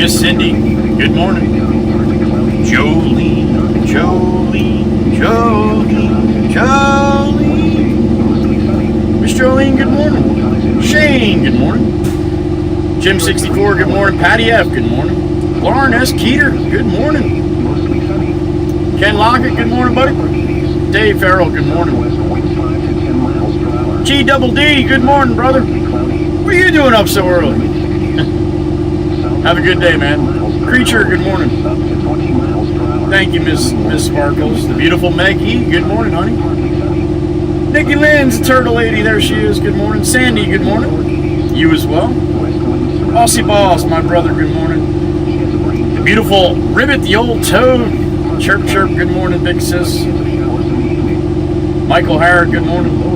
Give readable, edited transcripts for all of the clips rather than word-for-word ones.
Miss Cindy, good morning. Jolene, Jolene, Jolene, Jolene. Miss Jolene, good morning. Shane, good morning. Jim 64, good morning. Patty F, good morning. Lauren S. Keeter, good morning. Ken Lockett, good morning, buddy. Dave Farrell, good morning. G Double D, good morning, brother. What are you doing up so early? Have a good day, man. Creature, good morning. Thank you, Miss Sparkles. The beautiful Maggie, good morning, honey. Nikki Lynn's the turtle lady, there she is, good morning. Sandy, good morning. You as well. Aussie Boss, my brother, good morning. The beautiful Ribbit, the old toad. Chirp, chirp, good morning, big sis. Michael Harrod, good morning.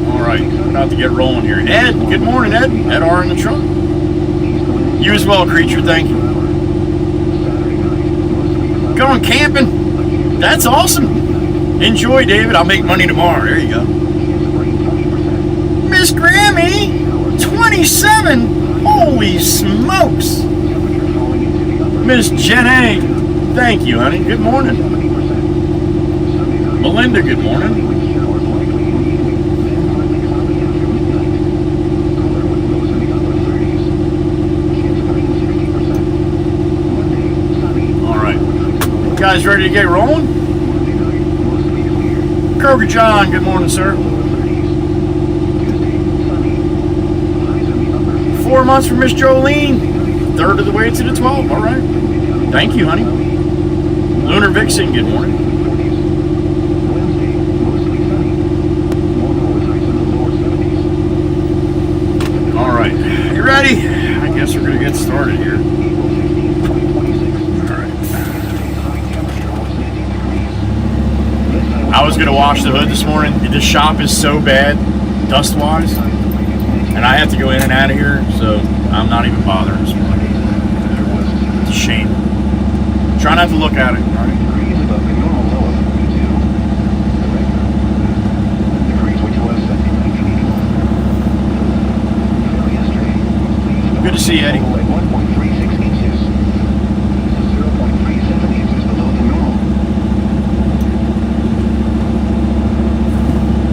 All right, about to get rolling here. Ed, good morning, Ed. Ed R in the trunk. You as well, Creature, thank you. Going camping. That's awesome. Enjoy, David. I'll make money tomorrow. There you go. Miss Grammy, 27. Holy smokes. Miss Jen A, thank you, honey. Good morning. Melinda, good morning. All right. You guys ready to get rolling? Kroger John, good morning, sir. 4 months for Miss Jolene. Third of the way to the 12. All right. Thank you, honey. Lunar Vixen, good morning. All right. You ready? I guess we're going to get started here. All right. I was going to wash the hood this morning. The shop is so bad, dust-wise. And I have to go in and out of here, so I'm not even bothering this morning. It's a shame. Try not to look at it. All right? Good to see you, Eddie.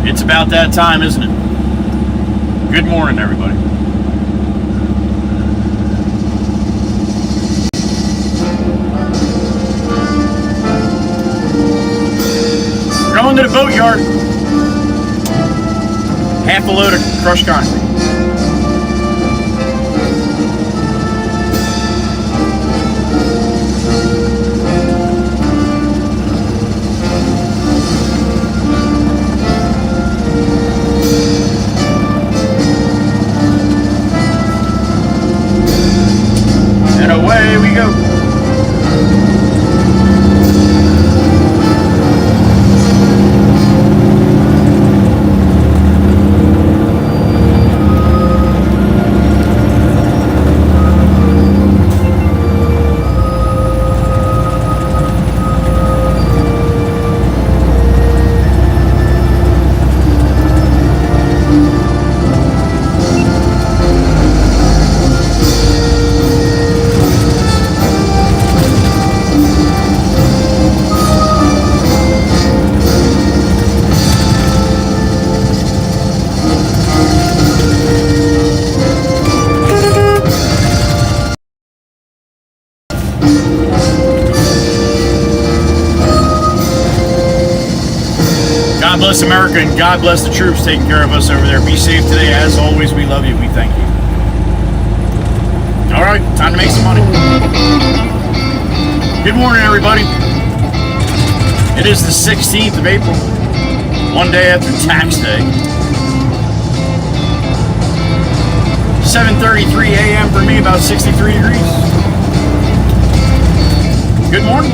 It's about that time, isn't it? Good morning, everybody. We're going to the boatyard. Half a load of crushed concrete. Away we go. God bless America and God bless the troops taking care of us over there. Be safe today. As always, we love you. We thank you. All right, time to make some money. Good morning, everybody. It is the 16th of April, one day after tax day. 7:33 a.m. for me, about 63 degrees. Good morning.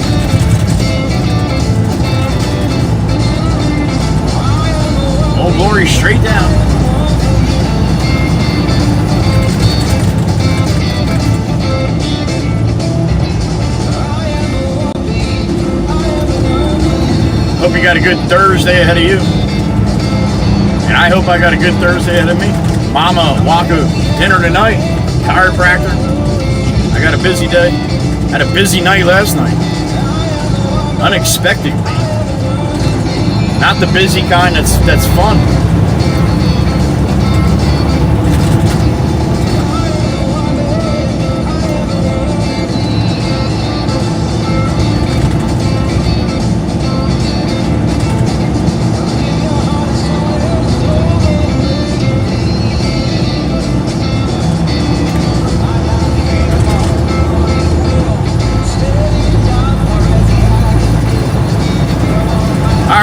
Old Glory straight down. Hope you got a good Thursday ahead of you. And I hope I got a good Thursday ahead of me. Mama, Waka, dinner tonight. Chiropractor. I got a busy day. Had a busy night last night. Unexpectedly. Not the busy kind that's fun.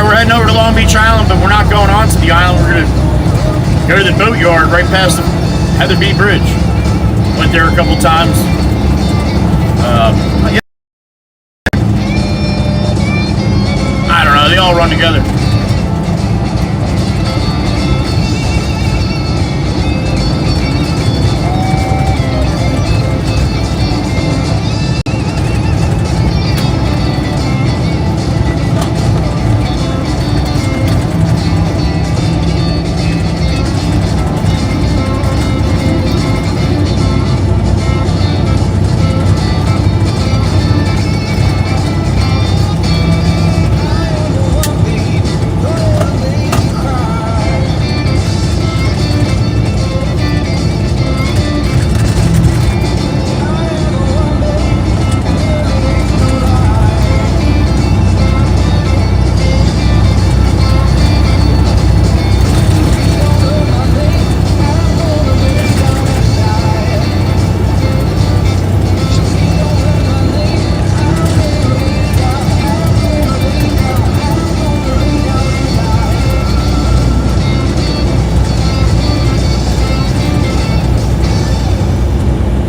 We're heading over to Long Beach Island, but we're not going on to the island. We're going to go to the boatyard right past the Heather B Bridge. Went there a couple times. Yeah. I don't know. They all run together.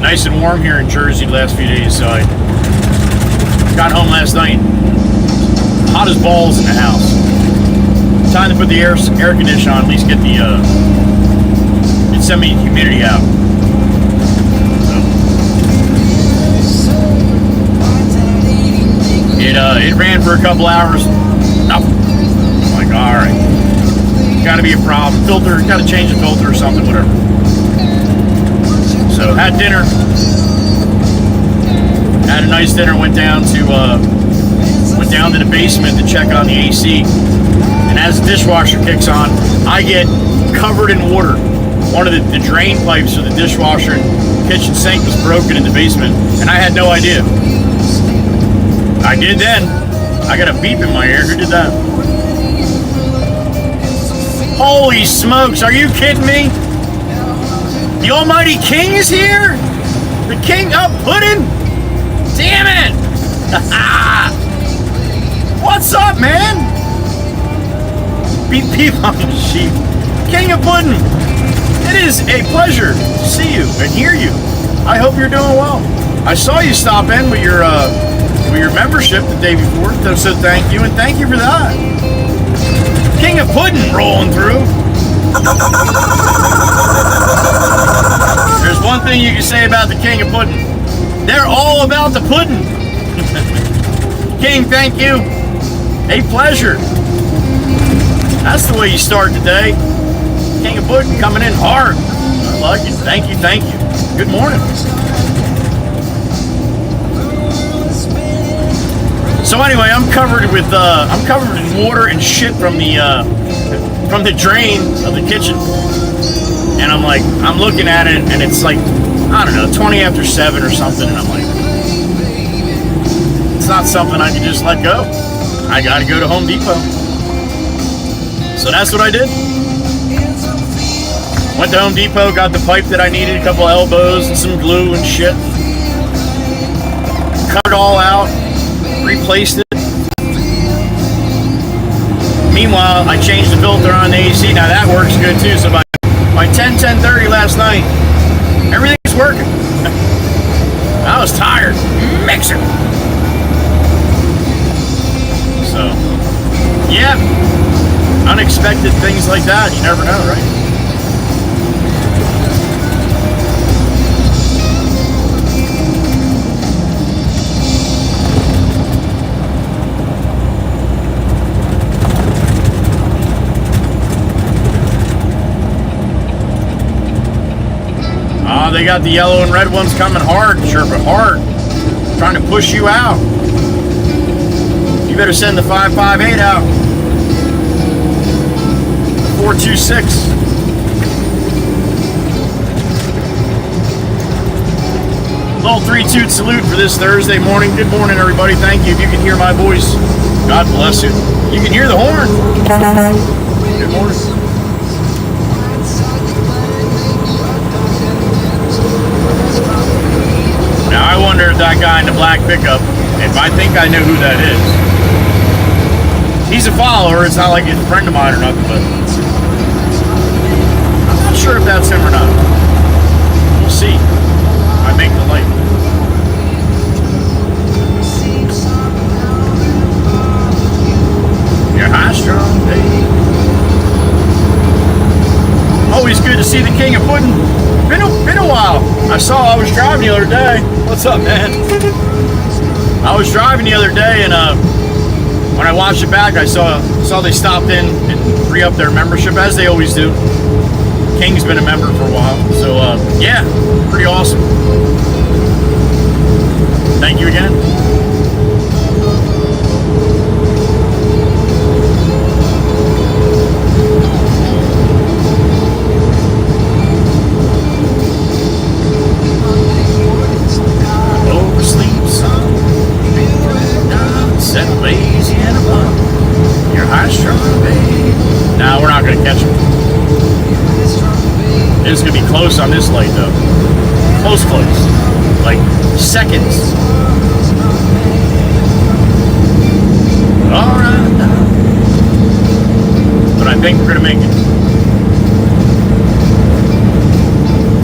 Nice and warm here in Jersey the last few days, so I got home last night. Hot as balls in the house. Time to put the air conditioner on, at least get the semi-humidity out. So, it ran for a couple hours. Nothing. I'm like, all right, got to be a problem. Filter, got to change the filter or something, whatever. So had dinner, had a nice dinner. Went down to the basement to check on the AC, and as the dishwasher kicks on, I get covered in water. One of the drain pipes for the dishwasher and kitchen sink was broken in the basement, and I had no idea. I did then. I got a beep in my ear. Who did that? Holy smokes! Are you kidding me? The Almighty King is here? The King of Pudding? Damn it! What's up, man? Beep beep on the sheep. King of Pudding, it is a pleasure to see you and hear you. I hope you're doing well. I saw you stop in with your membership the day before, so thank you, and thank you for that. King of Pudding rolling through. There's one thing you can say about the King of Pudding. They're all about the pudding. King, thank you. A pleasure. That's the way you start the day. King of Pudding coming in hard. I like it. Thank you, thank you. Good morning. So anyway, I'm covered in water and shit from the drain of the kitchen. And I'm looking at it, and it's like, I don't know, 20 after 7 or something, and I'm like, it's not something I can just let go. I gotta go to Home Depot. So that's what I did. Went to Home Depot, got the pipe that I needed, a couple elbows and some glue and shit. Cut it all out, replaced it. Meanwhile, I changed the filter on the AC. Now that works good too. So by 10:30 last night, everything's working. I was tired. Mixer. So, yeah. Unexpected things like that. You never know, right? you got the yellow and red ones coming hard, Sherpa, hard. Trying to push you out. You better send the 558 out. 426. Little 3-toot salute for this Thursday morning. Good morning, everybody. Thank you. If you can hear my voice, God bless you. You can hear the horn. Good morning. Now, I wonder if that guy in the black pickup, if I think I know who that is. He's a follower. It's not like he's a friend of mine or nothing, but I'm not sure if that's him or not. We'll see. I make the light. You're high strong, baby. Always good to see the king of pudding. Been a while. I was driving the other day. What's up, man? I was driving the other day, and when I watched it back, I saw they stopped in and re-upped their membership, as they always do. King's been a member for a while, so yeah, pretty awesome. Thank you again. Oversleep, son. Set lazy and a bum. You're high strung, babe. Nah, we're not gonna catch him. It's gonna be close on this light though. Close. Like seconds. Alright. But I think we're gonna make it.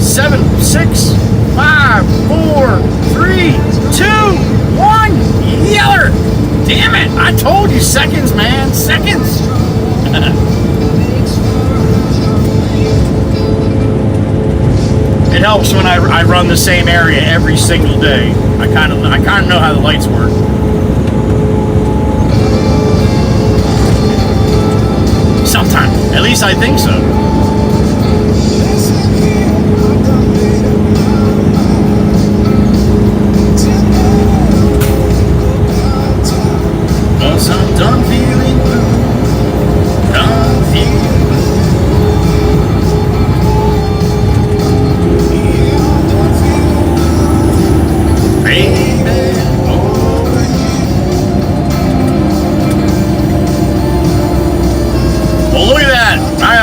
7, 6, 5, 4, 3, 2, 1. Yeller! Damn it! I told you seconds, man. Seconds. It helps when I run the same area every single day. I kind of know how the lights work. Sometimes, at least I think so. Cause I'm done feeling blue. Done feeling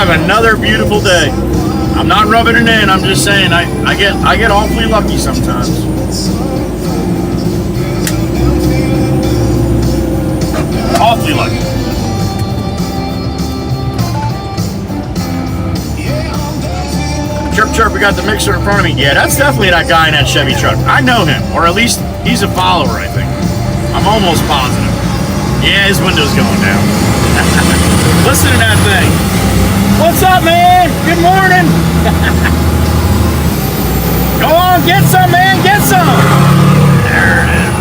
another beautiful day. I'm not rubbing it in, I'm just saying I get awfully lucky sometimes. Awfully lucky. Chirp, we got the mixer in front of me. Yeah, that's definitely that guy in that Chevy truck. I know him, or at least he's a follower, I think. I'm almost positive. Yeah, his window's going down. Listen to that thing. What's up, man? Good morning. Go on, get some, man. Get some. There it is.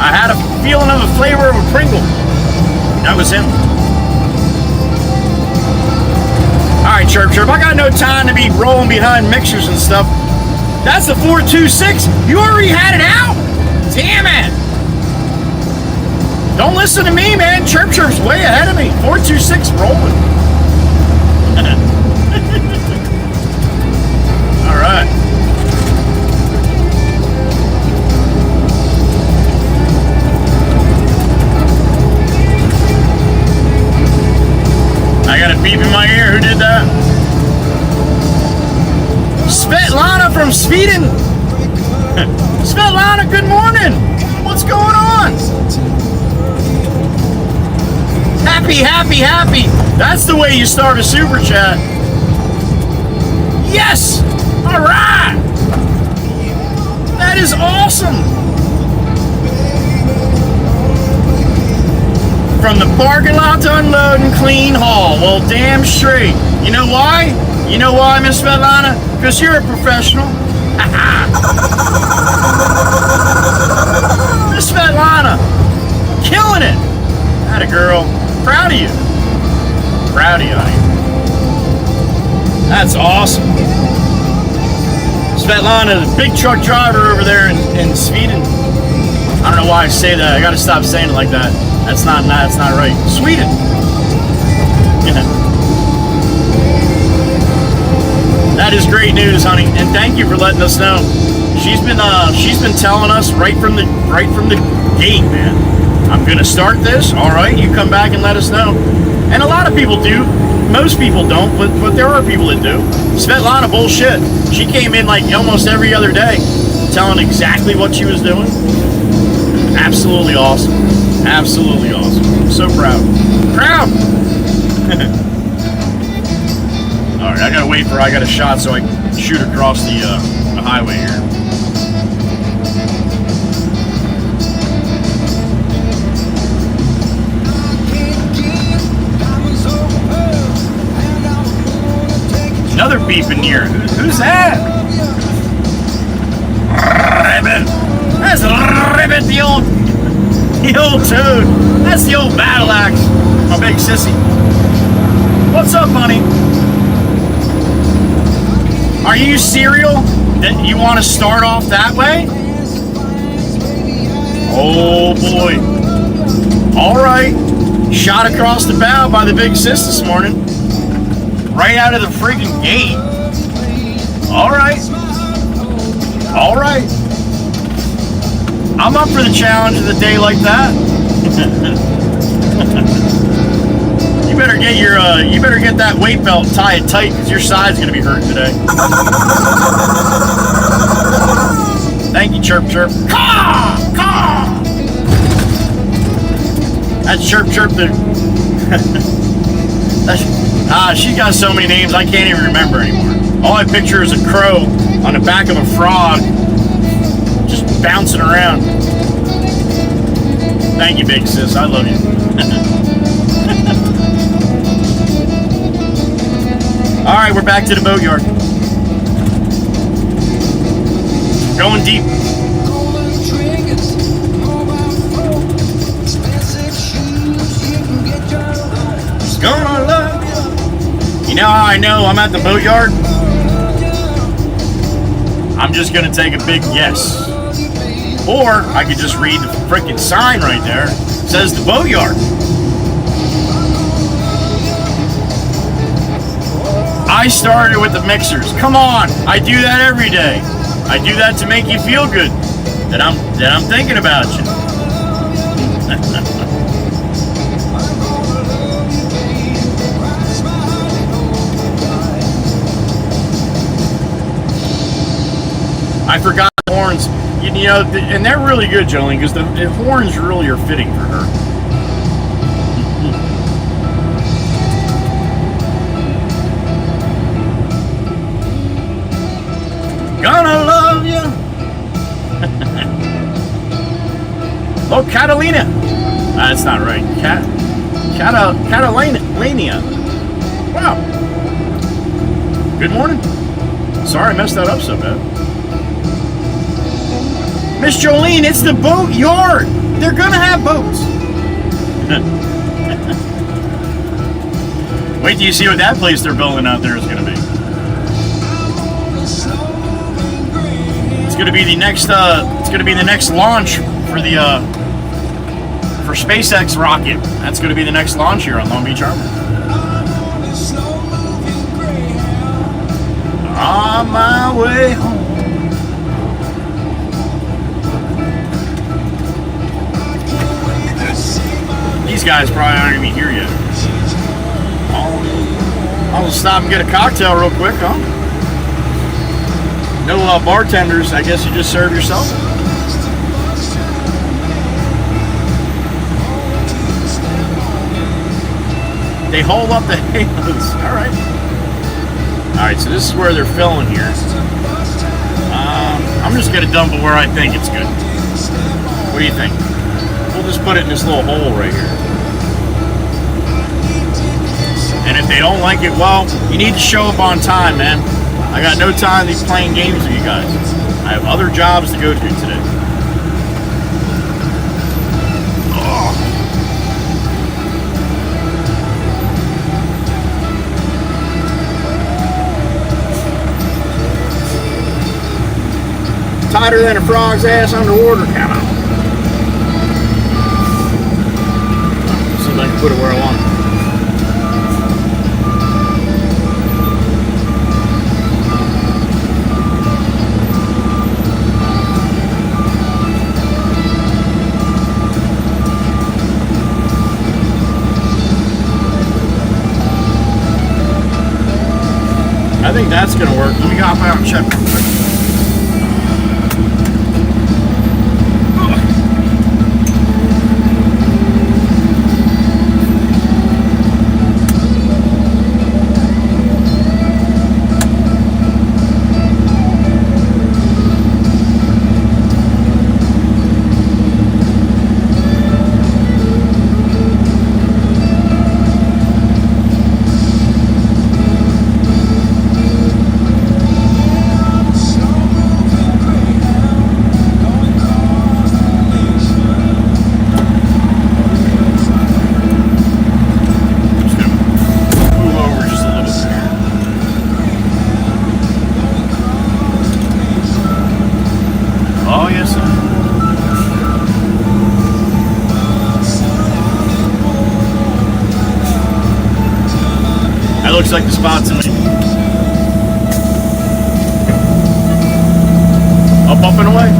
I had a feeling of a flavor of a Pringle. That was him. All right, Chirp. I got no time to be rolling behind mixers and stuff. That's the 426. You already had it out? Damn it. Don't listen to me, man. Chirp's way ahead of me. 426 rolling. All right. I got a beep in my ear. Who did that? Svetlana from Sweden. Svetlana, good morning. What's going on? Happy. That's the way you start a super chat. Yes! All right! That is awesome! From the parking lot to unload and clean haul. Well, damn straight. You know why? You know why, Miss Svetlana? Because you're a professional. Miss Svetlana, killing it. Atta girl. Proud of you. Proud of you, honey. Svetlana, the big truck driver over there in Sweden. I don't know why I say that. I gotta stop saying it like that. That's not right. Sweden. Yeah. That is great news, honey, and thank you for letting us know. She's been telling us right from the gate, man. I'm gonna start this. All right, you come back and let us know. And a lot of people do. Most people don't, but there are people that do. Svetlana, bullshit. She came in like almost every other day, telling exactly what she was doing. Absolutely awesome. Absolutely awesome. I'm so proud. Proud! Alright, I gotta wait for I got a shot so I can shoot across the highway here. Another beeping here. Who's that? Ribbit. That's Ribbit, the old toad. That's the old battle axe. My big sissy. What's up, honey? Are you cereal that you want to start off that way? Oh boy. Alright. Shot across the bow by the big sis this morning. Right out of the freaking gate. Alright. Alright. I'm up for the challenge of the day like that. You better get that weight belt and tie it tight because your side's gonna be hurting today. Thank you, Chirp Chirp. Caw! Caw! That's Chirp Chirp she got so many names I can't even remember anymore. All I picture is a crow on the back of a frog just bouncing around. Thank you, big sis. I love you. Alright, we're back to the boatyard. Going deep. Gonna love you. You know how I know I'm at the boatyard? I'm just gonna take a big yes. Or I could just read the freaking sign right there. It says the boatyard. I started with the mixers. Come on, I do that every day. I do that to make you feel good. That I'm thinking about you. I forgot the horns. You know, and they're really good, Jolene, because the horns really are fitting for her. Gonna love you. Oh, Catalina. That's not right. Catalina. Wow. Good morning. Sorry I messed that up so bad. Miss Jolene, it's the boatyard. They're gonna have boats. Wait till you see what that place they're building out there is gonna be. It's gonna be the next. It's gonna be the next launch for the for SpaceX rocket. That's gonna be the next launch here on Long Beach Harbor. On my way home. These guys probably aren't even here yet. I'll stop and get a cocktail real quick, huh? No bartenders, I guess you just serve yourself. They hold up the halos. Alright. Alright, so this is where they're filling here. I'm just going to dump it where I think it's good. What do you think? We'll just put it in this little hole right here. And if they don't like it, well, you need to show up on time, man. I got no time to be playing games with you guys. I have other jobs to go to today. Oh. Tighter than a frog's ass underwater. Come on. See if I can put it where I want it. I think that's going to work. Let me hop out and check real quick. Looks like the spots in me. Up and away.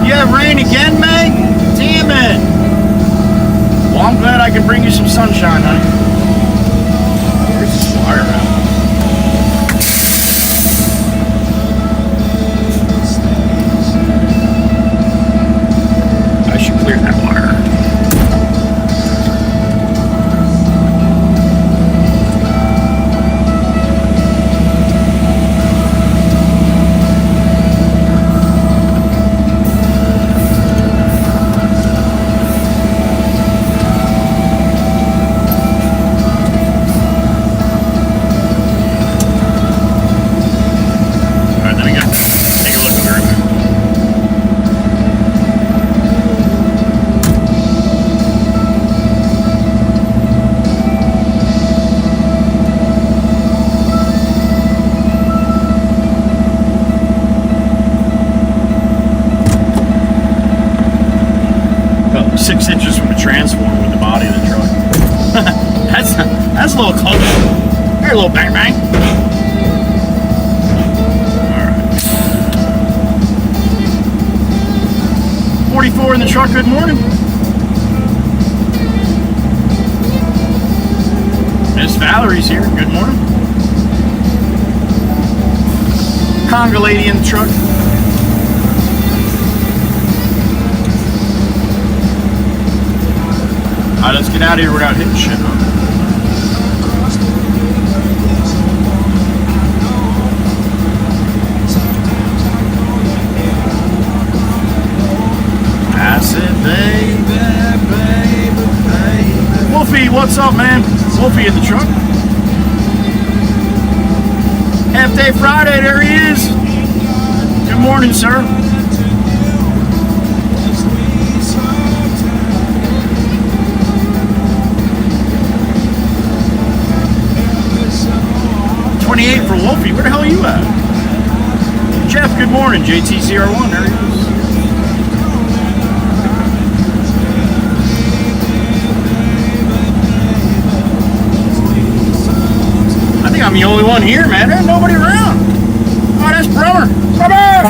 You have rain again, Meg? Damn it. Well, I'm glad I can bring you some sunshine, honey. Where's this wire at? Clear that wire. All right, let me go take a look over here. Transform with the body of the truck. That's a little close. Here, a little bang bang. Alright. 44 in the truck, good morning. Miss Valerie's here, good morning. Conga lady in the truck. Alright, let's get out of here without hitting shit, huh? I said, baby, baby, baby. Wolfie, what's up, man? Wolfie in the truck. Half Day Friday, there he is. Good morning, sir. For Wolfie, where the hell are you at? Jeff, good morning. JT01, there he is. I think I'm the only one here, man. There's nobody around. Oh, that's Brummer. Brummer!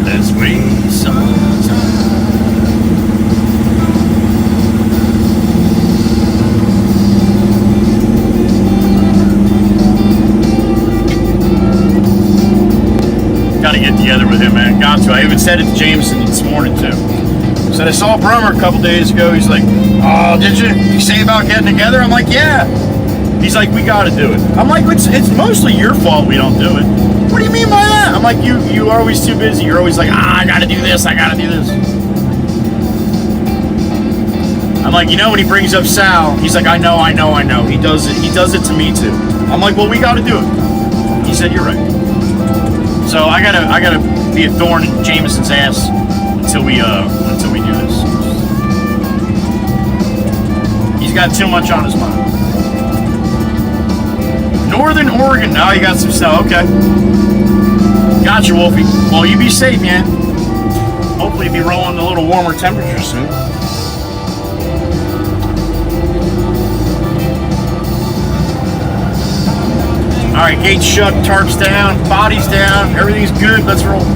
Let's wait some time. Got to get together with him, man. Got to. I even said it to Jameson this morning, too. Said I saw Brummer a couple days ago. He's like, oh, did you say about getting together? I'm like, yeah. He's like, we got to do it. I'm like, it's mostly your fault we don't do it. What do you mean by that? I'm like, you are always too busy. You're always like, I got to do this. I got to do this. I'm like, you know, when he brings up Sal, he's like, I know. He does it to me, too. I'm like, well, we got to do it. He said, you're right. So I gotta be a thorn in Jameson's ass until we do this. He's got too much on his mind. Northern Oregon. Now you got some stuff. Okay. Gotcha, Wolfie. Well, you be safe, man. Hopefully you'll be rolling a little warmer temperature soon. Alright, gates shut, tarps down, body's down, everything's good, let's roll.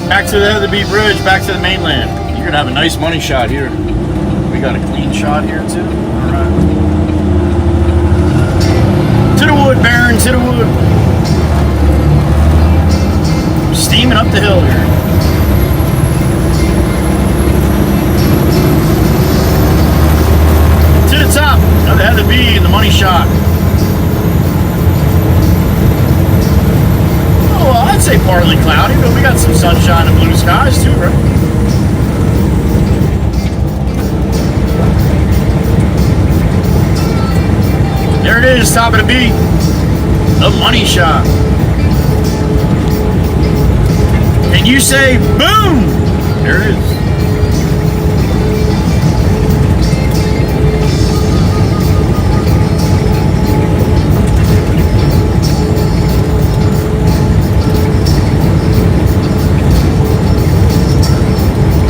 Back to the Heatherby Bridge, back to the mainland. You're gonna have a nice money shot here. We got a clean shot here too. All right. To the wood, Baron, to the wood. Steaming up the hill here. To the top of the Heatherby and the money shot. Well, I'd say partly cloudy, but we got some sunshine and blue skies too, right? There it is, top of the beat. The money shot. And you say, boom! There it is.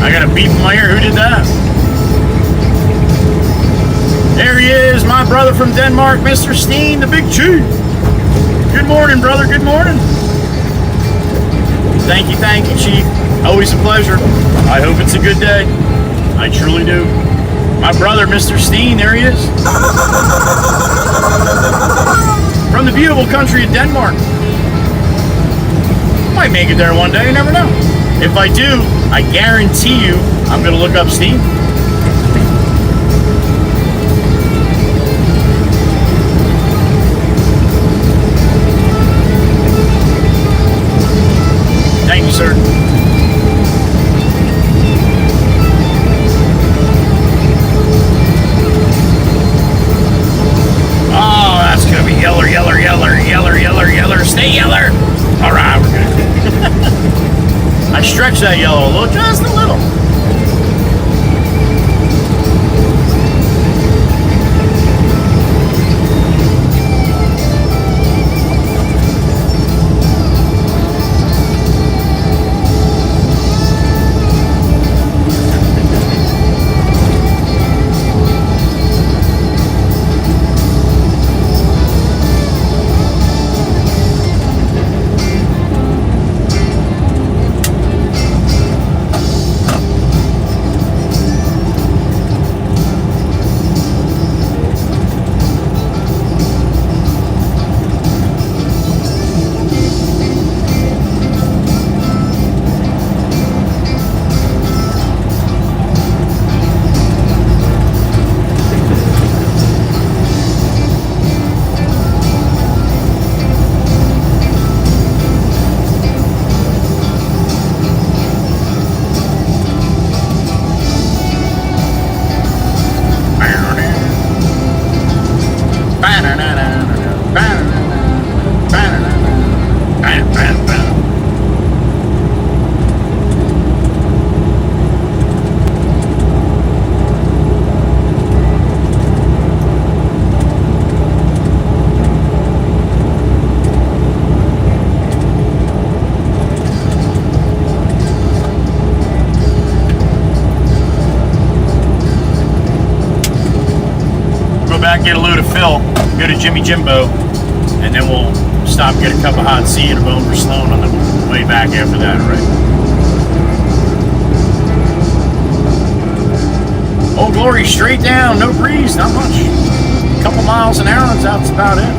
I got a beep in my ear. Who did that? There he is, my brother from Denmark, Mr. Steen, the big chief. Good morning, brother. Good morning. Thank you, Chief. Always a pleasure. I hope it's a good day. I truly do. My brother, Mr. Steen, there he is. From the beautiful country of Denmark. Might make it there one day, you never know. If I do, I guarantee you I'm going to look up Steve. Thank you, sir. Oh, that's going to be yeller. Stay yeller. All right, we're good. I stretched that yellow a little, just a little. Get a load of fill, go to Jimmy Jimbo, and then we'll stop and get a cup of hot tea and a bone for Sloan on the way back after that, all right? Oh, glory, straight down, no breeze, not much. A couple miles an hour, that's about it.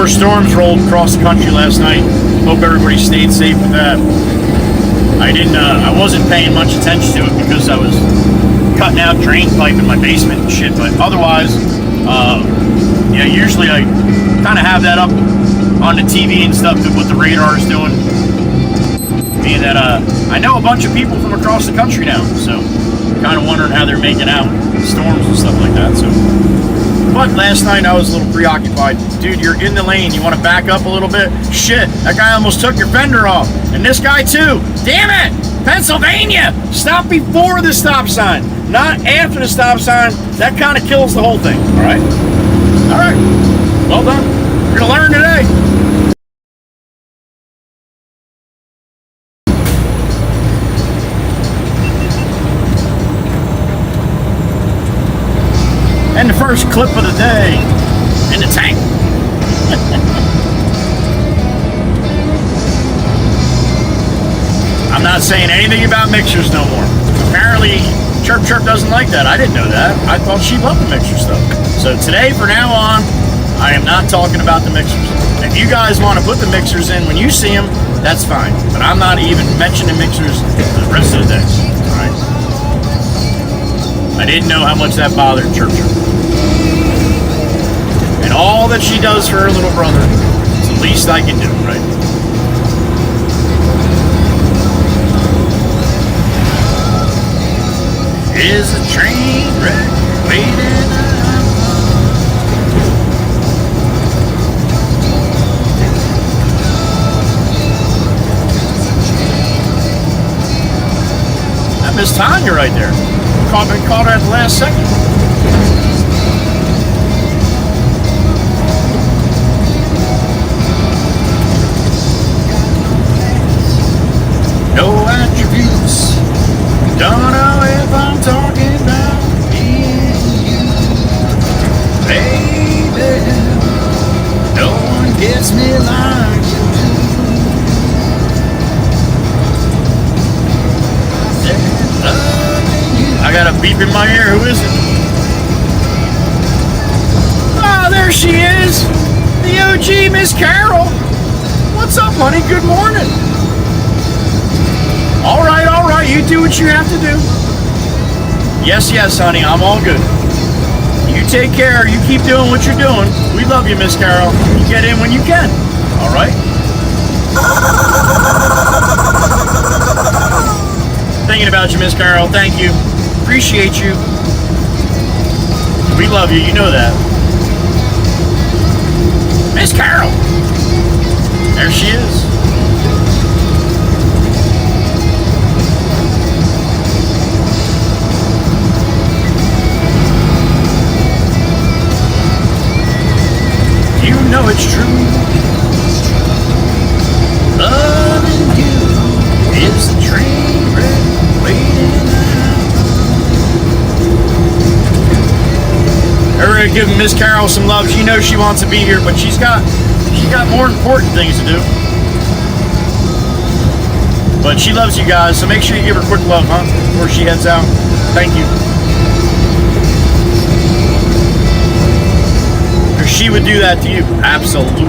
4 storms rolled across the country last night. Hope everybody stayed safe with that. I wasn't paying much attention to it because I was cutting out drain pipe in my basement and shit, but otherwise, yeah, usually I kind of have that up on the TV and stuff, what the radar is doing. Being that I know a bunch of people from across the country now, so kind of wondering how they're making out storms and stuff like that. So, but last night I was a little preoccupied. Dude, you're in the lane. You want to back up a little bit? Shit, that guy almost took your fender off, and this guy too. Damn it, Pennsylvania! Stop before the stop sign, not after the stop sign. That kind of kills the whole thing. All right. All right. Well done. You're gonna learn today. And the first clip of the day in the tank. I'm not saying anything about mixers no more. Apparently, Chirp Chirp doesn't like that. I didn't know that. I thought she loved the mixer stuff. So today, for now on, I am not talking about the mixers. If you guys want to put the mixers in when you see them, that's fine. But I'm not even mentioning mixers for the rest of the day. All right? I didn't know how much that bothered Chirp Chirp. And all that she does for her little brother is the least I can do, right? Is a train wreck waiting? That Miss Tanya right there. Caught her at the last second. No attributes. Don't know if I'm talking about me and you, baby. No one gets me like you do. I got a beep in my ear. Who is it? Oh, there she is. The OG Miss Carol. What's up, honey? Good morning. All right, you do what you have to do. Yes, honey, I'm all good. You take care, you keep doing what you're doing. We love you, Miss Carol. You get in when you can, all right? Thinking about you, Miss Carol, thank you. Appreciate you. We love you, you know that. Miss Carol. There she is. You know it's true. Loving you is the train wreck waiting out. Everybody give Miss Carol some love. She knows she wants to be here, but she's got more important things to do. But she loves you guys, so make sure you give her quick love, huh? Before she heads out. Thank you. She would do that to you. Absolutely.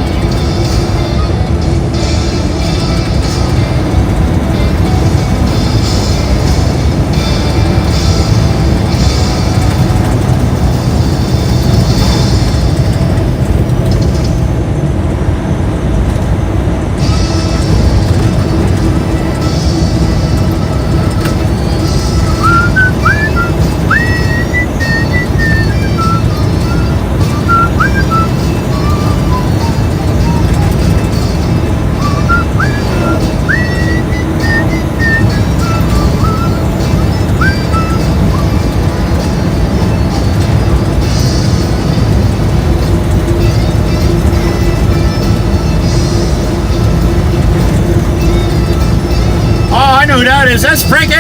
That's Frankie!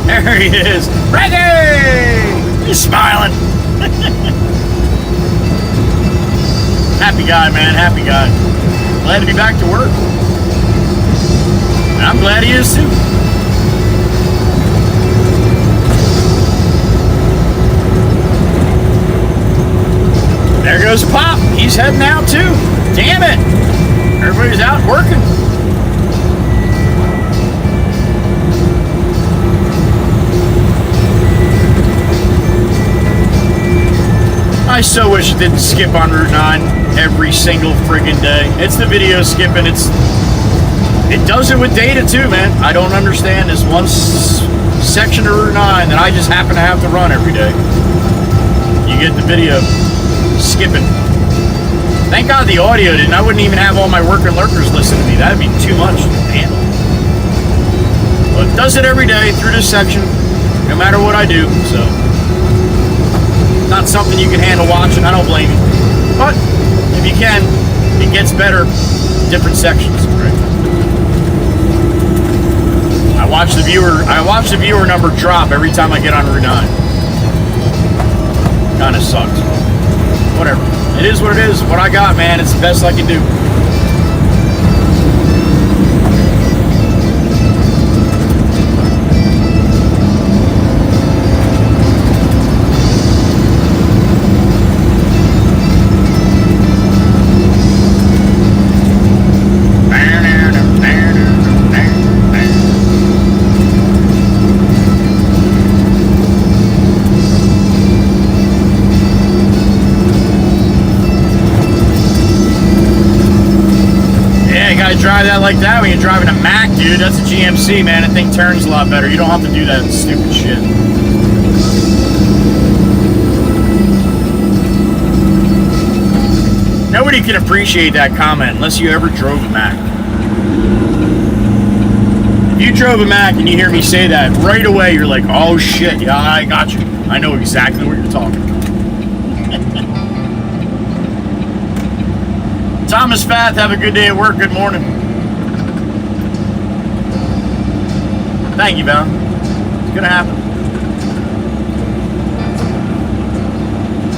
There he is. Frankie! He's smiling. Happy guy, man. Happy guy. Glad to be back to work. And I'm glad he is too. There goes goes Pop. He's heading out too. Damn it. Everybody's out working. I so wish it didn't skip on Route 9 every single friggin' day. It's the video skipping. It does it with data too, man. I don't understand this one section of Route 9 that I just happen to have to run every day. You get the video skipping. Thank God the audio didn't. I wouldn't even have all my worker lurkers listen to me. That'd be too much to handle. But it does it every day through this section, no matter what I do, so. Not something you can handle watching, I don't blame you. But if you can, it gets better different sections, right? I watch the viewer number drop every time I get on Route 9. Kinda sucks. Whatever. It is what it is. What I got, man, it's the best I can do. Drive that like that when you're driving a Mack, dude. That's a GMC, man. That thing turns a lot better. You don't have to do that stupid shit. Nobody can appreciate that comment unless you ever drove a Mack. If you drove a Mack and you hear me say that, right away you're like, oh shit, yeah, I got you. I know exactly what you're talking about. Thomas Fath, have a good day at work. Good morning. Thank you, Val. It's gonna happen.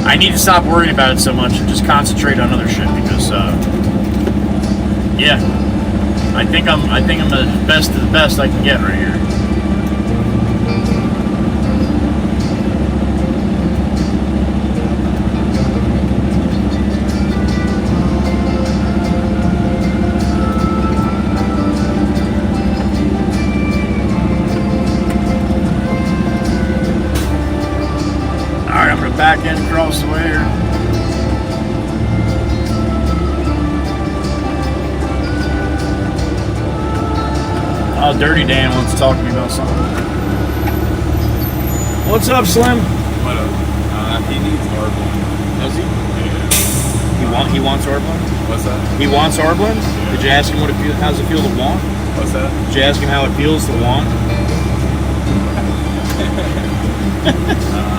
I need to stop worrying about it so much and just concentrate on other shit because, yeah, I think I'm the best of the best I can get right here. Back in across the way here. Oh, Dirty Dan wants to talk to me about something. What's up, Slim? What up? He needs Arblend. Does he? Yeah. He wants Arblend? What's that? He wants Arblend? Yeah. Did you ask him how does it feel to want? What's that? Did you ask him how it feels to want?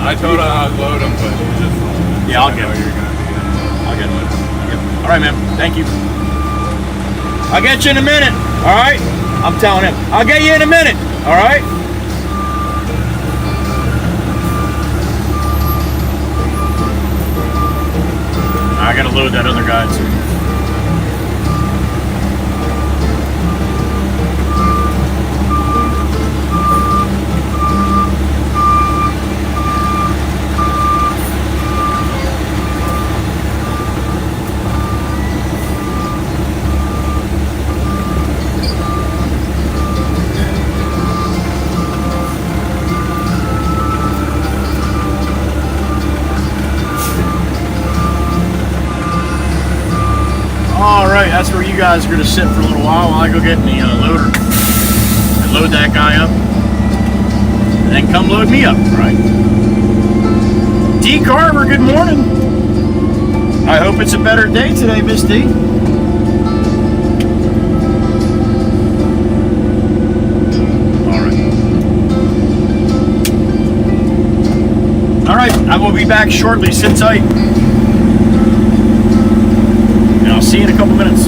I told him I'd load him, but he just yeah, I'll get it. You're gonna be I'll get it. All right, man. Thank you. I'll get you in a minute. All right? I'm telling him. I'll get you in a minute. All right? I gotta load that other guy too. Alright, that's where you guys are going to sit for a little while I go get in the loader and load that guy up. And then come load me up, right? D. Carver, good morning. I hope it's a better day today, Miss D. Alright, I will be back shortly. Sit tight. I'll see you in a couple minutes.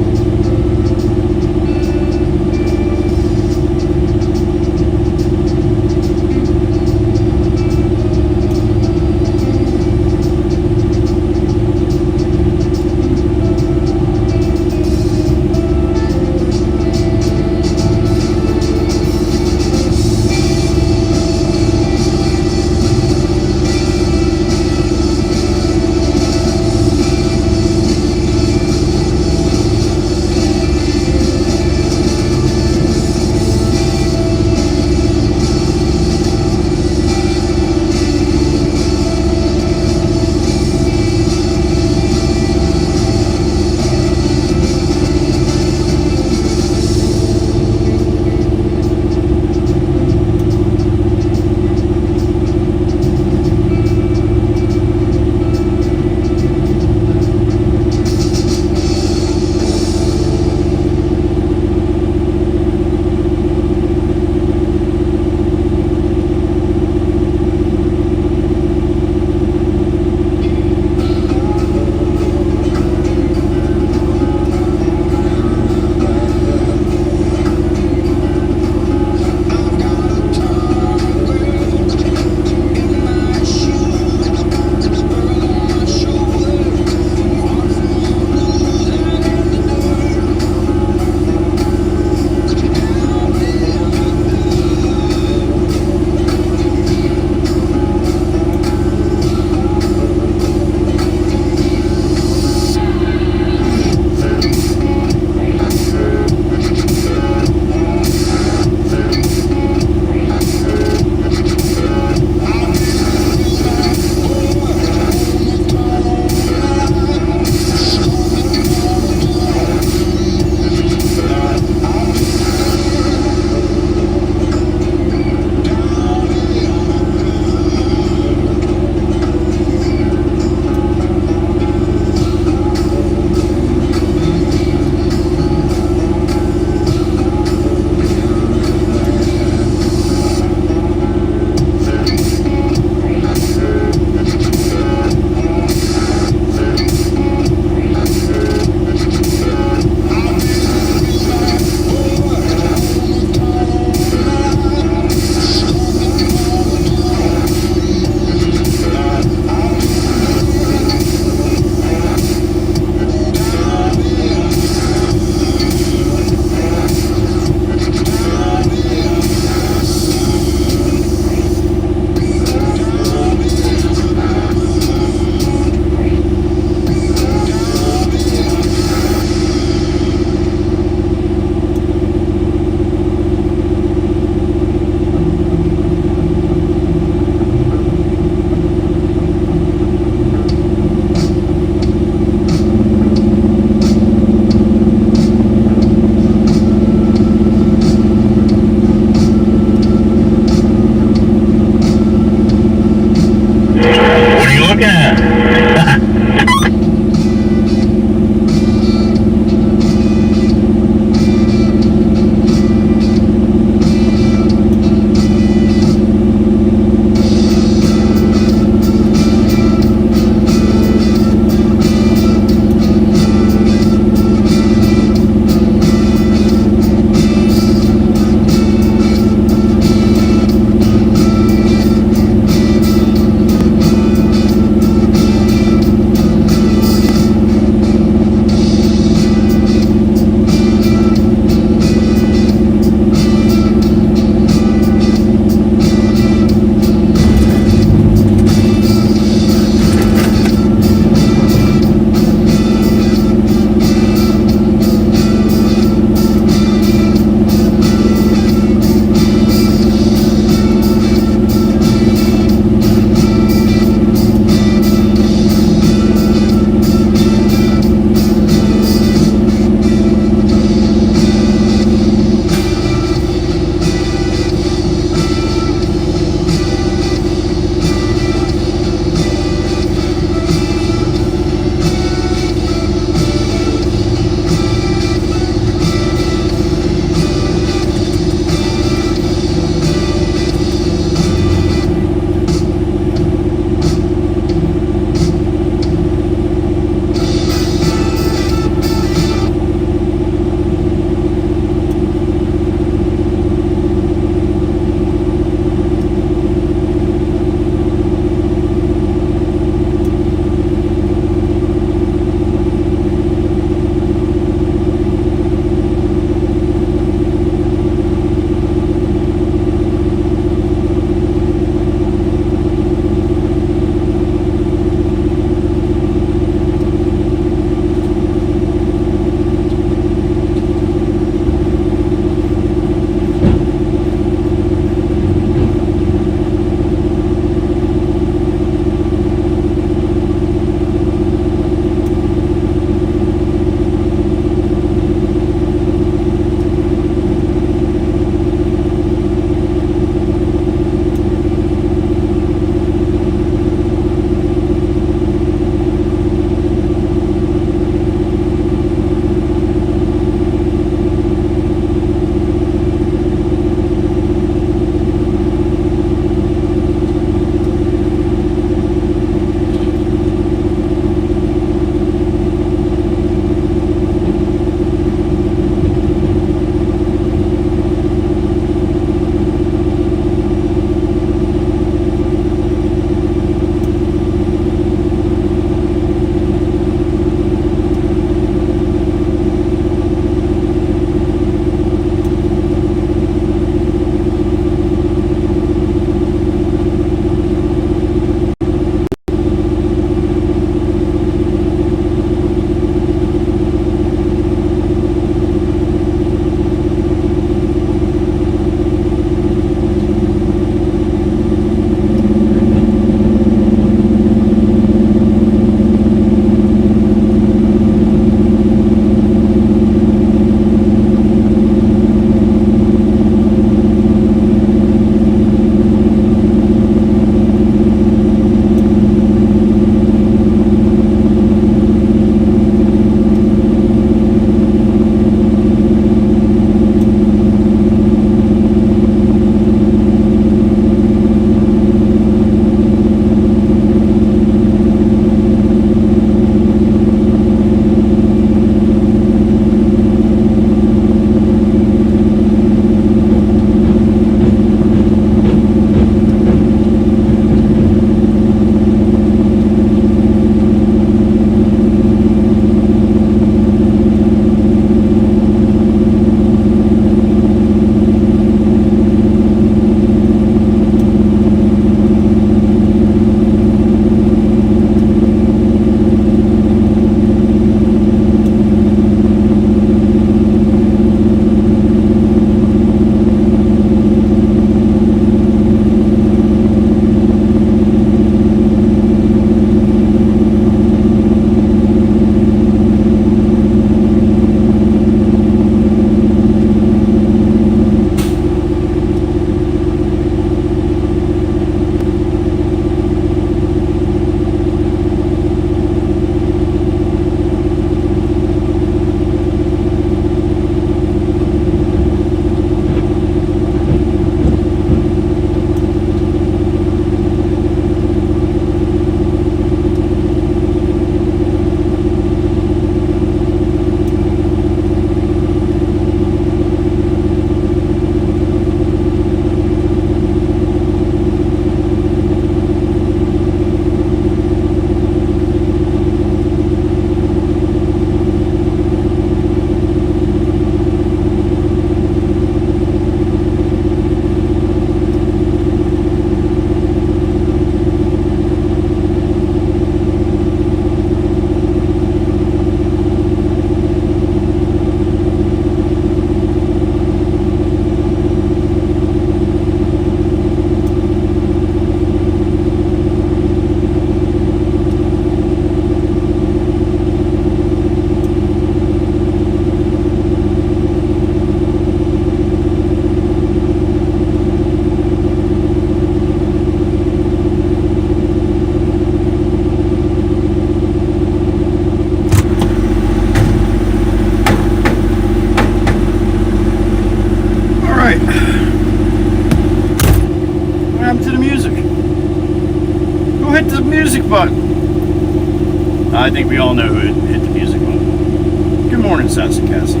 the music button? I think we all know who hit the music button. Good morning, Sassy Cassie.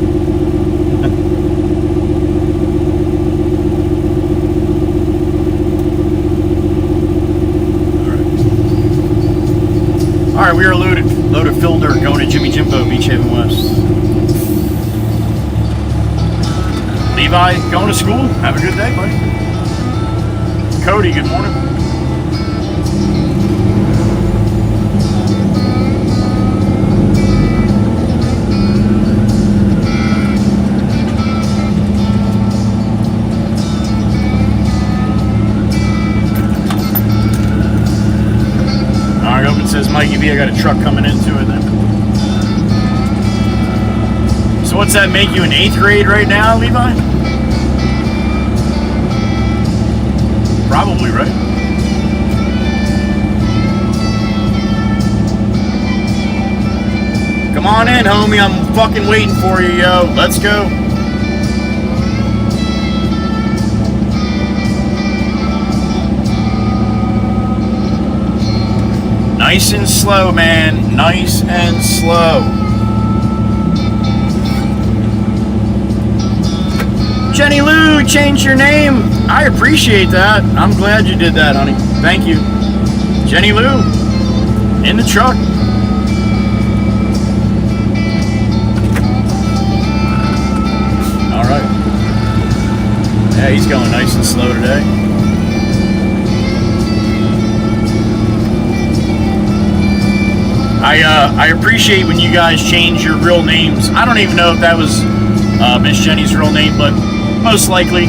All right, we are loaded. Loaded fill dirt going to Jimmy Jimbo, Beach Haven West. Levi, going to school? Have a good day, buddy. Cody, good morning. Says Mikey B, I got a truck coming into it then. So what's that make you in 8th grade right now, Levi? Probably, right? Come on in, homie. I'm fucking waiting for you, yo. Let's go. Nice and slow, man. Nice and slow. Jenny Lou, change your name. I appreciate that. I'm glad you did that, honey. Thank you. Jenny Lou, in the truck. All right. Yeah, he's going nice and slow today. I appreciate when you guys change your real names. I don't even know if that was Miss Jenny's real name, but most likely.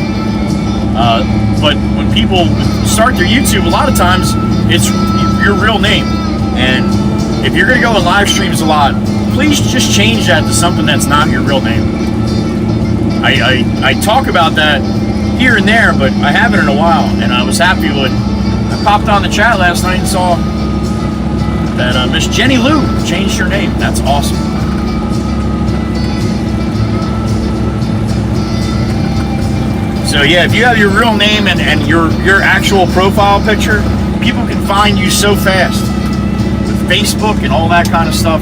But when people start their YouTube, a lot of times it's your real name. And if you're going to go in live streams a lot, please just change that to something that's not your real name. I talk about that here and there, but I haven't in a while. And I was happy when I popped on the chat last night and saw that Miss Jenny Lou changed her name. That's awesome. So yeah, if you have your real name and your actual profile picture, people can find you so fast with Facebook and all that kind of stuff.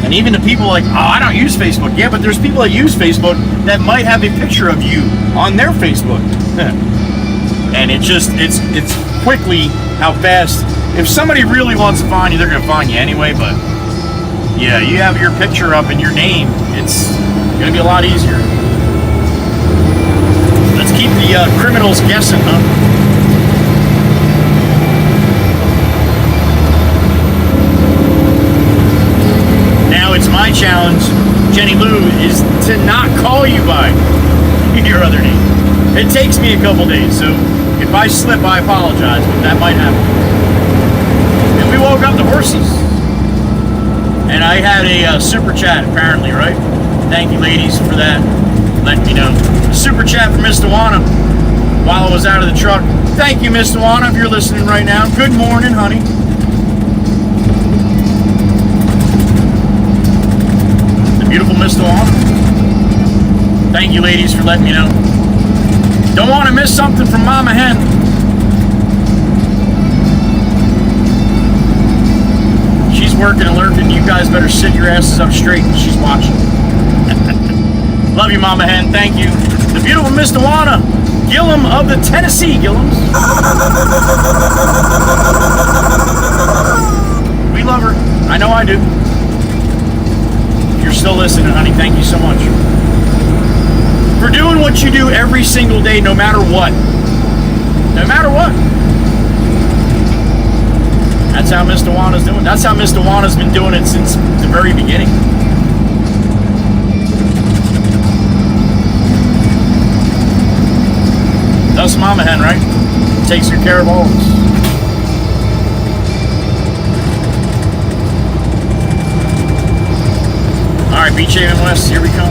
And even the people like, oh, I don't use Facebook. Yeah, but there's people that use Facebook that might have a picture of you on their Facebook. And it's quickly how fast. If somebody really wants to find you, they're going to find you anyway, but yeah, you have your picture up and your name, it's going to be a lot easier. Let's keep the criminals guessing, huh? Now it's my challenge, Jenny Lou, is to not call you by your other name. It takes me a couple days, so if I slip, I apologize, but that might happen. We woke up the horses, and I had a super chat apparently, right? Thank you, ladies, for that. Let me know. Super chat from Miss Dewana while I was out of the truck. Thank you, Miss Dewana, if you're listening right now. Good morning, honey. The beautiful Miss Dewana. Thank you, ladies, for letting me know. Don't want to miss something from Mama Hen. She's working and lurking. You guys better sit your asses up straight. She's watching. Love you, Mama Hen. Thank you. The beautiful Miss Dewana Gillum of the Tennessee Gillums. We love her. I know I do. If you're still listening, honey, thank you so much for doing what you do every single day, no matter what. No matter what. That's how Miss Dewana's doing. That's how Miss Dewana's been doing it since the very beginning. That's Mama Hen, right? Takes good care of all of us. All right, Beach Haven West, here we come.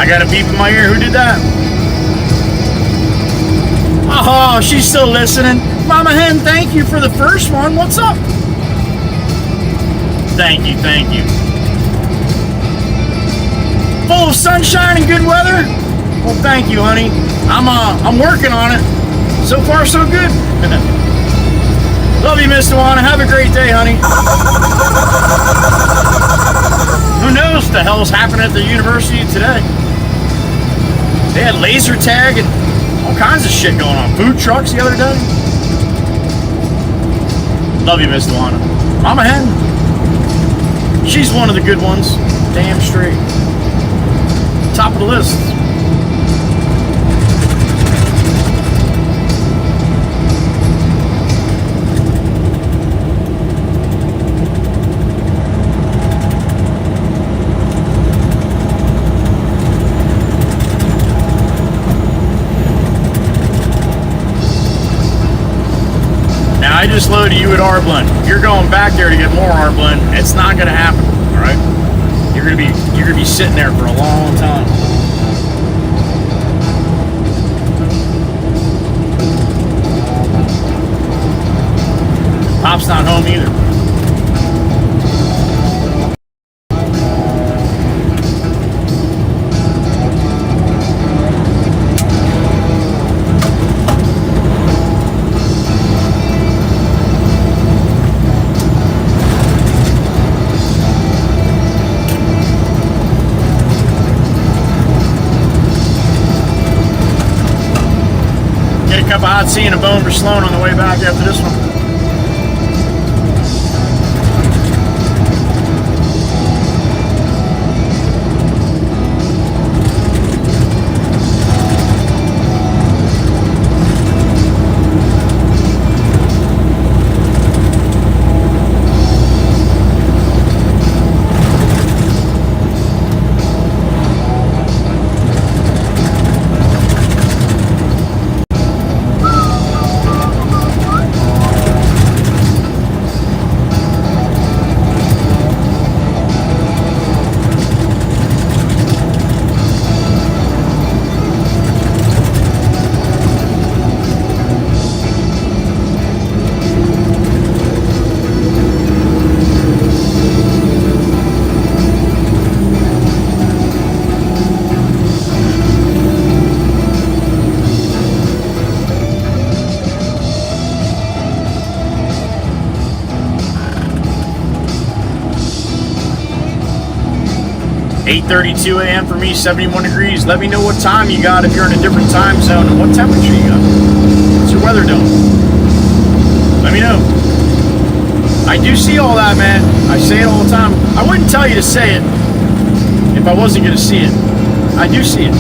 I got a beep in my ear. Who did that? Oh, she's still listening. Mama Hen, thank you for the first one. What's up? Thank you, thank you. Full of sunshine and good weather? Well, thank you, honey. I'm working on it. So far, so good. Love you, Miss Dewana. Have a great day, honey. Who knows what the hell's happening at the university today? They had laser tag and all kinds of shit going on. Food trucks the other day. Love you, Miss Dewana. Mama Hen. She's one of the good ones. Damn straight. Top of the list. Now I just loaded you at R-Blend. If you're going back there to get more R-Blend, it's not gonna happen, all right? You're gonna be sitting there for a long time. Pop's not home either. Cup of hot tea and a bone for Sloan on the way back after this one. .32 a.m. for me, 71 degrees. Let me know what time you got if you're in a different time zone and what temperature you got. What's your weather doing? Let me know. I do see all that, man. I say it all the time. I wouldn't tell you to say it if I wasn't going to see it. I do see it.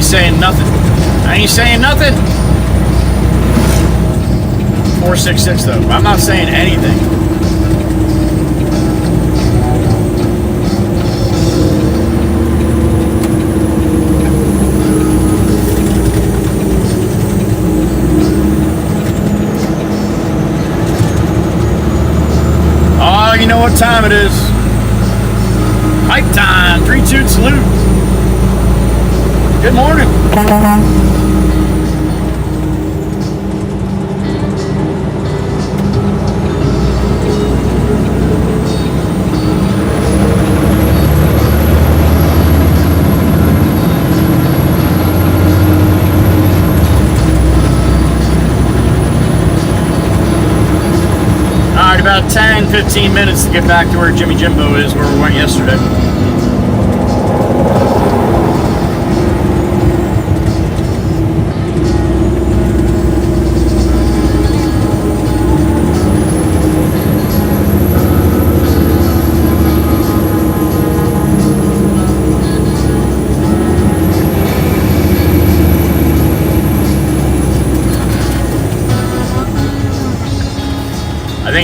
Saying nothing. I ain't saying nothing. 466 though. I'm not saying anything. Oh, you know what time it is. Hike time. 3-2 salute. Good morning. All right, about 10-15 minutes to get back to where Jimmy Jimbo is, where we went yesterday.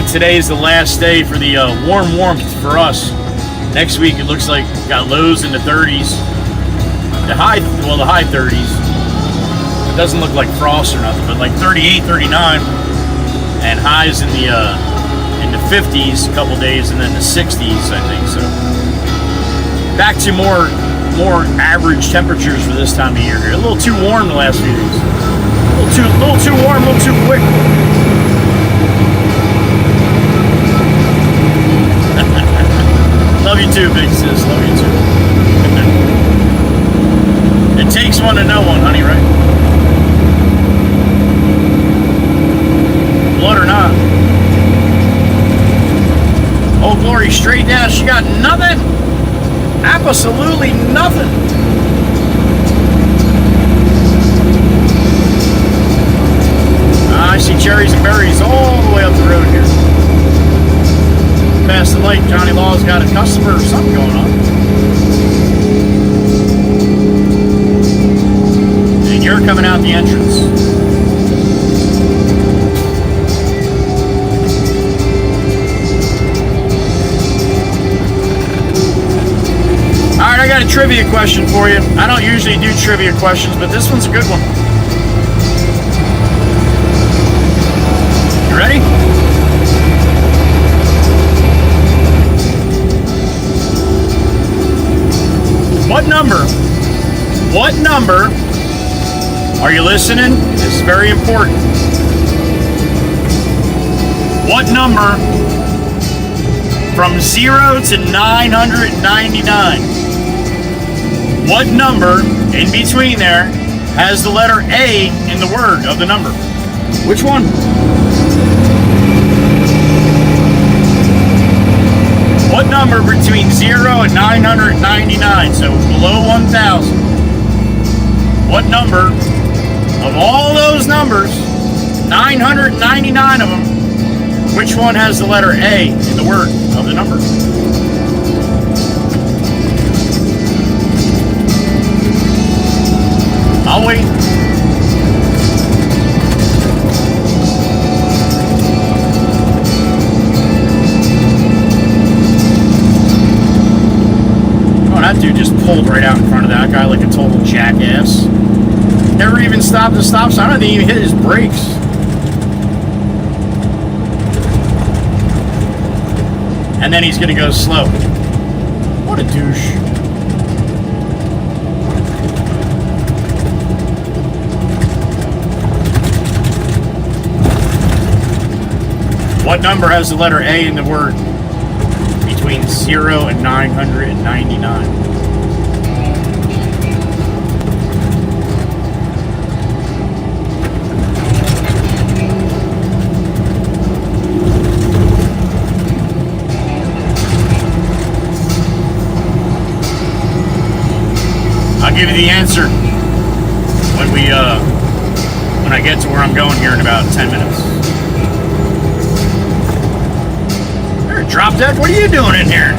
think today is the last day for the warmth for us. Next week it looks like we got lows in the 30s. The high 30s. It doesn't look like frost or nothing, but like 38, 39, and highs in the 50s a couple days, and then the 60s, I think. So back to more average temperatures for this time of year. A little too warm the last few days. A little too warm, a little too quick. Love you too, big sis. Love you too. It takes one to know one, honey, right? Blood or not. Oh, Glory, straight down. She got nothing. Absolutely nothing. I see cherries and berries all the way up the road here. Past the light, Johnny Law's got a customer or something going on. And you're coming out the entrance. Alright, I got a trivia question for you. I don't usually do trivia questions, but this one's a good one. You ready? What number, are you listening? This is very important. What number from 0 to 999? What number in between there has the letter A in the word of the number? Which one? What number between 0 and 999, so below 1,000? What number of all those numbers, 999 of them, which one has the letter A in the word of the number? I'll wait. That dude just pulled right out in front of that guy like a total jackass. Never even stopped the stop sign. I didn't even hit his brakes. And then he's gonna go slow. What a douche. What number has the letter A in the word between 0 and 999? I'll give you the answer when I get to where I'm going here in about 10 minutes. There, drop dead. What are you doing in here?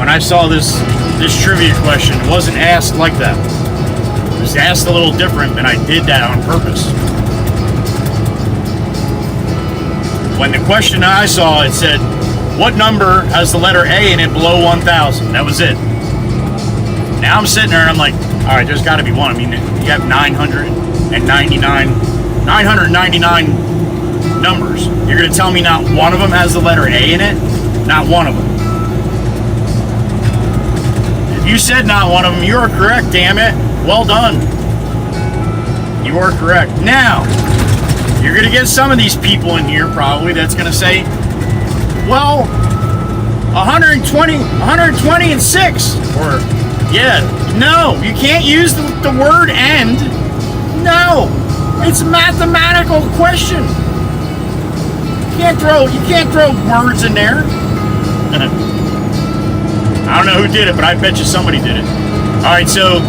when I saw this trivia question, it wasn't asked like that. It was asked a little different, and I did that on purpose. When the question I saw, it said, what number has the letter A in it below 1,000? That was it. Now I'm sitting there and I'm like, all right, there's got to be one. I mean, you have 999 numbers. You're going to tell me not one of them has the letter A in it? Not one of them. If you said not one of them, you are correct, damn it. Well done. You are correct. Now, you're going to get some of these people in here probably that's going to say, well, 120 and 6. Or, yeah, no, you can't use the word end. No, it's a mathematical question. You can't throw words in there. I don't know who did it, but I bet you somebody did it. All right, so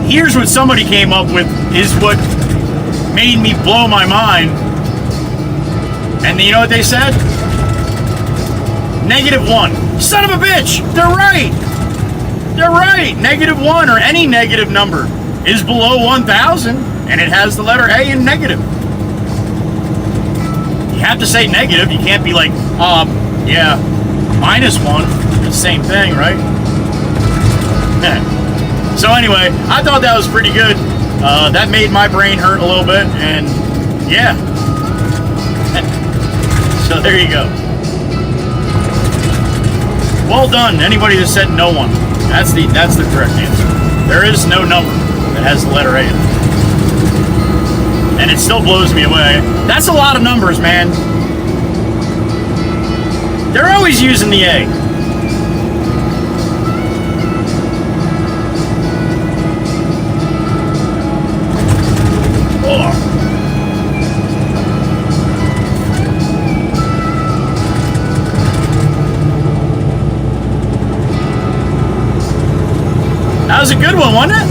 here's what somebody came up with is what made me blow my mind. And you know what they said? -1. Son of a bitch! They're right! They're right! -1 or any negative number is below 1,000 and it has the letter A in negative. You have to say negative. You can't be like, yeah, -1. It's the same thing, right? So anyway, I thought that was pretty good. That made my brain hurt a little bit, and yeah. So there you go. Well done, anybody that said no one. That's the correct answer. There is no number that has the letter A in it. And it still blows me away. That's a lot of numbers, man. They're always using the A. Oh. That was a good one, wasn't it?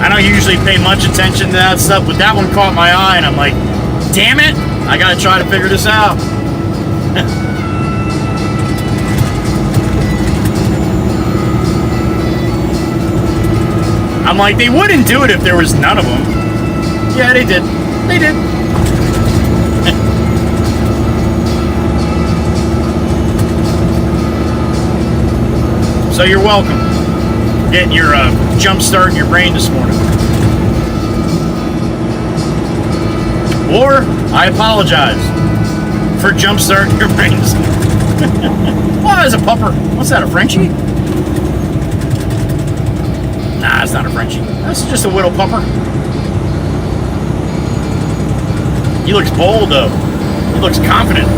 I don't usually pay much attention to that stuff, but that one caught my eye, and I'm like, damn it, I gotta try to figure this out. I'm like, they wouldn't do it if there was none of them. Yeah, they did. They did. So you're welcome. Getting your jump start in your brain this morning. Or, I apologize for jump starting your brain this morning. Oh, there's a pupper. What's that, a Frenchie? Nah, it's not a Frenchie. That's just a little pupper. He looks bold, though. He looks confident.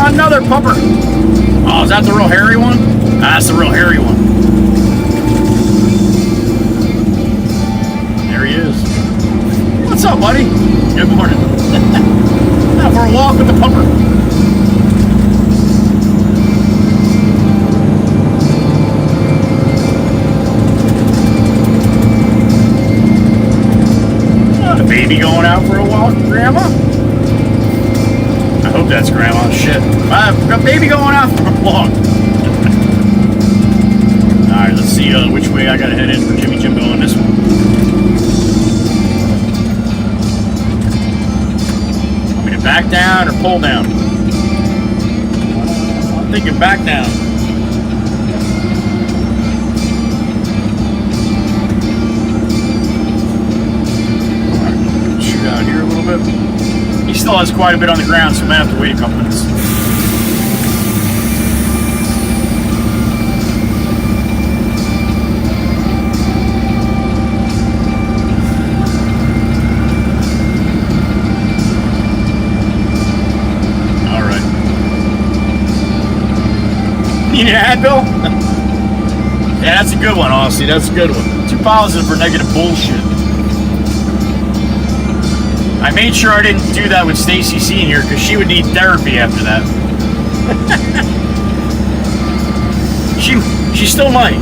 Another pupper. Oh, is that the real hairy one? Ah, that's the real hairy one. There he is. What's up, buddy? Good morning. Now for a walk with the pupper. A baby going out for a walk, Grandma? I hope that's Grandma. Shit. I've got a baby going out for a walk. Alright, let's see which way I gotta head in for Jimmy Jimbo on this one. Want me to back down or pull down? I'm thinking back down. Alright, shoot out here a little bit. He still has quite a bit on the ground, so I'm going to have to wait a couple minutes. Alright. You need an ad, Bill? Yeah, that's a good one, honestly. That's a good one. Too positive for negative bullshit. I made sure I didn't do that with Stacy Sr. because she would need therapy after that. She still might.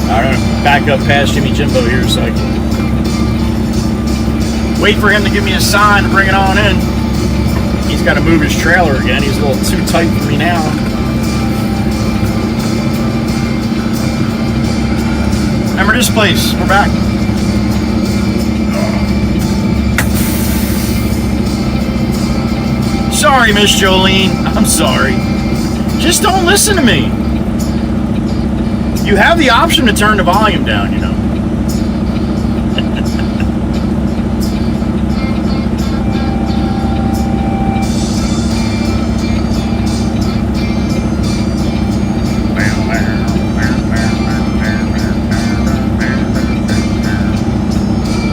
I'm going to back up past Jimmy Jimbo here so I can wait for him to give me a sign to bring it on in. He's got to move his trailer again. He's a little too tight for me now. Remember this place? We're back. Sorry, Miss Jolene. I'm sorry. Just don't listen to me. You have the option to turn the volume down, you know.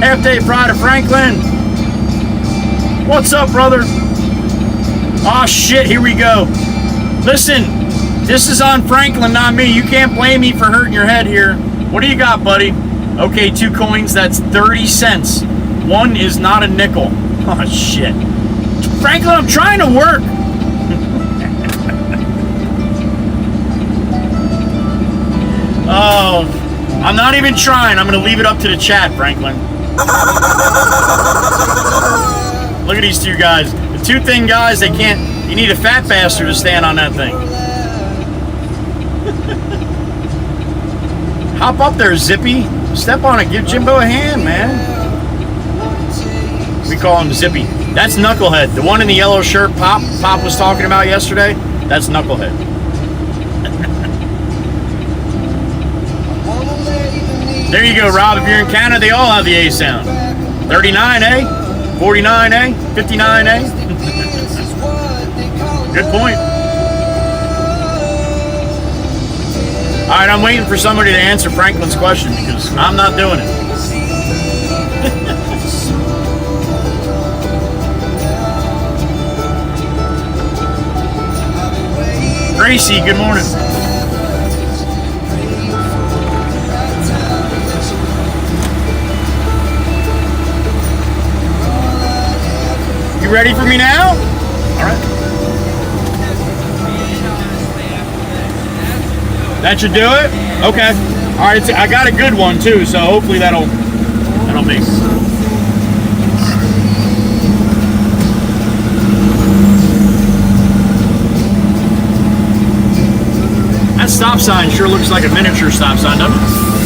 Half Day Pride of Franklin. What's up, brother? Oh shit, here we go. Listen, this is on Franklin, not me. You can't blame me for hurting your head here. What do you got, buddy? Okay, 2 coins, that's 30 cents. 1 is not a nickel. Oh shit. Franklin, I'm trying to work. Oh, I'm not even trying. I'm gonna leave it up to the chat, Franklin. Look at these 2 guys. The 2 thin guys, they can't. You need a fat bastard to stand on that thing. Hop up there, Zippy. Step on it. Give Jimbo a hand, man. We call him Zippy. That's Knucklehead. The one in the yellow shirt Pop was talking about yesterday. That's Knucklehead. There you go, Rob. If you're in Canada, they all have the A sound. 39A, 49A, 59A. Good point. All right, I'm waiting for somebody to answer Franklin's question because I'm not doing it. Gracie, good morning. You ready for me now? All right. That should do it? Okay. All right, I got a good one too, so hopefully that'll make it. That stop sign sure looks like a miniature stop sign, doesn't it?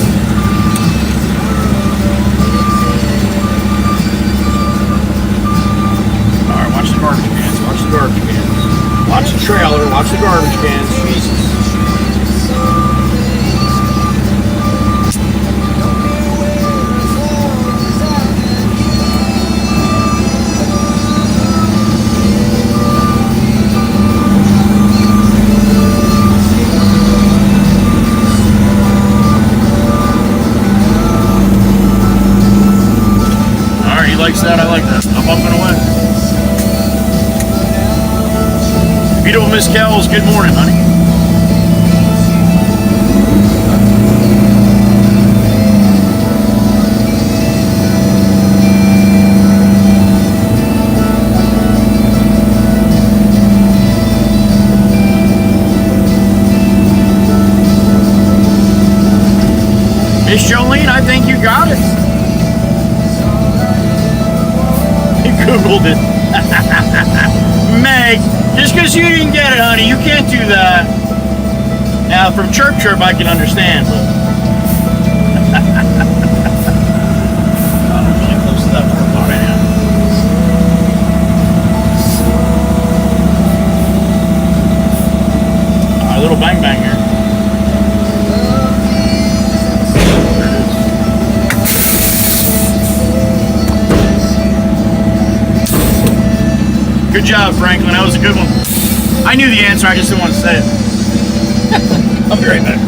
Watch the garbage cans, watch the garbage cans. Watch the trailer, watch the garbage cans. Jesus. Alright, he likes that, I like that. I'm up and away. Beautiful Miss Kells, good morning, honey. Miss Jolene, I think you got it. You Googled it. Meg. Just because you didn't get it, honey, you can't do that. Now, from Chirp Chirp, I can understand, but... I'm really close to that for a lot, I am. A little bang bang here. Good job, Franklin. That was a good one. I knew the answer. I just didn't want to say it. I'll be right back.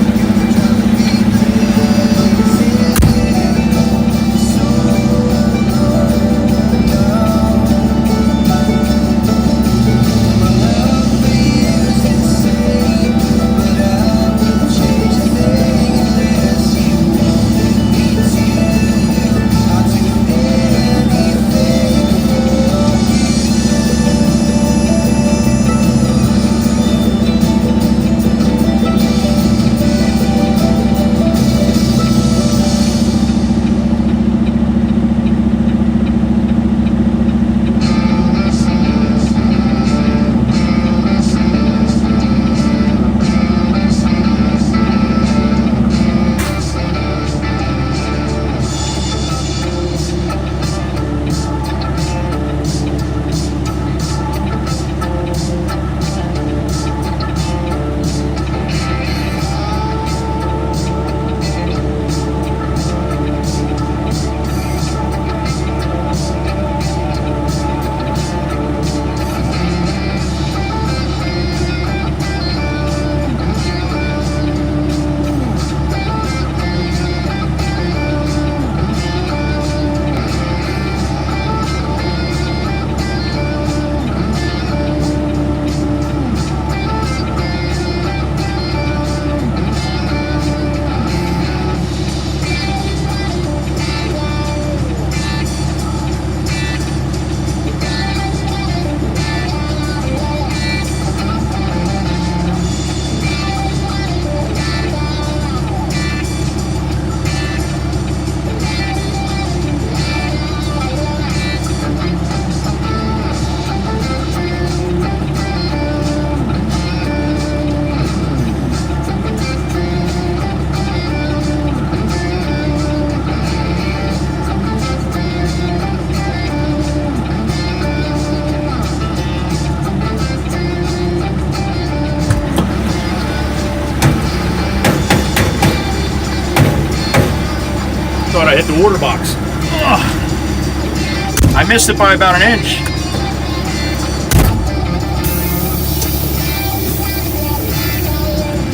I hit the water box. Ugh. I missed it by about an inch.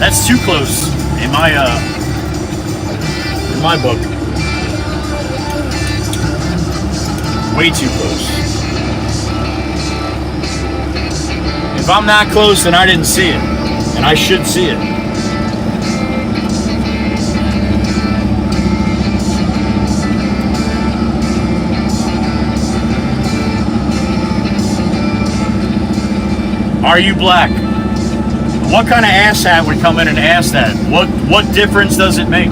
That's too close in my book. Way too close. If I'm that close, then I didn't see it, and I should see it. Are you black? What kind of asshat would come in and ask that? What difference does it make?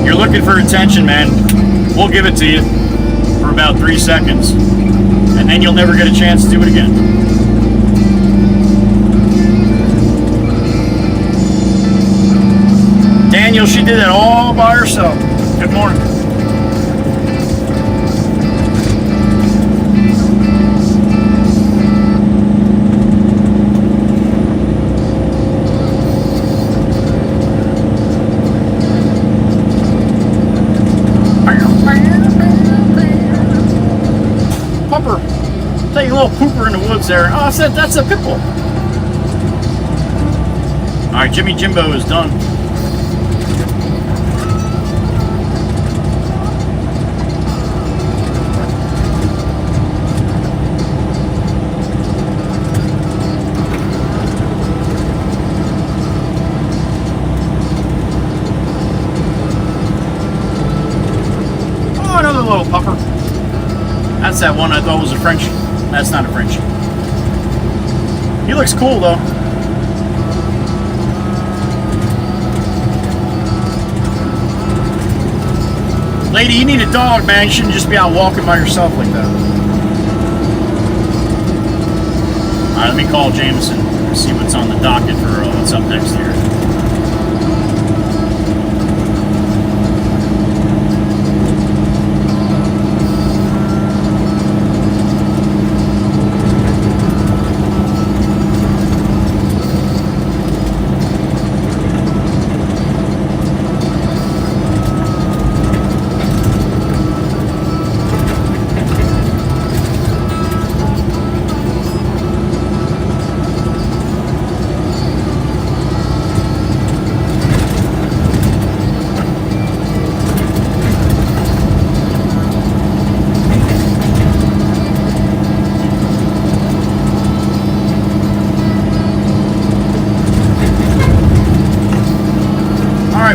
You're looking for attention, man. We'll give it to you for about 3 seconds, and then you'll never get a chance to do it again. Daniel, she did that all by herself. Good morning. Take a little pooper in the woods there. Oh, that's a pit bull. All right, Jimmy Jimbo is done. Oh, another little pupper. That's that one I thought was a Frenchie. That's not a Frenchie. He looks cool though. Lady, you need a dog, man. You shouldn't just be out walking by yourself like that. Alright, let me call Jameson and see what's on the docket for what's up next here.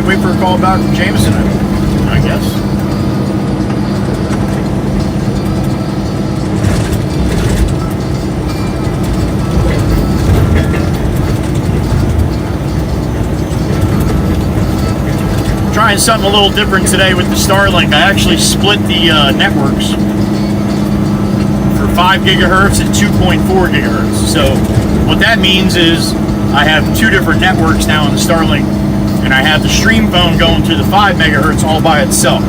Wait for a call back from Jameson, I guess. Trying something a little different today with the Starlink. I actually split the networks for 5 gigahertz and 2.4 gigahertz. So what that means is I have 2 different networks now on the Starlink. And I have the stream phone going to the 5 megahertz all by itself.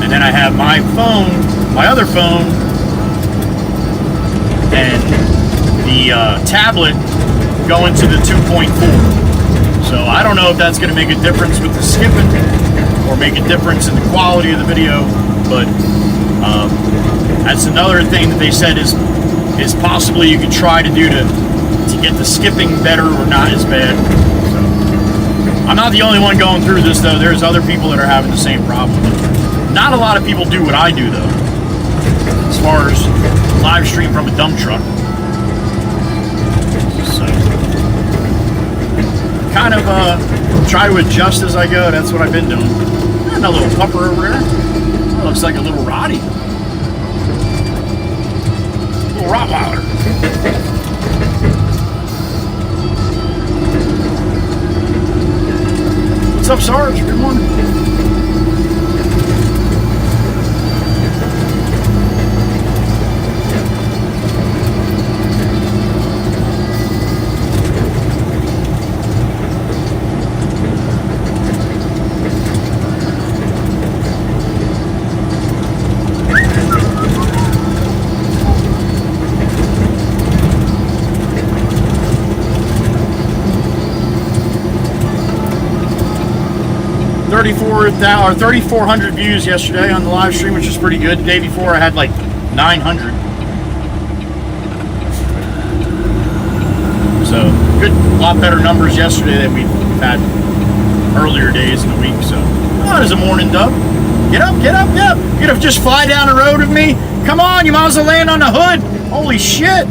And then I have my phone, my other phone, and the tablet going to the 2.4. So I don't know if that's going to make a difference with the skipping or make a difference in the quality of the video, but that's another thing that they said is possibly you could try to do to get the skipping better or not as bad. I'm not the only one going through this, though. There's other people that are having the same problem. Not a lot of people do what I do, though, as far as live stream from a dump truck. So, kind of try to adjust as I go. That's what I've been doing. And a little pupper over there. That looks like a little Roddy. Little Rottweiler. What's up, Sarge? Good morning. 3,400 views yesterday on the live stream, which is pretty good. The day before I had like 900. So good, a lot better numbers yesterday than we've had earlier days in the week. So not as a morning dove. Get up, get up, get up. You gonna just fly down the road with me? Come on, you might as well land on the hood. Holy shit.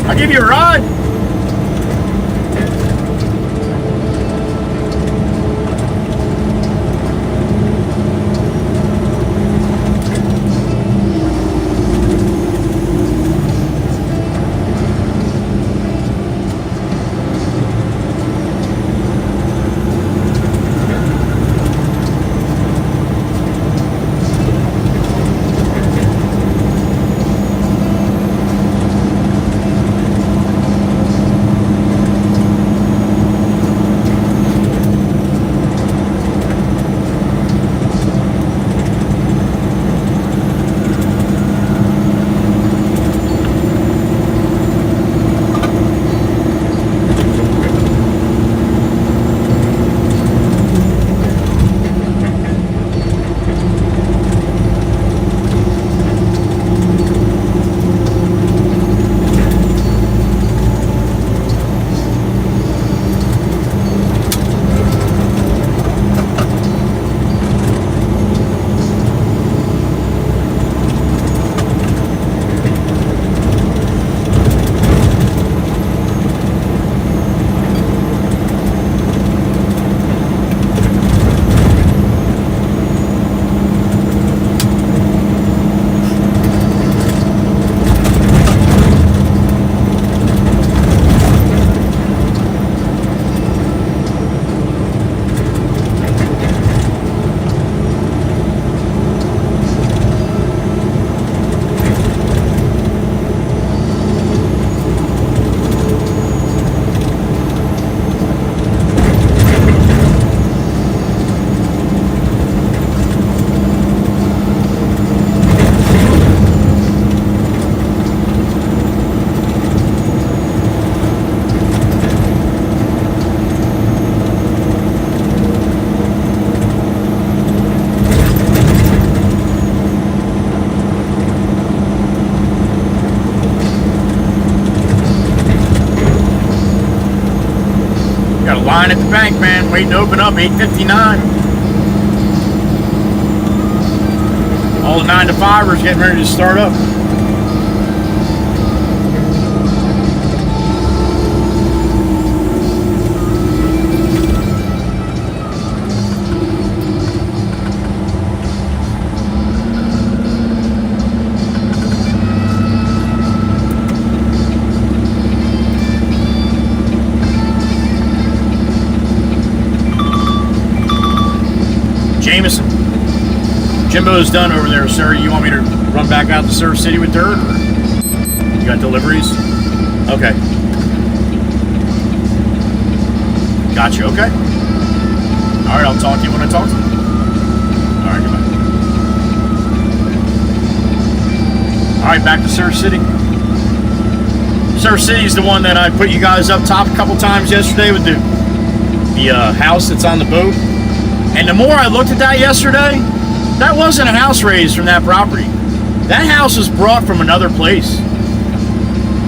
I'll give you a ride. Line at the bank, man, waiting to open up, 8:59. All the 9 to 5ers getting ready to start up. Jameson. Jimbo's done over there, sir. You want me to run back out to Surf City with dirt? Or you got deliveries? Okay. Gotcha, okay. Alright, I'll talk to you when I talk to you. Alright, goodbye. Alright, back to Surf City. Surf City is the one that I put you guys up top a couple times yesterday with the house that's on the boat. And the more I looked at that yesterday, that wasn't a house raised from that property. That house was brought from another place.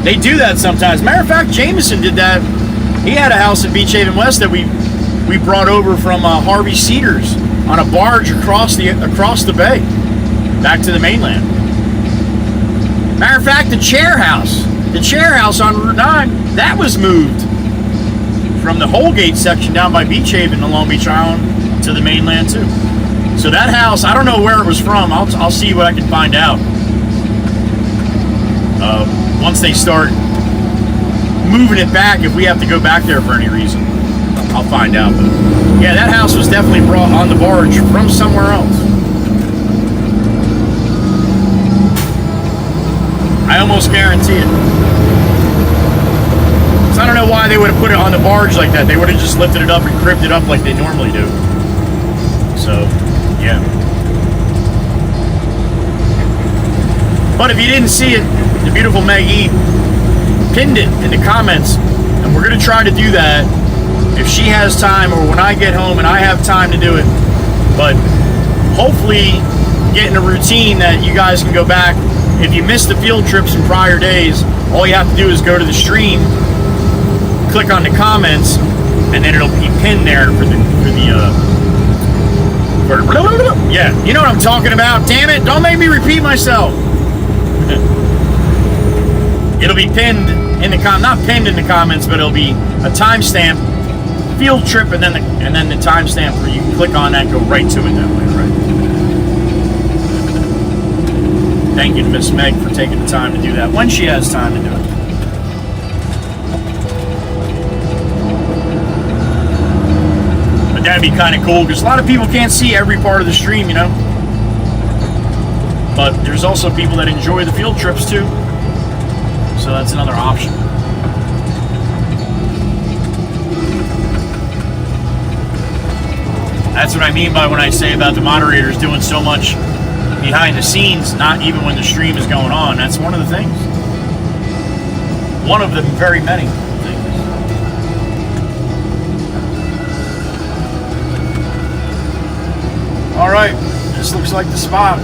They do that sometimes. Matter of fact, Jameson did that. He had a house in Beach Haven West that we brought over from Harvey Cedars on a barge across the bay, back to the mainland. Matter of fact, the chair house on Route 9, that was moved from the Holgate section down by Beach Haven and Long Beach Island to the mainland too. So that house, I don't know where it was from. I'll see what I can find out. Once they start moving it back, if we have to go back there for any reason, I'll find out. But yeah, that house was definitely brought on the barge from somewhere else. I almost guarantee it. So I don't know why they would have put it on the barge like that. They would have just lifted it up and cribbed it up like they normally do. So, yeah. But if you didn't see it, the beautiful Maggie pinned it in the comments, and we're going to try to do that if she has time, or when I get home and I have time to do it. But hopefully getting a routine that you guys can go back. If you missed the field trips in prior days, all you have to do is go to the stream, click on the comments, and then it'll be pinned there yeah, you know what I'm talking about. Damn it, don't make me repeat myself. It'll be pinned in the not pinned in the comments, but it'll be a timestamp, field trip, and then the timestamp where you can click on that, go right to it that way, right? Thank you to Miss Meg for taking the time to do that when she has time to do it. But that'd be kind of cool, because a lot of people can't see every part of the stream, you know? But there's also people that enjoy the field trips too. So that's another option. That's what I mean by when I say about the moderators doing so much behind the scenes, not even when the stream is going on. That's one of the things. One of the very many things. All right, this looks like the spot.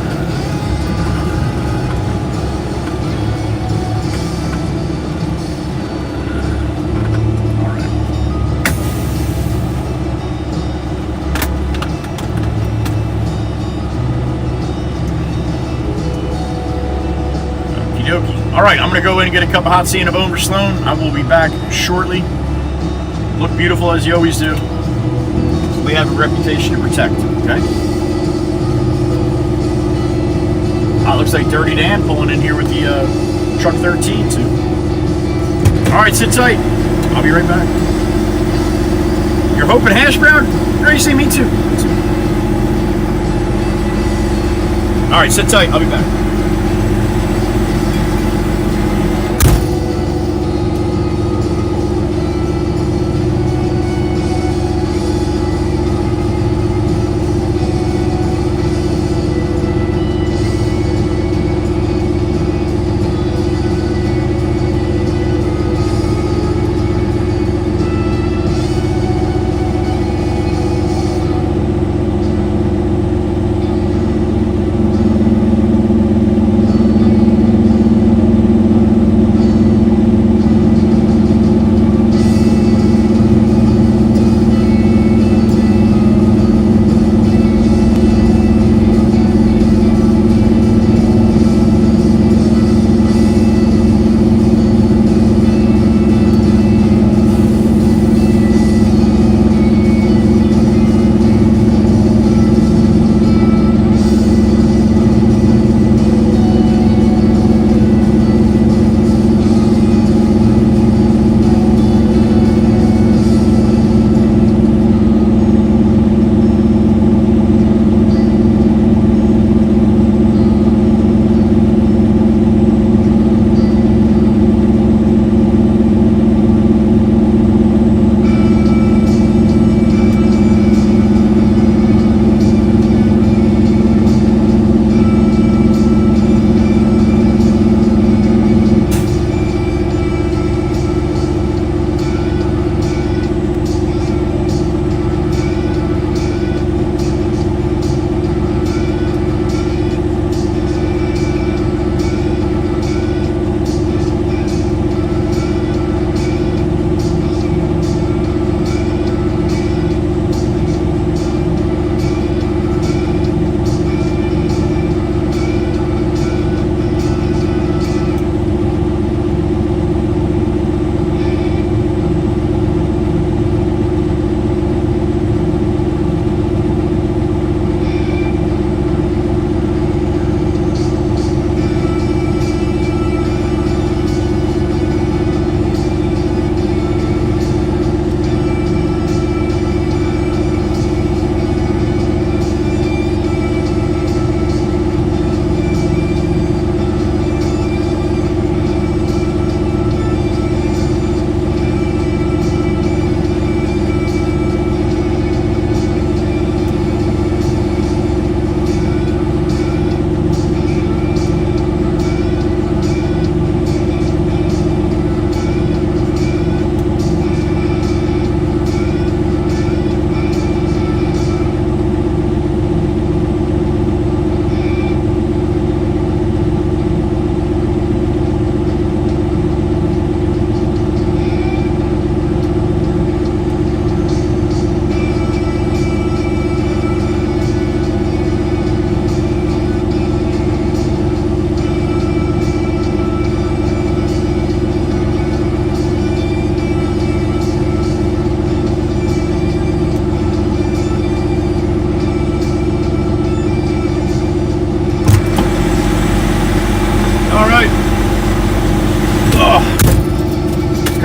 All right, I'm going to go in and get a cup of hot tea and a bone for Sloan. I will be back shortly. Look beautiful as you always do. We have a reputation to protect, okay? Looks like Dirty Dan pulling in here with the truck 13 too. All right, sit tight. I'll be right back. You're hoping hash brown? Gracie, me too. All right, sit tight. I'll be back.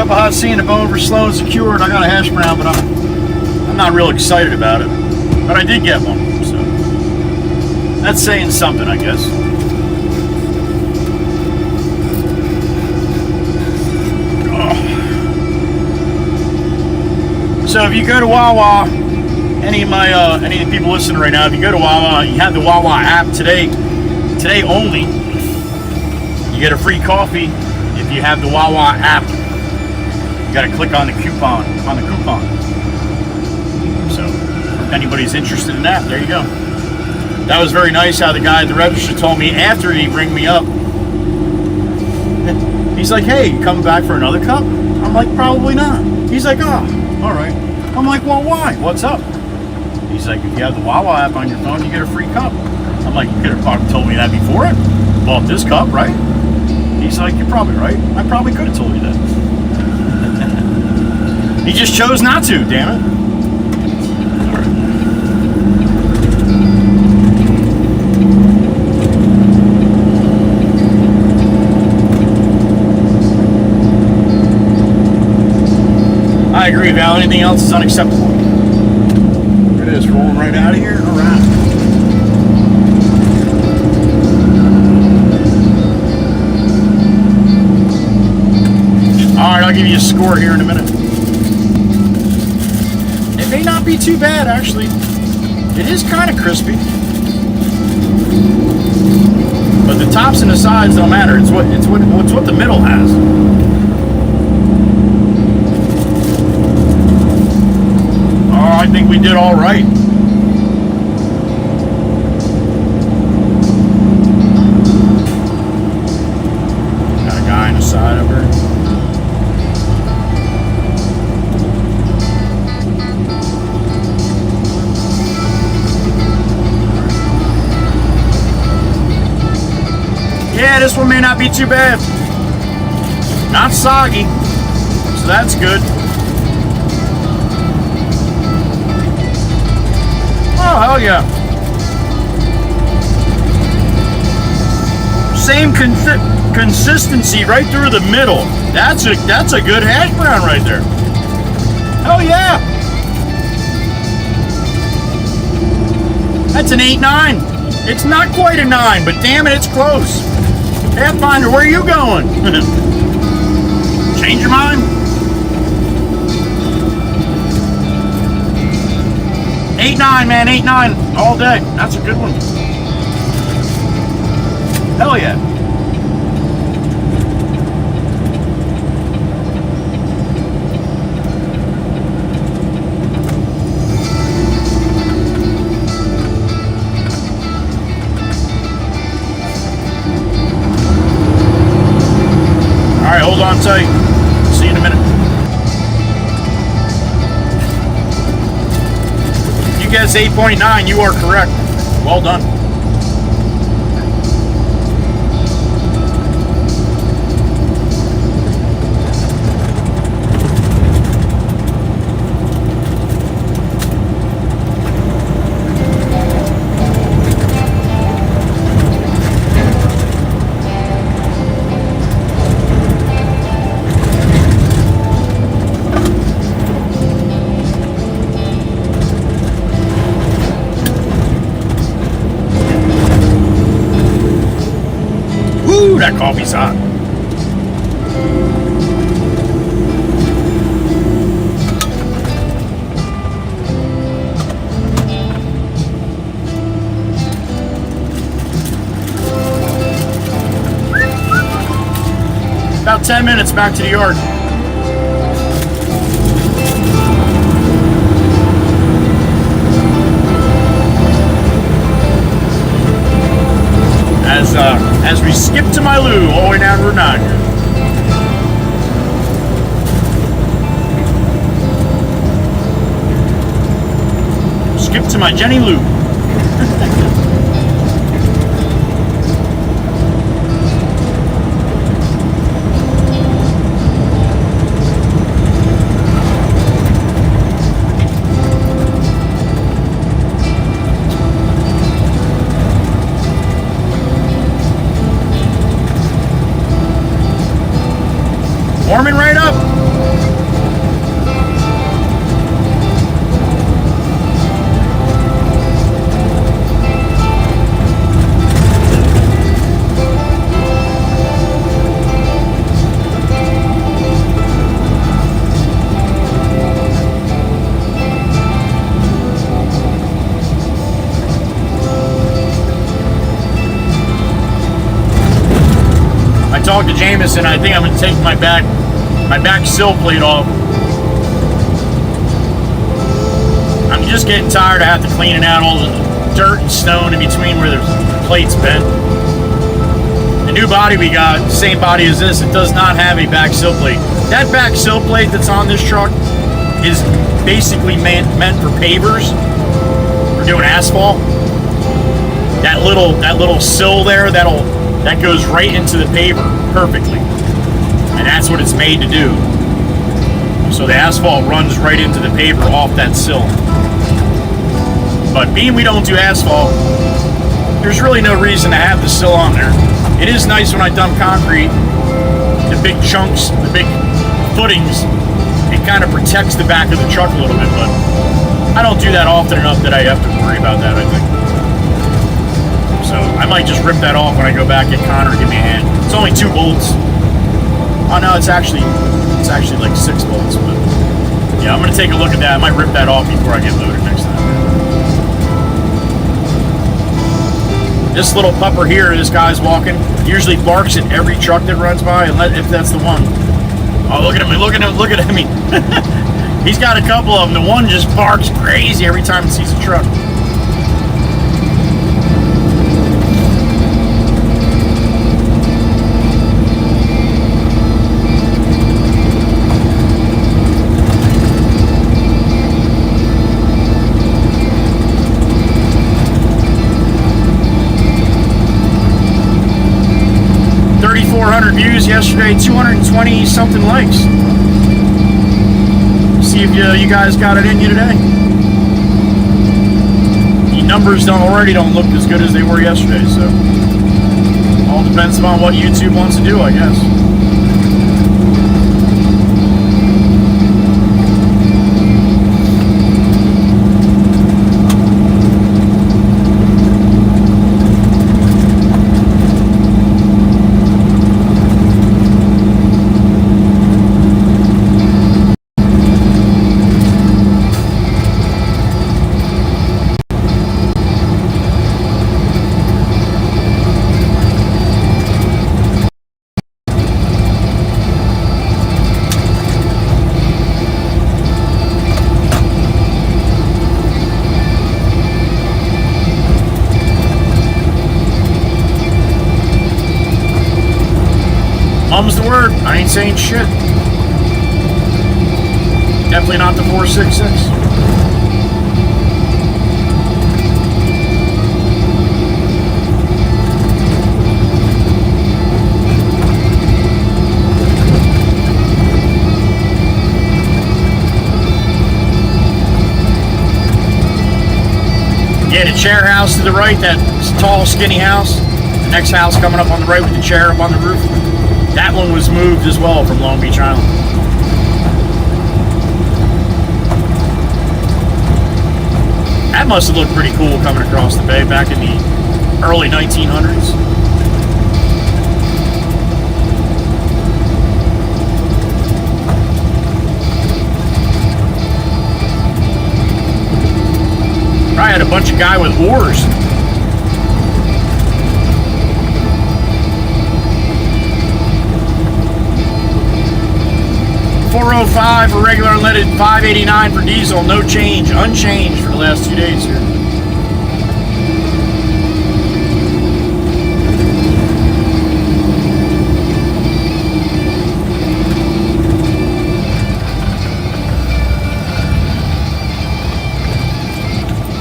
Cup of hot C and a bone for slow and secured. I got a hash brown, but I'm not real excited about it. But I did get one, so that's saying something, I guess. So if you go to Wawa, any of the people listening right now, if you go to Wawa, you have the Wawa app today only. You get a free coffee if you have the Wawa app. You got to click on the coupon. So if anybody's interested in that, there you go. That was very nice how the guy at the register told me after he rang me up. He's like, "Hey, you coming back for another cup?" I'm like, "Probably not." He's like, "Oh, all right." I'm like, "Well, why? What's up?" He's like, "If you have the Wawa app on your phone, you get a free cup." I'm like, "You could have probably told me that before I bought this cup, right?" He's like, "You're probably right. I probably could have told you that." He just chose not to, damn it. I agree, Val. Anything else is unacceptable. There it is, rolling right out of here. All right. All right, I'll give you a score here in a minute. It may not be too bad, actually. It is kind of crispy, but the tops and the sides don't matter. It's what the middle has. I think we did all right. Got a guy on the side of her. Yeah, this one may not be too bad. Not soggy, so that's good. Oh, hell yeah. Same consistency right through the middle. That's a good hash brown right there. Hell yeah. That's an 8.9. It's not quite a 9, but damn it, it's close. Pathfinder, where are you going? Change your mind? 8.9, man, 8.9 all day. That's a good one. Hell yeah. All right, hold on tight. See you in a minute. You guess 8.9, you are correct. Well done. That coffee's hot. About 10 minutes back to the yard. As we skip to my loo all the way down Route 9 here. Skip to my Jenny Lou. Warming right up. talked to Jameson. I think I'm gonna take my back sill plate off. I'm just getting tired of having to cleaning out all the dirt and stone in between where there's plates bent. The new body we got, same body as this, it does not have a back sill plate. That back sill plate that's on this truck is basically meant for pavers. We're doing asphalt. That little sill there, that goes right into the paver perfectly. And that's what it's made to do. So the asphalt runs right into the paver off that sill. But being we don't do asphalt, there's really no reason to have the sill on there. It is nice when I dump concrete, the big chunks, the big footings, it kind of protects the back of the truck a little bit, but I don't do that often enough that I have to worry about that, I think. So I might just rip that off when I go back at Connor to give me a hand. It's only 2 bolts. Oh no, it's actually like 6 bolts, but yeah, I'm gonna take a look at that. I might rip that off before I get loaded next time. This little pupper here, this guy's walking, usually barks at every truck that runs by, if that's the one. Oh, look at him, look at him, look at him. He's got a couple of them. The one just barks crazy every time he sees a truck. Views yesterday, 220 something likes. See if you guys got it in you today. The numbers already don't look as good as they were yesterday, so all depends on what YouTube wants to do, I guess. Mum's the word. I ain't saying shit. Definitely not the 466. Yeah, the chair house to the right, that tall, skinny house. The next house coming up on the right with the chair up on the roof. That one was moved as well from Long Beach Island. That must have looked pretty cool coming across the bay back in the early 1900s. Probably had a bunch of guys with oars. $405 for regular unleaded, $589 for diesel, no change, unchanged for the last 2 days here.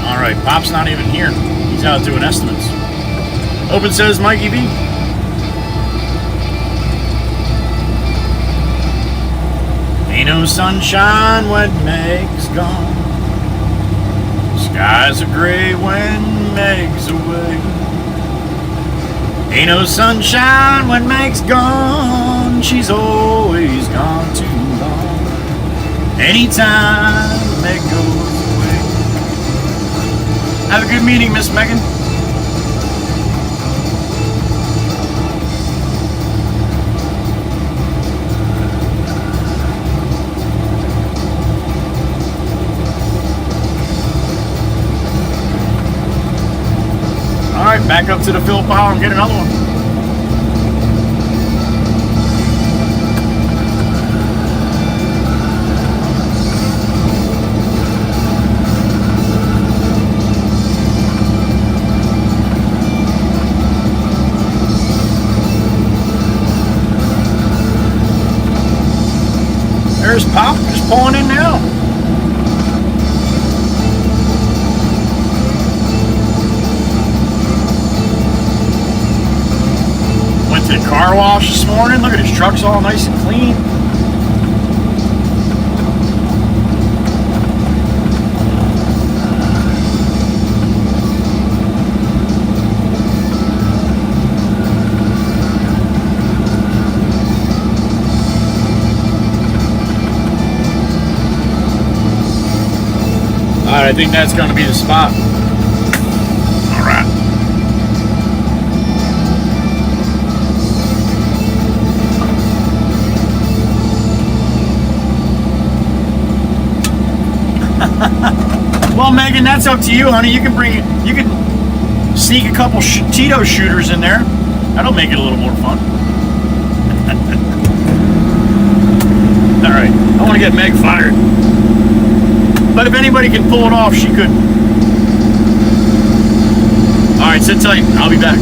All right, Pop's not even here. He's out doing estimates. Open says Mikey V. Ain't no sunshine when Meg's gone. Skies are gray when Meg's away. Ain't no sunshine when Meg's gone. She's always gone too long. Anytime Meg goes away. Have a good meeting, Miss Megan. Alright, back up to the fill pile and get another one. There's Pop just pulling in now. Went to the car wash this morning. Look at his truck's all nice and clean. I think that's going to be the spot. All right. Well, Megan, that's up to you, honey. You can sneak a couple Tito shooters in there. That'll make it a little more fun. All right. I want to get Meg fired. But if anybody can pull it off, she could. All right, sit tight. I'll be back.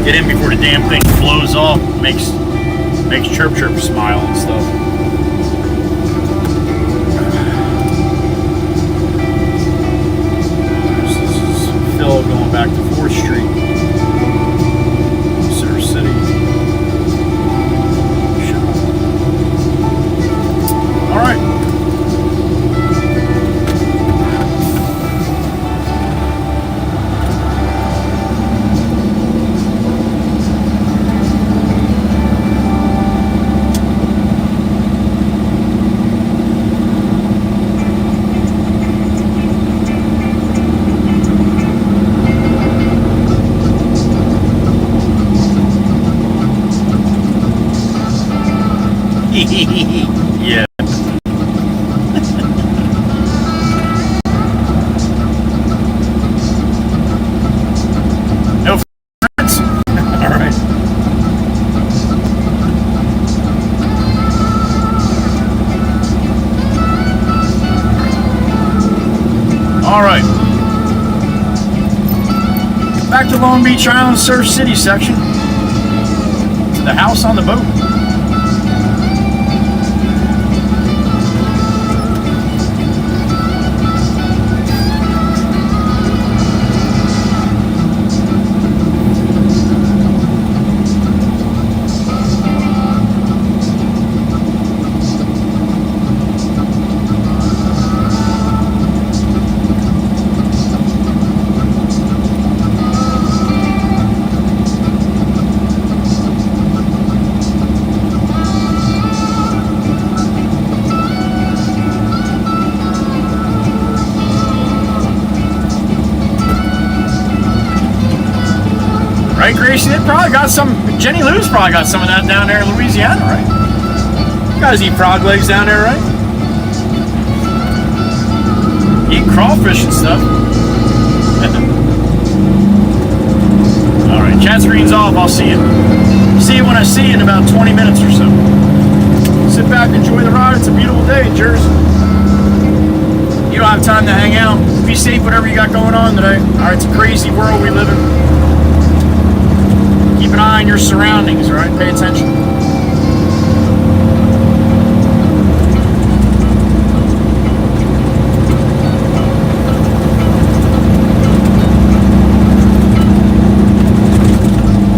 Get in before the damn thing blows off. Makes Chirp Chirp smile and stuff. This is Phil going back to 4th Street. Center City. All right. Yeah. No friends. All right. All right. Back to Long Beach Island Surf City section. To the house on the boat. Right, Gracie? They probably got some. Jenny Lou's probably got some of that down there in Louisiana, right? You guys eat frog legs down there, right? Eat crawfish and stuff. All right, chat screen's off. I'll see you. See you when I see you in about 20 minutes or so. Sit back, enjoy the ride. It's a beautiful day in Jersey. You don't have time to hang out. Be safe, whatever you got going on today. All right, it's a crazy world we live in. Keep an eye on your surroundings, right? Pay attention.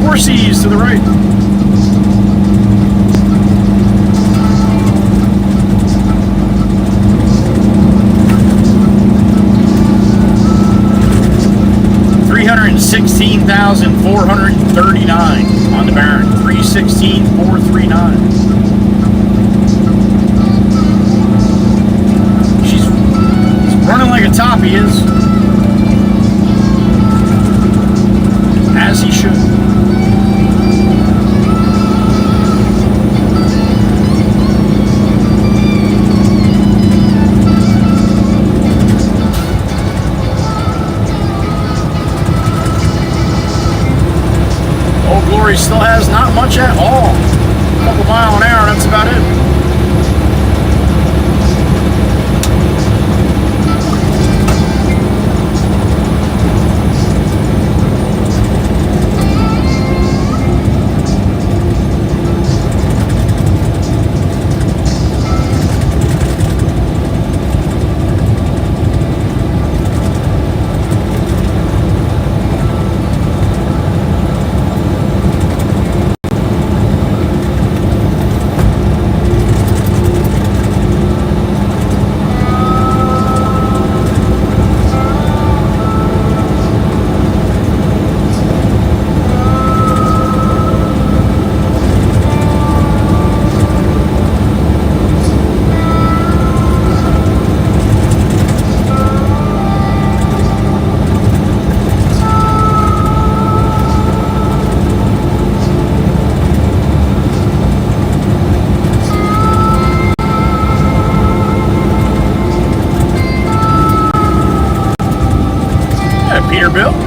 Horsies to the right. $316,439 on the Baron. 316,439. She's running like a top, he is. As he should. Glory still has not much at all. A couple miles an hour, that's about it. Peterbilt.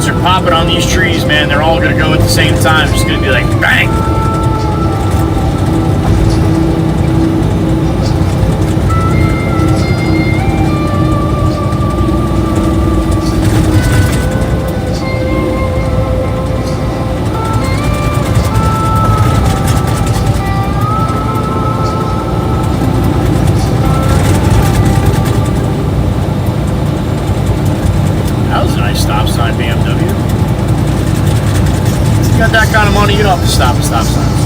buds are popping on these trees, man. They're all gonna go at the same time. It's gonna be like bang. That kind of money, you don't have to stop at stop signs.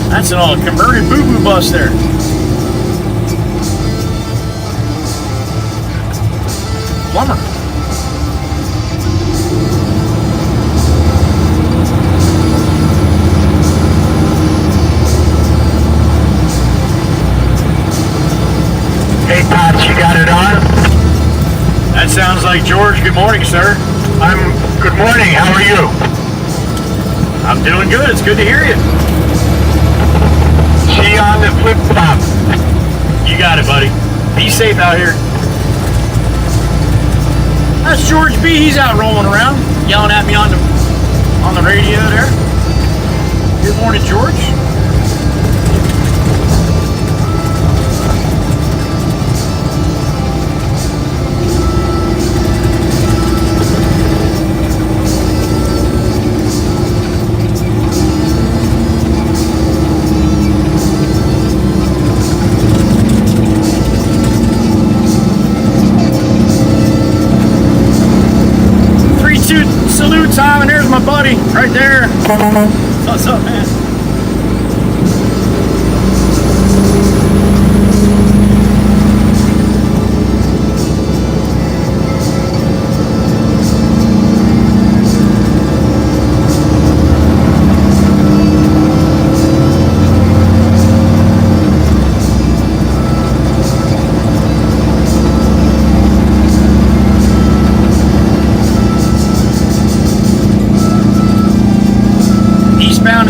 That's an all converted boo-boo bus there. Plumber. You got it on? That sounds like George. Good morning, sir. Good morning. How are you? I'm doing good. It's good to hear you. See you on the flip-flop. You got it, buddy. Be safe out here. That's George B. He's out rolling around, yelling at me on the radio there. Good morning, George. Salute time, and there's my buddy right there. What's up, man?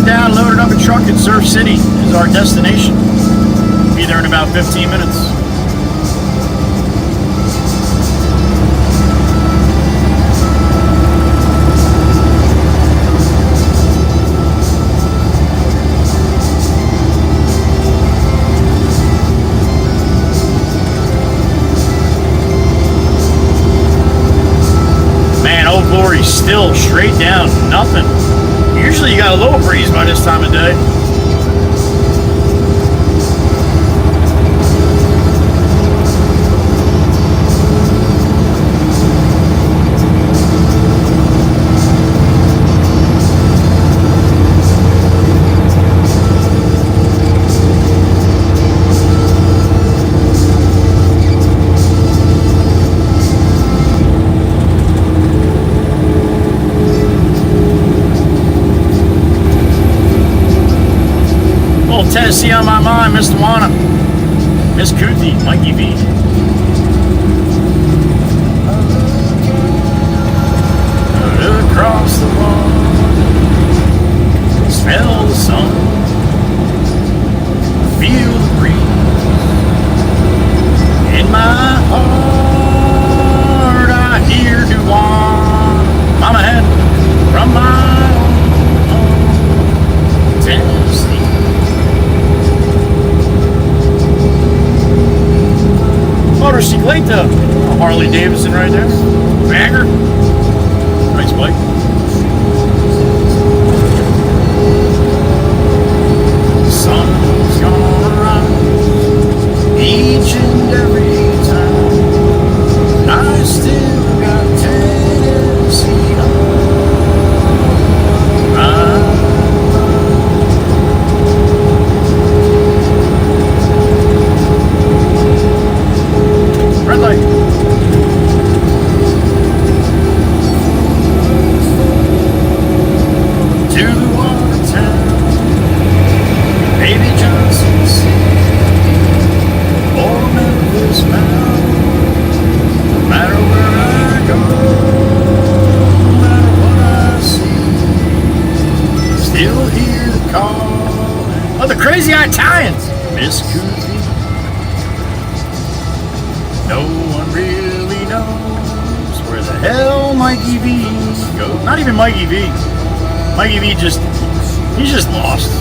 Down, loaded up a truck in Surf City is our destination. Be there in about 15 minutes. Man, Old Glory's still straight down, nothing. Usually you got a little breeze by this time of day. Tennessee on my mind, Miss Luana, Miss Kuthi, Mikey V. Across the water, smell the sun, feel the breeze. In my heart, I hear Duane. Mama had from my own Tennessee. Motorcycleta, Harley Davidson right there. Bagger. Nice bike. Sun's gonna rise each and every time. I still got Tennessee on my red light. crazy Italians. Miss Goofy. No one really knows where the hell Mikey V goes. Not even Mikey V. Mikey V he's just lost.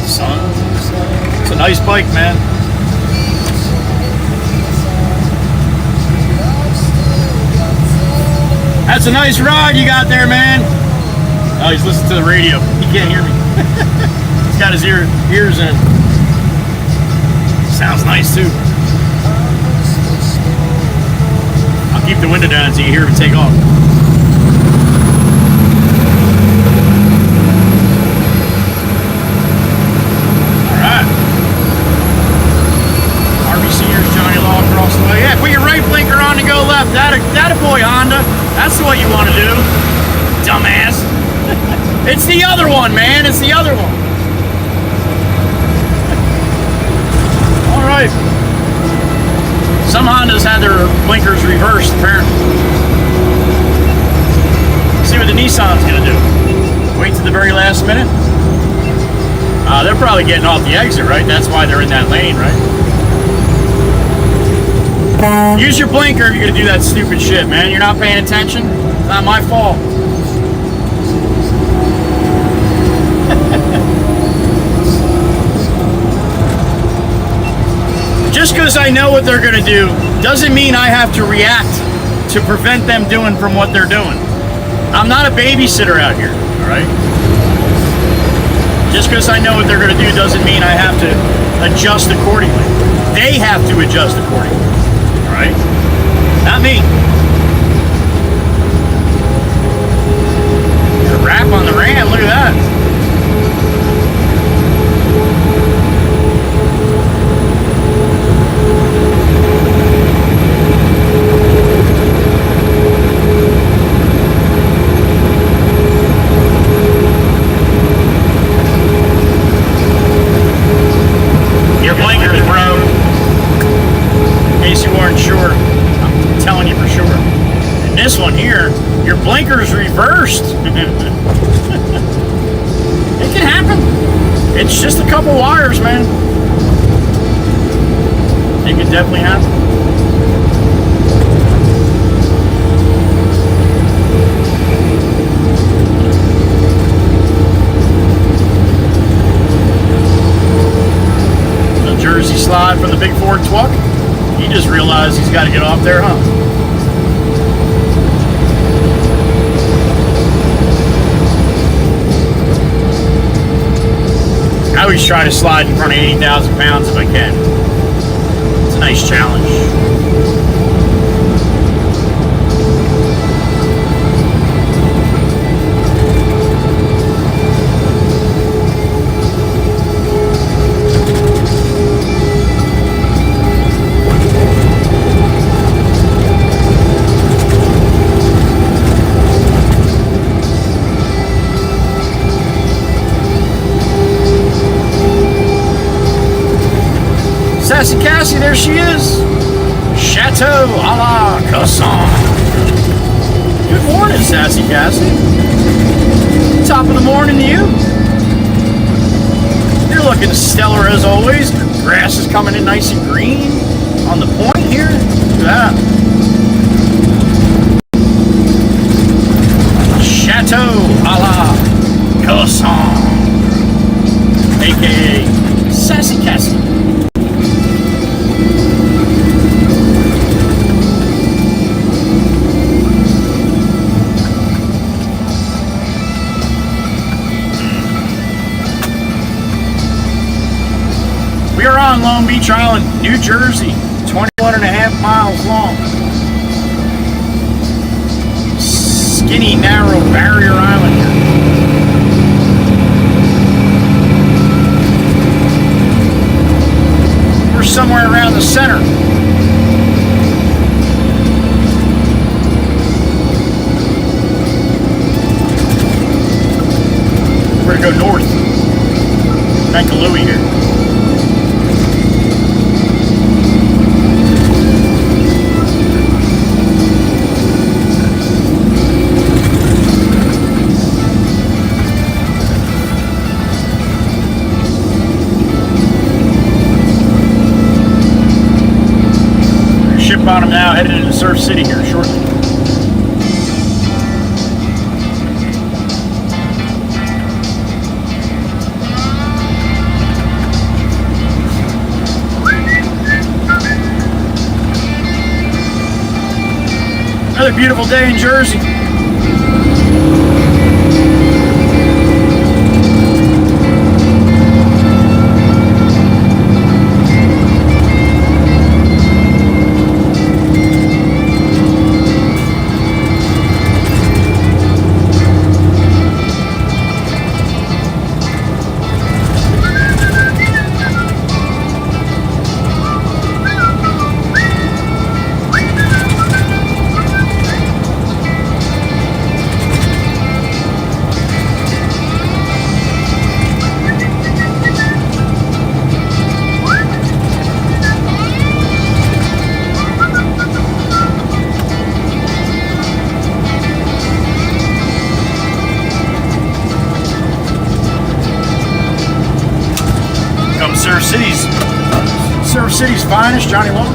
Son, it's a nice bike, man. That's a nice ride you got there, man. Oh, he's listening to the radio. He can't hear me. He's got his ears in. Sounds nice too. I'll keep the window down so you hear him take off. Alright. RBCers, Johnny Law across the way. Yeah, put your right blinker on to go left. That a boy, Honda. That's what you want to do. Dumbass. It's the other one, man. It's the other one. Alright. Some Hondas had their blinkers reversed, apparently. See what the Nissan's gonna do. Wait to the very last minute. They're probably getting off the exit, right? That's why they're in that lane, right? Use your blinker if you're gonna do that stupid shit, man. You're not paying attention. It's not my fault. Just because I know what they're gonna do doesn't mean I have to react to prevent them doing from what they're doing. I'm not a babysitter out here, all right? Just because I know what they're gonna do doesn't mean I have to adjust accordingly. They have to adjust accordingly, all right? Not me. A wrap on the Ram, look at that. Your blinker's broke. In case you weren't sure, I'm telling you for sure. And this one here, your blinker's reversed. It can happen. It's just a couple wires, man. It can definitely happen. Jersey slide from the big Ford truck. He just realized he's got to get off there, huh? I always try to slide in front of 80,000 pounds if I can. It's a nice challenge. Sassy Cassie, there she is. Chateau a la Casson. Good morning, Sassy Cassie. Top of the morning to you. You're looking stellar as always. Grass is coming in nice and green on the point here. Look at that. Chateau a la Casson. AKA Sassy Cassie. We are on Long Beach Island, New Jersey, 21.5 miles long. Skinny, narrow barrier island here. We're somewhere around the center. We're gonna go north. Benkalooey here. Bottom now, headed into Surf City here shortly. Another beautiful day in Jersey. Surf City's finest, Johnny Long.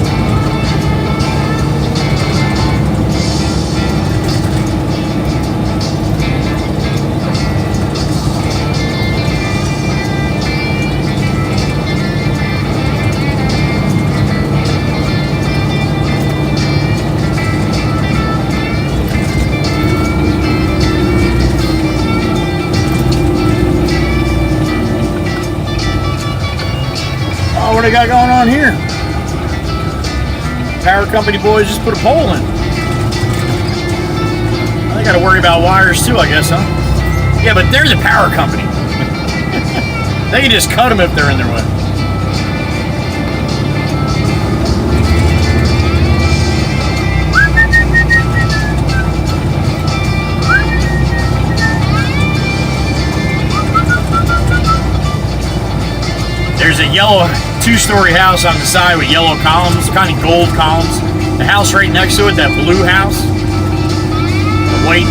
What do they got going on here? Power company boys just put a pole in. They got to worry about wires too, I guess, huh? Yeah, but they're the power company. They can just cut them if they're in their way. There's a yellow two-story house on the side with yellow columns, kind of gold columns. The house right next to it, that blue house, the white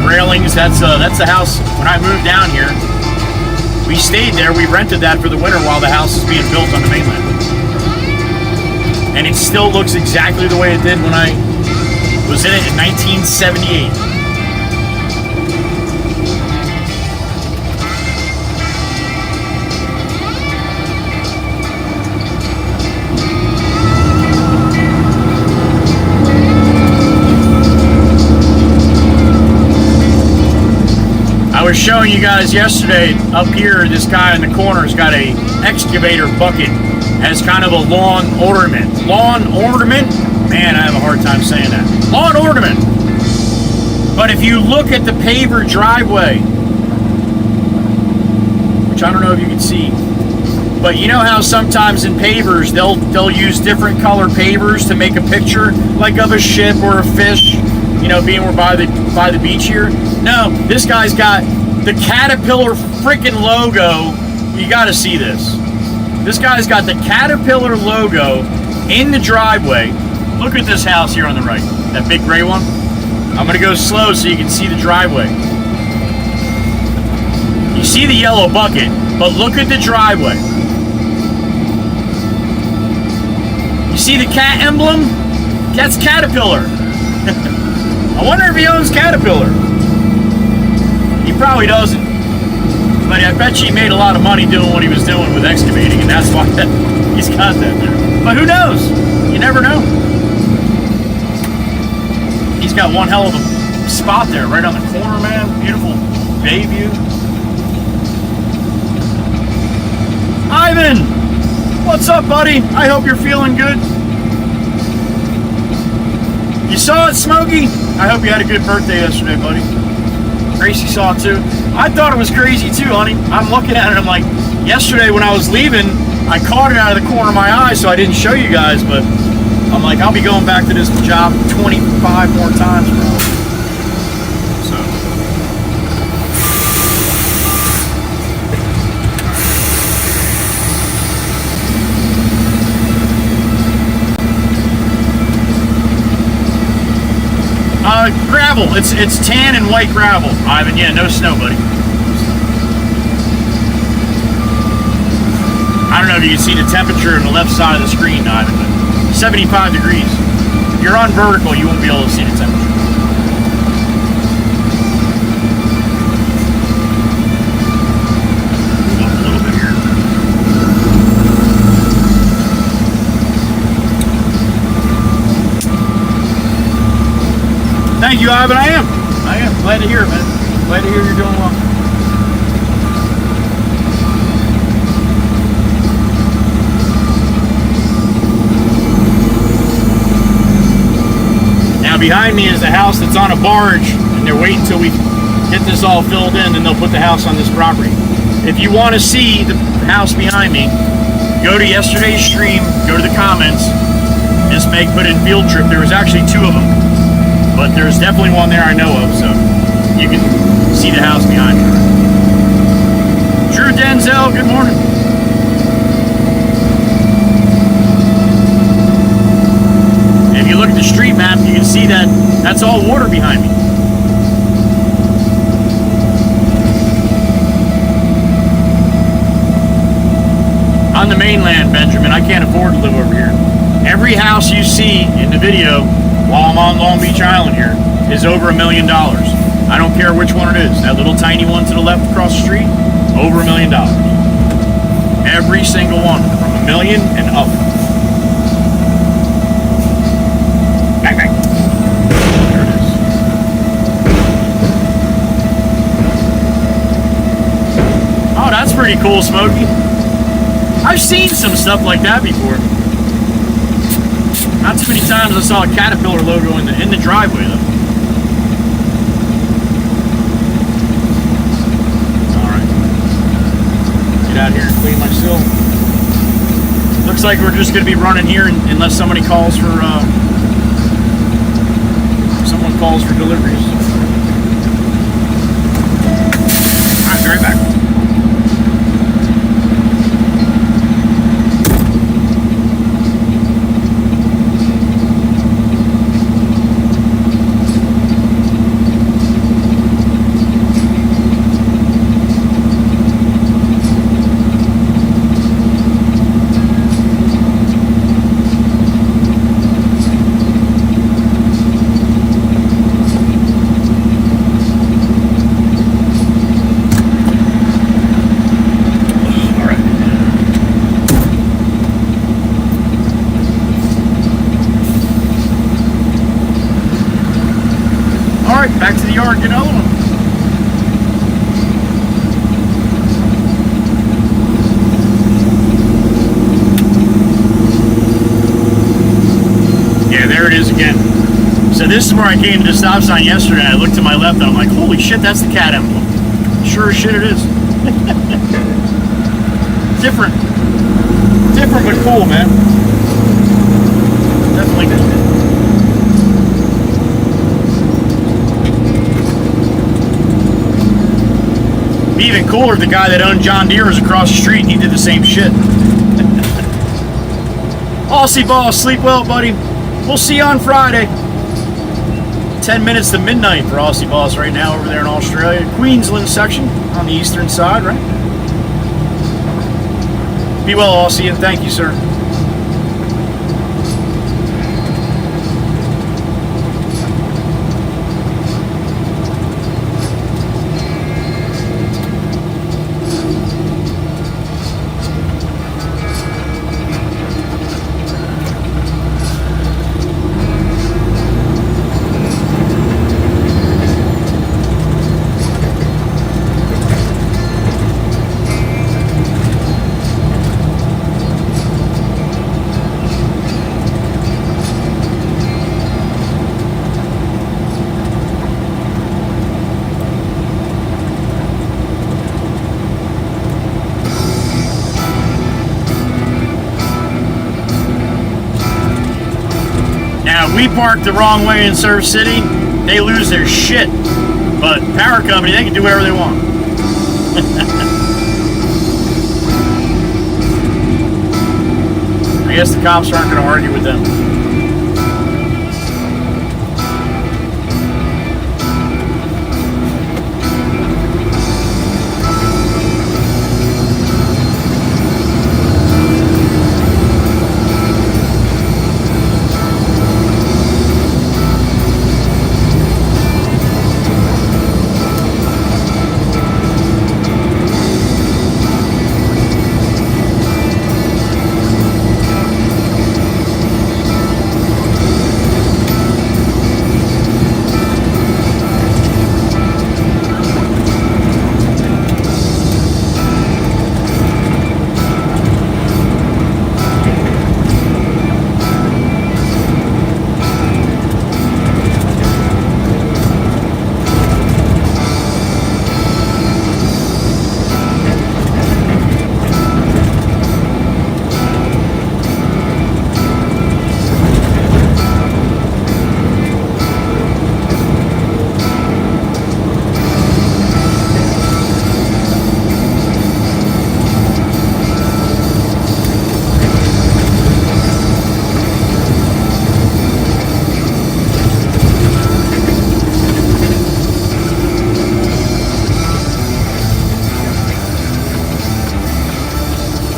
railings, that's the house when I moved down here. We stayed there, we rented that for the winter while the house is being built on the mainland. And it still looks exactly the way it did when I was in it in 1978. I was showing you guys yesterday up here, this guy in the corner has got a excavator bucket as kind of a lawn ornament. Lawn ornament? Man, I have a hard time saying that. Lawn ornament. But if you look at the paver driveway, which I don't know if you can see, but you know how sometimes in pavers they'll use different color pavers to make a picture, like of a ship or a fish, you know, being we're by the beach here. No, this guy's got the Caterpillar freaking logo. You got to see this. This guy's got the Caterpillar logo in the driveway. Look at this house here on the right, that big gray one. I'm gonna go slow so you can see the driveway. You see the yellow bucket, but look at the driveway. You see the cat emblem? That's Caterpillar. I wonder if he owns Caterpillar. He probably doesn't. But I bet you he made a lot of money doing what he was doing with excavating, and that's why he's got that there. But who knows? You never know. He's got one hell of a spot there, right on the corner, man. Beautiful bay view. Ivan! What's up, buddy? I hope you're feeling good. You saw it, Smokey? I hope you had a good birthday yesterday, buddy. Gracie saw it too. I thought it was crazy too, honey. I'm looking at it, I'm like, yesterday when I was leaving, I caught it out of the corner of my eye, so I didn't show you guys, but I'm like, I'll be going back to this job 25 more times, bro. So. Gravel. It's tan and white gravel, Ivan. Yeah, no snow, buddy. I don't know if you can see the temperature on the left side of the screen, Ivan, but 75 degrees. you're on vertical, you won't be able to see the temperature. Move up a little bit here. Thank you, Ivan. I am. Glad to hear it, man. Glad to hear you're doing well. Now behind me is the house that's on a barge, and they're waiting until we get this all filled in, and they'll put the house on this property. If you want to see the house behind me, go to yesterday's stream, go to the comments. Miss Meg put in field trip. There was actually 2 of them, but there's definitely one there I know of, so you can see the house behind me. Drew Denzel, good morning. If you look at the street map, you can see that that's all water behind me. On the mainland, Benjamin, I can't afford to live over here. Every house you see in the video while I'm on Long Beach Island here is over $1 million. I don't care which one it is. That little tiny one to the left across the street, over $1 million. Every single one, from $1 million and up. Bang, bang. There it is. Oh, that's pretty cool, Smokey. I've seen some stuff like that before. Not too many times I saw a Caterpillar logo in the driveway though. Alright. Get out here and clean my sill. Looks like we're just gonna be running here unless somebody calls for someone calls for deliveries. Alright, be right back. Back to the yard, get another one. Yeah, there it is again. So this is where I came to the stop sign yesterday. I looked to my left and I'm like, holy shit, that's the cat emblem. Sure as shit it is. Different. Different but cool, man. Definitely good. Even cooler, the guy that owned John Deere was across the street and he did the same shit. Aussie Boss, sleep well, buddy. We'll see you on Friday. 10 minutes to midnight for Aussie Boss right now over there in Australia. Queensland section on the eastern side, right? Be well, Aussie, and thank you, sir. We park the wrong way in Surf City, they lose their shit. But power company, they can do whatever they want. I guess the cops aren't going to argue with them.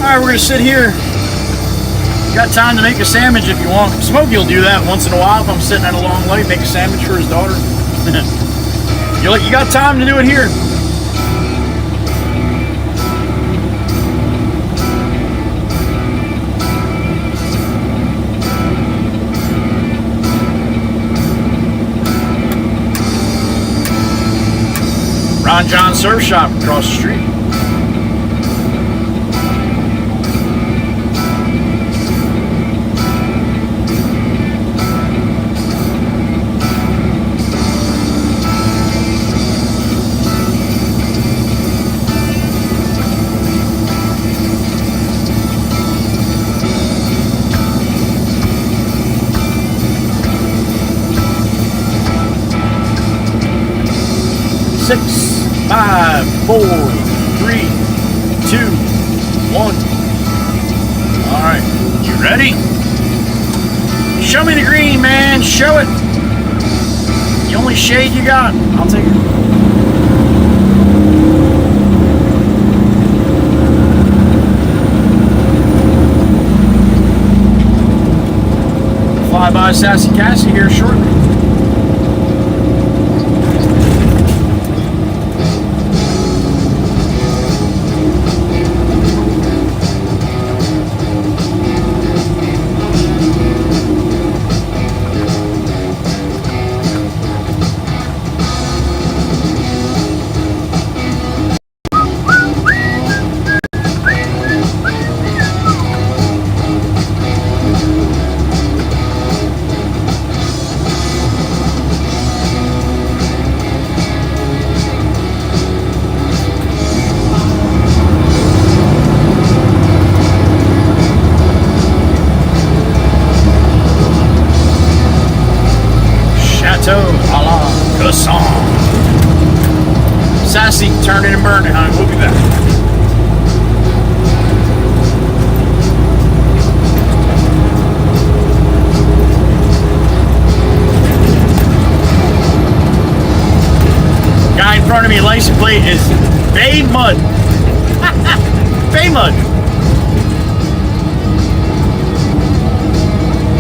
Alright, we're gonna sit here. Got time to make a sandwich if you want. Smokey will do that once in a while if I'm sitting at a long light, make a sandwich for his daughter. You got time to do it here. Ron John Surf Shop across the street. Six, 5, 4, 3, 2, 1. All right, you ready? Show me the green, man. Show it. The only shade you got. I'll take it. Fly by Sassy Cassie here shortly. Sassy, turn it and burn it, honey. We'll be back. Guy in front of me, license plate is Bay Mud. Bay Mud.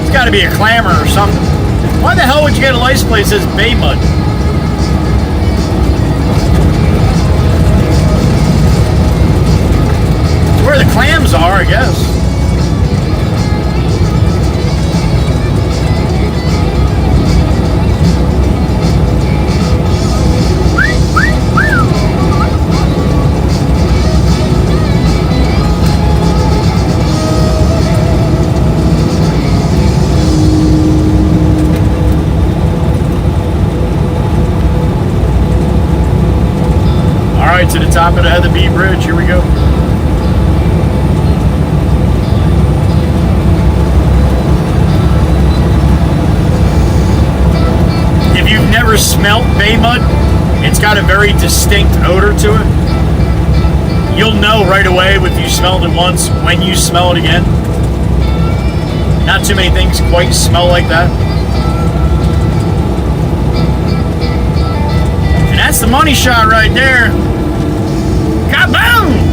It's got to be a clamor or something. Why the hell would you get a license plate that says Bay Mud? Where the clams are, I guess. All right, to the top of the Heather B Bridge. Here we go. Never smelt bay mud. It's got a very distinct odor to it. You'll know right away if you smelled it once when you smell it again. Not too many things quite smell like that. And that's the money shot right there. Kaboom!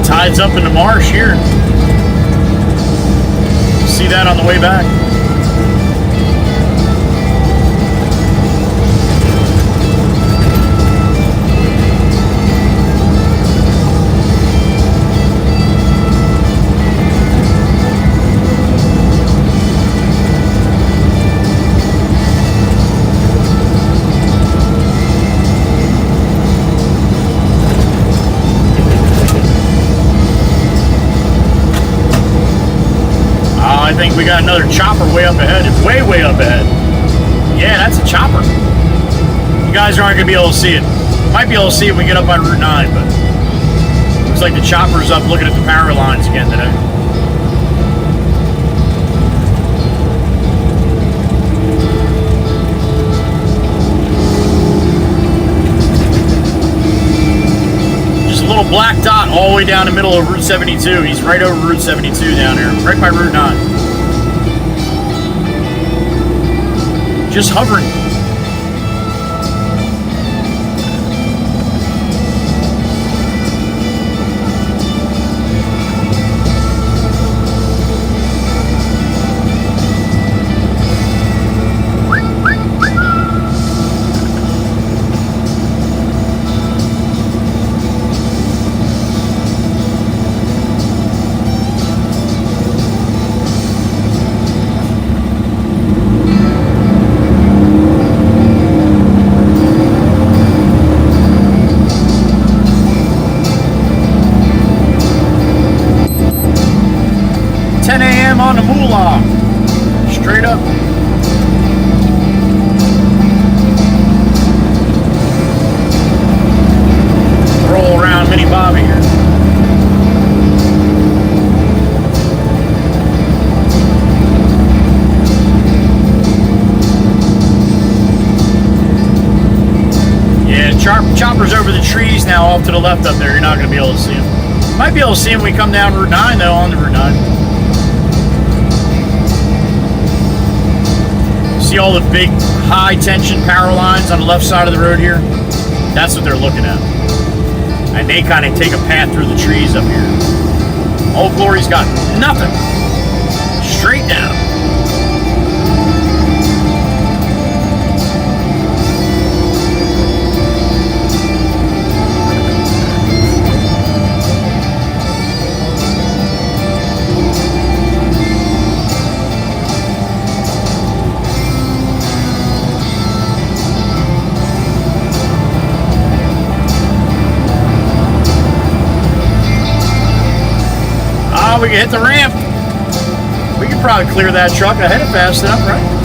Tide's up in the marsh here. See that on the way back. think we got another chopper way up ahead. It's way, way up ahead. Yeah, that's a chopper. You guys aren't going to be able to see it. Might be able to see it when we get up on Route 9, but looks like the chopper's up looking at the power lines again today. Just a little black dot all the way down the middle of Route 72. He's right over Route 72 down here, right by Route 9. Just hovering. On the moolah, straight up. Roll around Mini Bobby here. Yeah, chopper's over the trees now, off to the left up there. You're not going to be able to see him. Might be able to see him when we come down Route 9 though, on the Route 9. See all the big high tension power lines on the left side of the road here? That's what they're looking at. And they kind of take a path through the trees up here. Old Glory's got nothing. Straight down. We can hit the ramp. We could probably clear that truck. I hit it fast enough, right?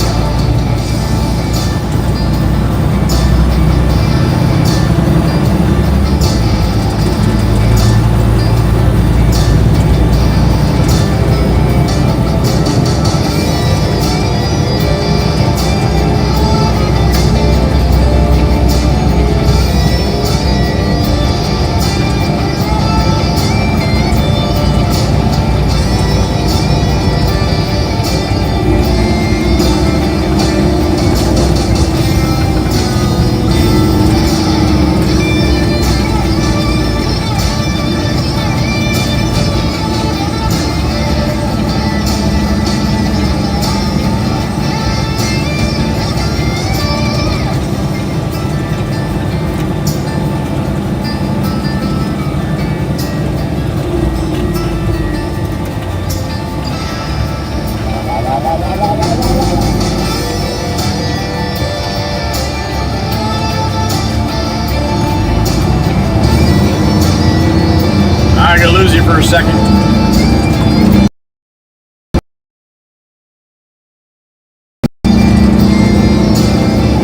I'm gonna lose you for a second.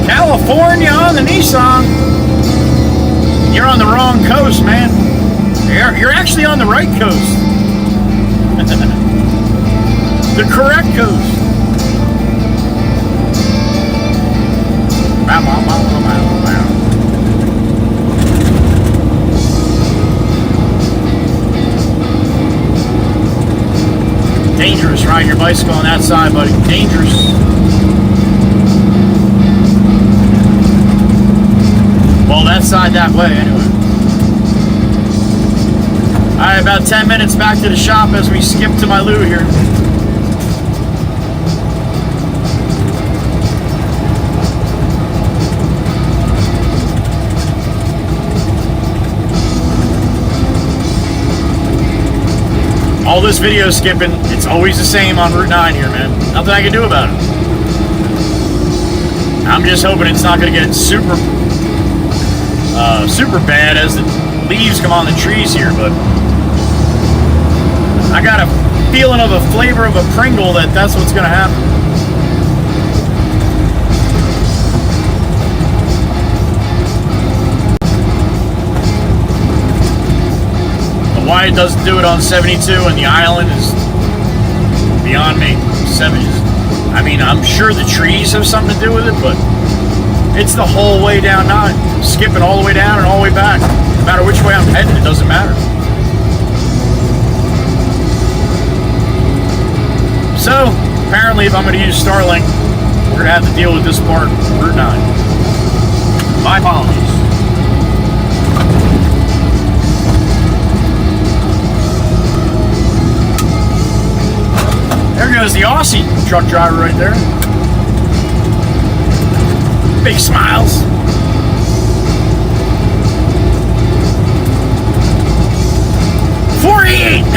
California on the Nissan. You're on the wrong coast, man. You're actually on the right coast. The correct coast. Dangerous riding your bicycle on that side, buddy. Dangerous. Well, that side that way, anyway. Alright, about 10 minutes back to the shop as we skip to my loo here. All this video skipping, it's always the same on Route 9 here, man. Nothing I can do about it. I'm just hoping it's not going to get super bad as the leaves come on the trees here, but I got feeling of a flavor of a Pringle that that's what's going to happen. But why it doesn't do it on 72 and the island is beyond me. I mean, I'm sure the trees have something to do with it, but it's the whole way down 9. Skipping all the way down and all the way back. No matter which way I'm heading, it doesn't matter. So, apparently if I'm going to use Starlink, we're going to have to deal with this part of Route 9. My apologies. There goes the Aussie truck driver right there. Big smiles. .48.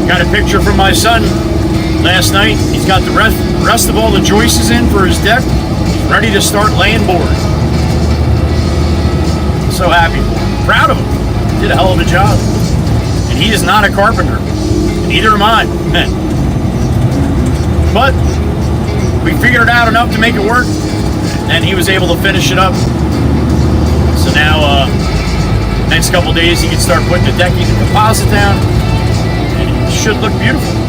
Got a picture from my son last night. He's got the rest of all the joists in for his deck. He's ready to start laying board. So happy for him. Proud of him. Did a hell of a job. And he is not a carpenter. Neither am I. But we figured it out enough to make it work. And he was able to finish it up. So now, next couple days, he can start putting the decking and composite down. Should look beautiful.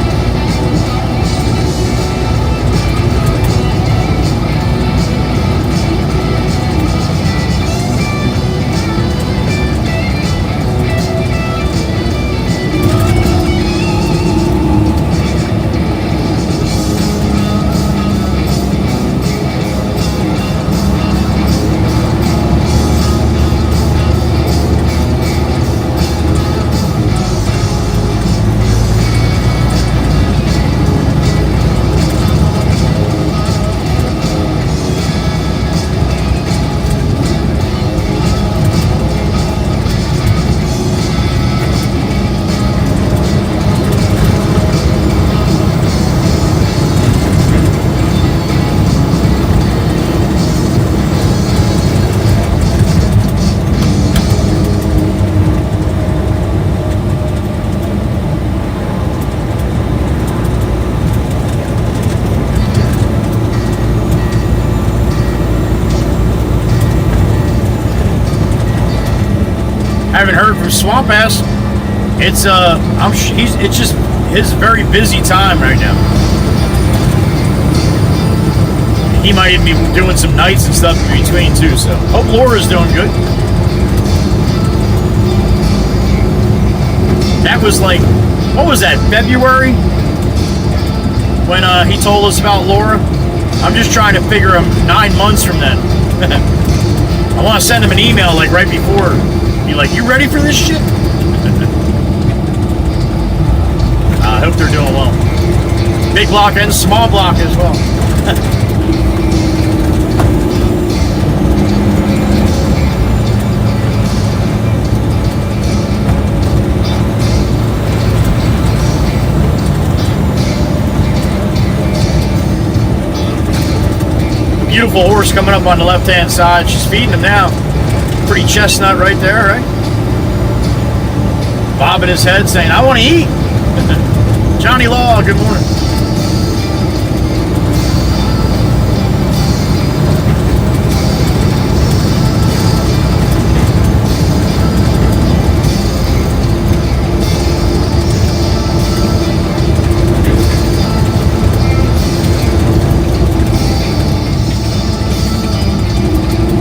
Haven't heard from Swamp Ass. It's it's just his very busy time right now. He might even be doing some nights and stuff in between too. So hope Laura's doing good. That was like, what was that, February? When he told us about Laura. I'm just trying to figure him 9 months from then. I want to send him an email like right before. Be like, you ready for this shit? I hope they're doing well. Big block and small block as well. Beautiful horse coming up on the left-hand side. She's feeding him now. Pretty chestnut right there, right? Bobbing his head saying, I want to eat. Johnny Law, good morning.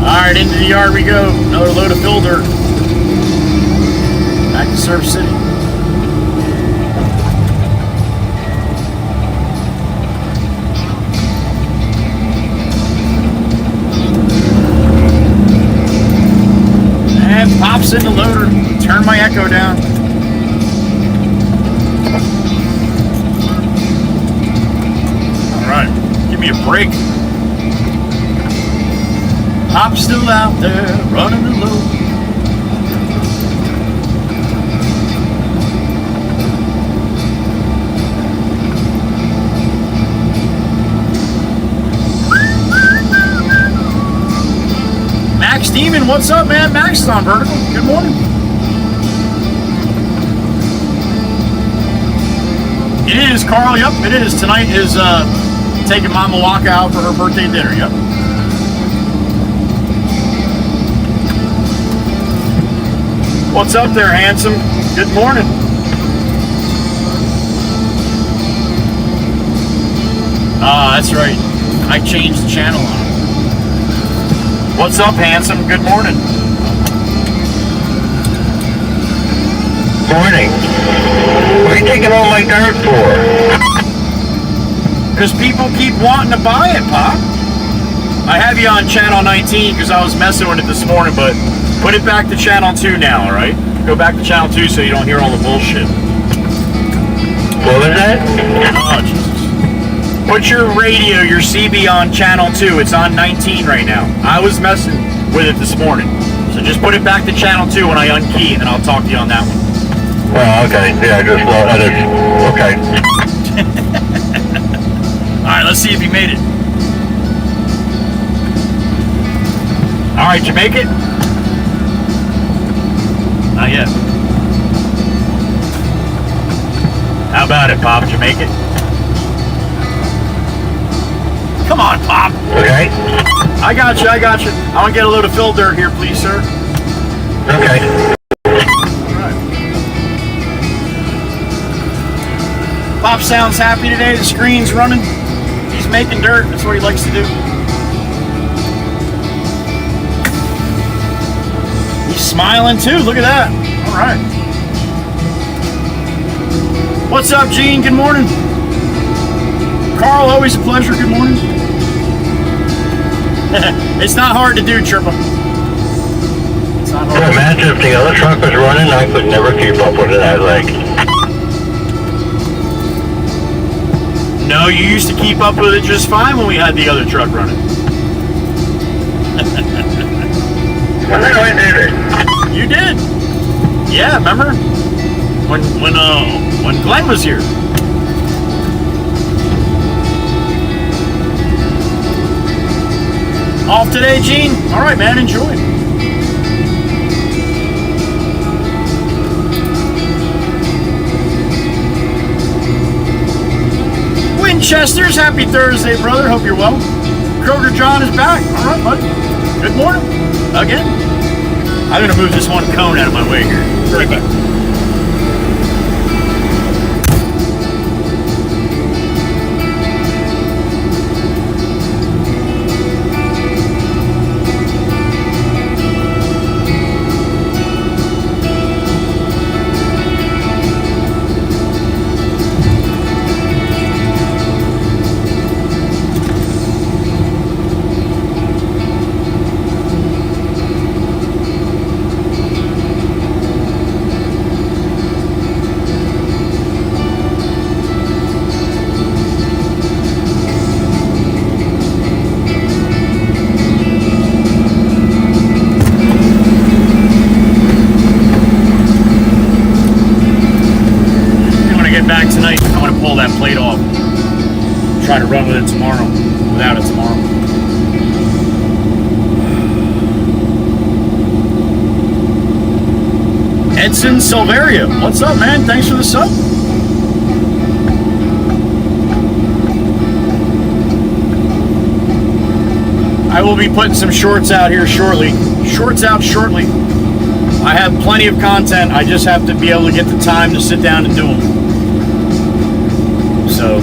Alright, into the yard we go. Another load of fill dirt. Back to Surf City. Pops in the loader. Turn my echo down. All right, give me a break. Pop's still out there running the load. Max Demon, what's up, man? Max is on vertical. Good morning. It is, Carl. Yep, it is. Tonight is taking Mama Waka out for her birthday dinner. Yep. What's up there, handsome? Good morning. Ah, that's right. I changed the channel on it. What's up, handsome? Good morning. Morning. What are you taking all my dirt for? Because people keep wanting to buy it, Pop. I have you on channel 19 because I was messing with it this morning, but put it back to channel 2 now, all right? Go back to channel 2 so you don't hear all the bullshit. What was that? Oh, Jesus. Put your radio, your CB on channel 2. It's on 19 right now. I was messing with it this morning. So just put it back to channel 2 when I unkey, and then I'll talk to you on that one. Oh, okay. Yeah, just okay. All right, let's see if you made it. All right, did you make it? Not yet. How about it, Pop? Did you make it? Come on, Pop. Okay. I got you. I want to get a load of fill dirt here, please, sir. Okay. All right. Pop sounds happy today. The screen's running. He's making dirt. That's what he likes to do. He's smiling too. Look at that. All right. What's up, Gene? Good morning. Carl, always a pleasure. Good morning. It's not hard to do, Triva. It's not hard. Imagine if the other truck was running, I could never keep up with it. I was like, no, you used to keep up with it just fine when we had the other truck running. when I did it. You did. Yeah, remember? When Glenn was here. Off today, Gene? All right, man, enjoy. Winchester's, happy Thursday, brother. Hope you're well. Kroger John is back. All right, buddy. Good morning. Again. I'm going to move this one cone out of my way here. Be right back. Back tonight, I want to pull that plate off. Try to run with it tomorrow, without it tomorrow. Edson Silveria, what's up, man? Thanks for the sub. I will be putting some shorts out here shortly. Shorts out shortly. I have plenty of content. I just have to be able to get the time to sit down and do them. So,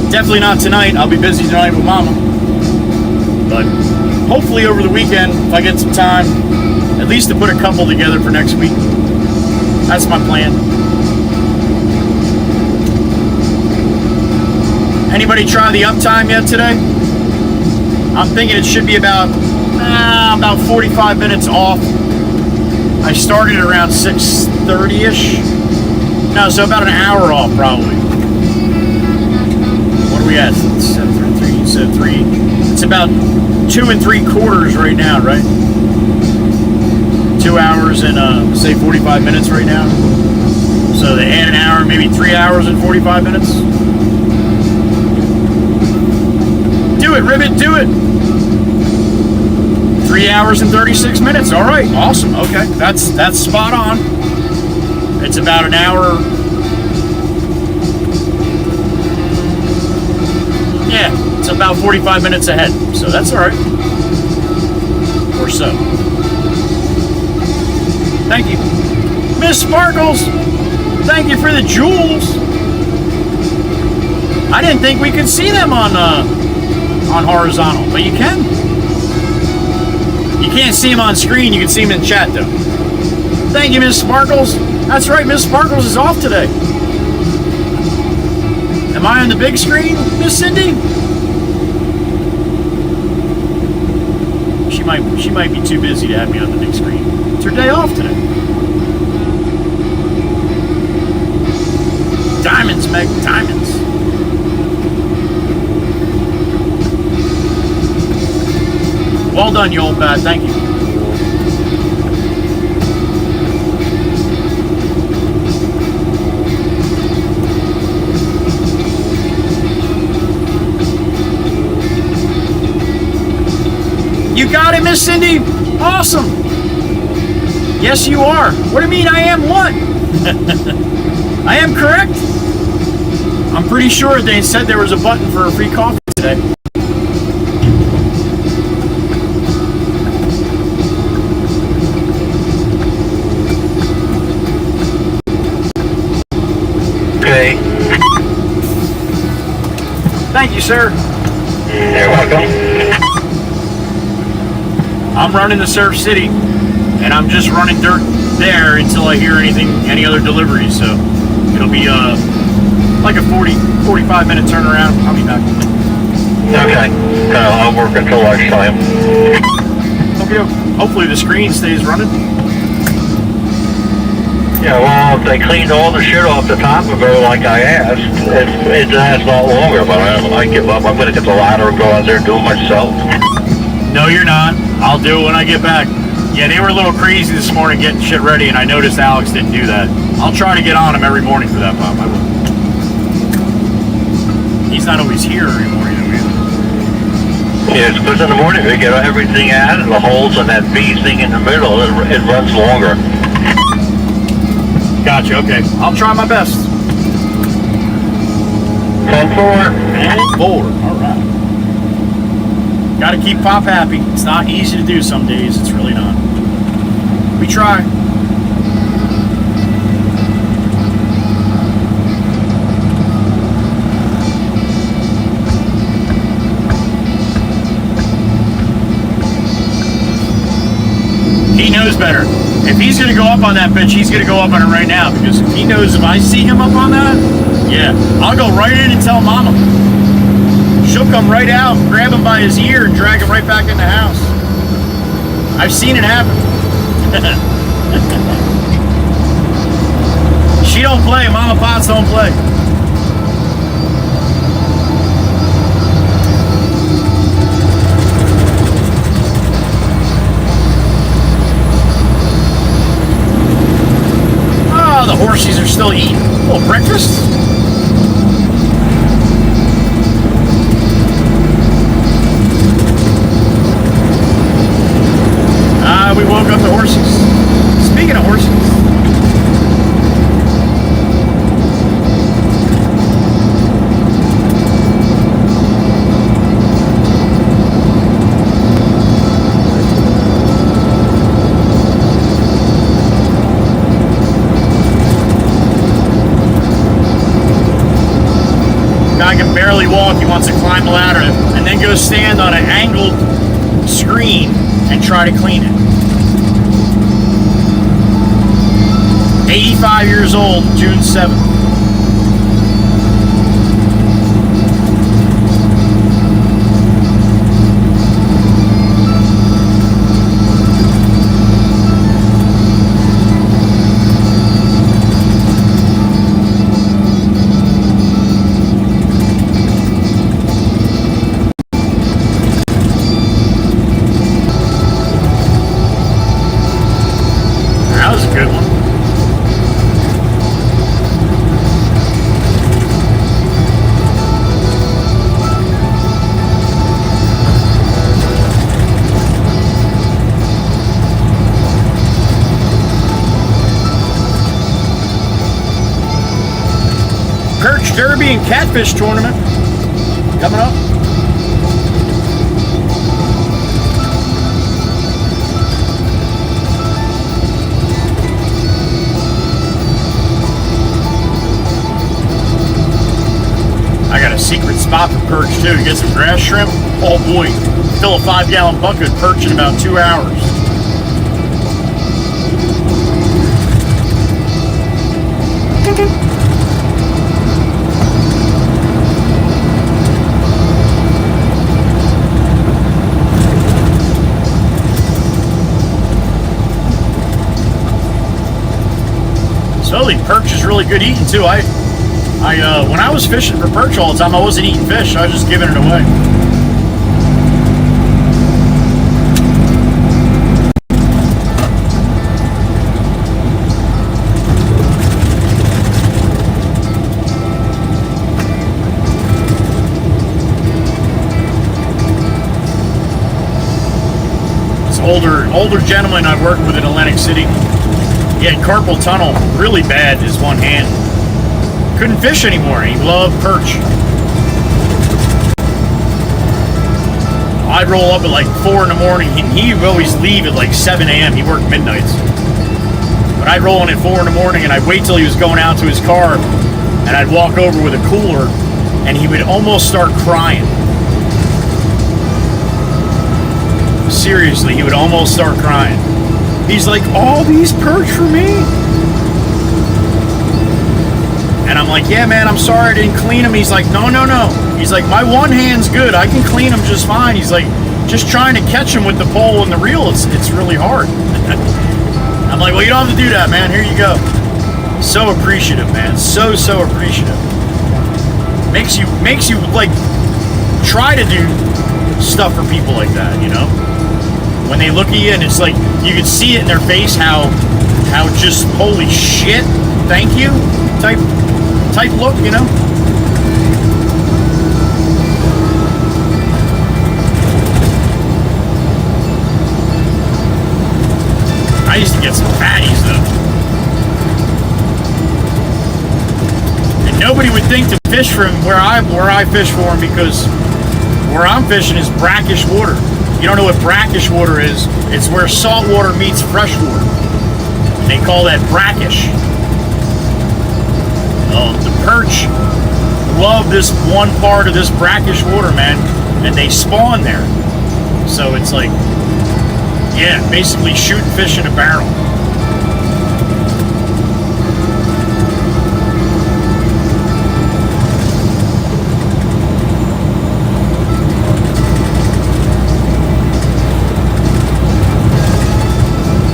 definitely not tonight. I'll be busy tonight with Mama. But hopefully over the weekend, if I get some time, at least to put a couple together for next week. That's my plan. Anybody try the uptime yet today? I'm thinking it should be about 45 minutes off I started around 6:30-ish. No, so about an hour off probably. What are we at? 7:33. So 3. It's about 2 3/4 right now, right? 2 hours and say 45 minutes right now. So they add an hour, maybe 3 hours and 45 minutes. Do it, Ribbit, do it. 3 hours and 36 minutes. All right, awesome. Okay, that's spot on. It's about an hour. Yeah, it's about 45 minutes ahead. So that's all right. Or so. Thank you. Miss Sparkles, thank you for the jewels. I didn't think we could see them on horizontal, but you can. You can't see them on screen, you can see them in chat though. Thank you, Miss Sparkles. That's right, Miss Sparkles is off today. Am I on the big screen, Miss Cindy? She might be too busy to have me on the big screen. It's her day off today. Diamonds, Meg, diamonds. Well done, you old bat. Thank you. You got it, Miss Cindy. Awesome. Yes, you are. What do you mean I am what? I am correct. I'm pretty sure they said there was a button for a free coffee today. Okay. Thank you, sir. You're welcome. I'm running to Surf City, and I'm just running dirt there until I hear any other deliveries. So it'll be like a 45 minute turnaround. I'll be back. Okay. I'll work until lunchtime. Okay. Hopefully the screen stays running. Yeah, well, if they cleaned all the shit off the top of her like I asked, it lasts a lot longer, but I give up. I'm going to get the ladder and go out there and do it myself. No, you're not. I'll do it when I get back. Yeah, they were a little crazy this morning getting shit ready, and I noticed Alex didn't do that. I'll try to get on him every morning for that, Pop. I will. He's not always here every morning, either. Yeah, it's because in the morning we get everything out of the holes and that V thing in the middle, it runs longer. Gotcha, okay. I'll try my best. 10-4. And 4, all right. Gotta keep Pop happy. It's not easy to do some days, it's really not. We try. He knows better. If he's gonna go up on that bitch, he's gonna go up on it right now, because if he knows if I see him up on that, yeah, I'll go right in and tell Mama. She'll come right out, grab him by his ear, and drag him right back in the house. I've seen it happen. She don't play, Mama Potts don't play. Oh, the horsies are still eating. A little breakfast. We woke up the horses. Speaking of horses. Guy can barely walk. He wants to climb a ladder and then go stand on an angled screen and try to clean it. 85 years old, June 7th. Derby and Catfish Tournament coming up. I got a secret spot for perch too. You get some grass shrimp. Oh boy, fill a 5-gallon bucket of perch in about 2 hours. Slowly, perch is really good eating too. When I was fishing for perch all the time, I wasn't eating fish. I was just giving it away. This older gentleman I worked with in Atlantic City. He had carpal tunnel really bad in his one hand. Couldn't fish anymore. He loved perch. I'd roll up at like 4 in the morning. He would always leave at like 7 a.m. He worked midnights. But I'd roll in at 4 in the morning and I'd wait till he was going out to his car and I'd walk over with a cooler and he would almost start crying. Seriously, he would almost start crying. He's like, all these perch for me? And I'm like, yeah, man, I'm sorry I didn't clean them. He's like, no. He's like, my one hand's good. I can clean them just fine. He's like, just trying to catch them with the pole and the reel, it's really hard. I'm like, well, you don't have to do that, man. Here you go. So appreciative, man. So appreciative. Makes you like try to do stuff for people like that, you know? When they look at you and it's like, you can see it in their face how just, holy shit, thank you type look, you know? I used to get some fatties though. And nobody would think to fish from where I fish for them because where I'm fishing is brackish water. You don't know what brackish water is? It's where salt water meets fresh water. And they call that brackish. The perch love this one part of this brackish water, man, and they spawn there. So it's like, yeah, basically shooting fish in a barrel.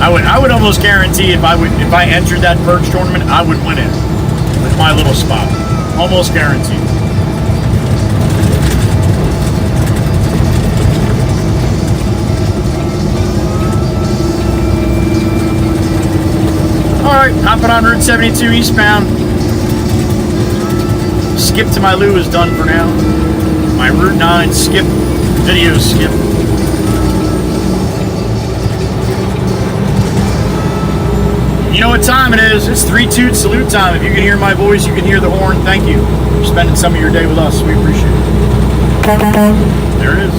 I would almost guarantee if I entered that perch tournament, I would win it with my little spot. Almost guaranteed. Alright, hopping on Route 72 eastbound. Skip to my loo is done for now. My Route 9 skip, video skip. You know what time it is. It's 3-2 salute time. If you can hear my voice, you can hear the horn. Thank you for spending some of your day with us. We appreciate it. There it is.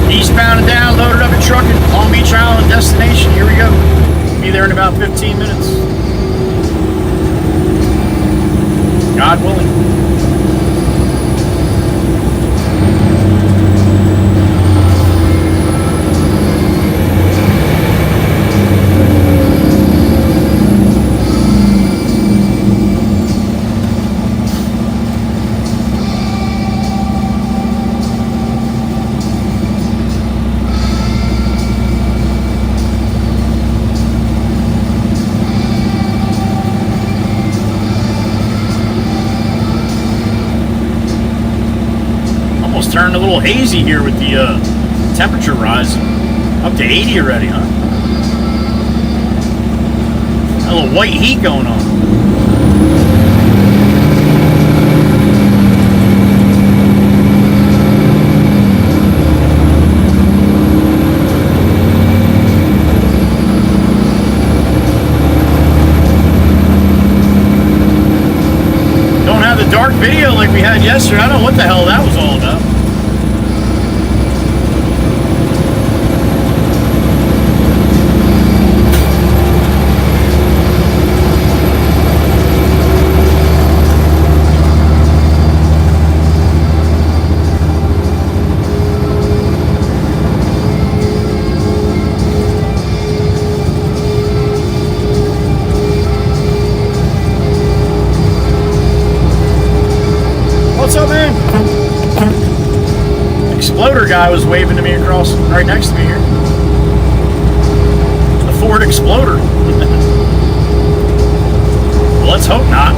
Eastbound and down, loaded up and trucking. Long Beach Island destination. Here we go. Be there in about 15 minutes. God willing. Turned a little hazy here with the temperature rise up to 80 already, huh? a little white heat going on. Don't have the dark video like we had yesterday. I don't know what the hell that was all about. What's up, man? Exploder guy was waving to me across, right next to me here. The Ford Exploder. Well, let's hope not.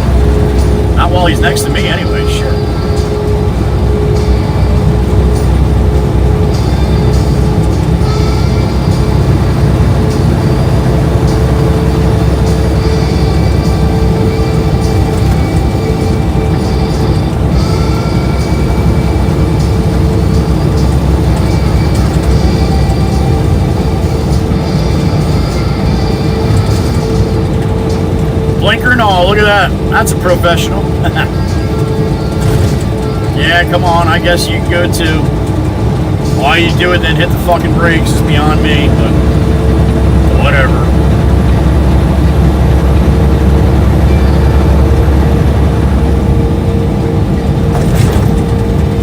Not while he's next to me anyway, sure. Blinker and all, look at that. That's a professional. Yeah, come on, I guess you can go too. Why you do it then hit the fucking brakes is beyond me, but whatever.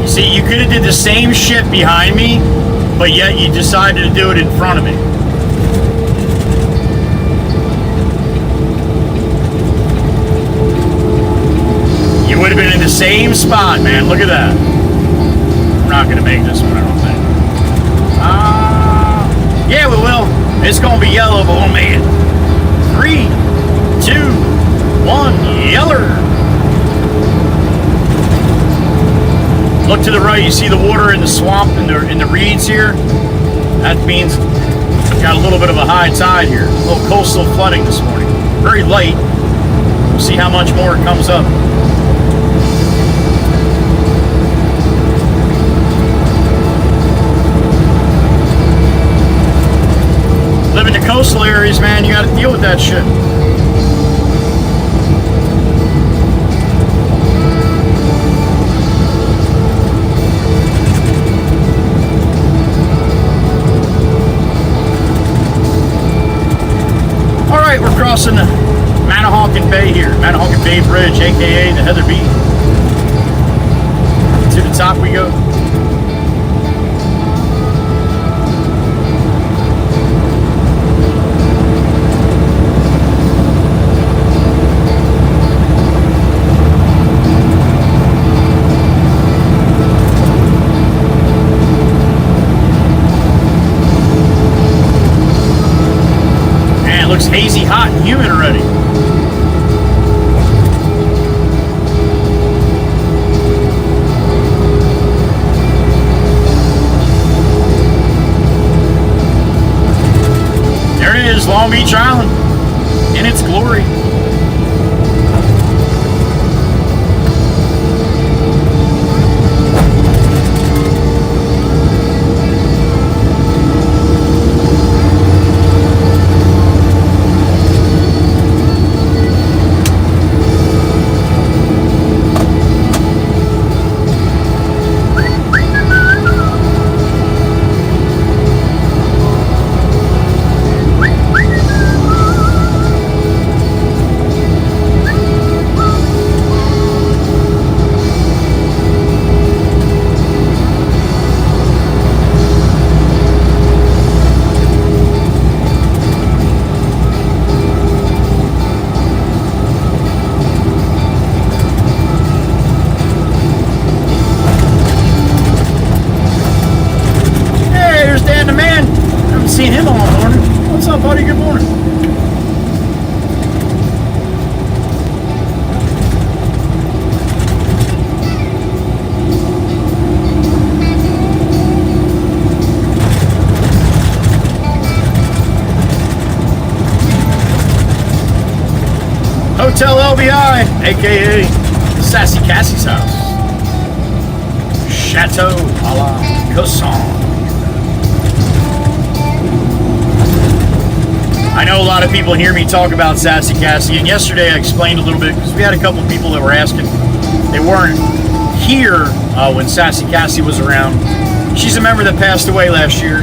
You see, you could have did the same shit behind me, but yet you decided to do it in front of me. You would have been in the same spot, man. Look at that. We're not going to make this one, I don't think. Yeah, we will. It's going to be yellow, but oh, man. 3, 2, 1, yeller. Look to the right. You see the water in the swamp in the reeds here? That means we've got a little bit of a high tide here. A little coastal flooding this morning. Very light. We'll see how much more it comes up. Live in the coastal areas, man, you got to deal with that shit. All right, we're crossing the Manahawkin Bay here, Manahawkin Bay Bridge, aka the Heather B. To the top we go. Looks hazy, hot, and humid already. There it is, Long Beach Island in its glory. Hotel LBI, aka Sassy Cassie's house. Chateau a la Casson. I know a lot of people hear me talk about Sassy Cassie, and yesterday I explained a little bit because we had a couple people that were asking. They weren't here when Sassy Cassie was around. She's a member that passed away last year.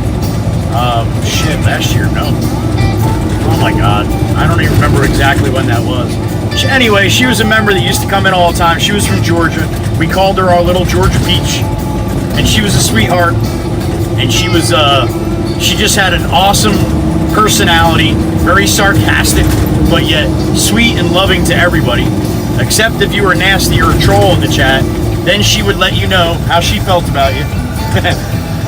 Last year, no. Oh my God, I don't even remember exactly when that was. Anyway, she was a member that used to come in all the time. She was from Georgia. We called her our little Georgia Peach, and she was a sweetheart. And she was, she just had an awesome personality, very sarcastic, but yet sweet and loving to everybody. Except if you were nasty or a troll in the chat, then she would let you know how she felt about you.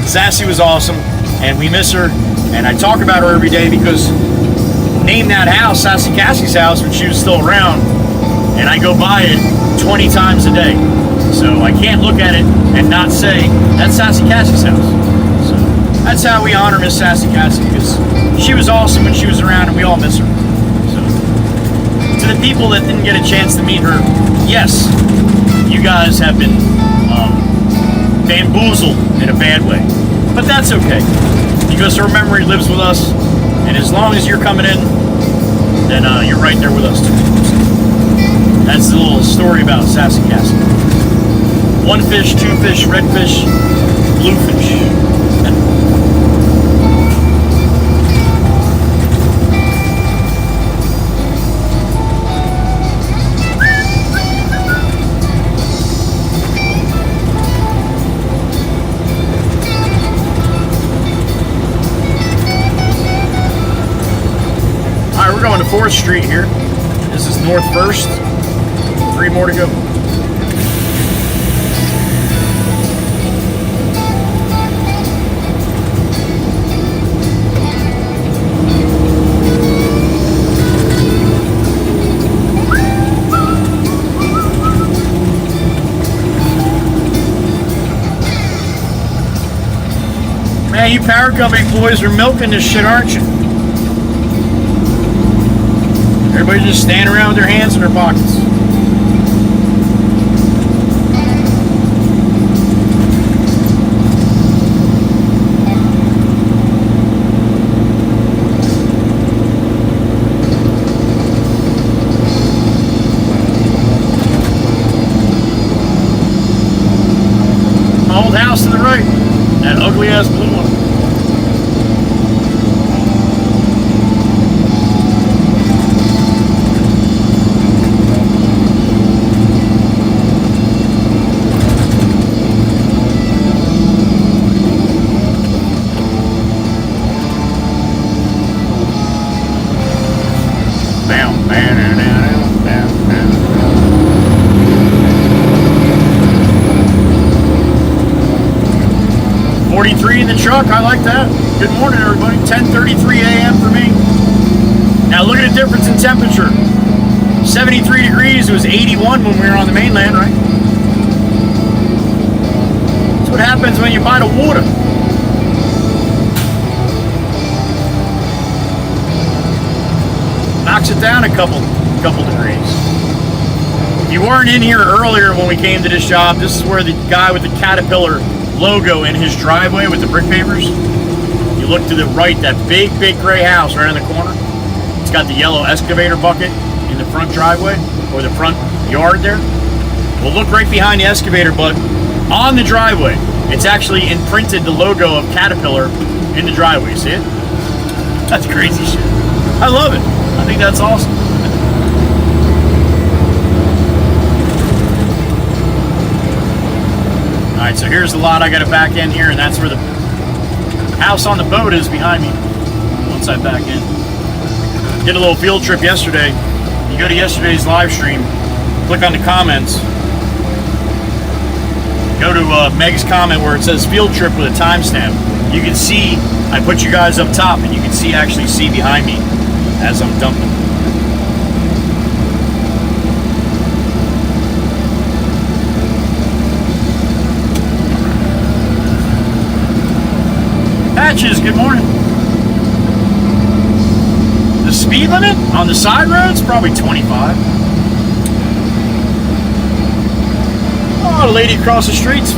Sassy was awesome, and we miss her. And I talk about her every day because name that house Sassy Cassie's house when she was still around, and I go by it 20 times a day. So I can't look at it and not say that's Sassy Cassie's house. So that's how we honor Miss Sassy Cassie, because she was awesome when she was around, and we all miss her. So to the people that didn't get a chance to meet her, yes, you guys have been bamboozled in a bad way, but that's okay, because her memory lives with us, and as long as you're coming in, then you're right there with us too. So that's the little story about Sassy Cassie. One fish, two fish, red fish, blue fish. We're going to 4th Street here. This is North 1st. 3 more to go. Man, you power company employees are milking this shit, aren't you? Everybody just standing around with their hands in their pockets. My old house to the right. That ugly ass blue one. Bam, bam, bam, bam, bam. .43 in the truck, I like that. Good morning, everybody. 10:33 a.m. for me. Now look at the difference in temperature. 73 degrees, it was 81 when we were on the mainland, right? That's what happens when you buy the water. Knocks it down a couple degrees. If you weren't in here earlier when we came to this job, this is where the guy with the Caterpillar logo in his driveway with the brick pavers. You look to the right, that big gray house right in the corner. It's got the yellow excavator bucket in the front driveway, or the front yard there. Well, look right behind the excavator bucket on the driveway. It's actually imprinted the logo of Caterpillar in the driveway. See it? That's crazy shit. I love it. I think that's awesome. Alright, so here's the lot I gotta back in here, and that's where the house on the boat is behind me once I back in. Did a little field trip yesterday. You go to yesterday's live stream, click on the comments, go to Meg's comment where it says field trip with a timestamp. You can see, I put you guys up top, and you can actually see behind me as I'm dumping. Patches, good morning. The speed limit on the side roads, probably 25. lady across the street's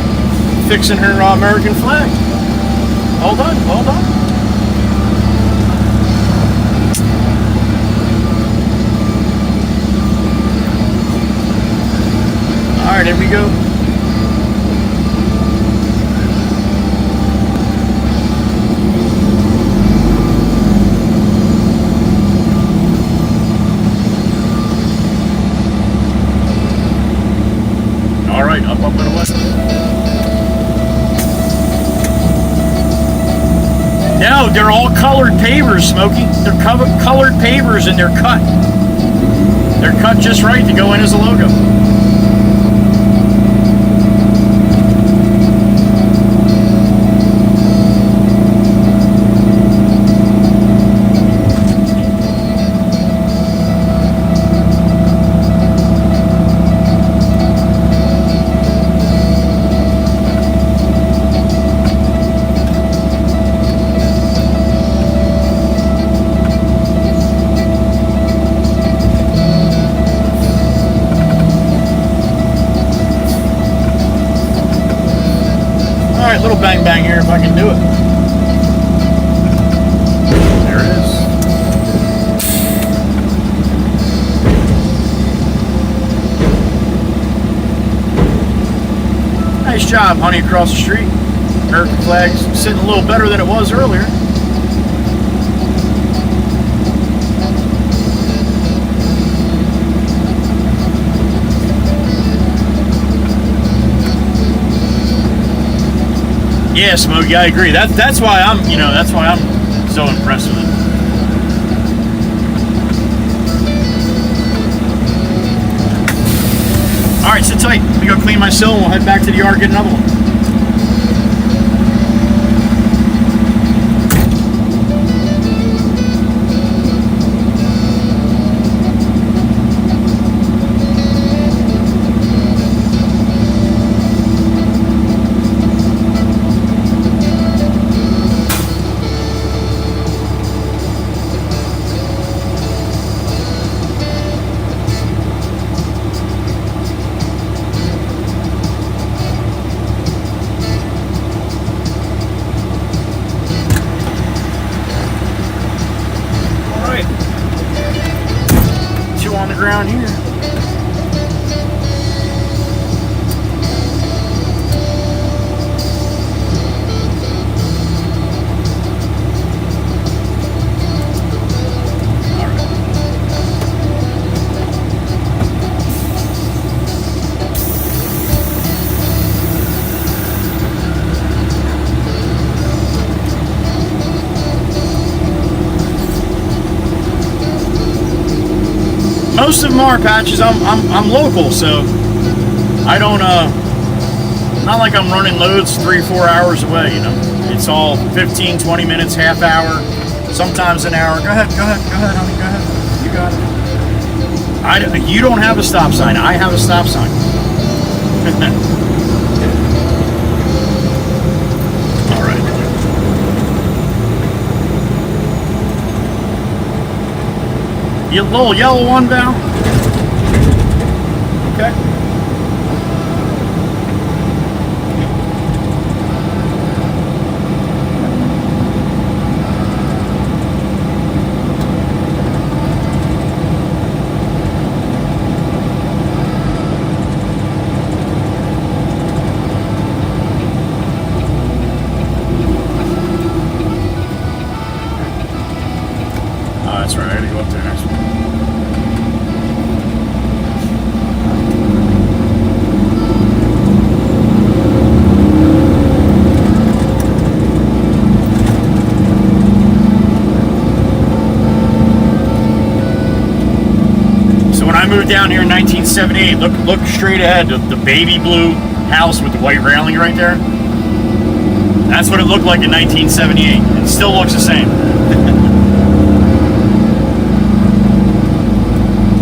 fixing her American flag. Well done, well done. All right, here we go. All right, up and away. No, they're all colored pavers, Smokey. They're colored pavers and they're cut. They're cut just right to go in as a logo. Little bang bang here if I can do it. There it is. Nice job, honey, across the street. American flag's sitting a little better than it was earlier. Yeah, Smokey, I agree. That's why I'm so impressed with it. All right, sit tight. Let me go clean my sill and we'll head back to the yard and get another one. Ground here. Most of them are patches. I'm local, so I don't not like I'm running loads 3-4 hours away, you know. It's all 15-20 minutes, half hour, sometimes an hour. Go ahead, honey, go ahead. You got it. You don't have a stop sign. I have a stop sign. All right. You little yellow one, Val? Okay. Oh, that's right. I gotta go up there next one. I moved down here in 1978. Look straight ahead. The baby blue house with the white railing right there. That's what it looked like in 1978. It still looks the same.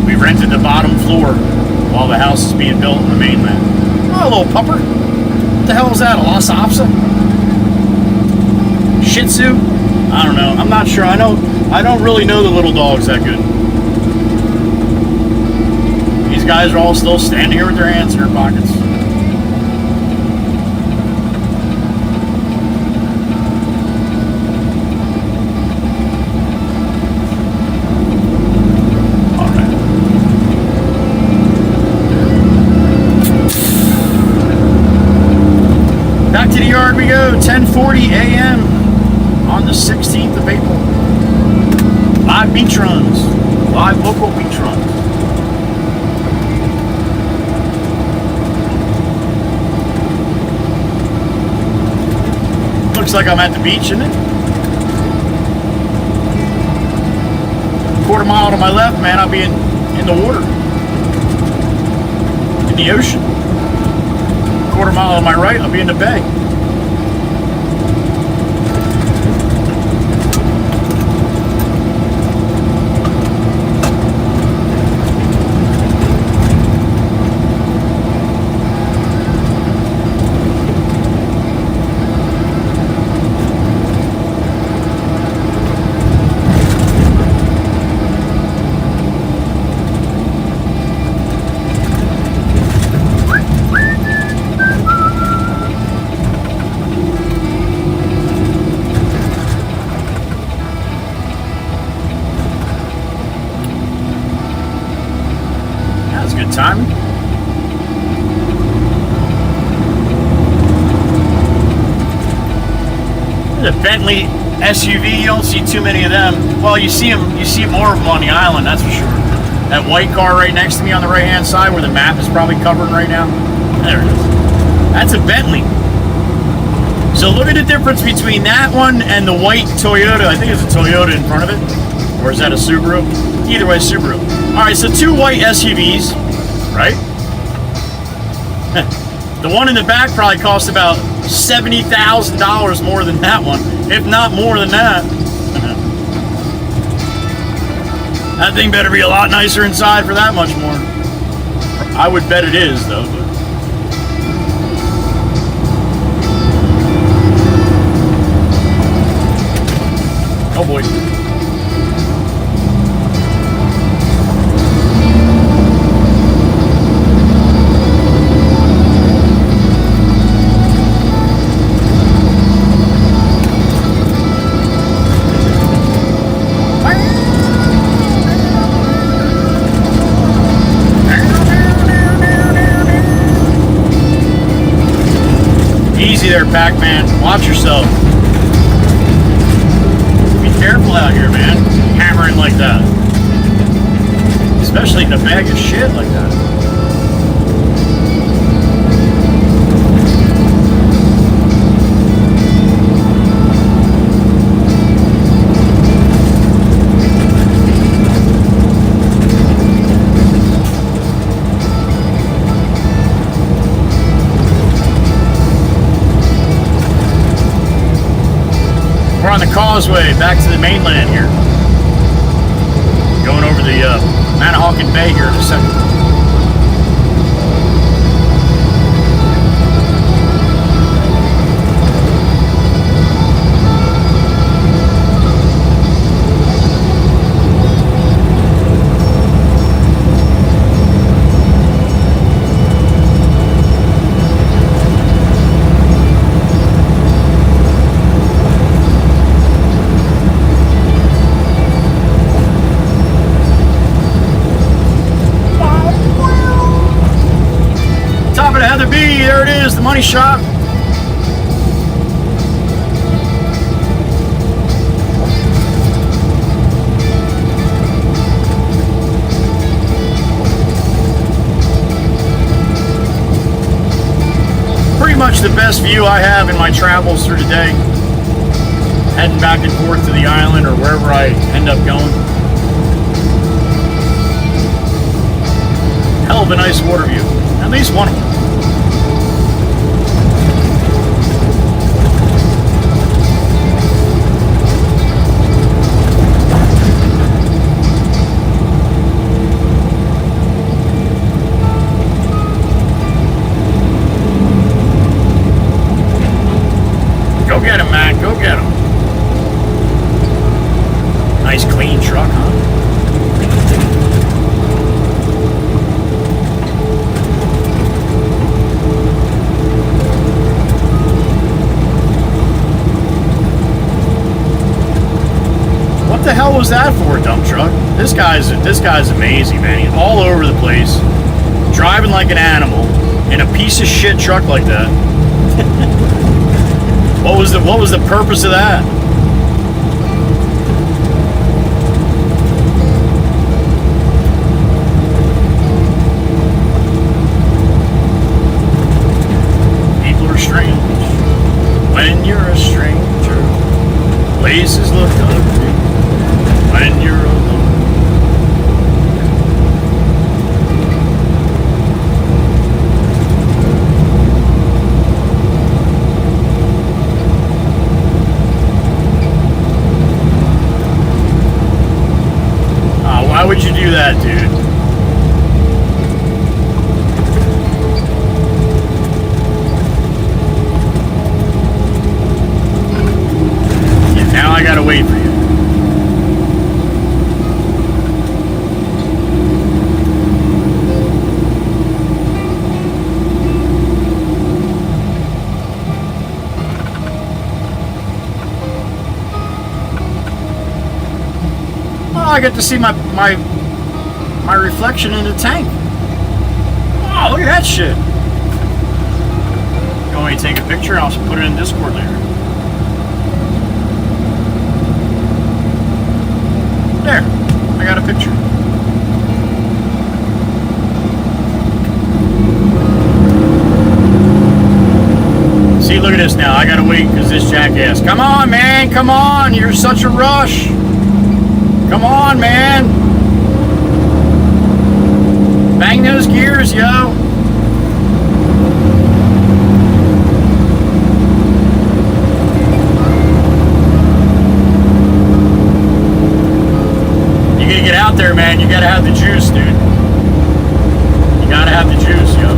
We rented the bottom floor while the house is being built on the mainland. Oh, a little pupper. What the hell is that? A Lhasa Apso? Shih Tzu? I don't know. I'm not sure. I don't really know the little dogs that good. These guys are all still standing here with their hands in their pockets. Back to the yard we go, 10:40 a.m. on the 16th of April. Live beach runs, live local beach runs. Looks like I'm at the beach, isn't it? Quarter mile to my left, man, I'll be in the water. In the ocean. Quarter mile on my right, I'll be in the bay. Timing. The Bentley SUV, you don't see too many of them. Well, you see more of them on the island, that's for sure. That white car right next to me on the right hand side where the map is probably covering right now. There it is. That's a Bentley. So look at the difference between that one and the white Toyota. I think it's a Toyota in front of it. Or is that a Subaru? Either way, Subaru. Alright, so two white SUVs, right? The one in the back probably cost about $70,000 more than that one, if not more than that. That thing better be a lot nicer inside for that much more. I would bet it is, though. Oh boy. Easy there, Pac-Man. Watch yourself. Be careful out here, man. Hammering like that. Especially in a bag of shit like that. We're on the causeway back to the mainland here. Going over the Manahawkin Bay here in a second. Heather B, there it is, the money shop. Pretty much the best view I have in my travels through the day. Heading back and forth to the island or wherever I end up going. Hell of a nice water view. At least one of them. Go get him, Matt. Go get him. Nice clean truck, huh? What the hell was that for, a dump truck? This guy's amazing, man. He's all over the place, driving like an animal in a piece of shit truck like that. What was the purpose of that? People are strange when you're a stranger. Places look ugly when you're alone. Why would you do that, dude? Yeah, now I gotta wait for you. I get to see my reflection in the tank. Oh, look at that shit. You want me to take a picture? I'll put it in Discord later. There, I got a picture. See, look at this now. I gotta wait because this jackass. Come on, man, come on. You're such a rush. Come on, man. Bang those gears, yo. You gotta get out there, man. You gotta have the juice, dude. You gotta have the juice, yo.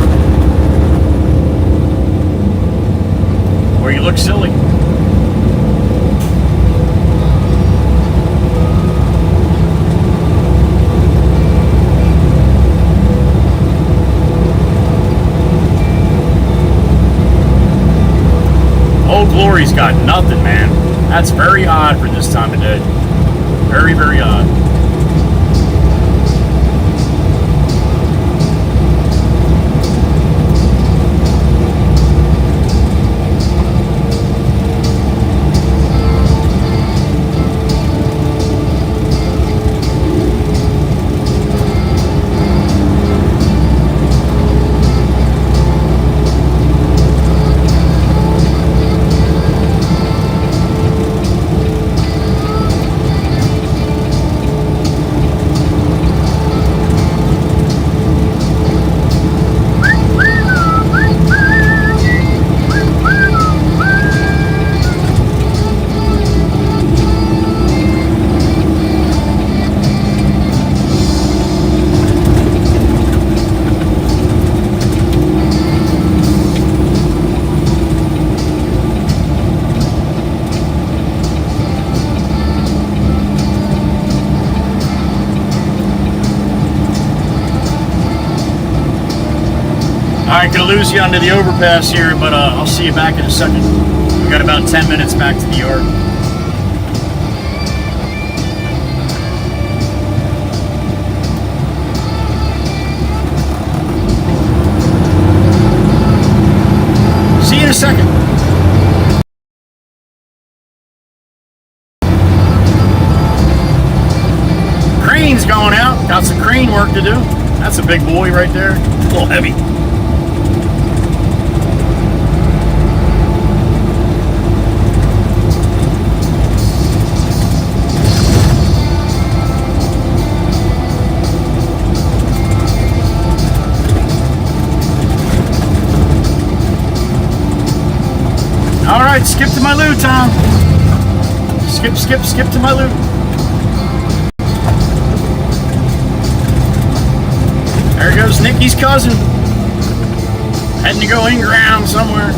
Or you look silly. Old Glory's got nothing, man. That's very odd for this time of day. Very, very odd. Alright, gonna lose you under the overpass here, but I'll see you back in a second. We got about 10 minutes back to the yard. See you in a second. Crane's going out. Got some crane work to do. That's a big boy right there. A little heavy. Alright, skip to my loo, Tom. Skip to my loo. There goes Nikki's cousin. Heading to go in ground somewhere.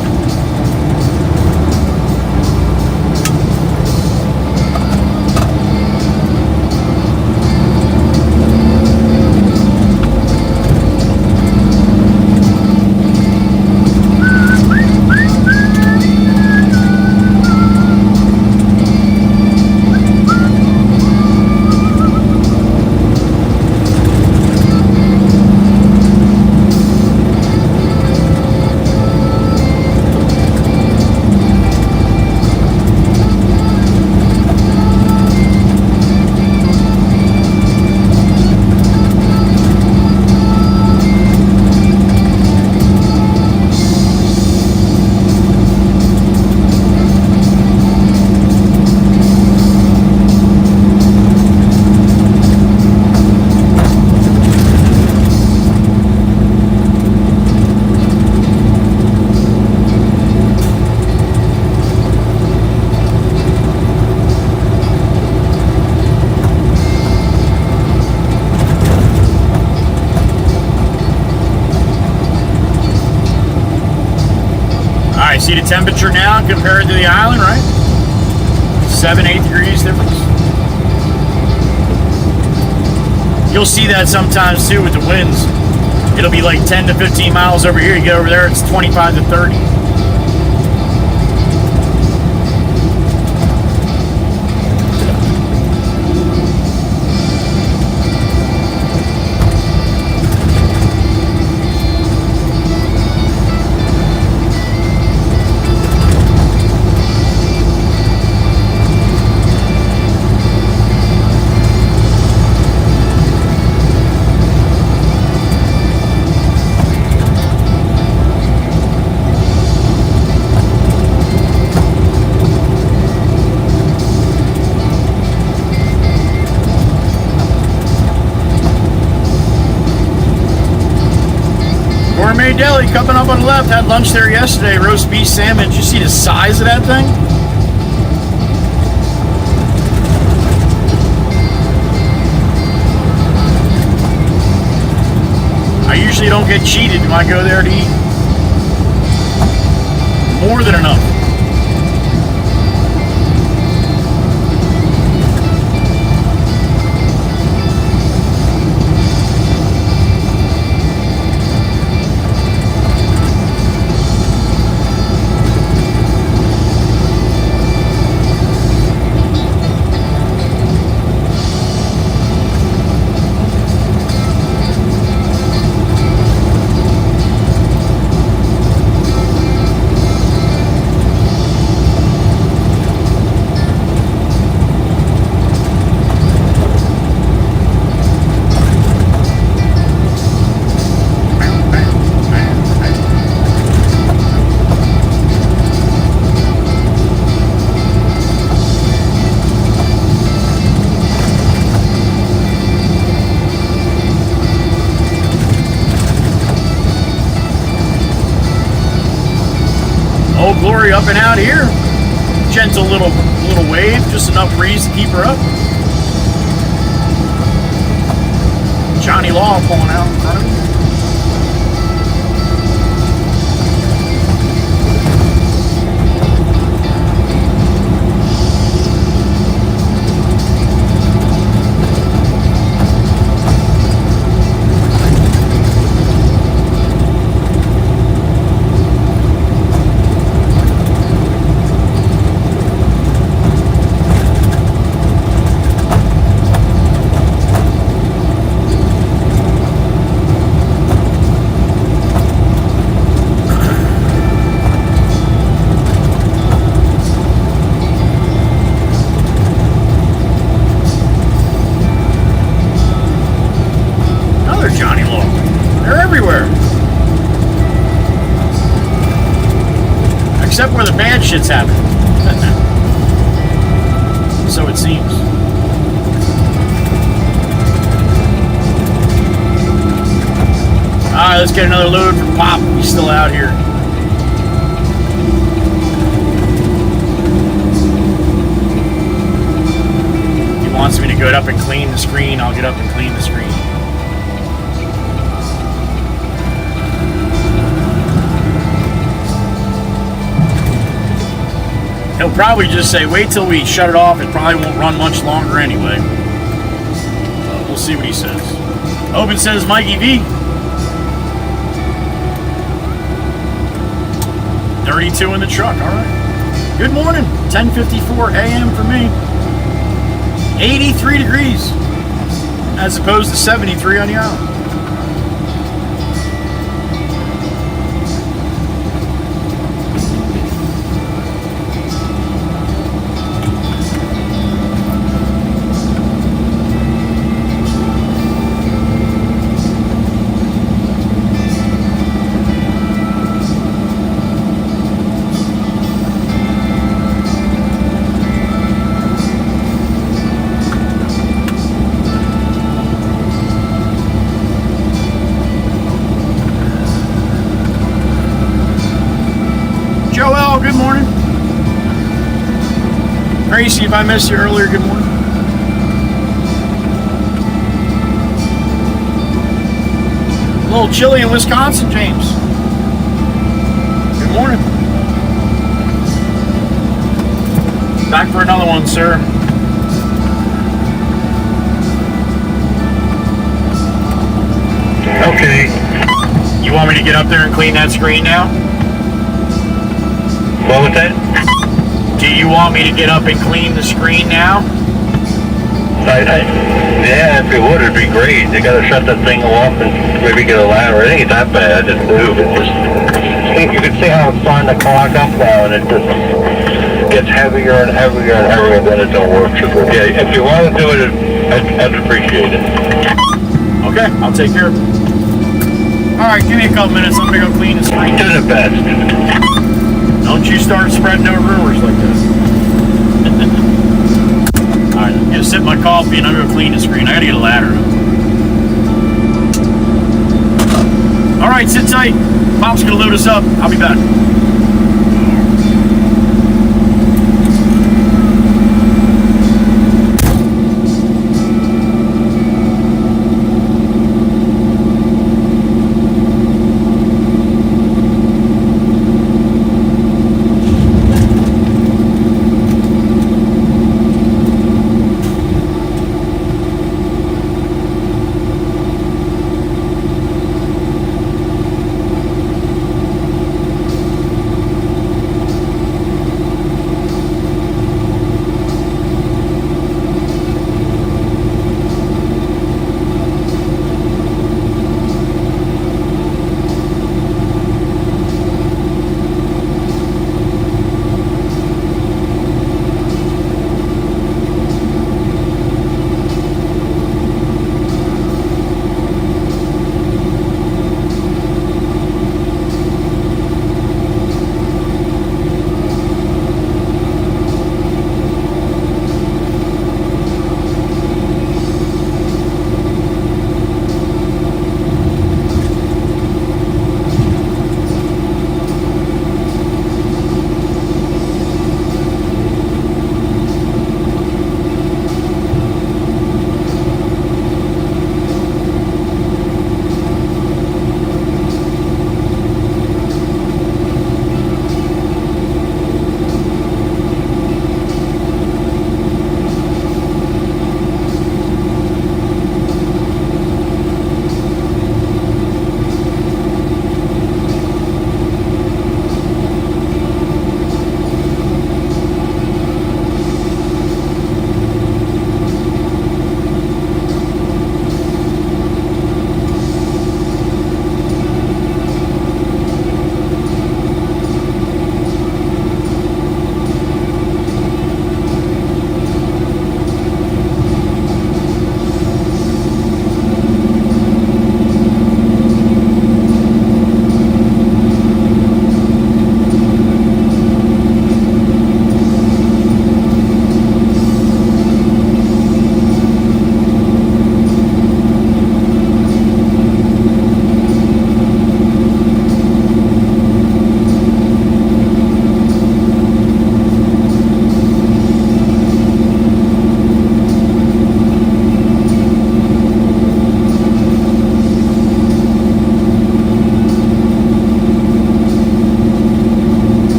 Right, see the temperature now compared to the island, right? 7-8 degrees difference. You'll see that sometimes too with the winds. It'll be like 10 to 15 miles over here. You get over there, it's 25 to 30. Gourmet Deli coming up on the left. Had lunch there yesterday. Roast beef salmon. Did you see the size of that thing? I usually don't get cheated when I go there to eat. More than enough. Old Glory up and out here. Gentle little wave, just enough breeze to keep her up. Johnny Law pulling out in front of me. Johnny Law. They're everywhere. Except where the bad shit's happening. So it seems. Alright, let's get another load for Pop. He's still out here. He wants me to get up and clean the screen. I'll get up and clean the screen. He'll probably just say, wait till we shut it off. It probably won't run much longer anyway. We'll see what he says. Open says Mikey V. 32 in the truck. All right. Good morning. 10:54 a.m. for me. 83 degrees as opposed to 73 on the island. Good morning. Gracie, if I missed you earlier, good morning. A little chilly in Wisconsin, James. Good morning. Back for another one, sir. Okay. You want me to get up there and clean that screen now? What was that? Do you want me to get up and clean the screen now? Yeah, if you would, it'd be great. You gotta shut that thing off and maybe get a ladder. It ain't that bad. Just move it. You can see how it's starting to clog up now, and it just gets heavier and heavier and heavier, and then it don't work so good. Yeah, if you want to do it, I'd appreciate it. Okay, I'll take care of it. Alright, give me a couple minutes. I'm gonna go clean the screen. Do the best. Don't you start spreading no rumors like this. Alright, I'm gonna sip my coffee and I'm gonna clean the screen. I gotta get a ladder. Alright, sit tight. Pop's gonna load us up. I'll be back.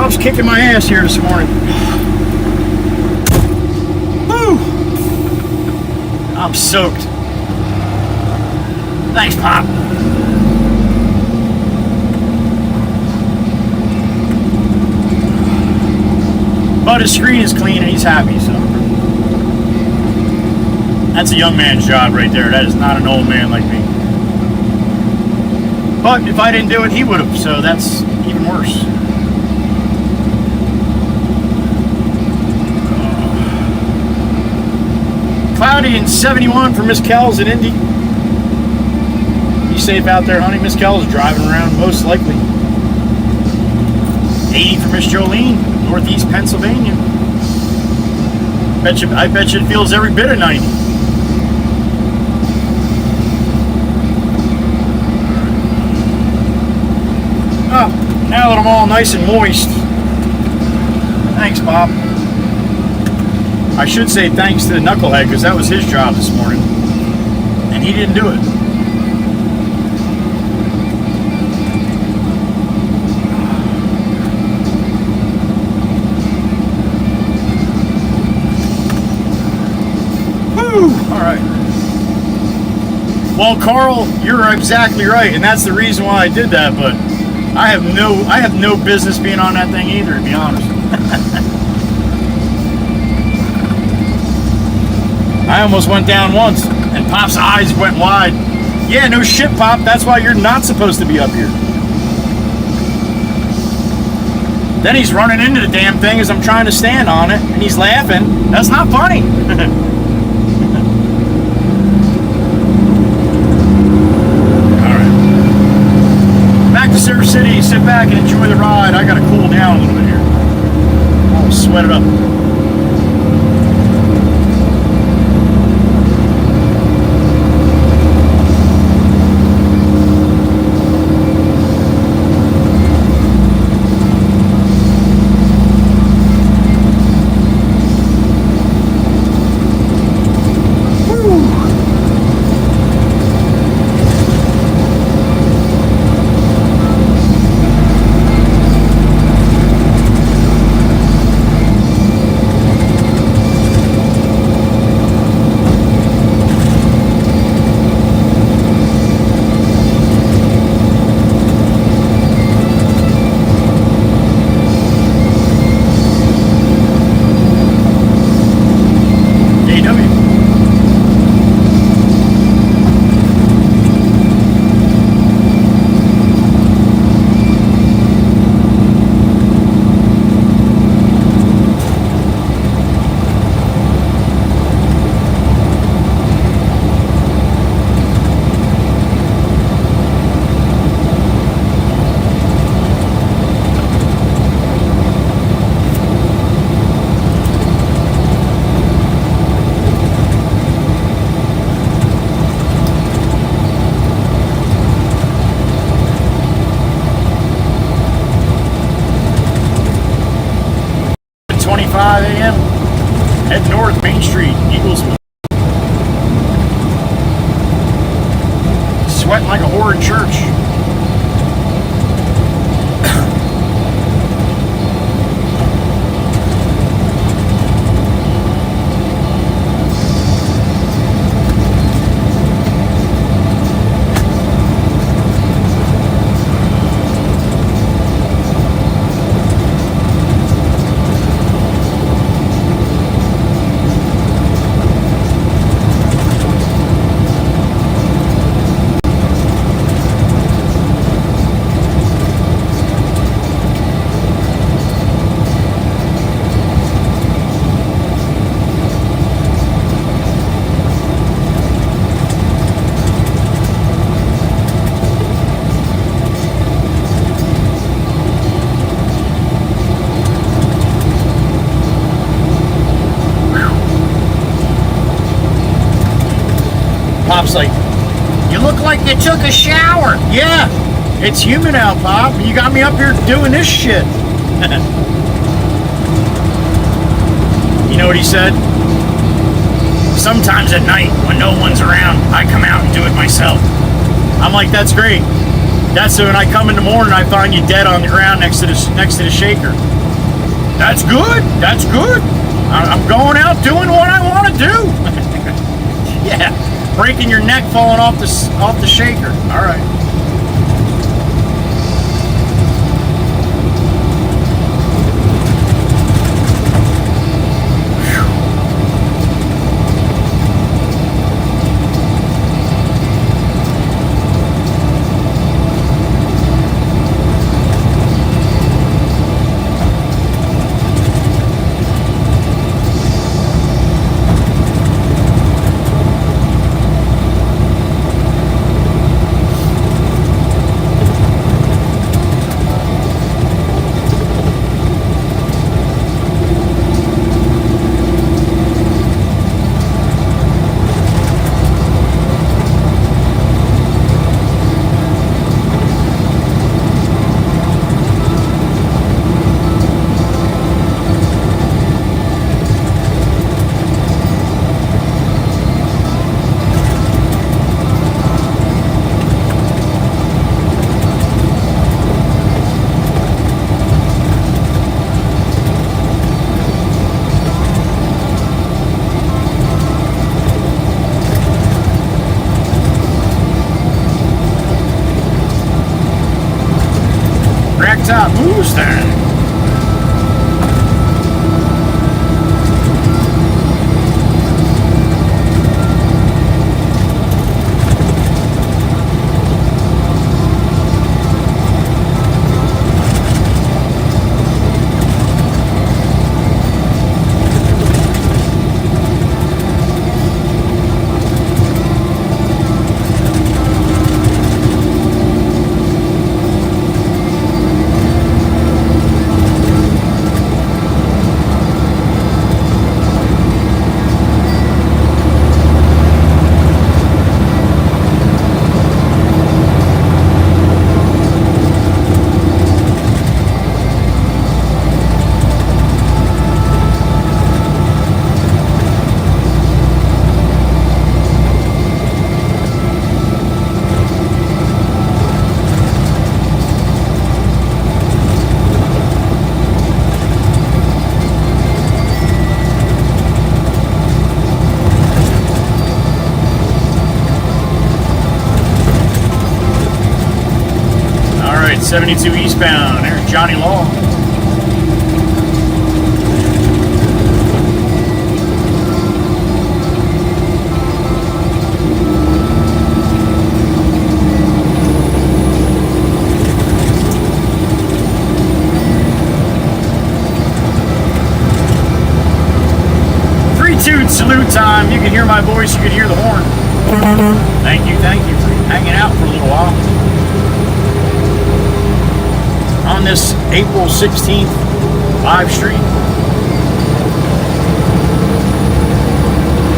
Pop's kicking my ass here this morning. Woo! I'm soaked. Thanks, Pop. But his screen is clean and he's happy, so. That's a young man's job right there. That is not an old man like me. But if I didn't do it, he would have, so that's even worse. Cloudy and 71 for Miss Kells in Indy. Be safe out there, honey. Miss Kells driving around most likely. 80 for Miss Jolene, Northeast Pennsylvania. I bet you it feels every bit of 90. Oh, now that I'm all nice and moist. Thanks, Bob. I should say thanks to the knucklehead because that was his job this morning. And he didn't do it. All right. Well, Carl, you're exactly right, and that's the reason why I did that. But I have no business being on that thing either, to be honest. I almost went down once, and Pop's eyes went wide. Yeah, no shit, Pop. That's why you're not supposed to be up here. Then he's running into the damn thing as I'm trying to stand on it, and he's laughing. That's not funny. Surf City, sit back and enjoy the ride. I gotta cool down a little bit here. I'll sweat it up. Head north, Main Street, Eagles. Sweating like a whore in church. Pop's like, you look like you took a shower. Yeah, it's humid out, Pop. You got me up here doing this shit. You know what he said? Sometimes at night when no one's around, I come out and do it myself. I'm like, that's great. That's when I come in the morning, I find you dead on the ground next to the shaker. That's good. That's good. I'm going out doing what I want to do. Yeah, breaking your neck, falling off the shaker. All right. Top Mustang. All right, 72 eastbound. There's Johnny Law. Salute time. You can hear my voice, you can hear the horn. Thank you for hanging out for a little while. On this April 16th live stream.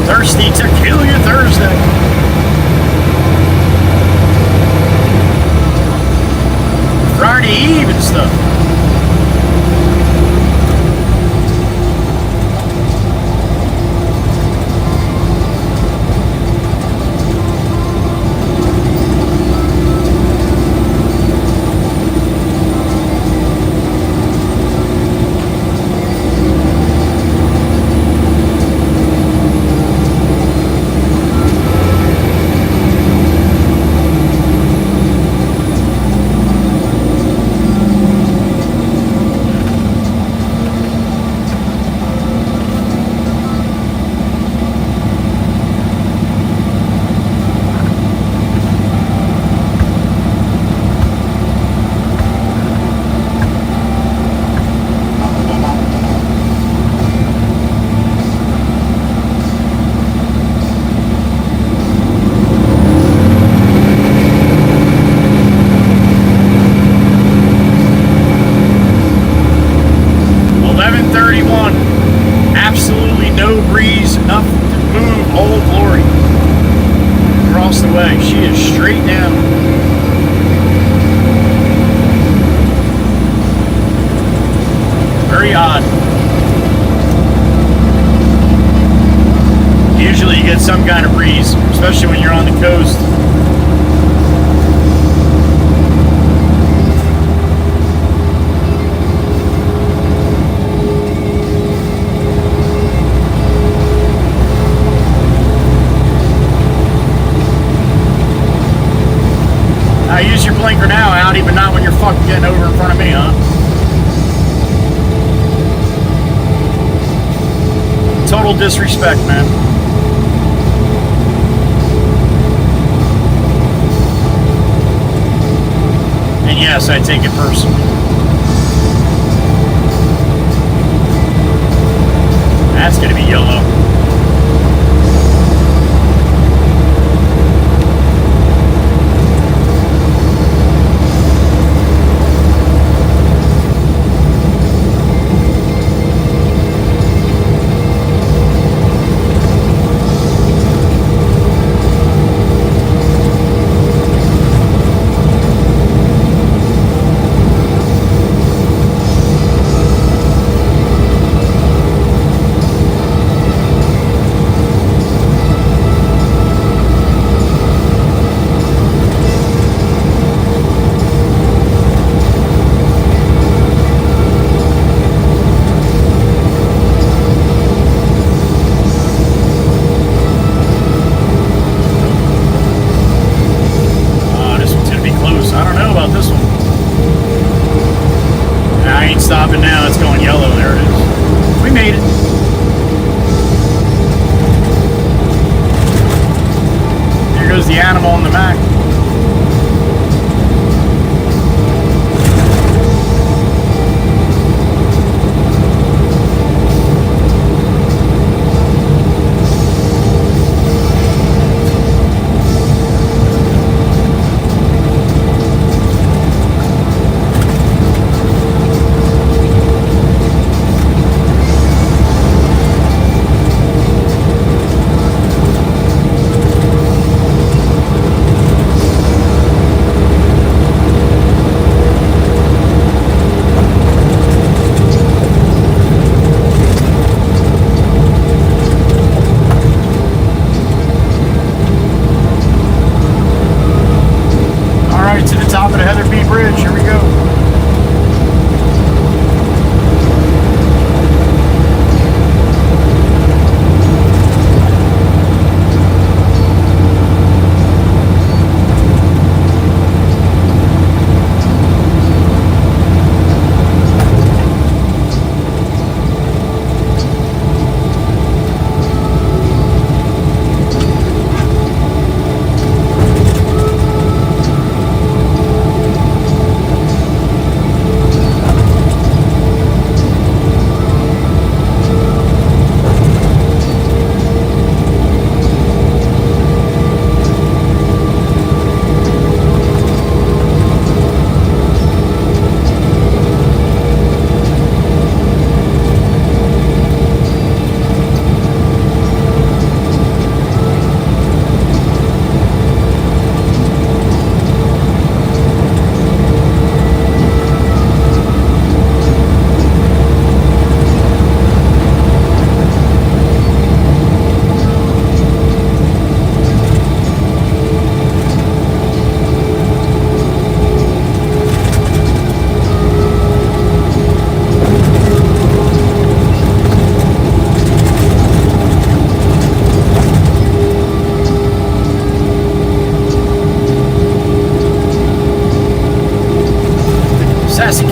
Thirsty to kill you Thursday. Friday Eve and stuff. Some kind of breeze, especially when you're on the coast. blinker now, Audi, but not when you're fucking getting over in front of me, huh? Total disrespect, man. And yes, I take it personally. That's gonna be yellow. Stopping now, it's going yellow. There it is. We made it. There goes the animal on the Mac.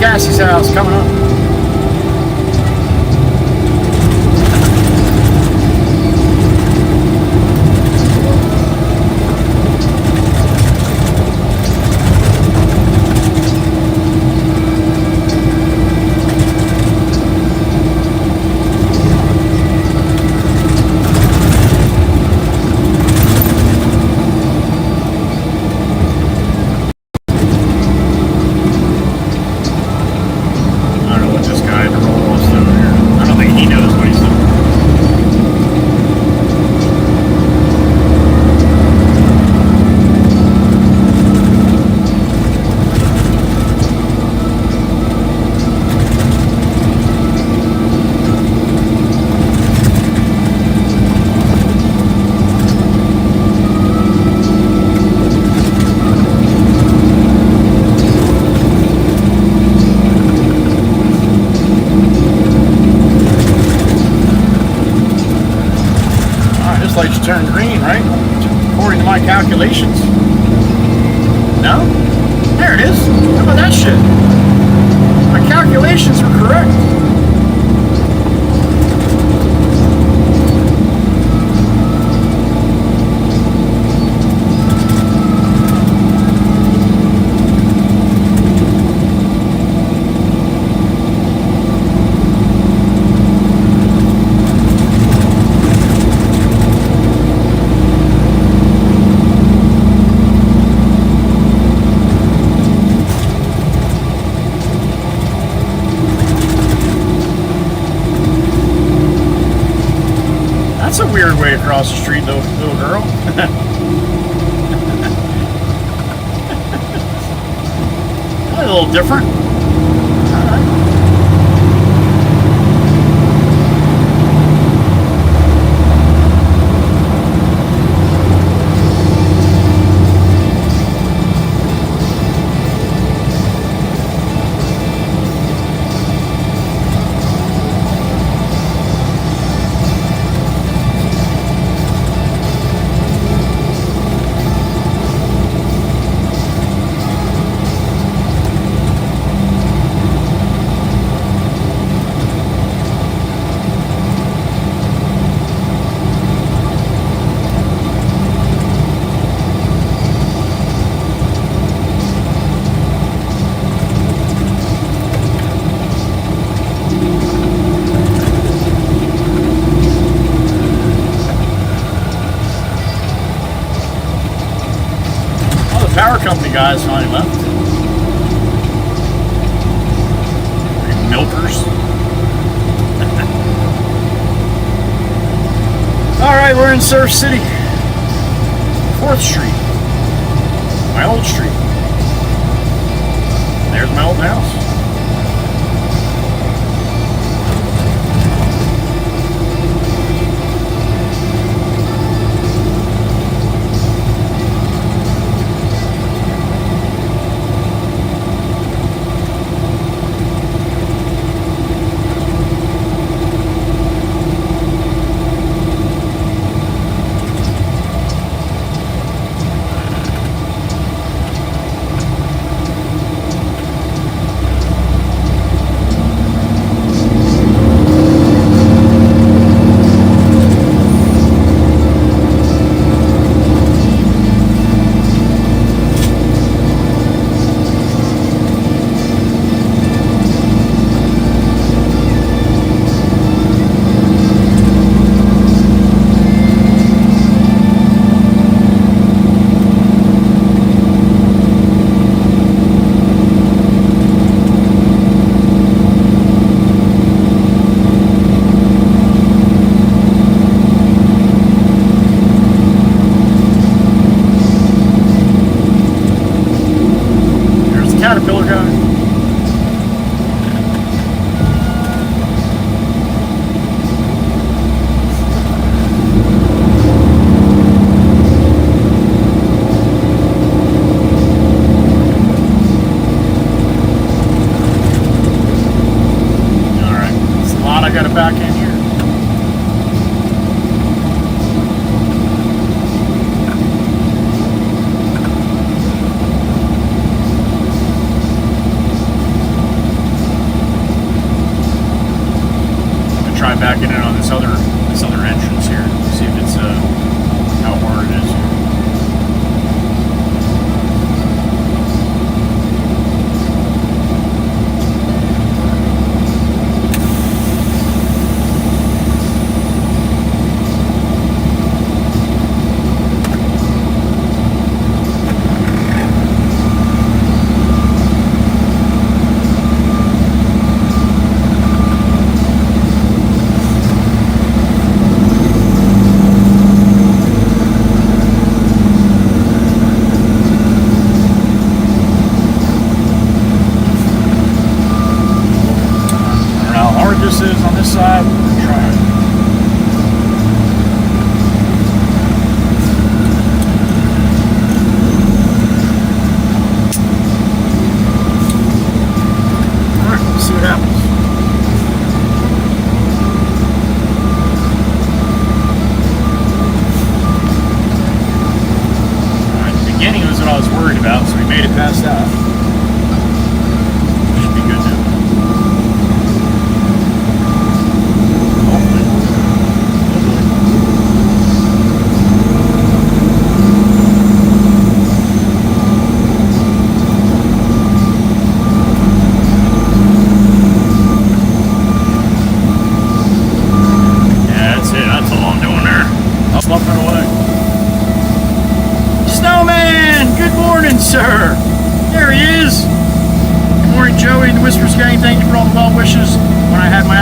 Cassie's house coming up. Turn green, right? According to my calculations. No? There about that shit? My calculations were correct. That's a weird way across the street, though, little girl. A little different. All right. Power company guys finally left. Milkers. Alright, we're in Surf City. 4th Street. My old street. There's my old house. Caterpillar guy. Alright, it's a lot I gotta back in here. Try backing in on this other entrance here. See if it's how hard it is here. This is on this side. We're gonna try it. All right, let's see what happens. All right, the beginning was what I was worried about, so we made it past that.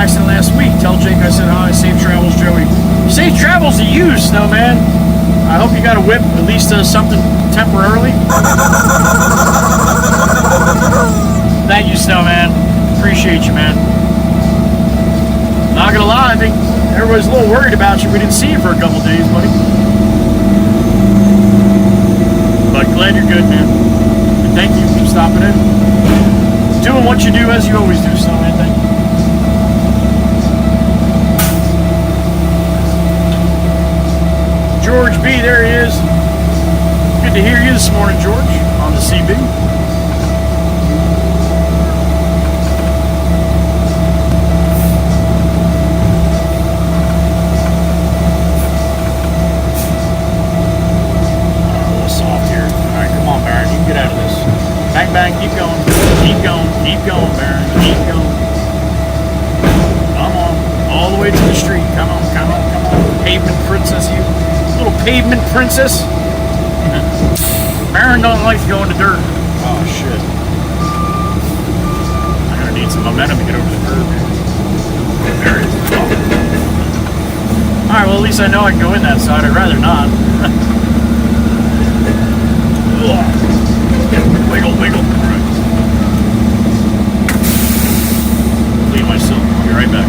accident last week. Tell Jake I said hi. Safe travels, Joey. Safe travels to you, Snowman. I hope you got a whip, at least something temporarily. Thank you, Snowman. Appreciate you, man. Not gonna lie, I think everybody's a little worried about you. We didn't see you for a couple days, buddy. But glad you're good, man. And thank you for stopping in. Doing what you do as you always do, Snowman. Thank you. George B, there he is. Good to hear you this morning, George, on the CB. Bang, bang, keep going, keep going, keep going, Baron, keep going. Come on, all the way to the street. Come on, come on, come on. Pavement princess, you little pavement princess. Baron don't like to go into dirt. Oh, shit. I'm gonna need some momentum to get over the curb here. There it is. Oh. Alright, well, at least I know I can go in that side. I'd rather not. Wiggle, wiggle. All right. Clean myself. I'll be right back.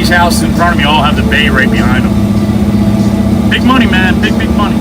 Houses in front of me all have the bay right behind them. Big money, man. Big, big money.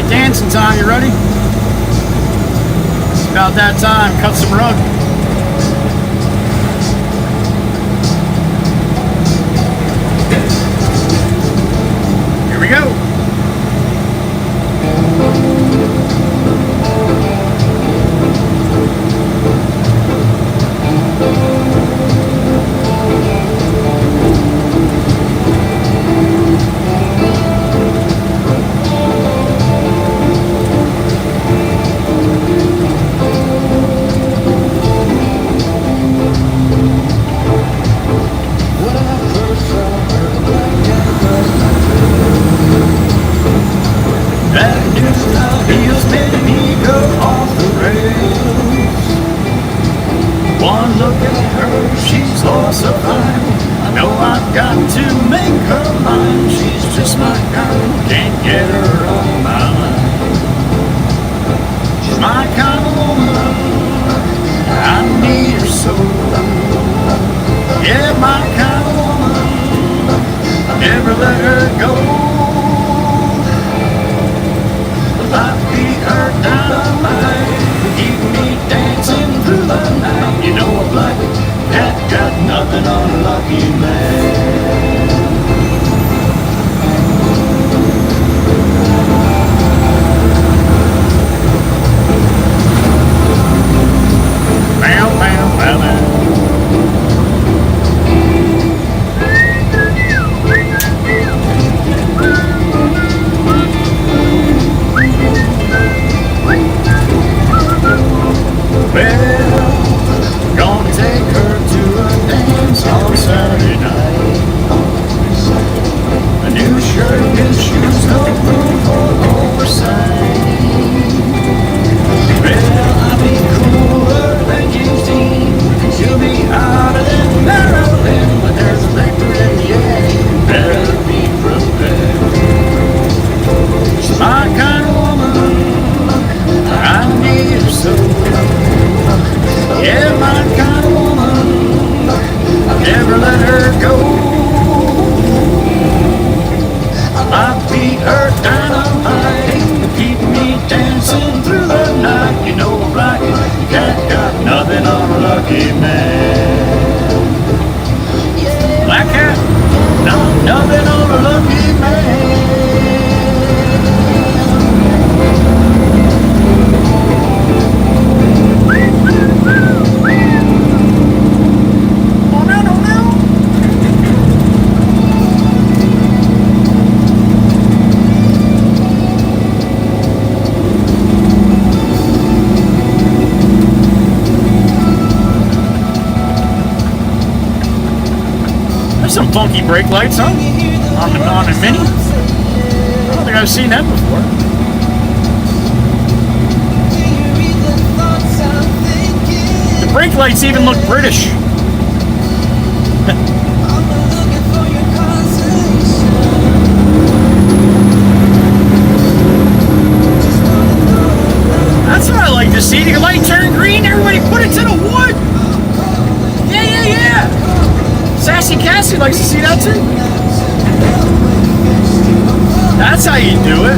Dancing time, you ready? It's about that time. Cut some rug. Here we go. let her go. Life beat her dynamite, keep me dancing through the night. You know a black cat got nothing on a lucky man. Bow, bow, bow, bow. Well, gonna take her to a dance on Saturday night. A new shirt and shoes, no room for oversight. Well, I'll be cooler than James Dean. She'll be hotter than Marilyn. But there's a vector in the air, you better be prepared. She's my kind of woman, I need her so. Yeah, my kind of woman, I'll never let her go. I beat her dynamite, keep me dancing through the night. You know a black cat got nothing on a lucky man. Black cat, nothing on a lucky man. Some funky brake lights, huh? On the Mini. I don't think I've seen that before. The brake lights even look British. That's what I like to see. The light turn green, everybody put it to the wood. Yeah. Sassy Cassie likes to see that too. That's how you do it.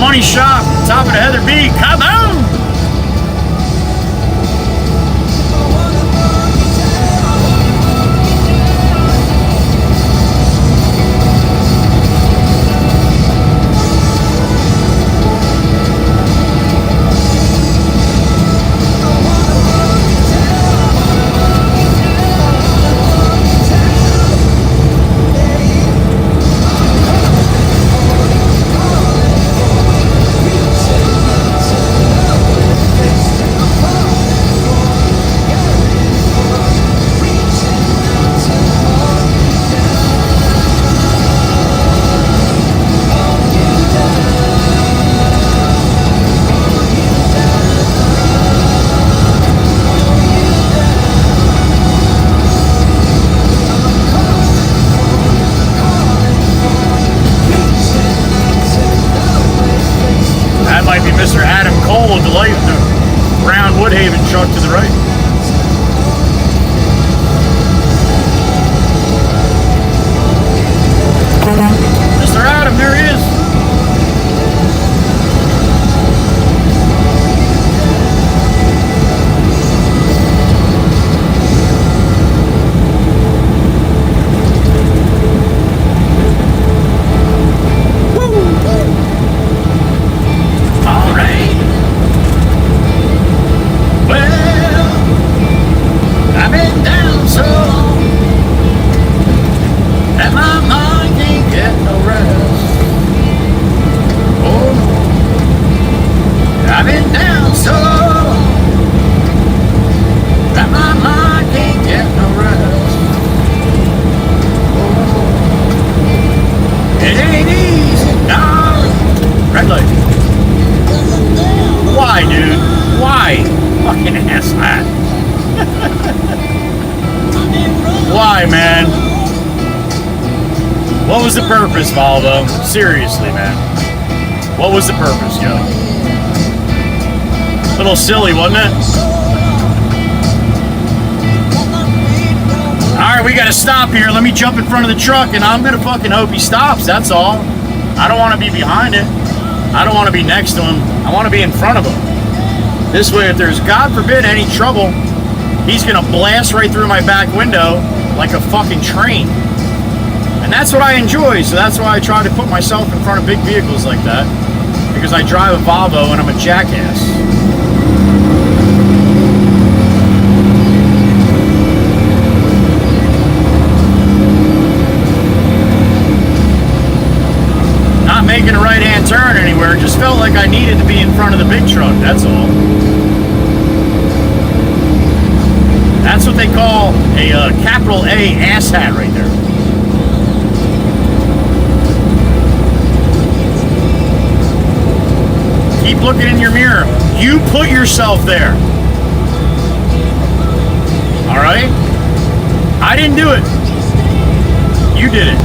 Money shop, top of the Heather B. Come on! pole of the light, the brown Woodhaven truck to the right. Mr. Adam, there he is. What was the purpose, Volvo? Seriously, man. What was the purpose, yo? A little silly, wasn't it? Alright, we gotta stop here. Let me jump in front of the truck, and I'm gonna fucking hope he stops, that's all. I don't want to be behind it. I don't want to be next to him. I want to be in front of him. This way, if there's, God forbid, any trouble, he's gonna blast right through my back window like a fucking train. And that's what I enjoy, so that's why I try to put myself in front of big vehicles like that. Because I drive a Volvo and I'm a jackass. Not making a right-hand turn anywhere, just felt like I needed to be in front of the big truck, that's all. That's what they call a capital A asshat right there. Keep looking in your mirror. You put yourself there. Alright? I didn't do it. You did it.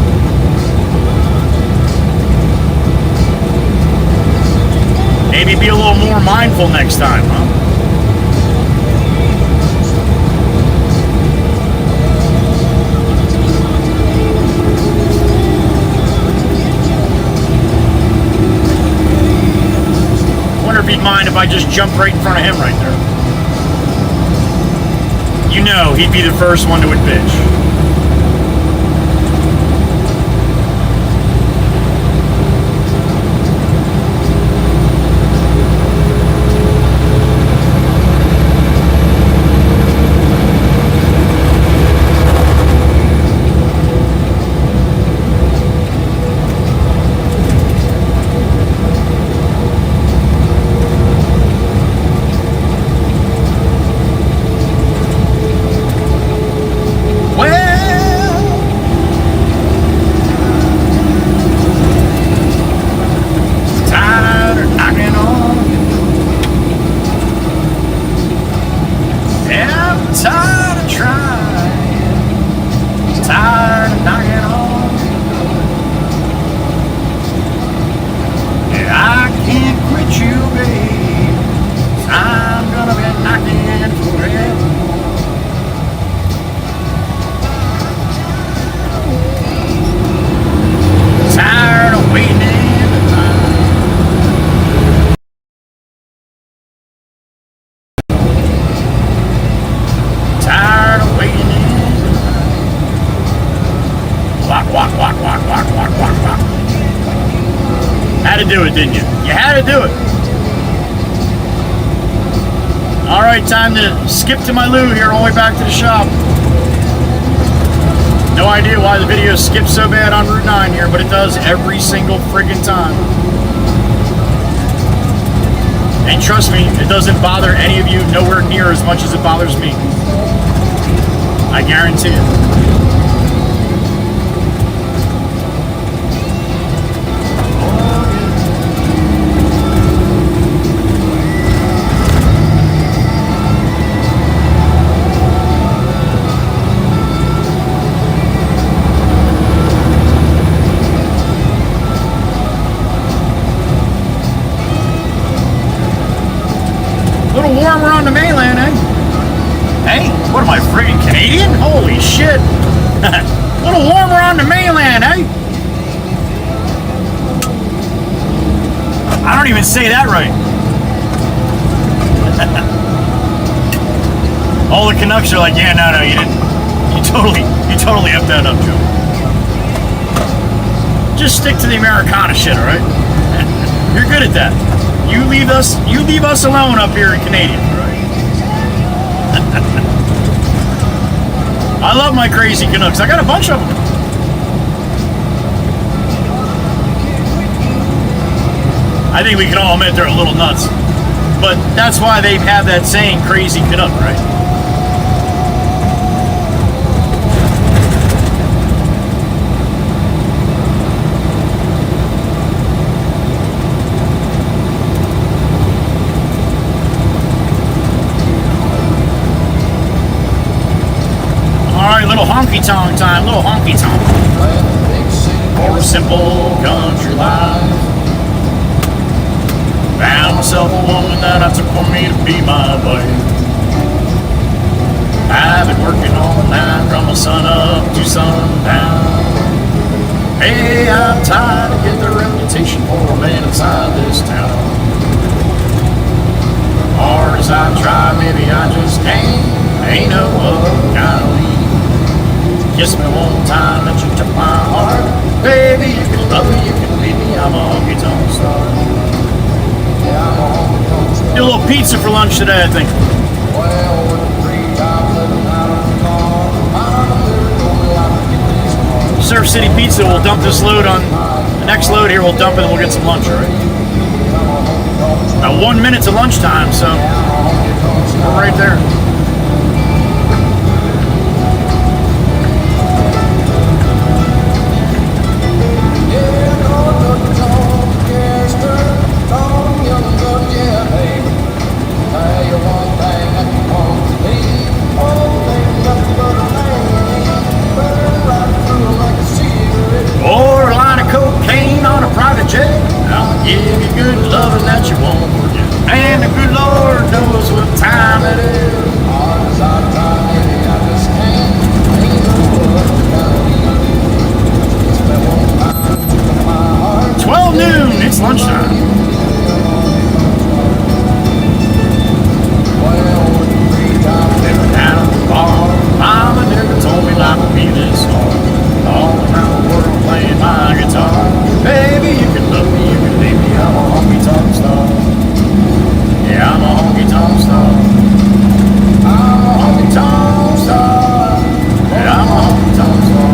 Maybe be a little more mindful next time, huh? If he'd mind if I just jumped right in front of him right there. You know he'd be the first one to bitch. Do it, didn't you? You had to do it. Alright, time to skip to my loo here all the way back to the shop. No idea why the video skips so bad on Route 9 here, but it does every single friggin' time. And trust me, it doesn't bother any of you nowhere near as much as it bothers me. I guarantee it. warmer on the mainland, eh? Hey, what am I, friggin' Canadian? Holy shit. A little warmer on the mainland, eh? I don't even say that right. All the Canucks are like, yeah, no, you didn't. You totally effed that up, Joe. Just stick to the Americana shit, all right? You're good at that. You leave us alone up here in Canadian, right? I love my crazy Canucks. I got a bunch of them. I think we can all admit they're a little nuts. But that's why they have that saying, crazy Canuck, right? Alright, little honky-tonk time, little honky-tonk. For a simple country life. Found myself a woman that I took for me to be my wife. I've been working all night from the sun up to sundown. Hey, I'm tired to get the reputation for a man inside this town. Hard as I try, maybe I just can't. Ain't no other kind of lead. Kiss me one time that you took my heart. Baby, you can love me, you can leave me, I'm a honky-tonk star. Did a little pizza for lunch today, I think. Surf City Pizza will dump this load on the next load here. We'll dump it and we'll get some lunch, all right? About 1 minute to lunchtime, so we're right there. Or a line of cocaine on a private jet. I'll give you good loving that you won't forget. And the good Lord knows what time it is. 12 noon, it's lunchtime. Never down at the bar. Mama never told me life would be this hard. All around the world playing my guitar. Baby, you can love me, you can leave me. I'm a honky-tonk star. Yeah, I'm a honky-tonk star. I'm a honky-tonk star. Yeah, I'm a honky-tonk star.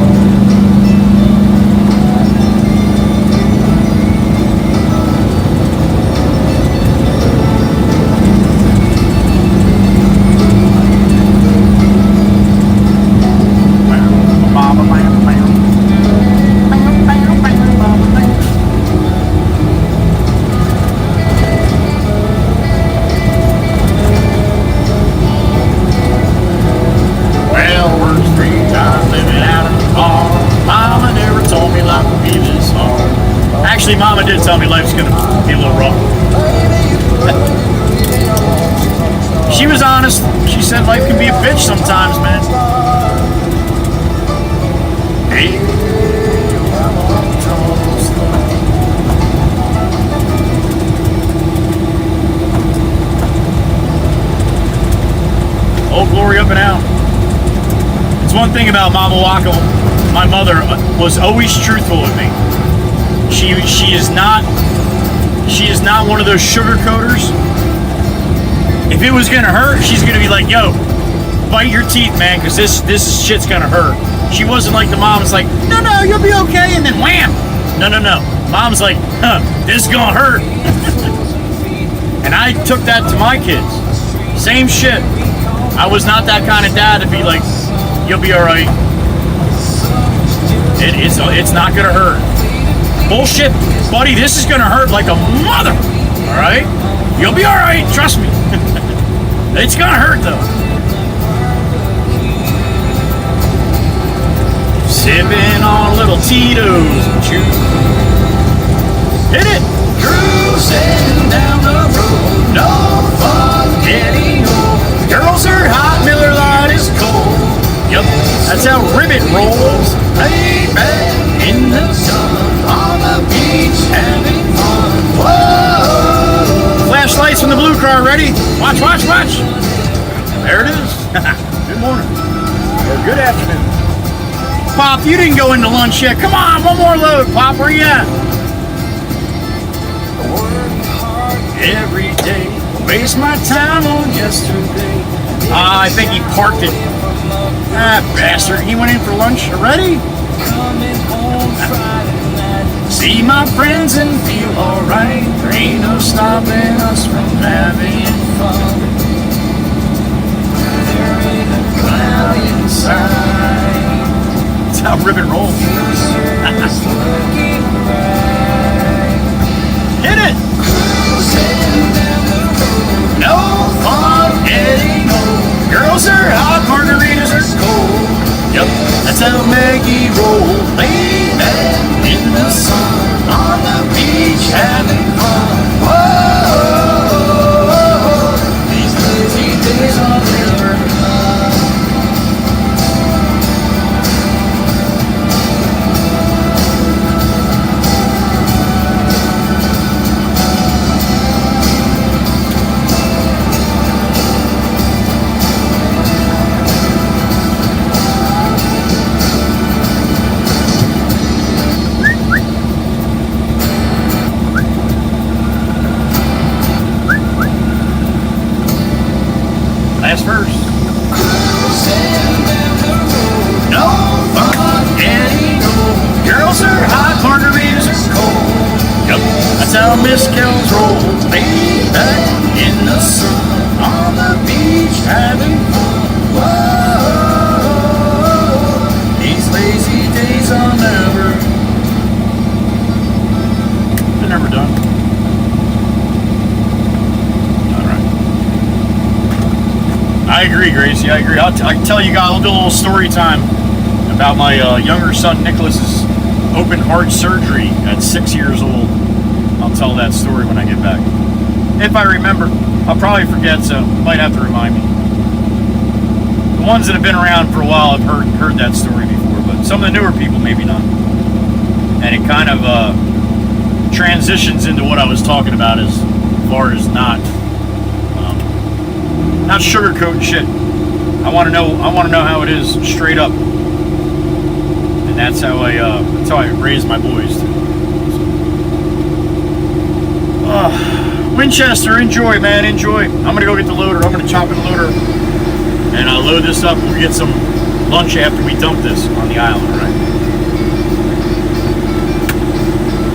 Actually, Mama did tell me life's gonna be a little rough. She was honest. She said life can be a bitch sometimes, man. Hey. Old glory up and out. It's one thing about Mama Waka. My mother was always truthful with me. She is not one of those sugarcoaters. If it was gonna hurt, she's gonna be like, yo, bite your teeth, man, because this shit's gonna hurt. She wasn't like the mom that's like, no, you'll be okay, and then wham. No. Mom's like, this is gonna hurt. And I took that to my kids. Same shit. I was not that kind of dad to be like, you'll be all right. It's not gonna hurt. Bullshit, buddy, this is gonna hurt like a mother, all right? You'll be all right, trust me. It's gonna hurt, though. Sipping on little Tito's and juice. Hit it! Cruising down the road, no fun getting car ready? Watch, watch, watch. There it is. Good morning. Or good afternoon. Pop, you didn't go into lunch yet. Come on, one more load. Pop, where you at? Every day, waste my time on yesterday. I think he parked it. Ah, bastard. He went in for lunch already? See my friends and feel alright. There ain't no stopping us from having fun. There ain't a cloud inside. That's how ribbon rolls. Hit it! No fun anymore. Girls are hot, margaritas are cold. Yep, that's how Maggie rolled. Lay back in the sun, on the beach having fun. Whoa, these lazy days are never last verse. No fun anymore. Girls are hot, margaritas are cold. Yep, that's how Miss Kells rolls. Lay back in the sun, on the beach having fun. Whoa, these lazy days are never. They're never done. I agree, Gracie. I agree. I can tell you guys. I'll do a little story time about my younger son Nicholas's open heart surgery at 6 years old. I'll tell that story when I get back. If I remember, I'll probably forget, so you might have to remind me. The ones that have been around for a while have heard that story before, but some of the newer people maybe not. And it kind of transitions into what I was talking about as far as not sugarcoating shit. I want to know how it is straight up, and that's how I raise my boys. Winchester, enjoy, man, enjoy. I'm gonna go get the loader. I'm gonna chop in the loader, and I'll load this up. We'll get some lunch after we dump this on the island.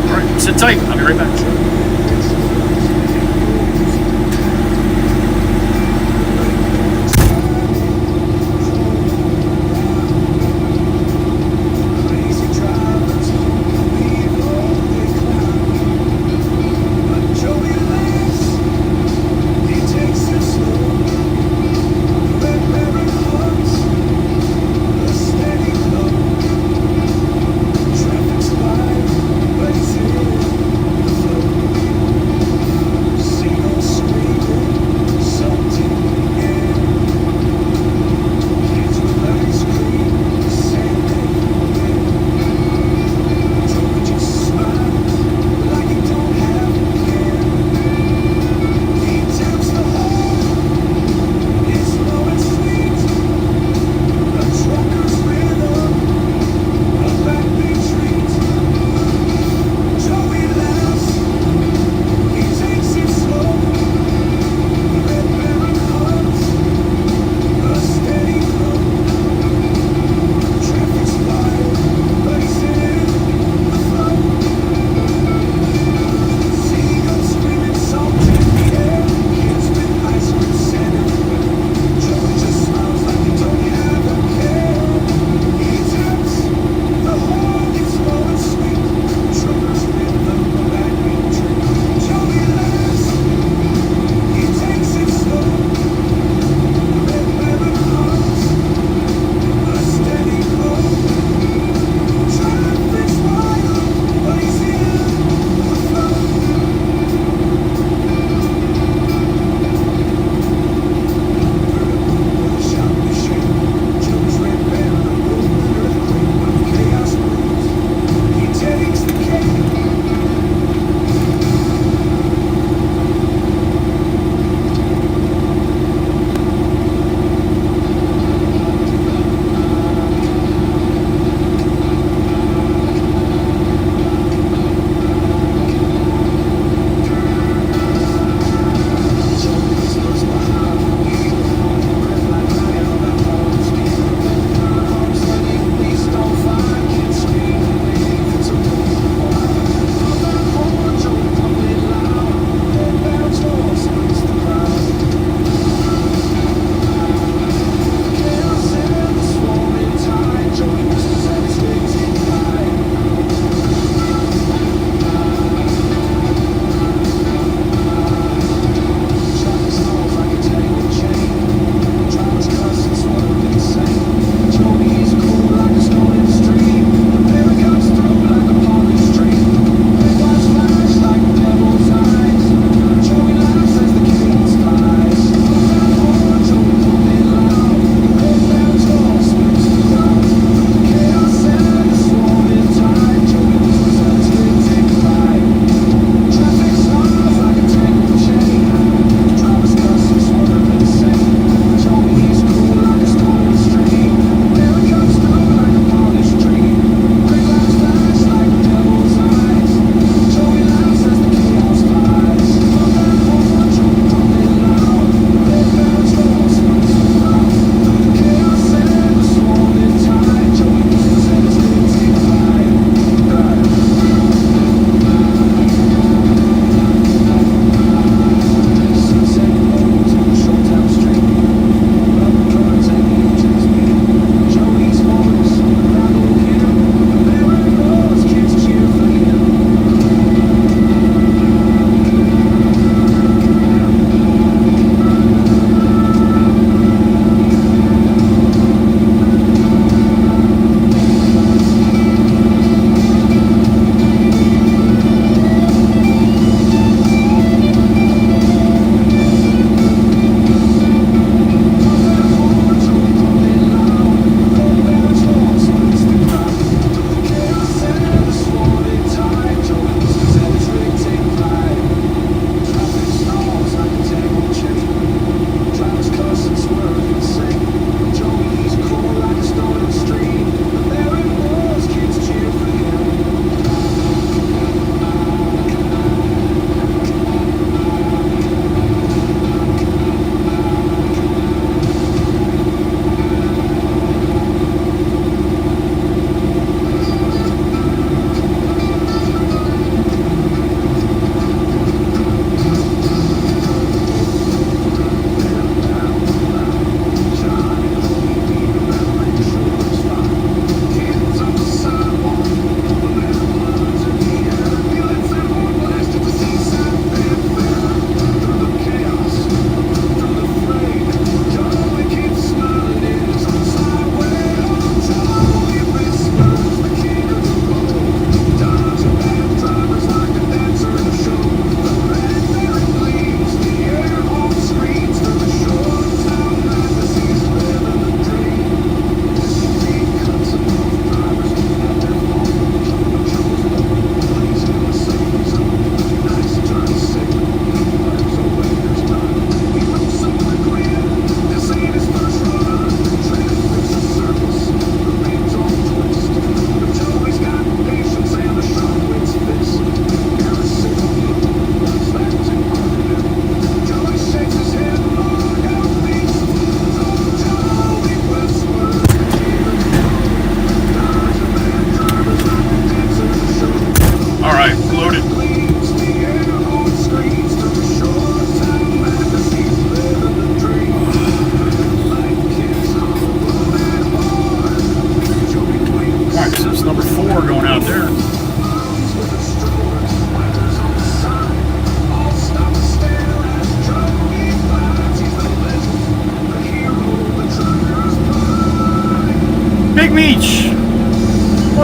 All right, sit tight. I'll be right back.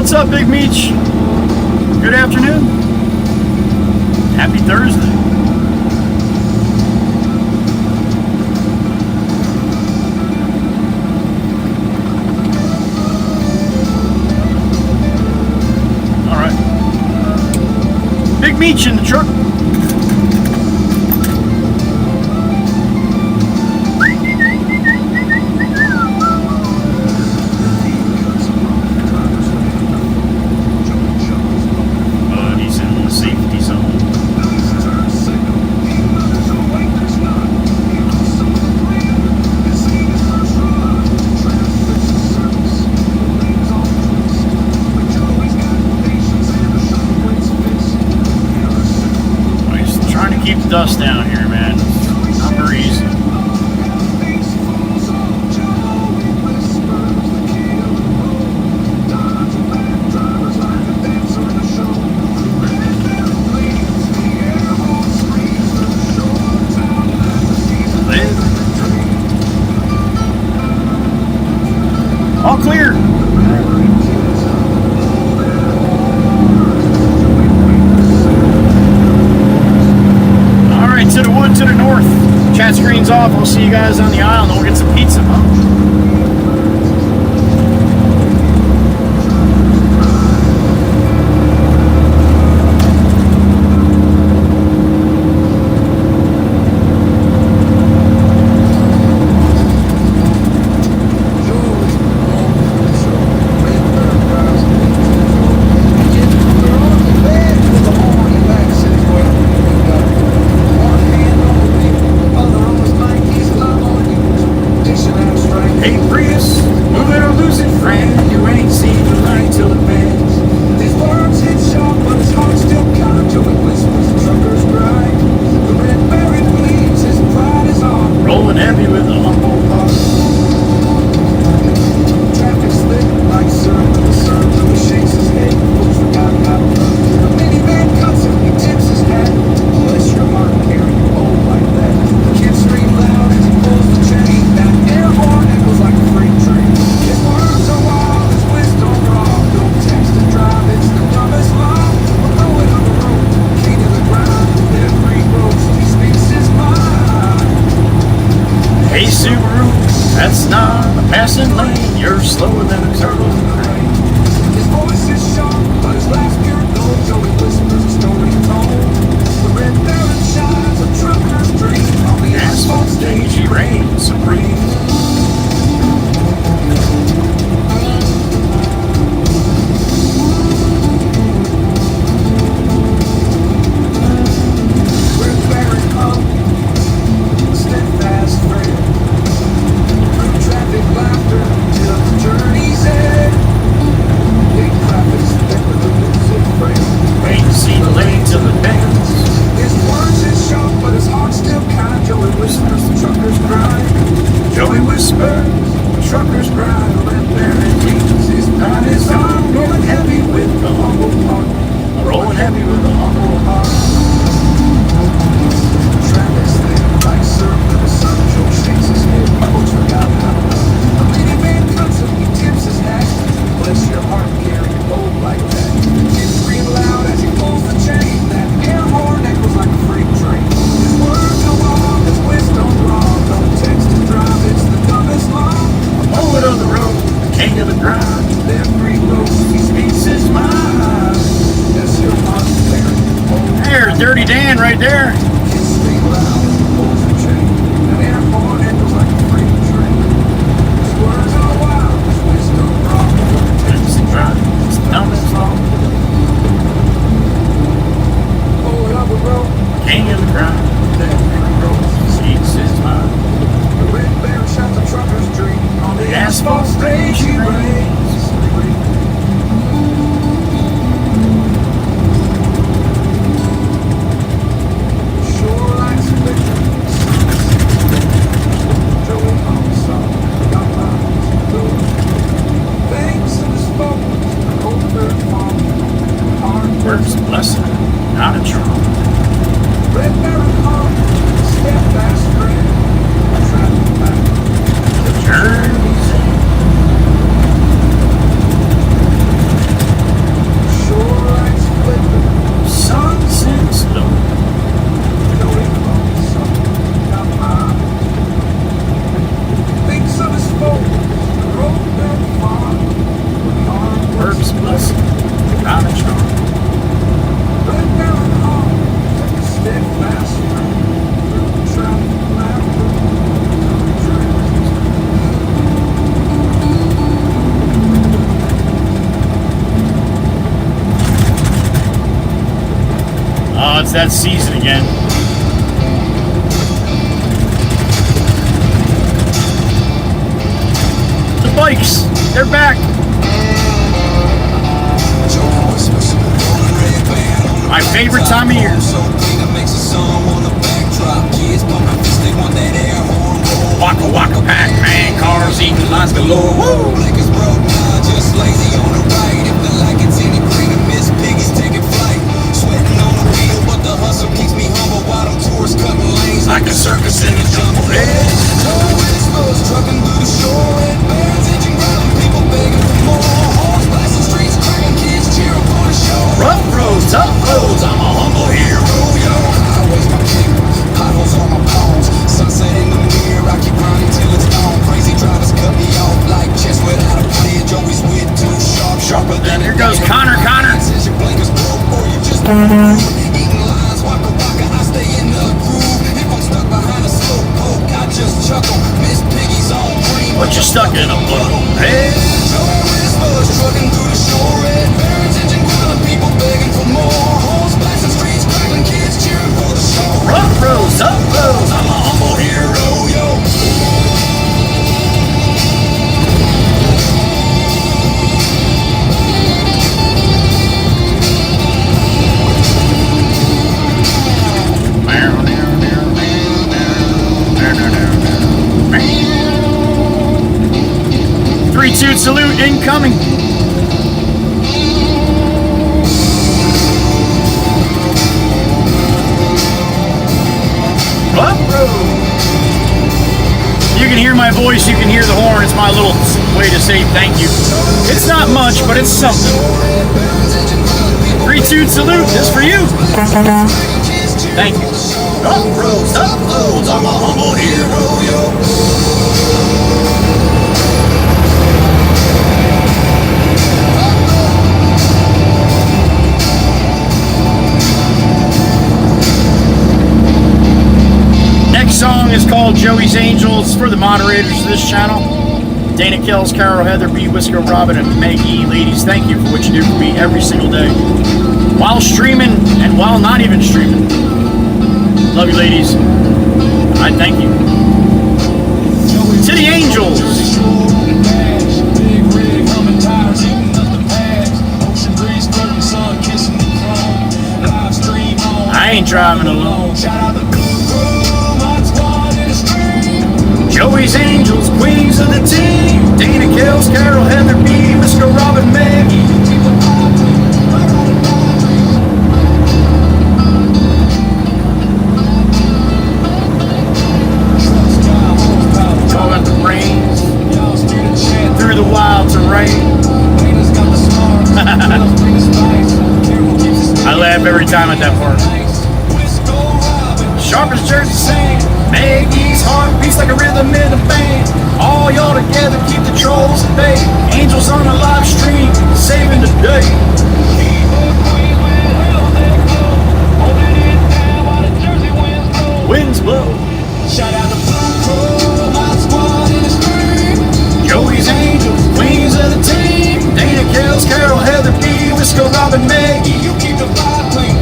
What's up, Big Meech? Good afternoon. Happy Thursday. All right. Big Meech in the truck. Dust down here, man. It's not very easy. All clear. To the wood to the north. Chat screen's off. We'll see you guys on the aisle and we'll get some pizza, huh? Dirty Dan right there. King of the ground. Seats is mine. The red bear shot the trucker's dream on the asphalt stage he raised. It's that season again. The bikes, they're back. My favorite time of year. Waka waka Pac-Man cars, eating lines galore. Woo! Like a circus in the jungle. Trucking through the shore, it burns, engine grinding, people begging for more. Horns blasting streets, cracking kids cheering for the show. Rough roads, tough roads, I'm a humble hero, yo. Highways my kicker, potholes on my bones. Sunset in the mirror, I keep running till it's gone. Crazy drivers cut me off like chest without a bridge. Always with too sharp, sharper than. Here goes Connor. Says your blinkers broke or you just eating lines, waka waka, I stay in the groove. If I'm stuck behind a slow poke, I just chuckle. Miss Piggy's on green. But you're stuck in a puddle. Hey. Trucking through the shore, red barons, engine grinding, people begging for more. Horns blasting streets, crackling kids cheering for the show. Rough roads, up roads, I'm a humble hero, yo. Three-toot salute incoming. Up road. You can hear my voice, you can hear the horn. It's my little way to say thank you. It's not much, but it's something. Three-toot salute, this for you. Thank you. Up roads, I'm a humble hero, yo. Next song is called Joey's Angels for the moderators of this channel. Dana Kells, Carol, Heather, B, Whisker, Robin, and Maggie. Ladies, thank you for what you do for me every single day. While streaming and while not even streaming. Love you, ladies. I thank you. To the Angels. I ain't driving alone. Joey's Angels, queens of the team. Dana Kells, Carol, Heather, B, Whisker, Robin, Maggie. Calling the rains through the wild terrain. I laugh every time at that part. Sharp as Jersey sand. Maggie's heart beats like a rhythm in a band. All y'all together keep the trolls at bay. Angels on a live stream, saving the day. Winds blow. Shout out to Blue Crow, my squad in the stream. Joey's Angels, queens of the team. Dana Kells, Carol, Heather, B, Whisker, Robin, Maggie. You keep the vibe clean.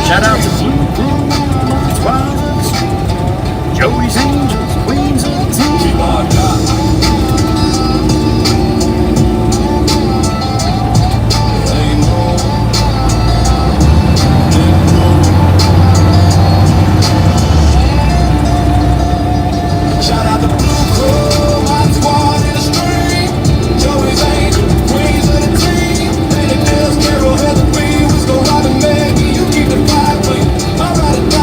Shout out to Blue Crow, my squad. Joey's Angels, queens of the team. Shout out to Blue Crow, my squad in the stream. Joey's Angels, queens of the team. Dana Kells, Carol, Heather, B, Whisker, Robin, Maggie. You keep the vibe clean.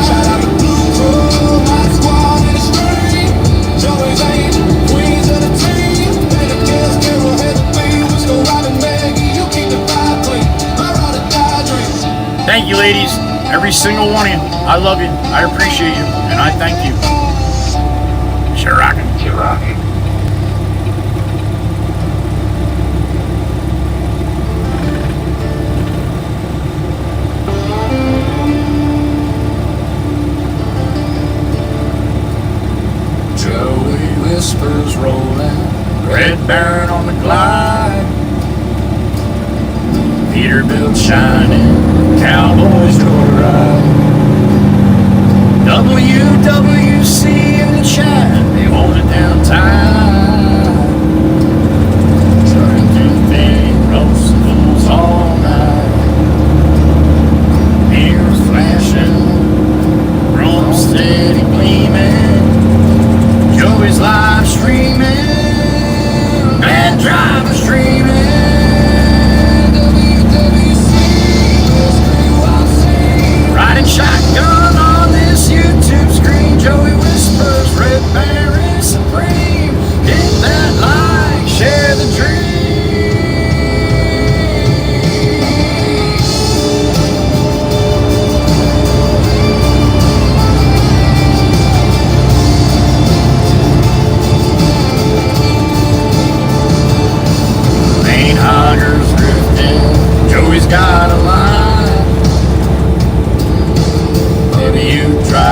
Shout out to Blue Crow, my squad in the stream. Joey's Angels, queens of the team. Dana Kells, Carol, Heather, B, Whisker, Robin, Maggie. You keep the vibe clean. My ride or die dream. Thank you, ladies. Every single one of you. I love you. I appreciate you. And I thank you. You're rocking. You're rocking. Joey whispers rolling, Red Baron on the glide, Peterbilt shining, cowboys joyride.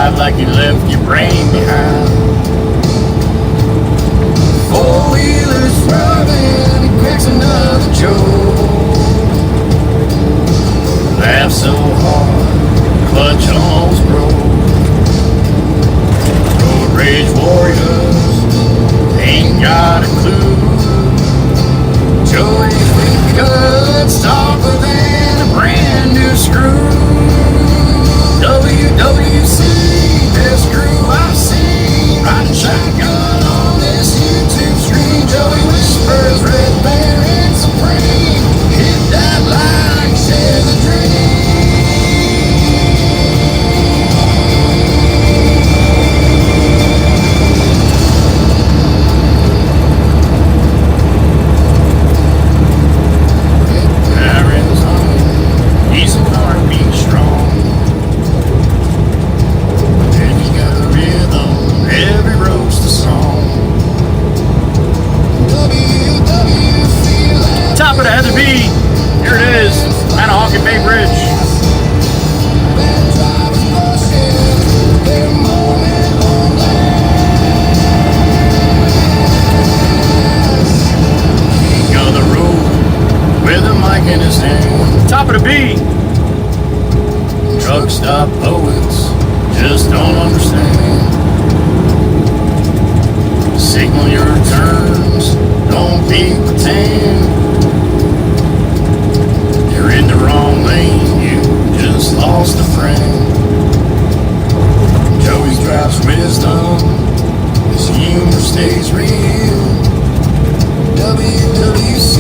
drive like you left your brain behind. Four-wheelers throbbing, he cracks another joke. Laugh so hard, clutch almost broke. Road rage warriors, ain't got a clue. Joey, we could stop within a brand new screw. WWC, best crew I've seen. Riding shotgun on this YouTube screen. Joey whispers, Red Baron Supreme. Hit that line, share the dream. Stop poets, just don't understand. Signal your turns, don't be pretend. You're in the wrong lane, you just lost a friend. Joey drops wisdom, his humor stays real. WWC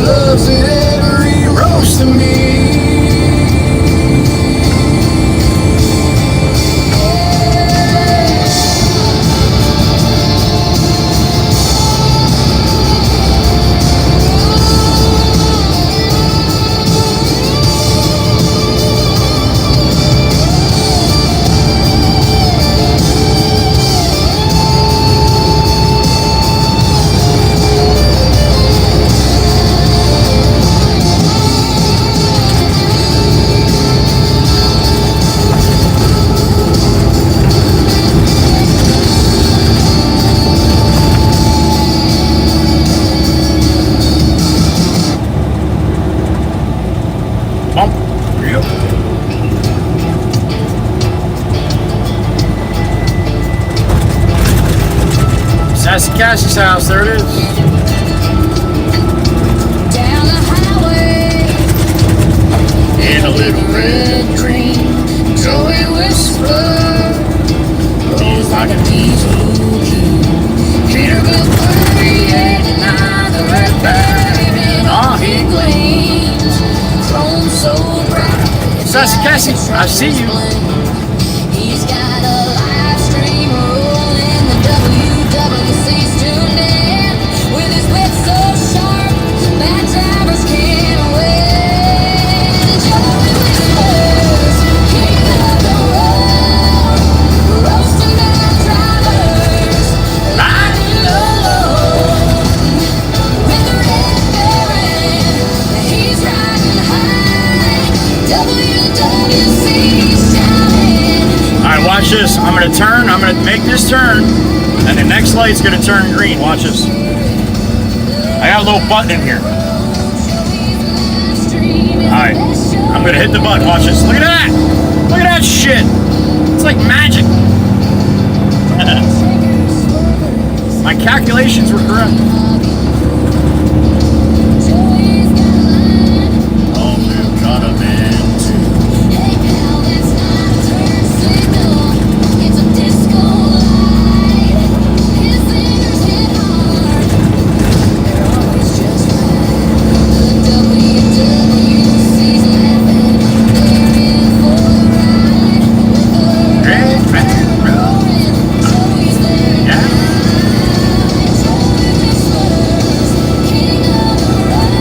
loves it every roast of me. That's Cassie's house, there it is. Down the highway, In a little red dream, Joey whisper, rolls like a diesel. Peterbilt 38, the red baron, all he gleams, chrome so bright. Sassy Cassie, I see you. He's got a live stream rolling, the WWC's tuned in, with his wit so sharp, bad drivers can't win. Joey whispers, king of the road, roasting bad drivers, riding alone, with the red baron, he's riding high, WWC shouting. Alright, watch this. I'm gonna turn, I'm gonna make this turn, and the next light's gonna turn green. Watch this. I got a little button in here. Alright, I'm gonna hit the button. Watch this. Look at that! Look at that shit! It's like magic. My calculations were correct. Oh, we've got a man too. Hey pal, that's not a turn signal, it's a disco light. His fingers hit hard, they're always just right. The WWC's laughing, they're in for the ride. With the Red baron roaring, Joey's there Yeah. tonight. Joey whispers, king of the road,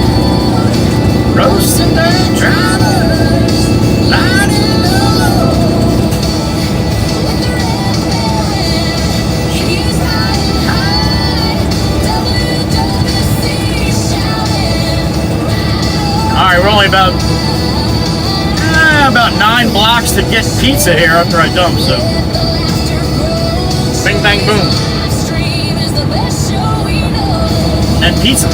Roasting the drivers, lighting alone. with the red baron, he's riding high. WWC shouting, All right, we're only about about 9 blocks to get pizza here after I dump, so. Bing, bang, boom. And pizza.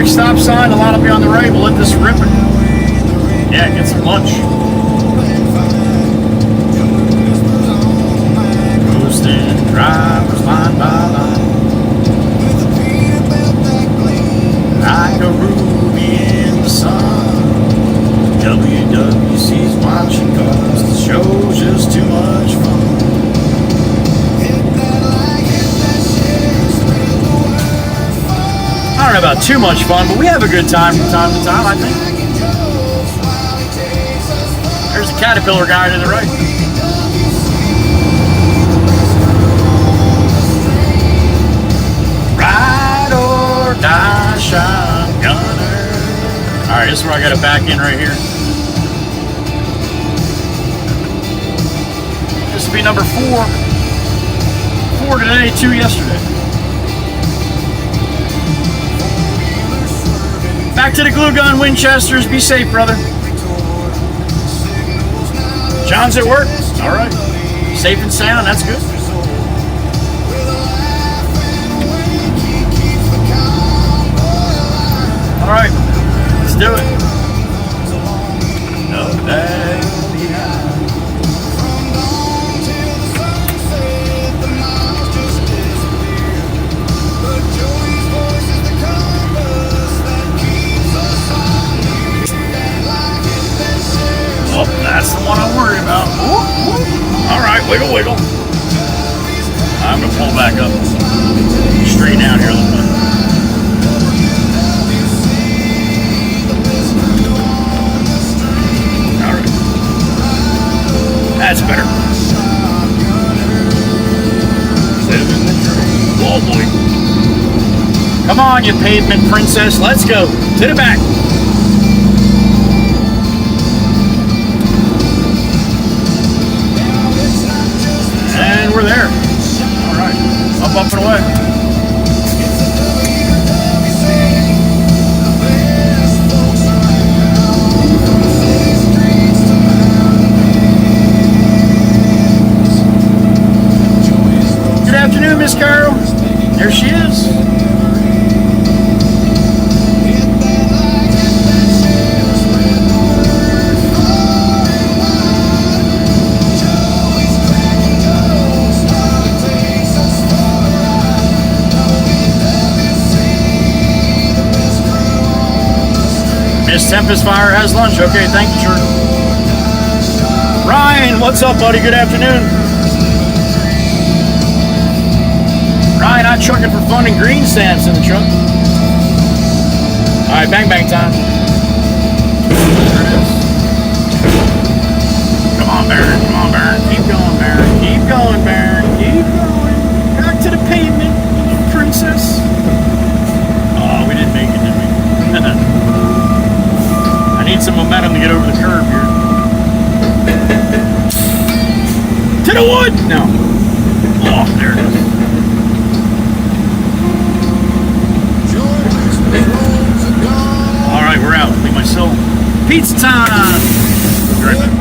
Stop sign, a lot will be on the right. We'll let this rip it. Yeah, get some lunch. Coasting, drivers line by line, like a ruby in the sun. WWC's watching cause the show's just too much fun. I don't know about too much fun, but we have a good time from time to time, I think. There's a Caterpillar guy to the right. Ride or die shotgunner. Alright, this is where I gotta back in right here. This will be number 4. 4 today, 2 yesterday. Back to the glue gun, Winchesters. Be safe, brother. John's at work. All right. Safe and sound. That's good. All right. Let's do it. No day behind. Oh, that's the one I'm worried about. Ooh, ooh. All right, wiggle, wiggle. I'm gonna pull back up, straighten out here a little bit. All right, that's better. Oh boy! Come on, you pavement princess. Let's go to the back. And we're there. All right, up and away. Good afternoon, Miss Carol. There she is. Miss Tempest Fire has lunch. Okay, thank you, sir. Ryan, what's up, buddy? Good afternoon. Ryan, I'm trucking for fun and green stamps in the truck. All right, bang bang time. There it is. Come on, Baron. Come on, Baron. Keep going, Baron. Keep going, Baron. Keep going. Back to the pavement, princess. Oh, we didn't make it, did we? I need some momentum to get over the curb here. To the wood! No. Oh, there it is. All right, we're out. Leave my soul. Pizza time! right back.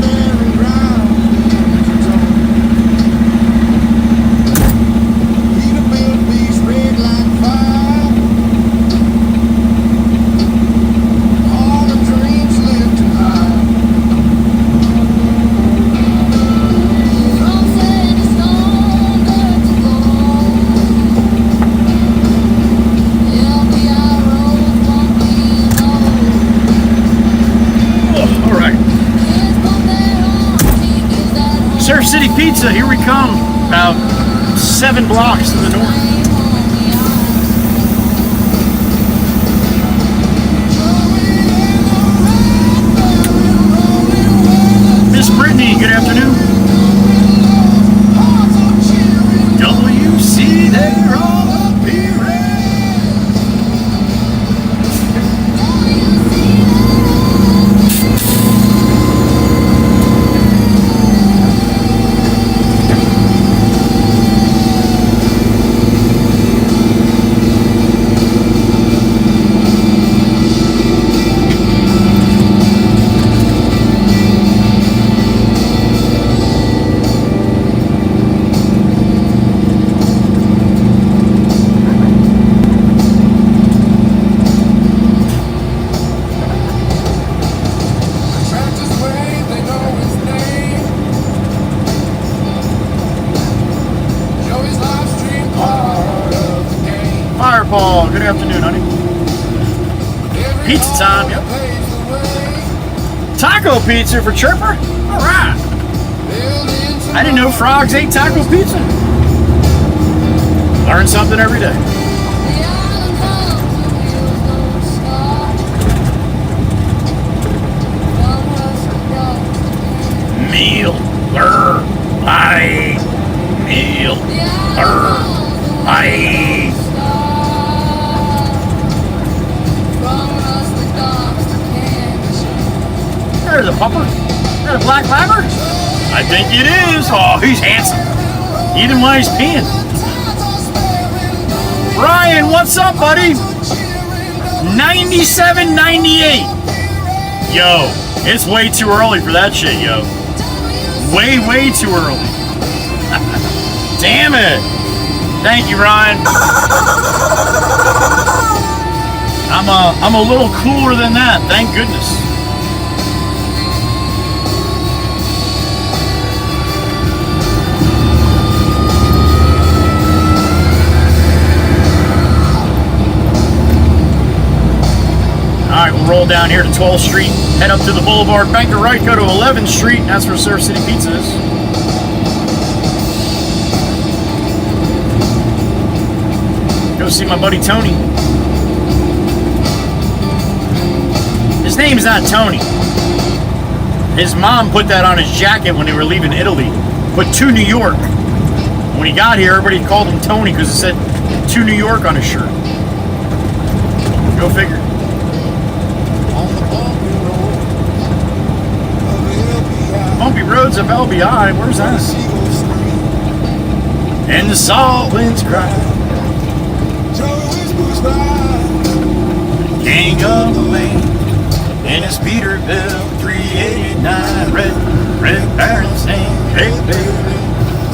Surf City Pizza, here we come. About 7 blocks to the north. Miss Brittany, good afternoon. WC, they're all up here. Paul, good afternoon, honey. Pizza time, yep. Taco pizza for Chirper? Alright. I didn't know frogs ate taco pizza. Learn something every day. Meal. Aye. Meal. Aye. There's a pupper. Is that a black labber? I think it is. Oh, he's handsome. Even while he's peeing. Ryan, what's up, buddy? 97.98. Yo, it's way too early for that shit, yo. Way, way too early. Damn it. Thank you, Ryan. I'm a little cooler than that. Thank goodness. Alright, we'll roll down here to 12th Street, head up to the Boulevard, bank a right, go to 11th Street, and that's where Surf City Pizza is. Go see my buddy Tony. His name's not Tony. His mom put that on his jacket when they were leaving Italy. Put to New York. When he got here, everybody called him Tony because it said to New York on his shirt. Go figure. Bumpy roads of LBI, where's that? And the salt winds cry. King of the lane, and it's Peterbilt 389, red Baron's name, hey baby.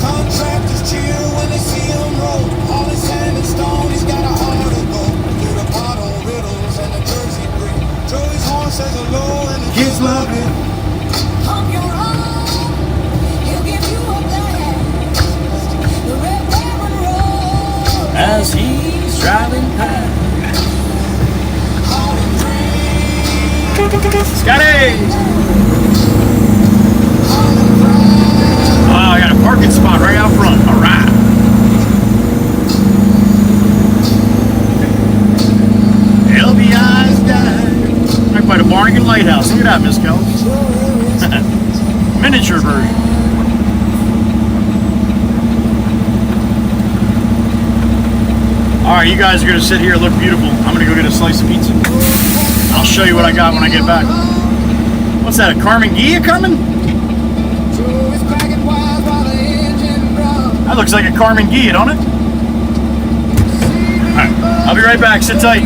Contractors cheer when they see him roll, all in sand and stone, he's got a heart of gold. Through the bottle riddles and the Jersey brick, Joey's horn says hello and the kids love it. Pump your own, he'll give you a blast. The red Baron rolls as he's driving past. Scotty! Oh, I got a parking spot right out front. Alright. LBI's died. Right by the Barnegan Lighthouse. Look at that, Miss Kelly. Miniature version. Alright, you guys are going to sit here and look beautiful. I'm going to go get a slice of pizza. I'll show you what I got when I get back. What's that, a Carmen Ghia coming? That looks like a Carmen Ghia, don't it? Alright, I'll be right back. Sit tight.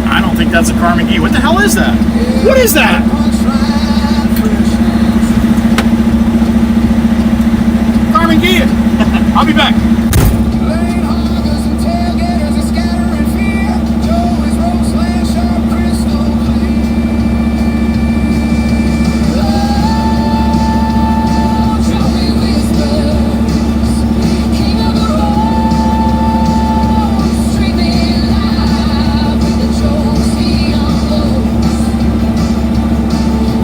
I don't think that's a Carmen Ghia. What the hell is that? What is that? I'll be back. Lane hoggers and tailgaters are scattering fear. Joe is road slash sharp crystal clear. Oh, Joey whispers, king of the road, streaming live with the Joes he unloads.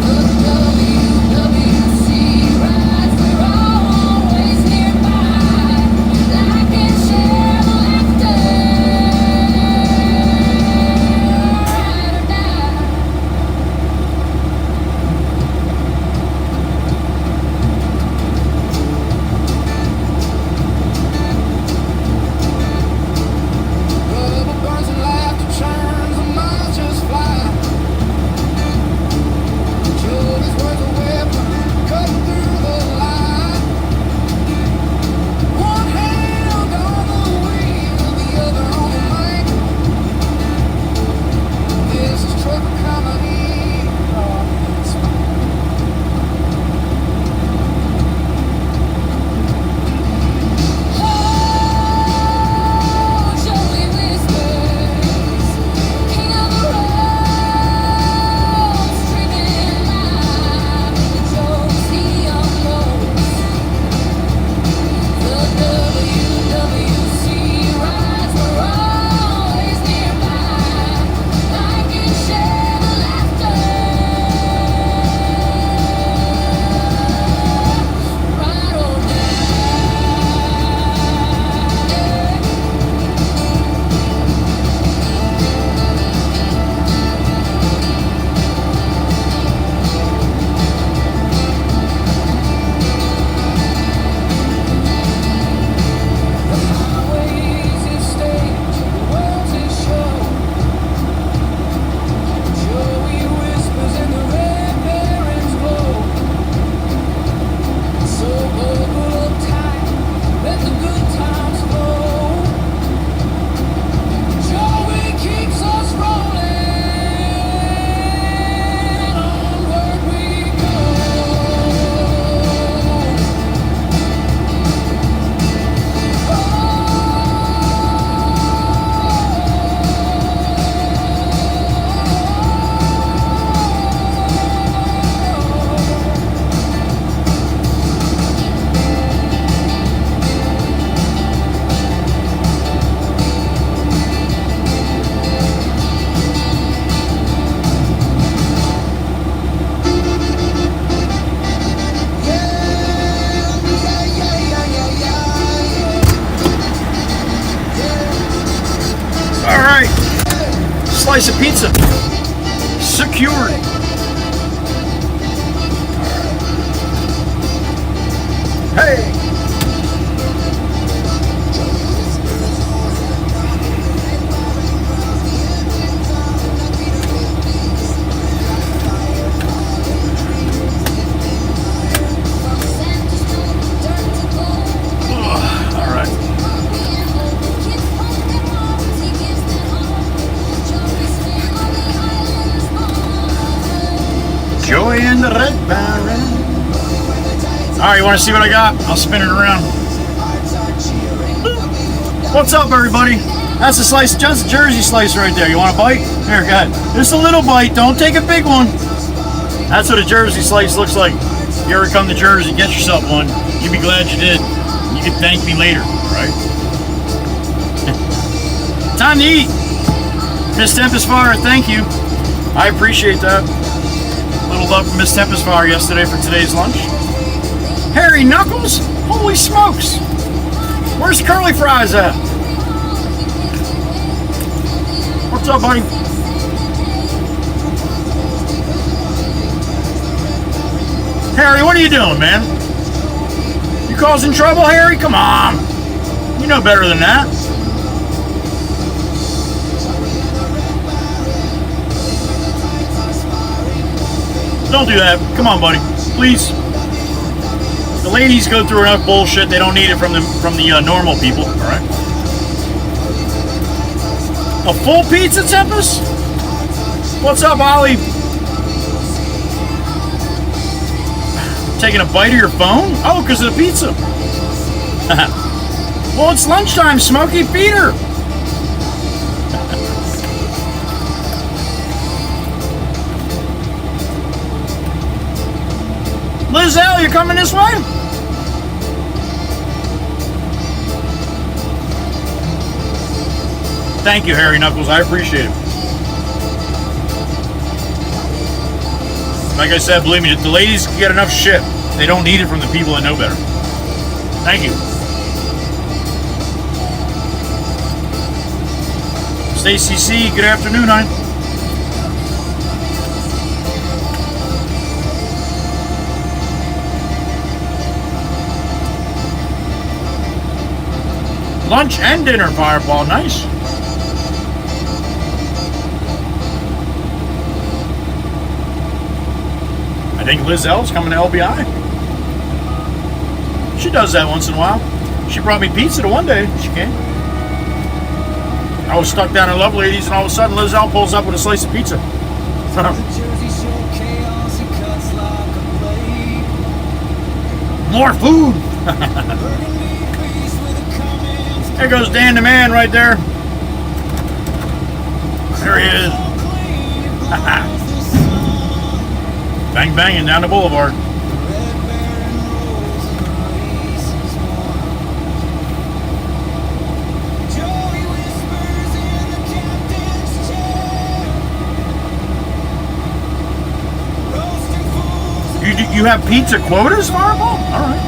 The WWC rides, we're always nearby, like and share the laughter, ride or die. Rubber burns and laughter churns, the miles just fly. Joey's words a weapon, cut through the lie. One hand on the wheel, the other on the mic. This is trucker comedy. Oh, Joey whispers, king of the road, streaming live with the Joes he unloads. The WWC rides, we're always nearby, like and share the laughter, ride or die. The highway's his stage, the world's his show. Joey whispers and the red barons glow. So buckle up tight, let the good times flow. Joey keeps us rolling, onward we go. All right. Slice of pizza. Secured. Hey. All right. Joey and the Red Baron. All right, you want to see what I got? I'll spin it around. What's up, everybody? That's a slice, just a Jersey slice right there. You want a bite? Here, go ahead. Just a little bite. Don't take a big one. That's what a Jersey slice looks like. If you ever come to Jersey, get yourself one. You'd be glad you did. You can thank me later, right? Time to eat. Miss Tempest Fire, thank you. I appreciate that. Little love from Miss Tempest Fire yesterday for today's lunch. Harry Knuckles? Holy smokes! Where's Curly Fries at? What's up, buddy? Harry, what are you doing, man? You causing trouble, Harry? Come on. You know better than that. Don't do that. Come on, buddy. Please. The ladies go through enough bullshit. They don't need it from the normal people. All right. A full pizza, Tempest? What's up, Ollie? Taking a bite of your phone? Oh, because of the pizza. Well, it's lunchtime, Smokey. Feed her. Lizelle, you coming this way? Thank you, Harry Knuckles. I appreciate it. Like I said, believe me, the ladies get enough shit. They don't need it from the people that know better. Thank you. Stacy C, good afternoon, hon. Lunch and dinner, Fireball. Nice. I think Lizelle's coming to LBI. She does that once in a while. She brought me pizza the one day. She came. I was stuck down in Love Ladies, and all of a sudden Lizelle pulls up with a slice of pizza. More food. There goes Dan the Man right there. There he is. Bang banging down the boulevard. You have pizza quotas, Fireball? All right.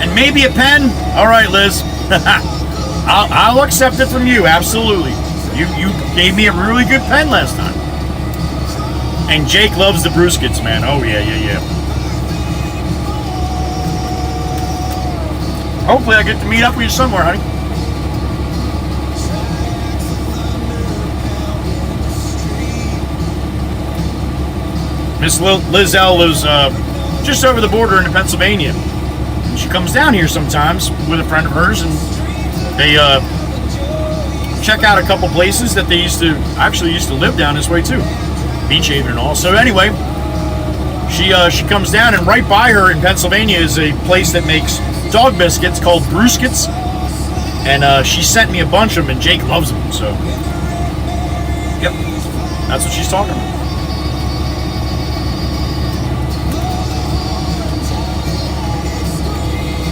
And maybe a pen? All right, Liz. I'll accept it from you, absolutely. You gave me a really good pen last time. And Jake loves the Brewskits, man. Oh, yeah. Hopefully I get to meet up with you somewhere, honey. Miss Lizelle lives just over the border in Pennsylvania. She comes down here sometimes with a friend of hers, and they check out a couple places that they used to live down this way too, Beach Haven and all. So anyway, she comes down, and right by her in Pennsylvania is a place that makes dog biscuits called Brewskits, and she sent me a bunch of them, and Jake loves them. So, yep, that's what she's talking about.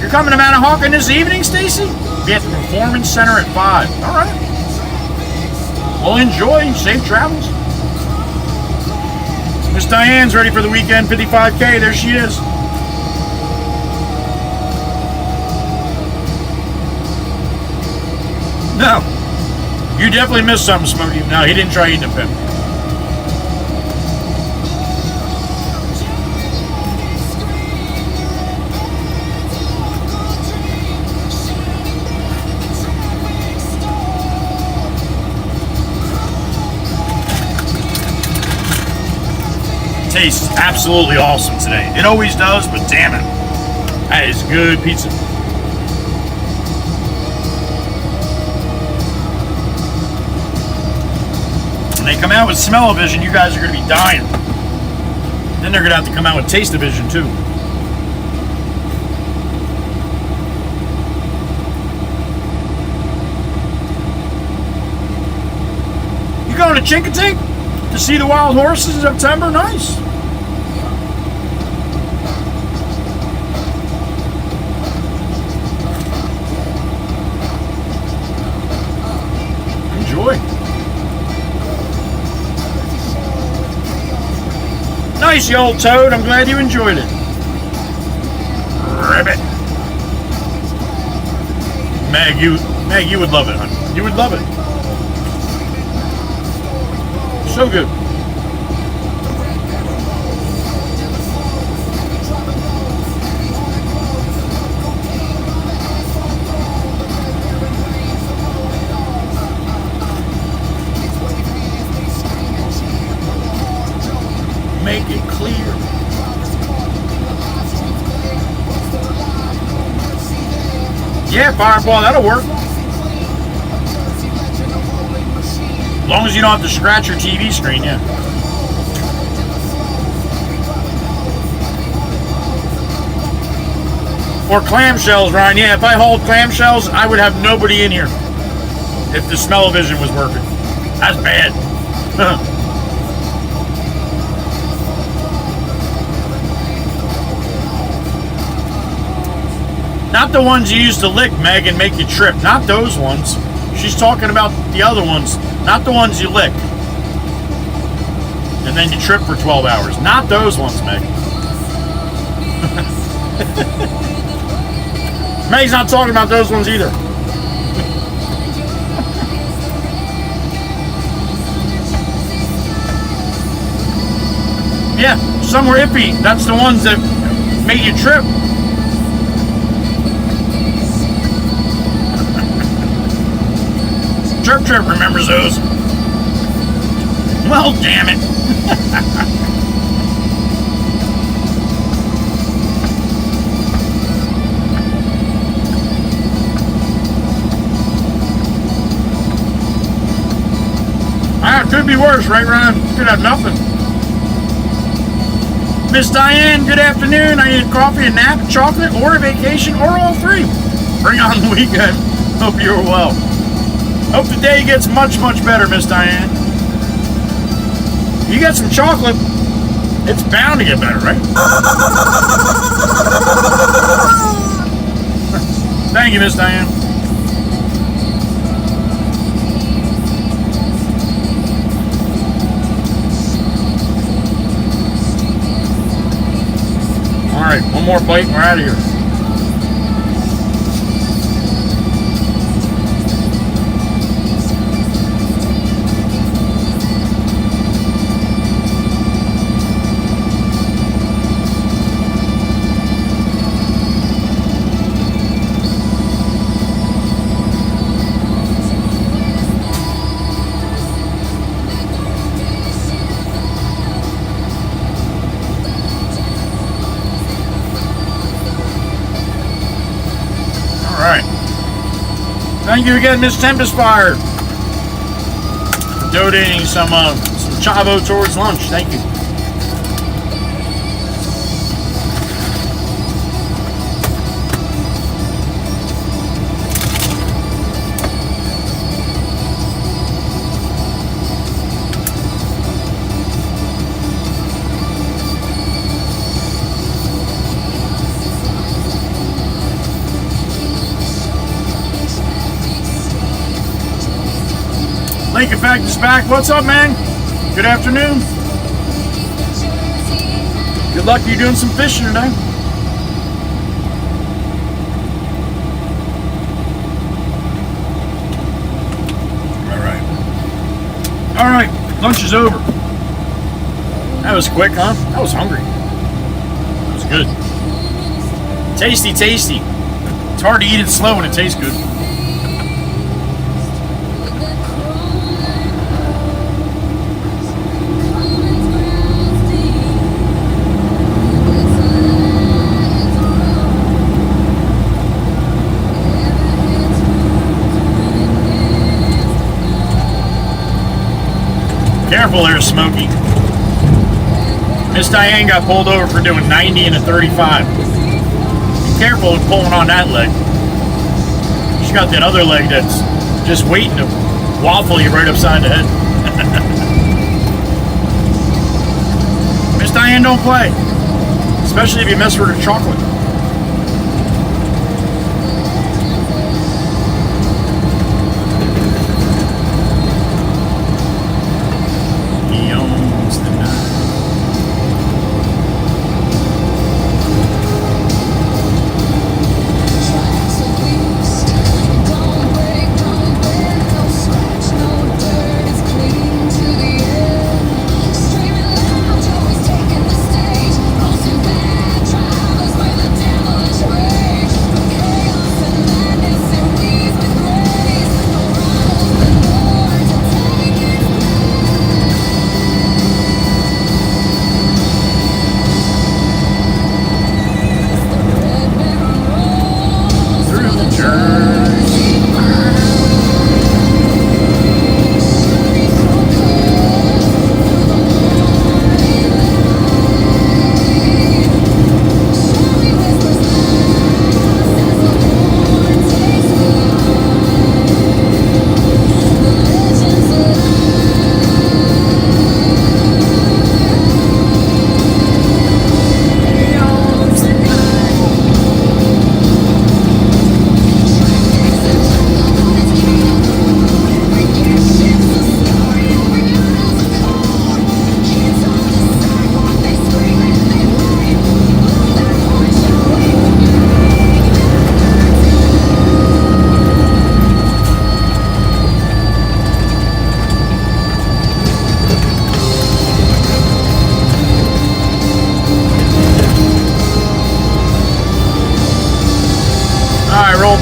You're coming to Manahawkin this evening, Stacy? Be at the Performance Center at 5. All right. Well, enjoy. Safe travels. Miss Diane's ready for the weekend 55K. There she is. No. You definitely missed something, Smokey. No, he didn't try eating a pin. Tastes absolutely awesome today. It always does, but damn it, that is good pizza. When they come out with smell-o-vision, you guys are going to be dying. Then they're going to have to come out with taste-o-vision too. You going to Chincoteague to see the wild horses in September? Nice. Enjoy. Nice, you old toad. I'm glad you enjoyed it. Ribbit. Meg, you would love it, honey. You would love it. So good. Make it clear. Yeah, Fireball, that'll work. As long as you don't have to scratch your TV screen, yeah. Or clamshells, Ryan. Yeah, if I hauled clamshells, I would have nobody in here if the smell-o-vision was working. That's bad. Not the ones you used to lick, Meg, and make you trip. Not those ones. She's talking about the other ones. Not the ones you lick. And then you trip for 12 hours. Not those ones, Meg. Meg's not talking about those ones either. Yeah, some were iffy. That's the ones that made you trip. Trip remembers those. Well, damn it. It could be worse, right, Ryan? Could have nothing. Miss Diane, good afternoon. I need a coffee, a nap, chocolate, or a vacation, or all three. Bring on the weekend. Hope you're well. Hope the day gets much, much better, Miss Diane. You get some chocolate, it's bound to get better, right? Thank you, Miss Diane. All right, one more bite and we're out of here. Thank you again, Miss Tempest Fire, for donating some chavo towards lunch. Thank you. Lincoln Fact is back. What's up, man? Good afternoon. Good luck to you doing some fishing today. All right. Lunch is over. That was quick, huh? I was hungry. That was good. Tasty, tasty. It's hard to eat it slow when it tastes good. Careful there, Smokey. Miss Diane got pulled over for doing 90 and a 35. Be careful with pulling on that leg. She's got that other leg that's just waiting to waffle you right upside the head. Miss Diane, don't play. Especially if you mess with her chocolate.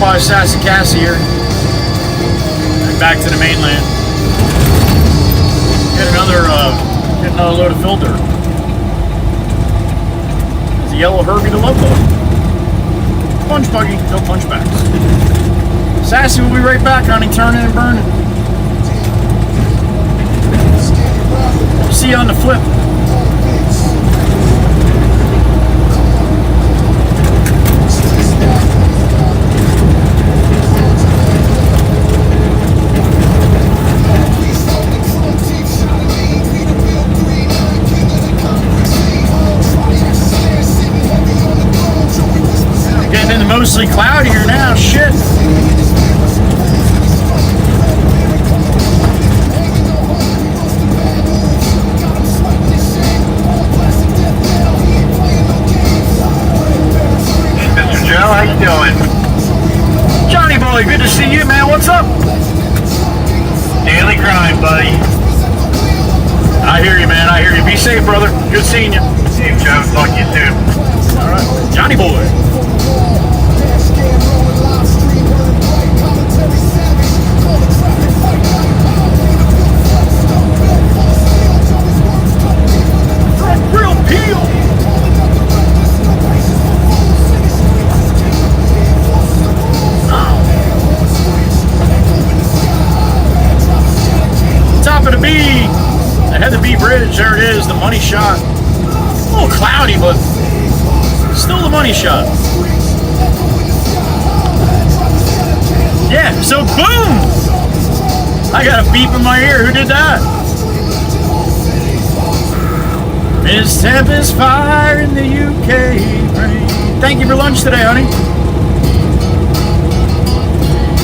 by Sassy Cassie here. And back to the mainland. Get another load of filter. There's a yellow Herbie the Love Bug. Punch buggy, no punch backs. Sassy will be right back, honey, turning and burning. See you on the flip. Getting into mostly cloudy here now, shit. How you doing? Johnny boy, good to see you, man. What's up? Daily grind, buddy. I hear you, man. I hear you. Be safe, brother. Good seeing you. See you, Joe. Talk to you soon. All right. Johnny boy. Front grill peel. Top of the B. Ahead of the B bridge. There it is. The money shot. A little cloudy, but still the money shot. Yeah, so boom! I got a beep in my ear. Who did that? Miss Tempest Fire in the UK. Thank you for lunch today, honey.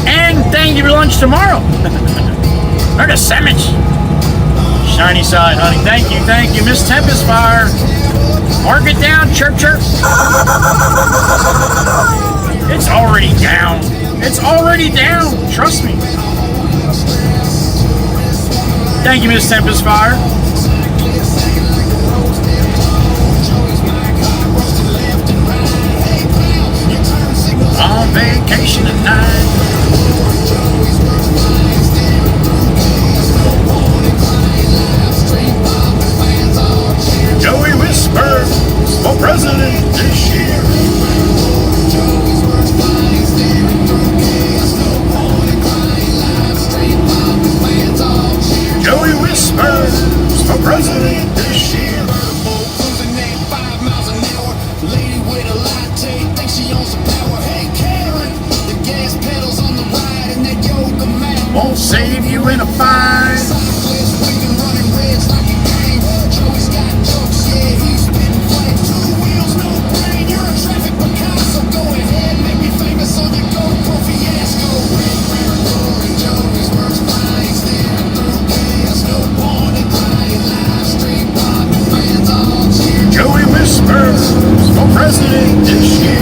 And thank you for lunch tomorrow. Or a sandwich. Shiny side, honey. Thank you, Miss Tempest Fire. Mark it down, chirp, chirp. It's already down. It's already down. Trust me. Thank you, Miss Tempest Fire. On vacation tonight. Joey whispers for president this year. Joey whispers for president this year. Lady with a latte, thinks she owns some power. Hey Karen, the gas pedals on the ride and that yoga mat Won't save you in a fight. Cyclist waving, running reds like a game. Joey's got jokes, yeah, he's spitting flames. 2 wheels, no brain, you're a traffic Picasso. Go ahead, make me famous on your GoPro fiasco. Red, roaring, Joey's works flying, staring through chaos. No born and crying, live stream, popping fans all cheer. Joey whispers for president this year.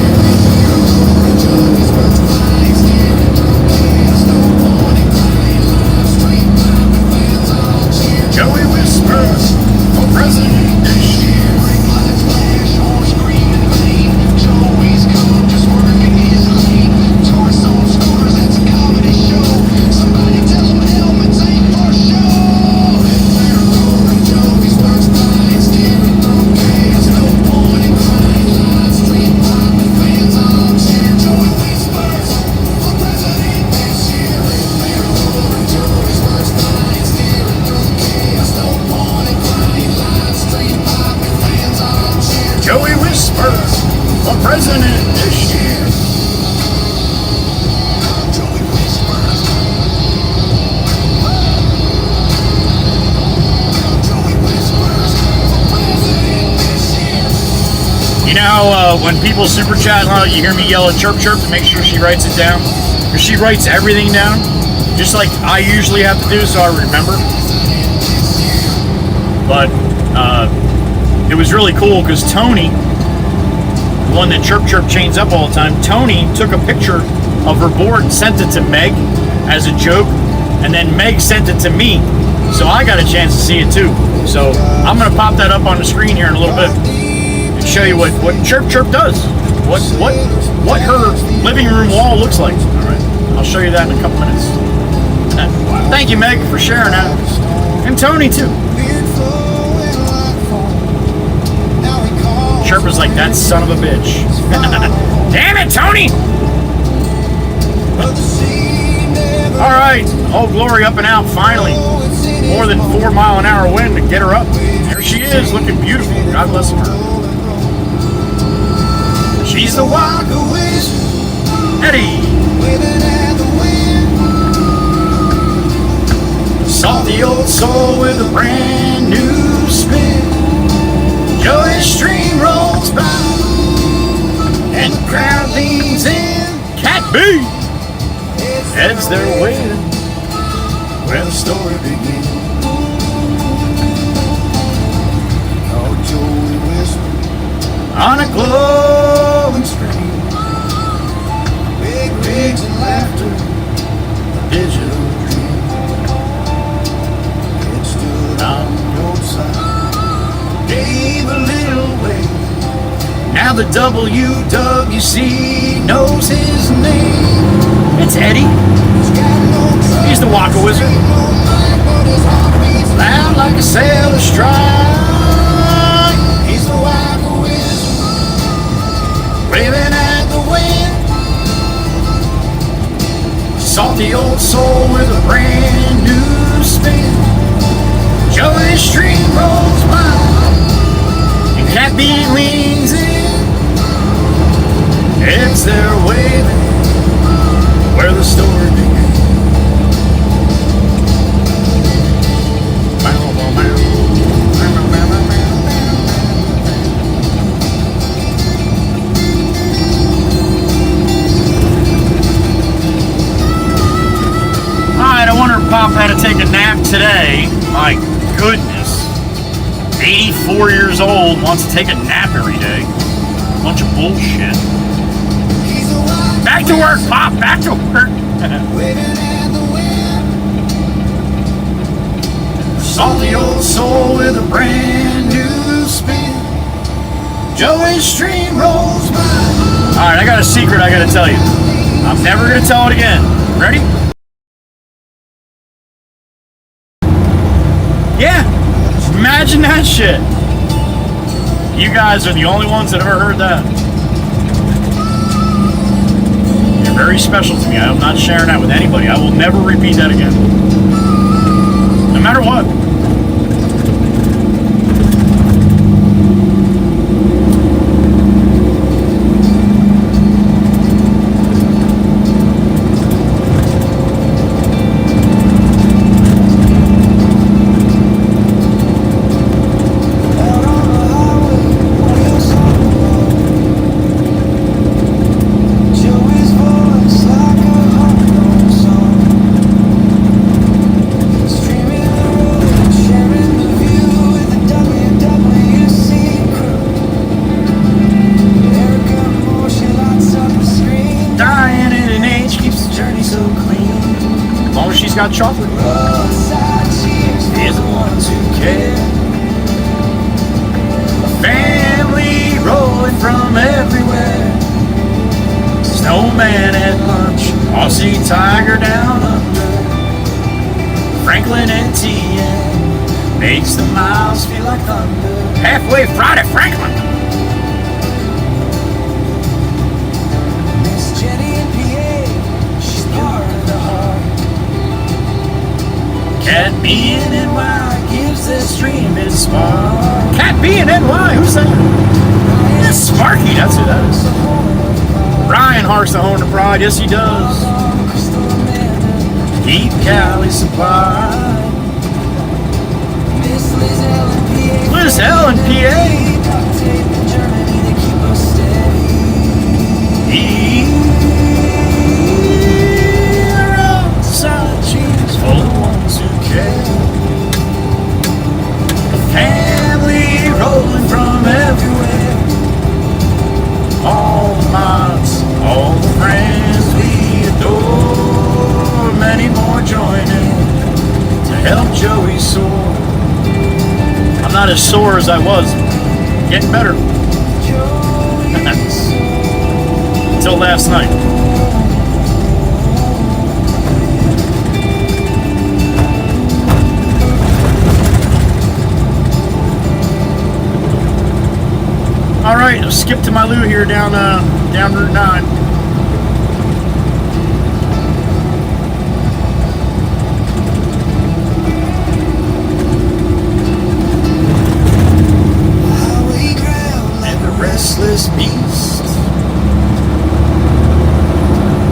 Joey's works flying, staring through chaos. No born and crying, live stream, popping fans all cheer. Joey whispers for president this year. Brake lights flash, horn screaming vain. Joey's come, just working his lane. Tourists on scooters, that's a comedy show. Somebody tell him helmets ain't for show. They're roaring, Joey's works flying, steering through chaos. No point in crying, live stream, popping fans all cheer. Joey whispers for president this year. They're roaring, Joey's works flying, steering through chaos. No point in crying, live stream, popping fans all cheer. Joey whispers for president this year. Joey whispers. Joey whispers for president this year. You know how when people super chat, you hear me yell at chirp chirp to make sure she writes it down? Because she writes everything down, just like I usually have to do, so I remember. But it was really cool because Tony, the one that chirp chirp chains up all the time, Tony took a picture of her board and sent it to Meg as a joke, and then Meg sent it to me, so I got a chance to see it too. So I'm gonna pop that up on the screen here in a little bit. show you what Chirp Chirp does. What her living room wall looks like. All right, I'll show you that in a couple minutes. Thank you, Meg, for sharing that, and Tony too. Chirp is like, that son of a bitch. Damn it, Tony! All right, Old Glory up and out finally. More than 4 mile an hour wind to get her up. There she is, looking beautiful. God bless her. She's the Waka Wizard. Eddie. Salty old soul with a brand new spin. Joyous stream rolls by and the crowd leans in. Cat B heads their way to where the story begins. On a glowing stream, big rigs and laughter, a digital dream. It stood on the roadside, gave a little way. Now the WWC knows his name. It's Eddie. He's the Waka Wizard. Loud like a sailor strike. He's the Waka Wizard. Waving at the wind. Salty old soul with a brand new spin. Joey stream rolls by. And Cat B leans in. It's their waving where the story begins. Alright, I wonder if Pop had to take a nap today. My goodness. 84 years old, wants to take a nap every day. Bunch of bullshit. Back to work, Pop! Back to work! Salty old soul with a brand new spin. Joey's stream rolls by. Alright, I got a secret I gotta tell you. I'm never gonna tell it again. Ready? Yeah! Imagine that shit! You guys are the only ones that ever heard that. Very special to me. I'm not sharing that with anybody. I will never repeat that again. No matter what. Got chocolate. He's the ones who care. A family rolling from everywhere. Snowman at lunch. Aussie Tiger down under. Franklin and TN makes the miles feel like thunder. Halfway Friday, Franklin. Miss Jenny in PA, she's part of the heart. Cat B in NY gives this dream its spark. Cat B in NY, who's that? That's Sparky, that's who that is. Ryan harks the horn of pride, yes he does. Keep Cali supplied. Liz L in PA. For the ones who care. A family rolling from everywhere. All the mods, all the friends we adore. Many more joining to help Joey soar. I'm not as sore as I was. Getting better. until last night. All right, I'll skip to my loo here down Route 9. Highway ground like a restless beast.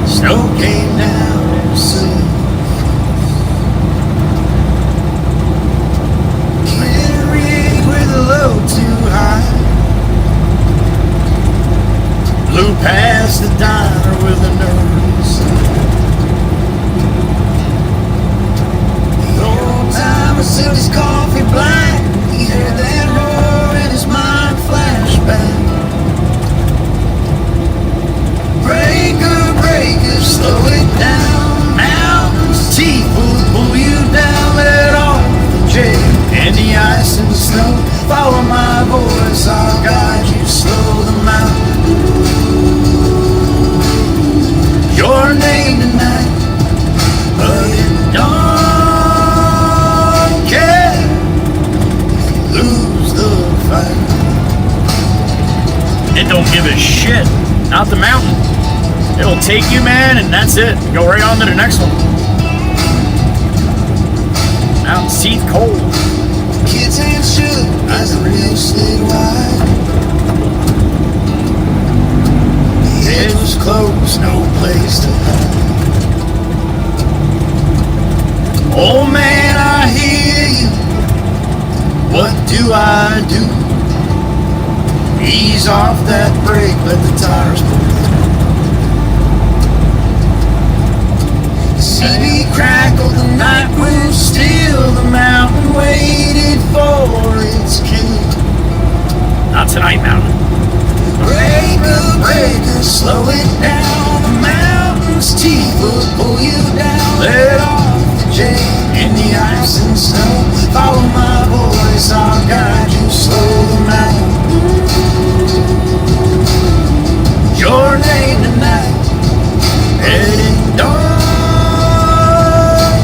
Snow came down soon. Can't rig with a load too high. Blew past the diner with a nervous eye. The old timer sipped his coffee black. He heard that roar and his mind flashed back. Breaker, breaker, slow it down. Mountains, teeth will pull you down. Let off the J and the ice and the snow. Follow my voice, I'll guide you. Slow the mountain. Your name tonight, but it don't care if you lose the fight. It don't give a shit. Not the mountain. It'll take you, man, and that's it. Go right on to the next one. Mountain's teeth cold. Kids ain't shook as the real slid wide. The edge was closed, no place to hide. Oh man, I hear you. What do I do? Ease off that brake, let the tires pull through. The city crackled, the night grew still. The mountain waited for its kill. Not tonight, mountain. Breaker, breaker, slow it down. The mountain's teeth will pull you down. Let off the J in the ice and snow. Follow my voice, I'll guide you. Slow the mountain. Your name tonight, and it don't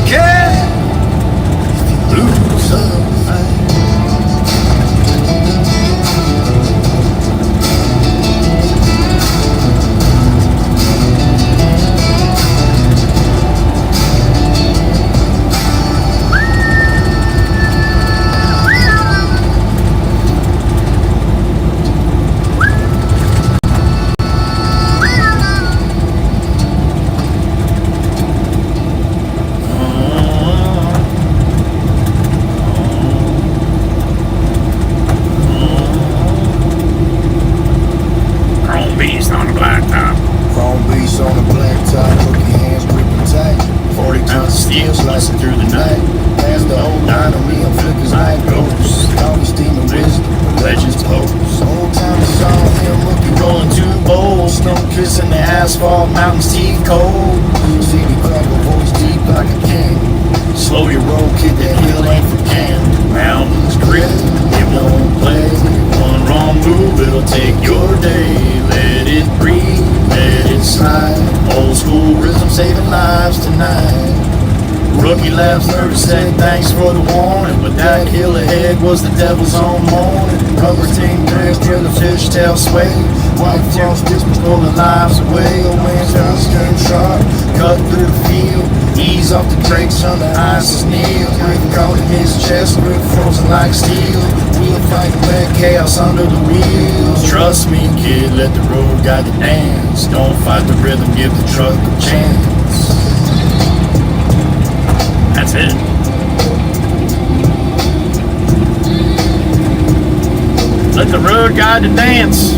care if you lose a fight. Chrome beast on the blacktop. Chrome beast on the black top, hook your hands gripping tight. 40 tons of steel slicing through the night. Past the old nine on me, I'm flickers like ghosts. Always steaming wisdom, legends pose. Old time saw him looking, rolling too bold. Snow kissing the asphalt, mountains teeth cold. See me crackle, voice deep like a king. Slow your roll, kid, that hill ain't for can. Mountains grip, it won't play. One wrong move, it'll take your day. Let it breathe, let it slide. Old school rhythm saving lives tonight. Rookie laps, nervous said thanks for the warning, but that hill ahead was the devil's own morning. Rubber team dress, drill a fishtail sway. White frost distance pulling lives away. Old man's house came sharp, cut through the field. Ease off the brakes on the ice is nailed. Grip caught in his chest, grip frozen like steel. Wheel fighting back chaos under the wheels. Trust me, kid, let the road guide the dance. Don't fight the rhythm, give the truck a chance. That's it. Let the road guide the dance.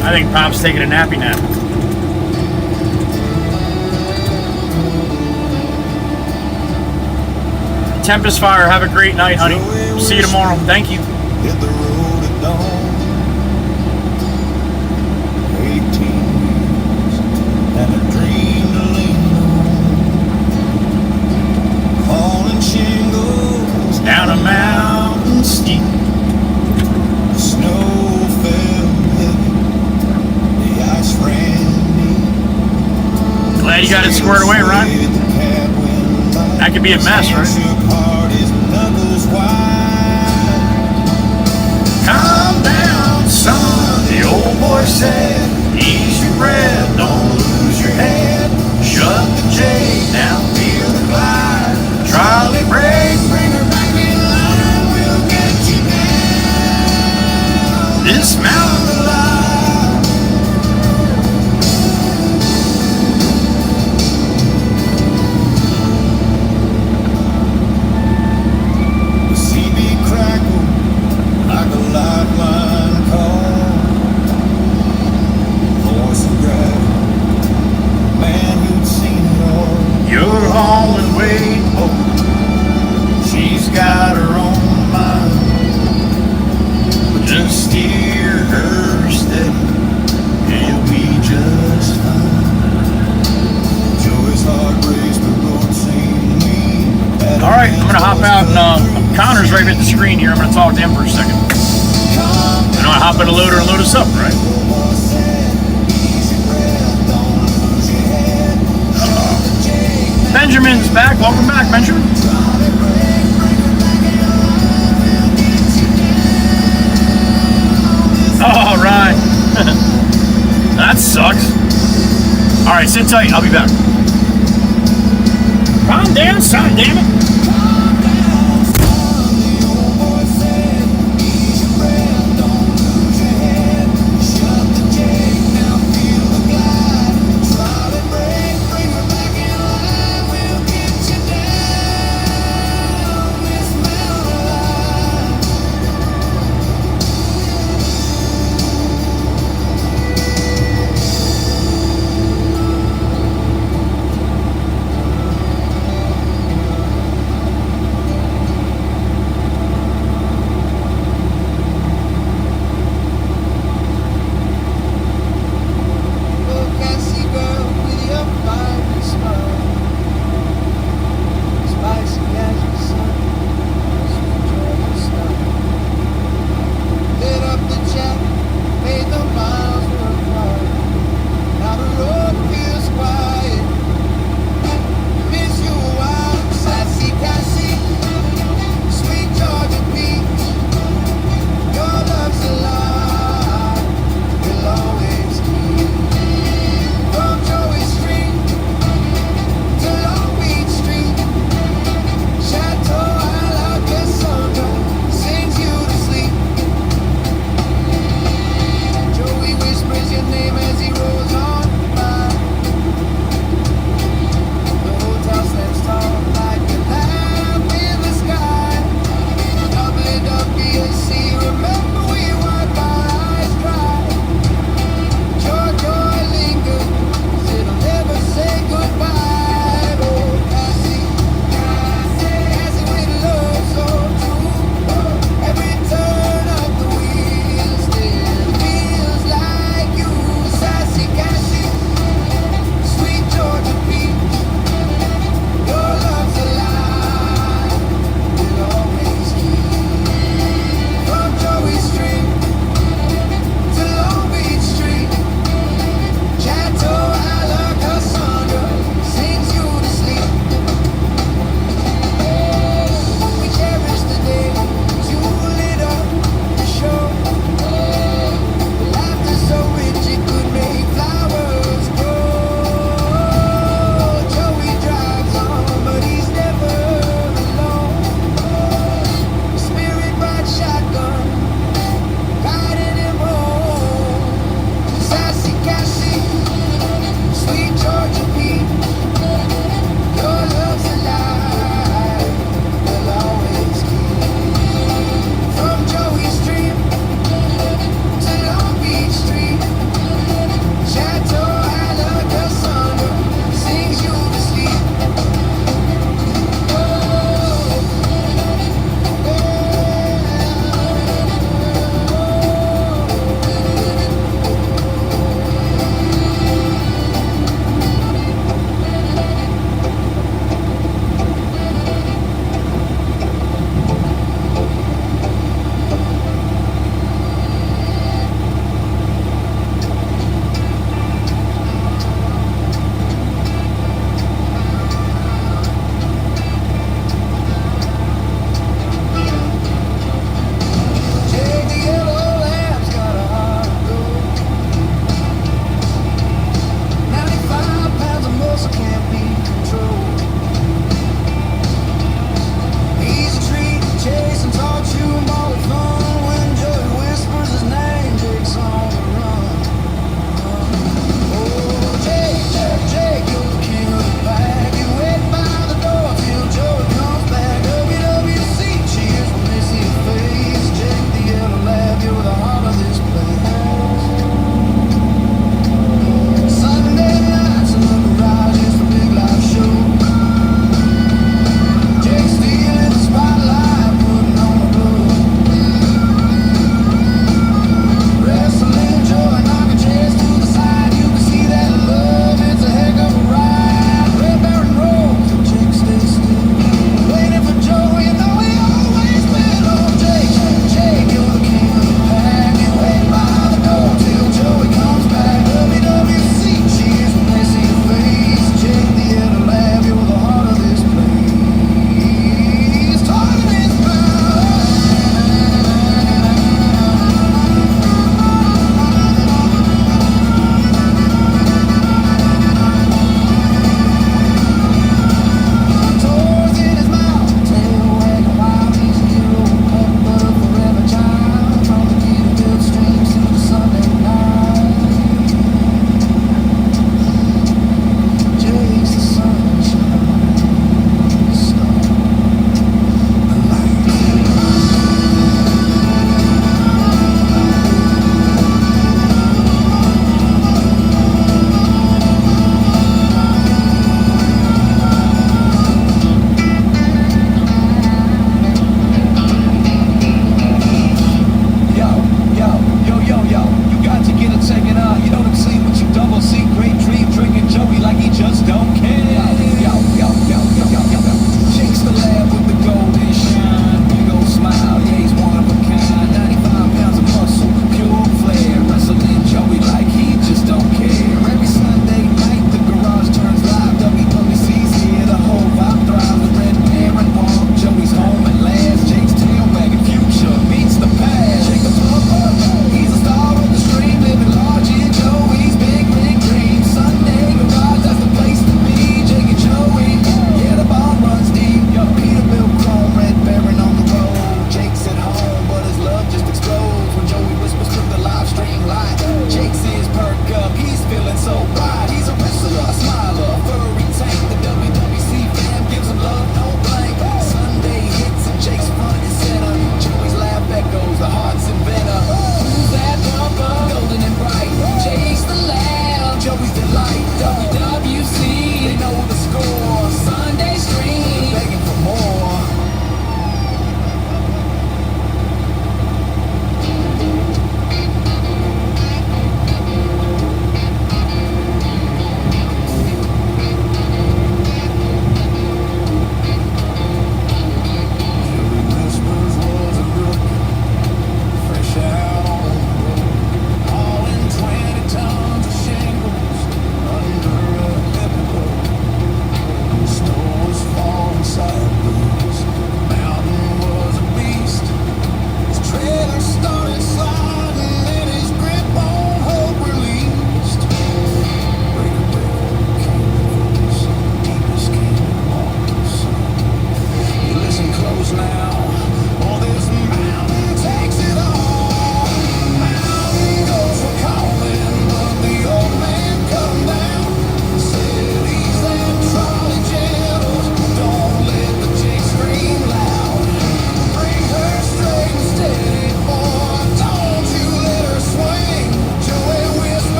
I think Pop's taking a nappy nap. Tempest Fire, have a great night, honey. See you tomorrow. Thank you. Hit the road at dawn. got it squared away, right? That could be a mess, right? Calm down, son, the old boy said. Ease your breath, don't lose your head. Shut the J, now feel the glide. Trolley brake, bring her back in line. We'll get you down this mountain line. The CB crackled like a lifeline call. Voice of gravity, man you'd seen it all. You're hauling weight, oh, she's got her own mind, but just steer her steady, it'll be just fine. Joey's heart raced, the road seemed mean. All right, I'm gonna hop out and Connor's right at the screen here. I'm gonna talk to him for a second. Then I'm gonna hop in the loader and load us up, right? Benjamin's back. Welcome back, Benjamin. All right. That sucks. All right, sit tight. I'll be back. Calm down, son, damn it.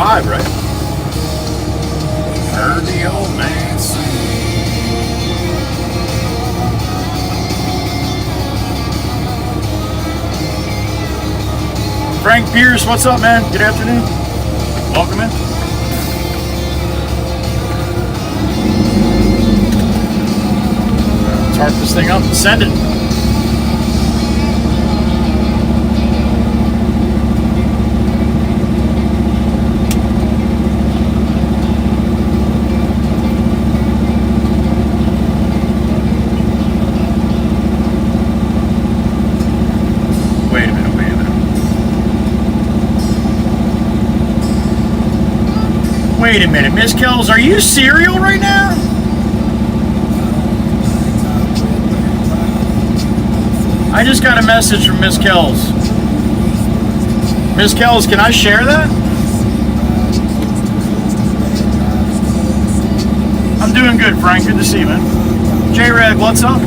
vibe, right? Heard the old man sing. Frank Pierce, what's up, man? Good afternoon. Welcome in. Tarp this thing up and send it. Wait a minute, Miss Kells, are you cereal right now? I just got a message from Miss Kells. Miss Kells, can I share that? I'm doing good, Frank. Good to see you, man. J-Rag, what's up?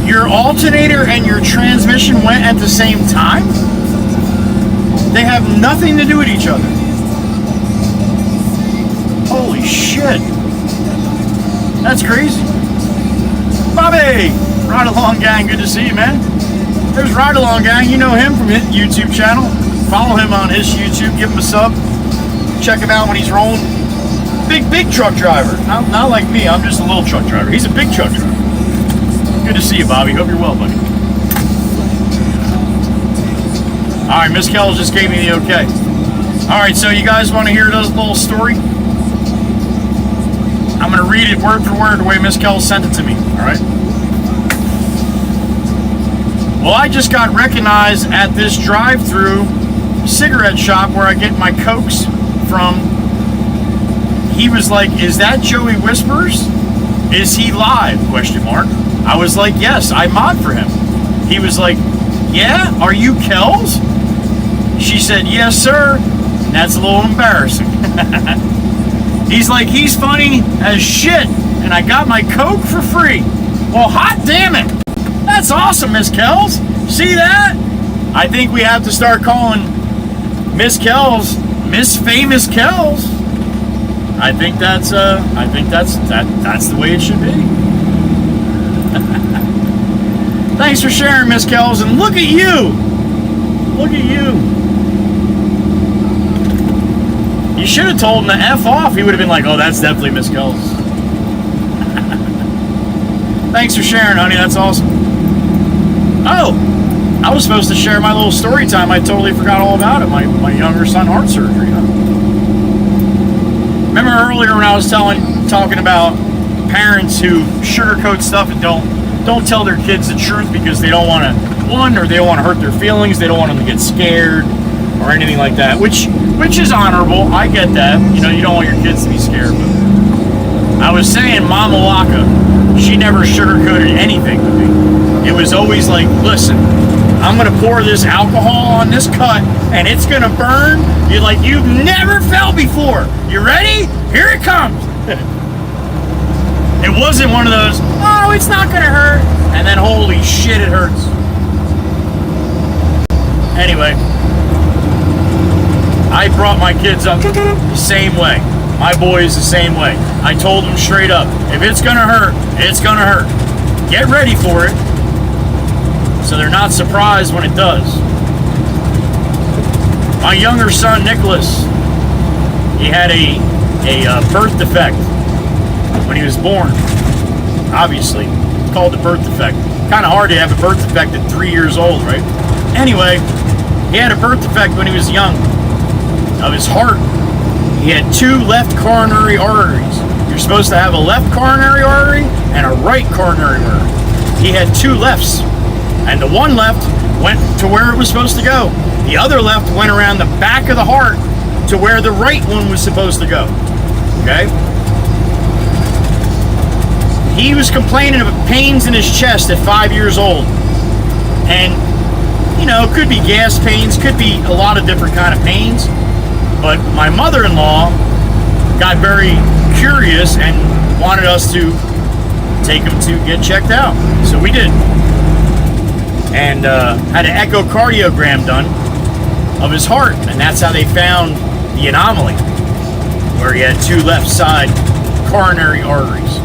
Your alternator and your transmission went at the same time? They have nothing to do with each other. Holy shit. That's crazy. Bobby! Ride Along Gang, good to see you, man. There's Ride Along Gang. You know him from his YouTube channel. Follow him on his YouTube. Give him a sub. Check him out when he's rolling. Big truck driver. Not like me. I'm just a little truck driver. He's a big truck driver. Good to see you, Bobby. Hope you're well, buddy. All right, Miss Kells just gave me the okay. All right, so you guys want to hear this little story? I'm going to read it word for word the way Miss Kells sent it to me, all right? Well, I just got recognized at this drive-through cigarette shop where I get my Cokes from. He was like, is that Joey Whispers? Is he live? Question mark. I was like, yes, I mod for him. He was like, yeah, are you Kells? She said, yes, sir. And that's a little embarrassing. He's like, he's funny as shit. And I got my Coke for free. Well, hot damn it. That's awesome, Miss Kells. See that? I think we have to start calling Miss Kells Miss Famous Kells. I think that's the way it should be. Thanks for sharing, Miss Kells. And look at you. Look at you. You should have told him to F off. He would have been like, oh, that's definitely Miss Kells. Thanks for sharing, honey. That's awesome. Oh, I was supposed to share my little story time. I totally forgot all about it. My younger son heart surgery. Huh? Remember earlier when I was talking about parents who sugarcoat stuff and don't tell their kids the truth because they don't want to, or they don't want to hurt their feelings. They don't want them to get scared or anything like that, which is honorable. I get that. You know, you don't want your kids to be scared. But I was saying Mama Laka, she never sugarcoated anything with me. It was always like, listen, I'm going to pour this alcohol on this cut and it's going to burn. You're like, you've never felt before. You ready? Here it comes. It wasn't one of those, oh, it's not going to hurt. And then, holy shit, it hurts. Anyway, I brought my kids up the same way. My boys the same way. I told them straight up, if it's going to hurt, it's going to hurt. Get ready for it. So they're not surprised when it does. My younger son, Nicholas, he had a birth defect when he was born. Obviously, it's called the birth defect. Kind of hard to have a birth defect at 3 years old, right? Anyway, he had a birth defect when he was young of his heart. He had 2 left coronary arteries. You're supposed to have a left coronary artery and a right coronary artery. He had 2 lefts. And the one left went to where it was supposed to go. The other left went around the back of the heart to where the right one was supposed to go. Okay? He was complaining of pains in his chest at 5 years old. And, you know, it could be gas pains, could be a lot of different kind of pains. But my mother-in-law got very curious and wanted us to take him to get checked out. So we did. And had an echocardiogram done. of his heart, and that's how they found the anomaly, where he had 2 left side coronary arteries.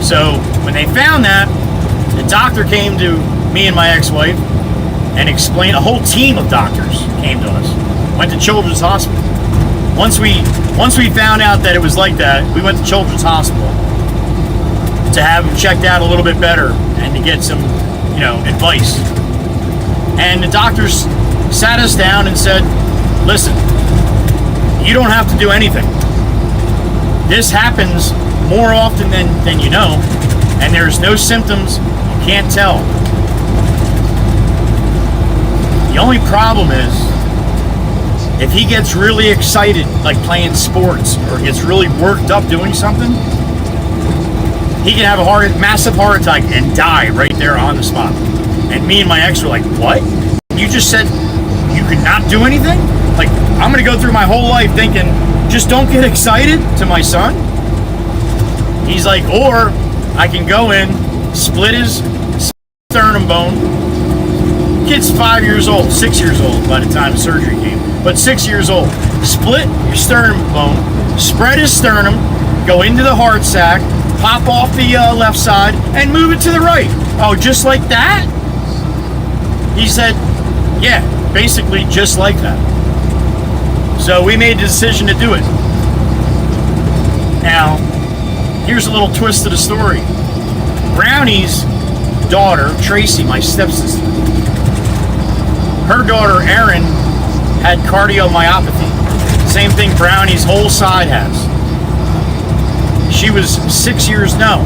So when they found that, the doctor came to me and my ex-wife and explained. A whole team of doctors came to us. Went to Children's Hospital. Once we found out that it was like that, we went to Children's Hospital to have him checked out a little bit better and to get some, advice. And the doctors sat us down and said, listen, you don't have to do anything. This happens more often than you know, and there's no symptoms, you can't tell. The only problem is, if he gets really excited, like playing sports, or gets really worked up doing something, he can have a massive heart attack and die right there on the spot. And me and my ex were like, what? You just said you could not do anything? Like, I'm gonna go through my whole life thinking, just don't get excited to my son? He's like, or I can go in, split his sternum bone. Kid's 5 years old, 6 years old by the time surgery came, but 6 years old. Split your sternum bone, spread his sternum, go into the heart sac, pop off the left side, and move it to the right. Oh, just like that? He said, yeah, basically just like that. So we made the decision to do it. Now, here's a little twist to the story. Brownie's daughter, Tracy, my stepsister, her daughter, Erin, had cardiomyopathy. Same thing Brownie's whole side has. She was 6 years, no,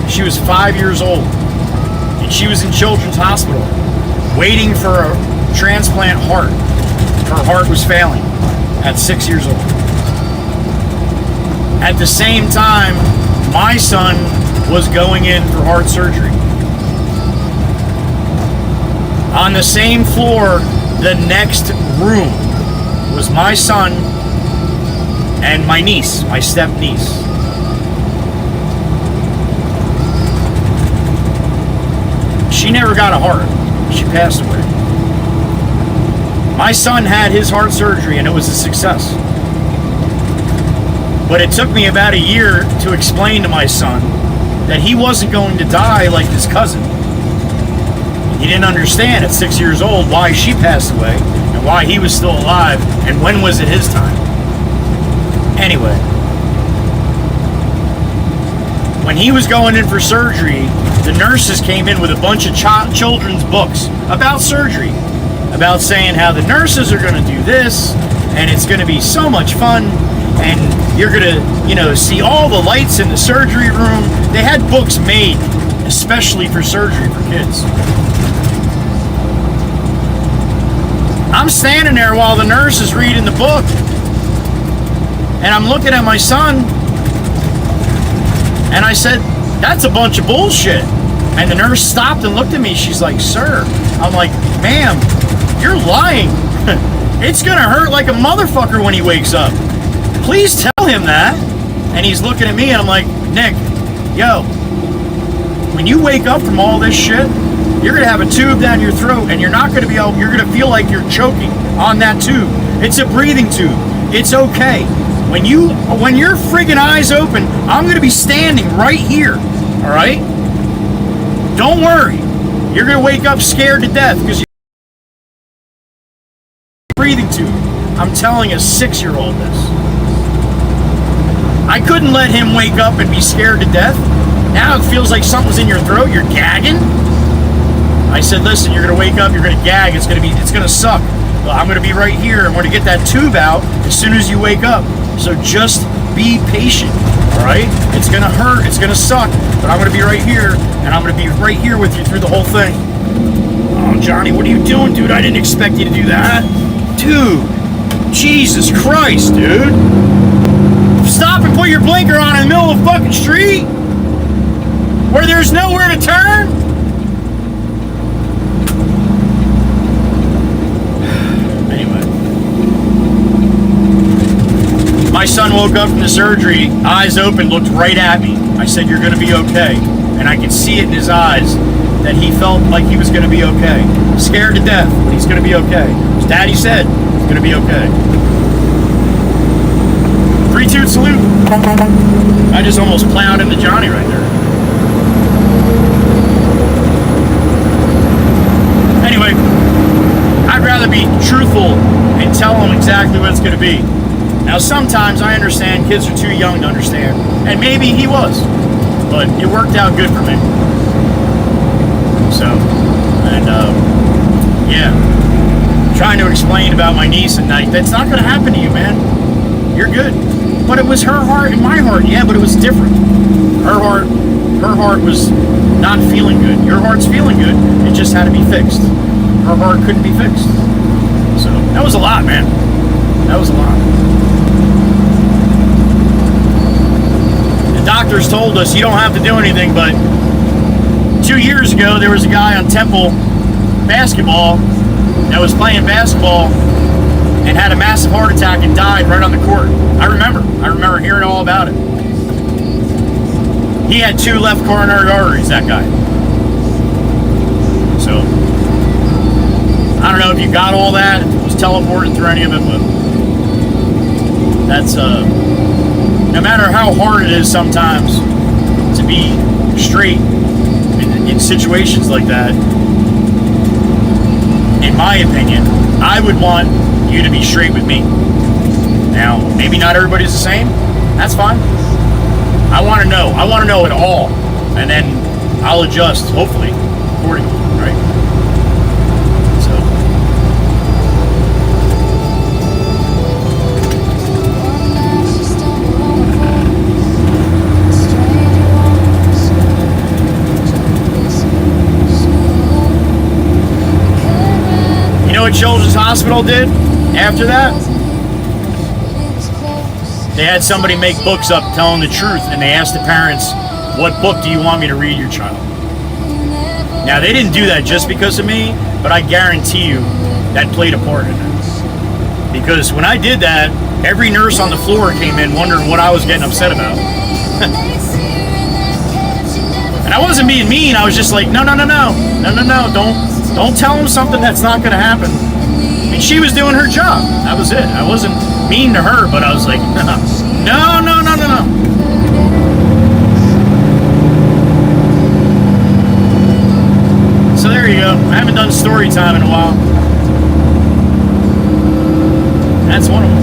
she was 5 years old. And she was in Children's Hospital waiting for a transplant heart. Her heart was failing at 6 years old. At the same time, my son was going in for heart surgery. On the same floor, the next room, was my son and my niece, my step-niece. She never got a heart. She passed away. My son had his heart surgery and it was a success. But it took me about a year to explain to my son that he wasn't going to die like his cousin. He didn't understand at 6 years old why she passed away and why he was still alive and when was it his time. Anyway, when he was going in for surgery, the nurses came in with a bunch of children's books about surgery, about saying how the nurses are going to do this and it's going to be so much fun and you're going to, see all the lights in the surgery room. They had books made especially for surgery for kids. I'm standing there while the nurse is reading the book and I'm looking at my son and I said, that's a bunch of bullshit. And the nurse stopped and looked at me. She's like, sir. I'm like, ma'am, you're lying. It's gonna hurt like a motherfucker when he wakes up. Please tell him that. And he's looking at me and I'm like, Nick, yo, when you wake up from all this shit, you're gonna have a tube down your throat and you're not gonna be able, you're gonna feel like you're choking on that tube. It's a breathing tube. It's okay. When your friggin' eyes open, I'm gonna be standing right here, all right? Don't worry. You're gonna wake up scared to death because you're breathing tube. I'm telling a 6-year-old this. I couldn't let him wake up and be scared to death. Now it feels like something's in your throat. You're gagging. I said, listen, you're gonna wake up. You're gonna gag. It's gonna suck. Well, I'm gonna be right here. I'm gonna get that tube out as soon as you wake up. So just be patient, all right? It's gonna hurt, it's gonna suck, but I'm gonna be right here, and I'm gonna be right here with you through the whole thing. Oh, Johnny, what are you doing, dude? I didn't expect you to do that. Dude, Jesus Christ, dude. Stop and put your blinker on in the middle of the fucking street where there's nowhere to turn. My son woke up from the surgery, eyes open, looked right at me. I said, you're gonna be okay. And I could see it in his eyes. that he felt like he was going to be okay. Scared to death, but he's going to be okay. His daddy said he's going to be okay. 3-2 salute. I just almost plowed into Johnny right there. Anyway, I'd rather be truthful and tell them exactly what it's going to be. Now, sometimes I understand kids are too young to understand, and maybe he was, but it worked out good for me. So, and yeah, trying to explain about my niece at night, that's not going to happen to you, man. You're good. But it was her heart and my heart, yeah, but it was different. Her heart was not feeling good. Your heart's feeling good. It just had to be fixed. Her heart couldn't be fixed. So that was a lot, man. That was a lot. The doctors told us you don't have to do anything, but 2 years ago there was a guy on Temple basketball that was playing basketball and had a massive heart attack and died right on the court. I remember hearing all about it. He had 2 left coronary arteries, that guy. So, I don't know if you got all that, if it was teleported through any of it, but that's, no matter how hard it is sometimes to be straight in situations like that, in my opinion, I would want you to be straight with me. Now, maybe not everybody's the same. That's fine. I want to know. I want to know it all. And then I'll adjust, hopefully, accordingly, right? So. You know what Children's Hospital did after that? They had somebody make books up telling the truth, and they asked the parents, what book do you want me to read your child? Now, they didn't do that just because of me, but I guarantee you that played a part in it. Because when I did that, every nurse on the floor came in wondering what I was getting upset about. And I wasn't being mean, I was just like, no, don't tell them something that's not going to happen. And she was doing her job. That was it. I wasn't mean to her, but I was like, no. So there you go. I haven't done story time in a while. That's one of them.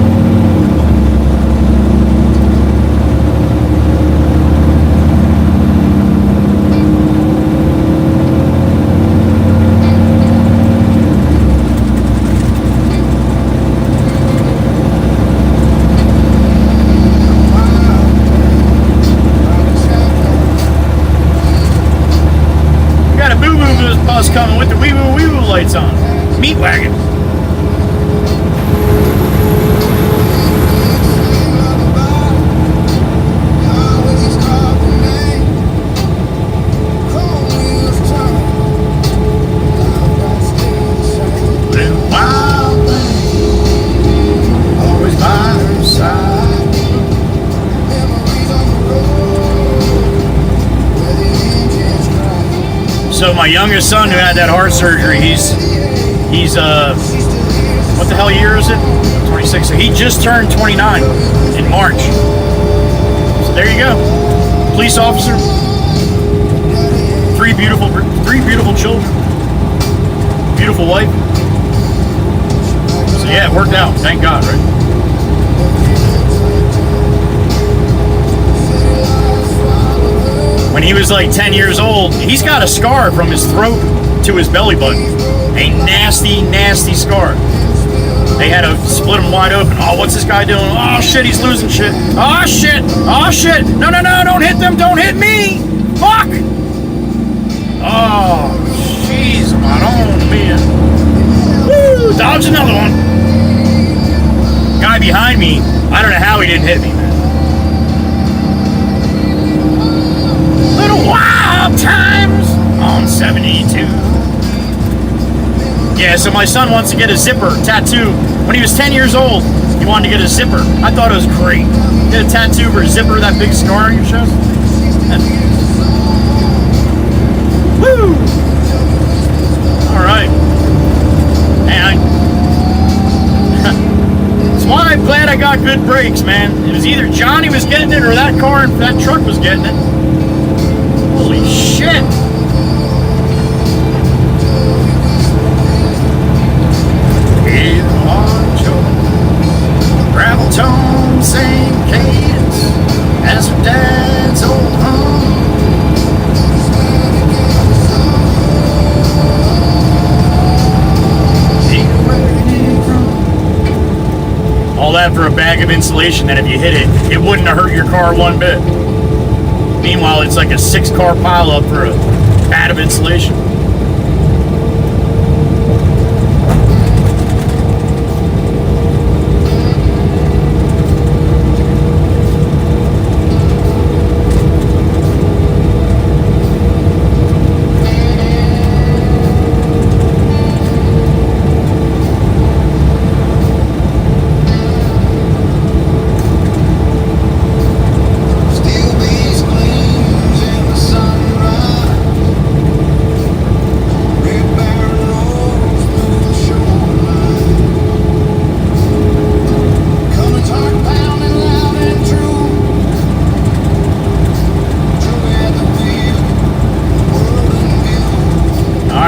Coming with the wee woo lights on. Meat wagon. Always by her side. So my youngest son who had that heart surgery, he's what the hell year is it? 26. So he just turned 29 in March. So there you go. Police officer. Three beautiful children. Beautiful wife. So yeah, it worked out. Thank God, right? When he was like 10 years old, he's got a scar from his throat to his belly button. A nasty, nasty scar. They had to split him wide open. Oh, what's this guy doing? Oh, shit, he's losing shit. Oh, shit. Oh, shit. No, don't hit them. Don't hit me. Fuck. Oh, jeez, my own man. Woo, dodge another one. Guy behind me, I don't know how he didn't hit me, man. Little wild times on 72. Yeah, so my son wants to get a zipper tattoo. When he was 10 years old, he wanted to get a zipper. I thought it was great. Get a tattoo for a zipper, that big scar on your chest. Woo! got good brakes, man. It was either Johnny was getting it or that car and that truck was getting it. Holy shit. Hey, Marjo, gravel tone, same cadence as her dad's old home. All that for a bag of insulation that if you hit it, it wouldn't have hurt your car one bit. Meanwhile, it's like a 6-car pileup for a pad of insulation.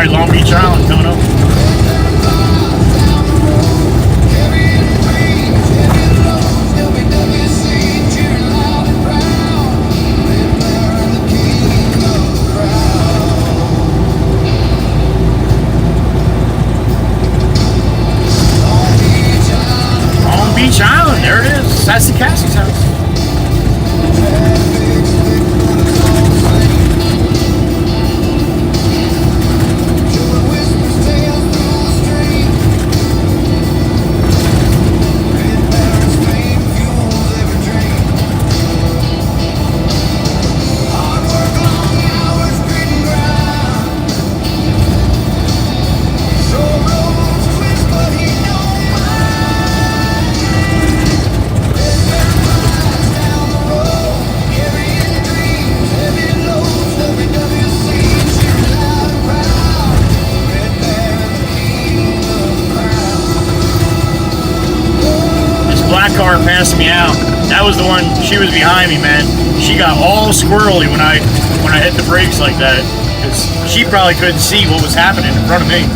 Long Beach Island coming up. Long Beach Island, there it is. Sassy Cassie's house. Car passed me out. That was the one. She was behind me, man. She got all squirrely when I hit the brakes like that, because she probably couldn't see what was happening in front of me.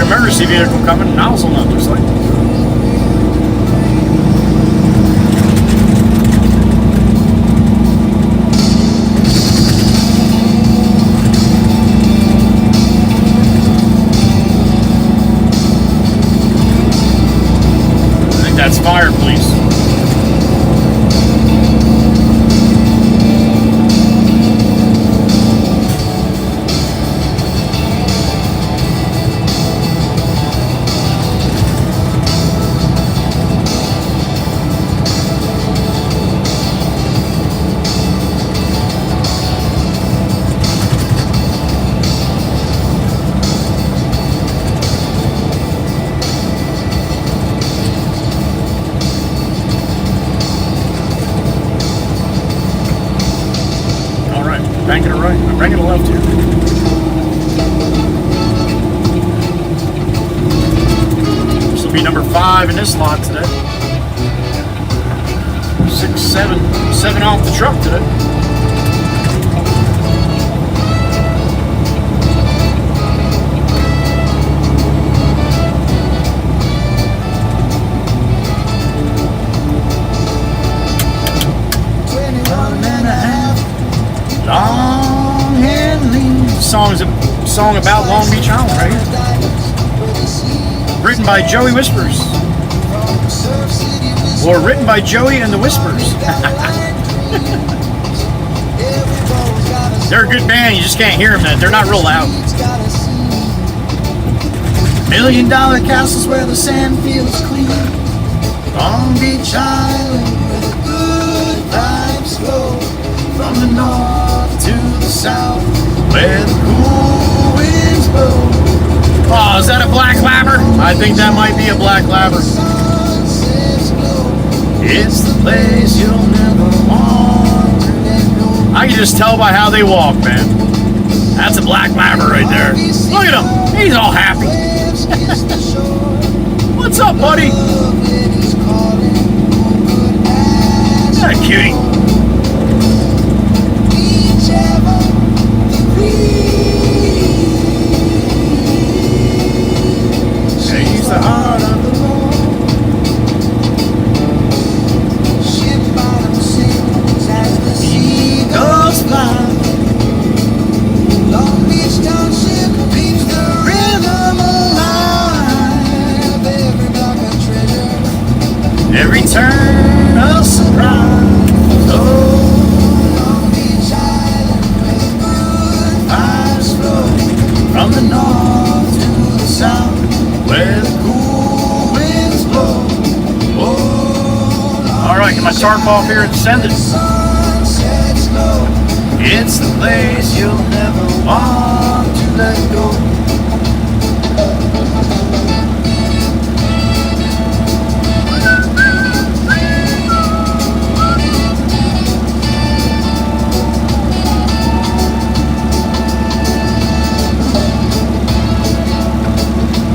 Emergency vehicle coming, nozzle up, looks like. I think that's fire police. Banking it right. I'm banking it left here. This will be number 5 in this lot today. 6, 7 off the truck today. Long and lean. Song about Long Beach Island, right here. Written by Joey Whispers. Or written by Joey and the Whispers. They're a good band, you just can't hear them. They're not real loud. $1,000,000 castles where the sand feels clean. Long Beach Island where the good vibes flow. From the north to the south where the cool winds blow. Oh, is that a black labber? I think that might be a black labber. It's the place you'll never want to let go. I can just tell by how they walk, man. That's a black labber right there. Look at him. He's all happy. What's up, buddy? That cutie. He's the heart of the Lord. Ship bottom sings as the seagulls fly. Long Beach Township keeps the rhythm alive. Every block of treasure, every turn of surprise. Oh, Long Beach Island, where the good vibes flow. From the north to the south, where the cool winds blow. Oh, all right, get my tarp off here and send it. It's the place you'll never want to let go.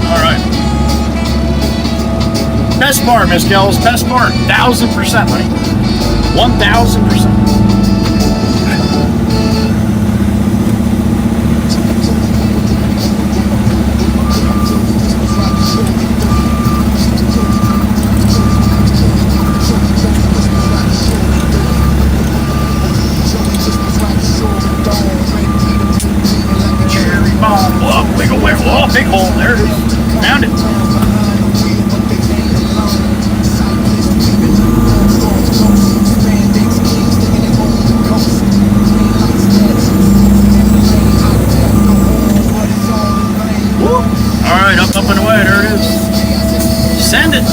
All right. Best part, Miss Kells. Best part. 1,000%, honey. 1,000%. Oh, big hole. There it is. Found it. Woo. All right, up and away. There it is. Send it.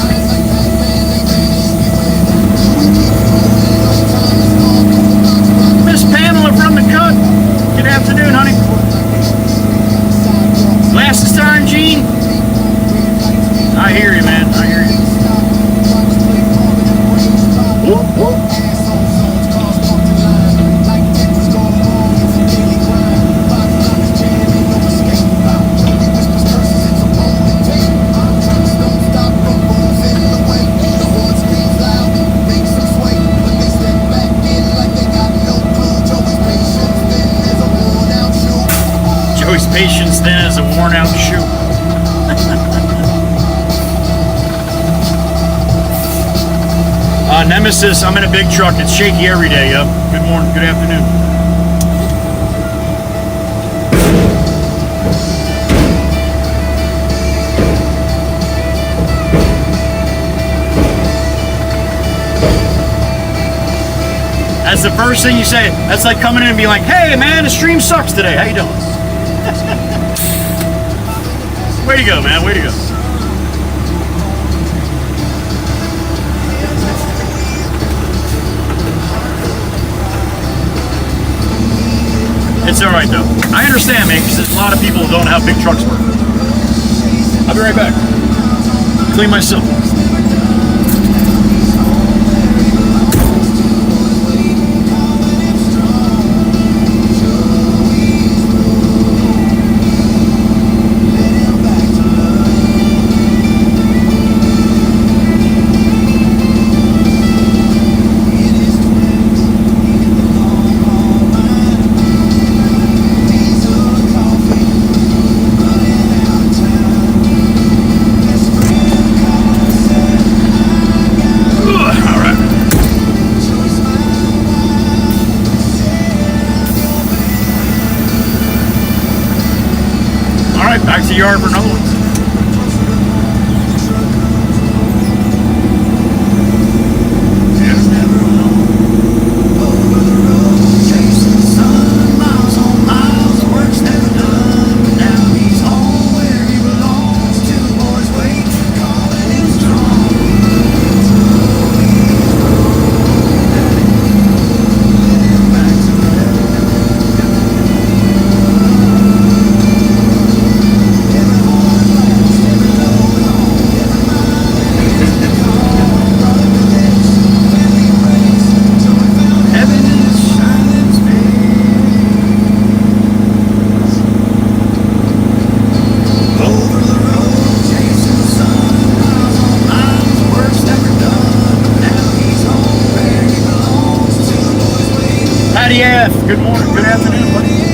Miss Pamela from the cut. Good afternoon, honey. Glasses time, Gene. I hear you, man. I hear you. Whoop, whoop. Joey's patience then is a worn-out shoe. Nemesis, I'm in a big truck. It's shaky every day, yo. Good morning, good afternoon. That's the first thing you say. That's like coming in and being like, hey man, the stream sucks today. How you doing? Way to go, man. Way to go. It's all right, though. I understand, man, because there's a lot of people who don't have big trucks work. I'll be right back. Clean myself. Back to the yard for another one. Dirty AF, good morning, good afternoon, buddy.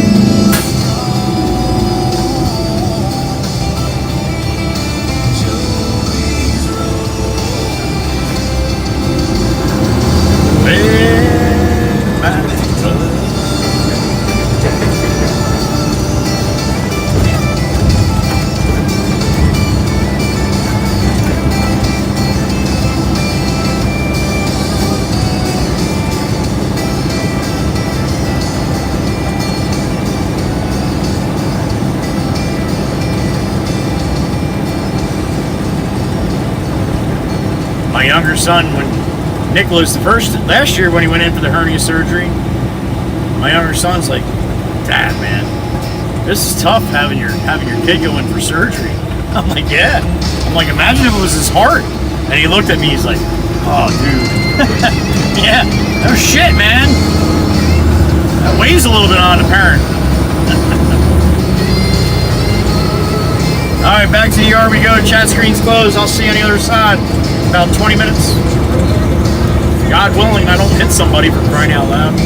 My younger son, when Nicholas, last year when he went in for the hernia surgery, my younger son's like, Dad, man, this is tough having your kid go in for surgery. I'm like, yeah. I'm like, imagine if it was his heart. And he looked at me, he's like, oh, dude. Yeah, no shit, man. That weighs a little bit on a parent. All right, back to the yard we go. Chat screen's closed. I'll see you on the other side. About 20 minutes. God willing, I don't hit somebody for crying out loud.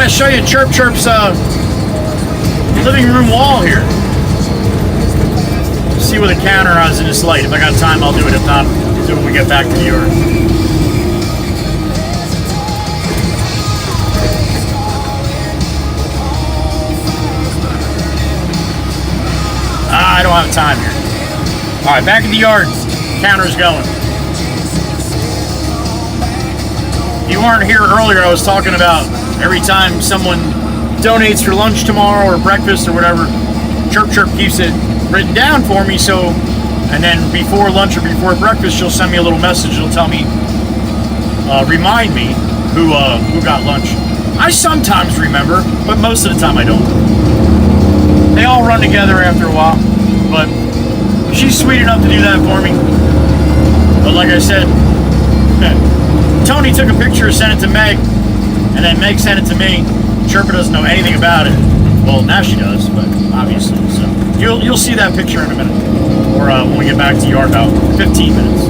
Show you Chirp Chirp's living room wall here. See where the counter is in this light. If I got time, I'll do it. If not, I'll do it when we get back to the yard. I don't have time here. All right, back at the yard. Counter's going. You weren't here earlier. I was talking about every time someone donates for lunch tomorrow or breakfast or whatever, Chirp Chirp keeps it written down for me. So, and then before lunch or before breakfast, she'll send me a little message. It'll tell me, remind me who got lunch. I sometimes remember, but most of the time I don't. They all run together after a while, but she's sweet enough to do that for me. But like I said, Tony took a picture and sent it to Meg. And then Meg sent it to me. Chirpa doesn't know anything about it. Well, now she does, but obviously. So you'll see that picture in a minute, or when we get back to the yard, about 15 minutes.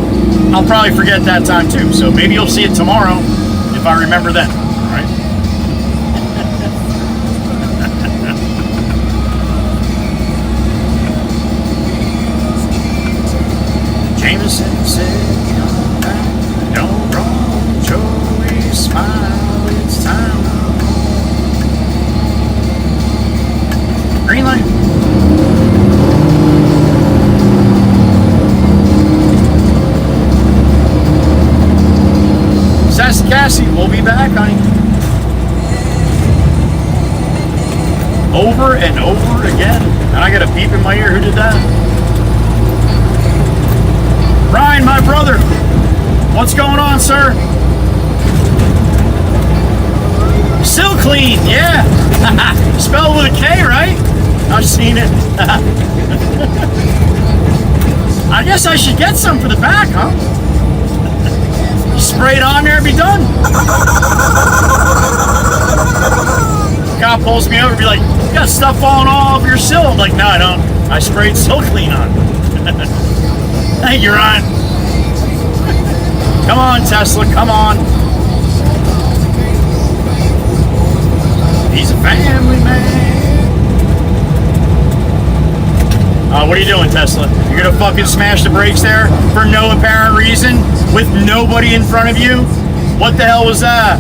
I'll probably forget that time too. So maybe you'll see it tomorrow if I remember then. All right. Jameson said, "Don't roll, Joey, smile." Green light. Sassy Cassie, we'll be back, honey. Over and over again. And I got a beep in my ear. Who did that? Ryan, my brother. What's going on, sir? Still clean, yeah. Spelled with a K, right? I've seen it. I guess I should get some for the back, huh? Spray it on there and be done. Cop pulls me over and be like, you got stuff falling all over your sill. I'm like, no, I don't. I sprayed Still Clean on. Thank you, Ryan. Come on, Tesla, come on. He's a family man. What are you doing, Tesla? You're gonna fucking smash the brakes there for no apparent reason with nobody in front of you? What the hell was that?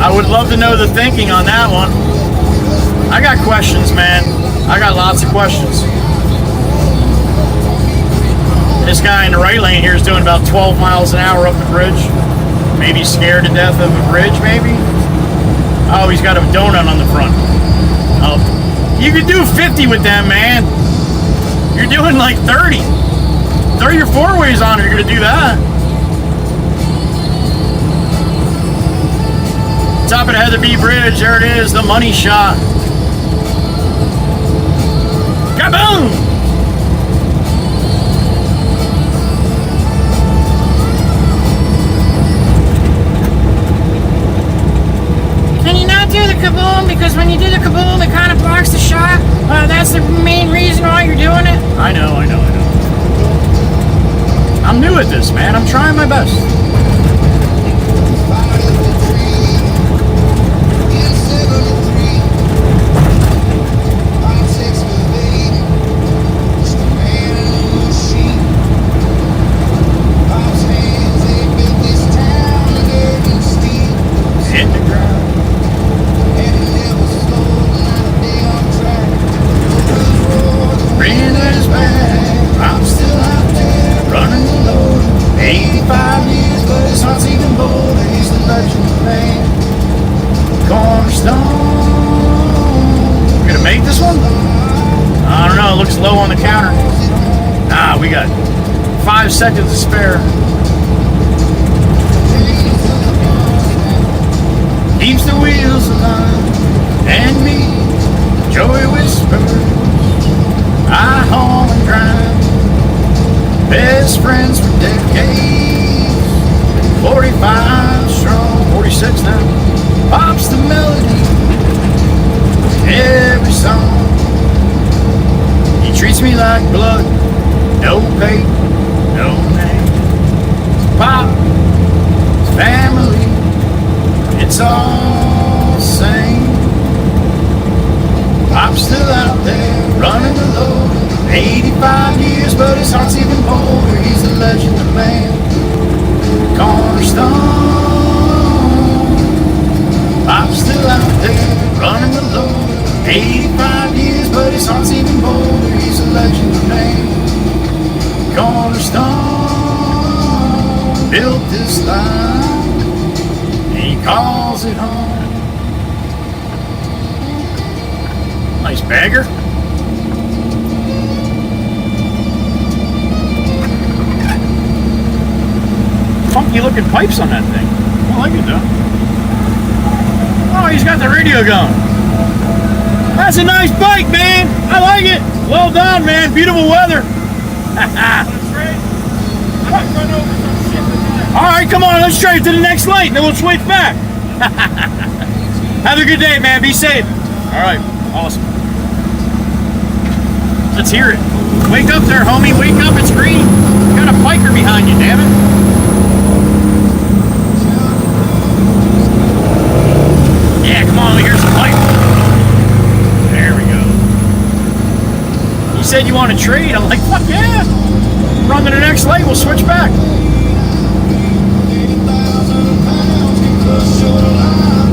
I would love to know the thinking on that one. I got questions, man. I got lots of questions. This guy in the right lane here is doing about 12 miles an hour up the bridge. Maybe scared to death of a bridge, maybe? Oh, he's got a donut on the front. Oh, you could do 50 with them, man. You're doing like 30. Throw your four-ways on if you're gonna do that. Top of the Heather B Bridge, there it is, the money shot. Kaboom! Can you not do the kaboom? Because when you do the kaboom, it kind of blocks the shot. That's the main reason why you're doing it. I know. I'm new at this, man. I'm trying my best. Low on the counter. Nah, we got 5 seconds to spare. Keeps the wheels alive, and me, joy whispers. I home and grind, best friends for decades. 45 strong, 46 now. Pops the melody, every song. Treats me like blood, no pay, no name. Pop, family, it's all the same. Pop's still out there, running the load. 85 years, but his heart's even older. He's the legend of man, cornerstone. Pop's still out there, running the load. 85 years, but his heart's even bolder. He's a legend of man, cornerstone. Built this line, and he calls it home. Nice bagger. Funky looking pipes on that thing. I like it though. Oh, he's got the radio going. That's a nice bike, man. I like it. Well done, man. Beautiful weather. All right, come on. Let's trade to the next light, and then we'll switch back. Have a good day, man. Be safe. All right. Awesome. Let's hear it. Wake up there, homie. Wake up. It's green. You got a biker behind you, damn it. Yeah, come on. Here's some light. Said you want to trade. I'm like, fuck yeah. Run to the next light, we'll switch back.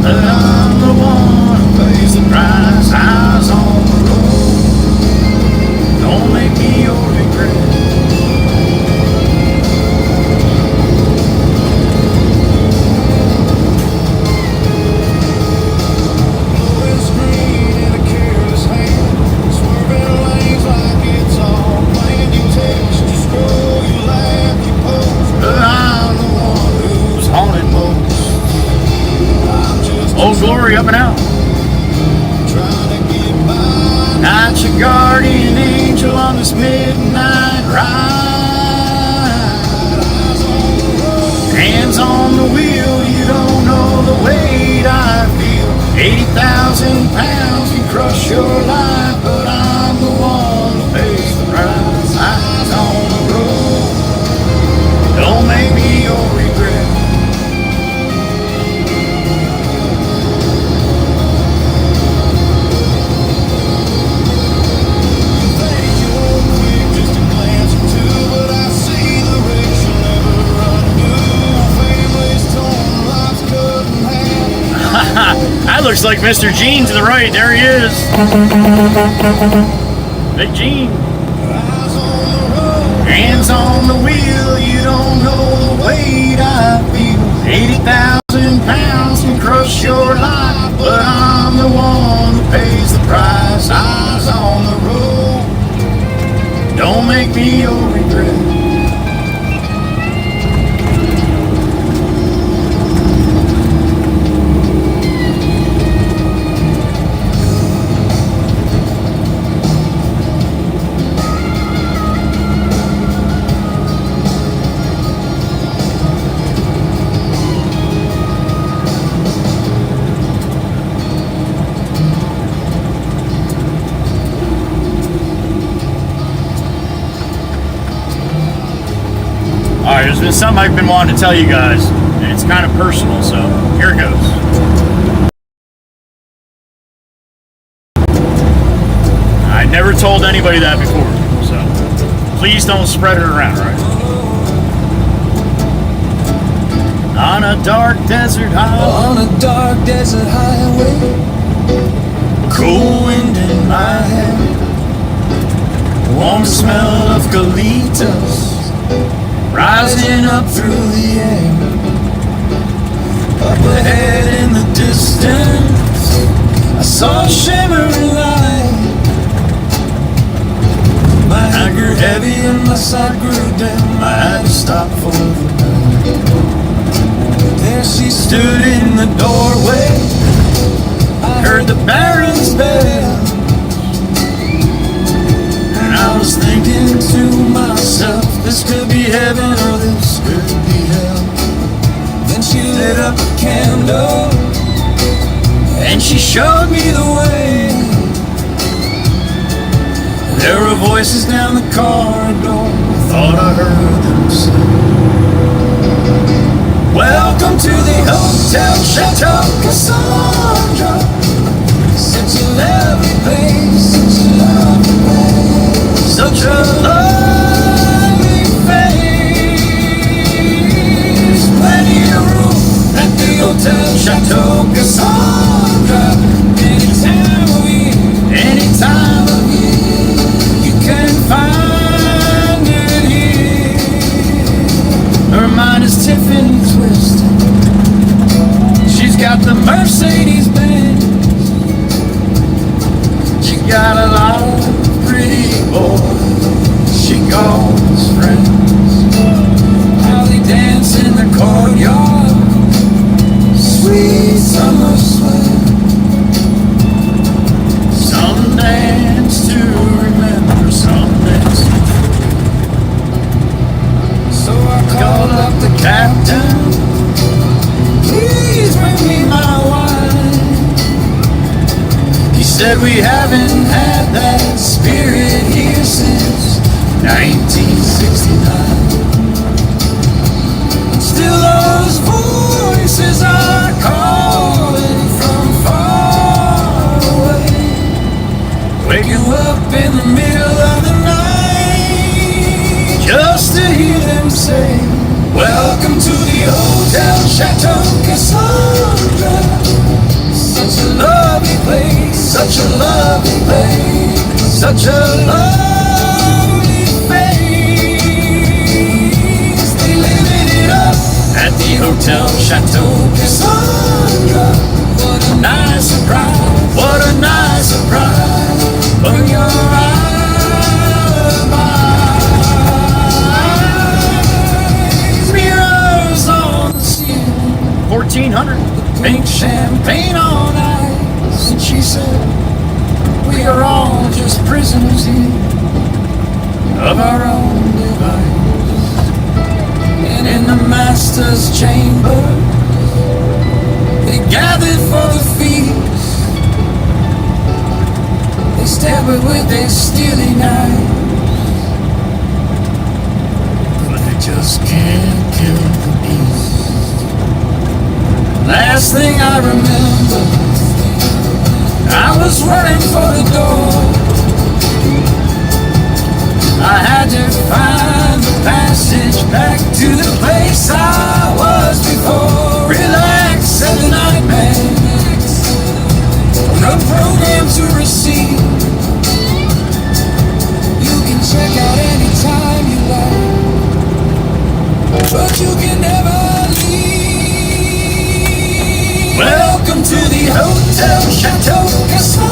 But I'm the one who pays the price. Eyes on the road. Don't make me your regret. Old Glory up and out. Not your guardian angel on this midnight ride. Hands on the wheel, you don't know the weight I feel. 80,000 pounds can crush your life, but I'm the one who pays the price. Eyes on the road, don't make me your regret. That looks like Mr. Gene to the right. There he is. Big Gene. Hands on the wheel, you don't know the weight I feel. 80,000 pounds can crush your life, but I'm the one that pays the price. Eyes on the road, don't make me your regret. Alright, there's been something I've been wanting to tell you guys, and it's kind of personal, so here it goes. I never told anybody that before, so please don't spread it around, right? On a dark desert highway, On a dark desert highway, cool wind in my hair, warm smell of colitas rising up through the air. up ahead in the distance, I saw a shimmering light. My head grew heavy and my side grew dim. I had to stop for the night. There she stood in the doorway. I heard the Baron's bell, and I was thinking to myself, this could be heaven or this could be hell. Then she lit up a candle and she showed me the way. There were voices down the corridor, thought I heard them say, welcome to the Hotel Chateau Cassandra. Such a lovely place, such a lovely place, such a lovely place. Plenty of room at the Hotel Chateau Cassandra. Any time of year, any time of year, you can find it here. Her mind is tiffin twisted. She's got the Mercedes Benz. She got a lot of pretty boys she calls friends. How they dance in the courtyard, sweet summer sweat. Some dance to remember, some dance. So I called up the captain, please bring me my wine. He said we haven't had that spirit here since 1969. Still those voices are calling from far away. Wake you up in the middle of the night just to hear them say, welcome to the Hotel Chateau Cassandra. Such a lovely place, such a lovely place, such a lovely face. They living it up at the Hotel Chateau Cassandra. What a nice surprise, what a nice surprise for your eyes. Mirrors on the ceiling, 1400. pink champagne on ice. And she said, we are all just prisoners here of our own device. And in the master's chamber, they gathered for the feast. They stab it with their steely knives, but they just can't kill the beast. Last thing I remember, I was running for the door. I had to find the passage back to the place I was before. Relax, said the nightman. No program to receive. You can check out anytime you like, but you can never leave. Welcome to the Hotel Chateau Casino.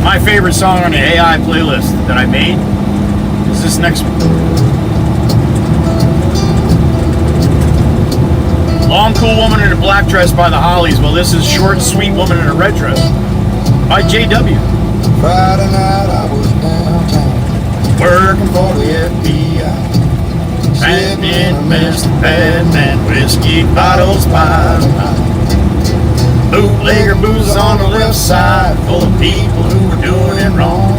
My favorite song on the AI playlist that I made is this next one. Long Cool Woman in a Black Dress by the Hollies. Well, this is Short Sweet Woman in a Red Dress by JW. Friday night I was downtown Working for the FBI. Sitting in a mess of bad man, whiskey bottles by the night. Bootlegger booze on the left side, full of people who were doing it wrong.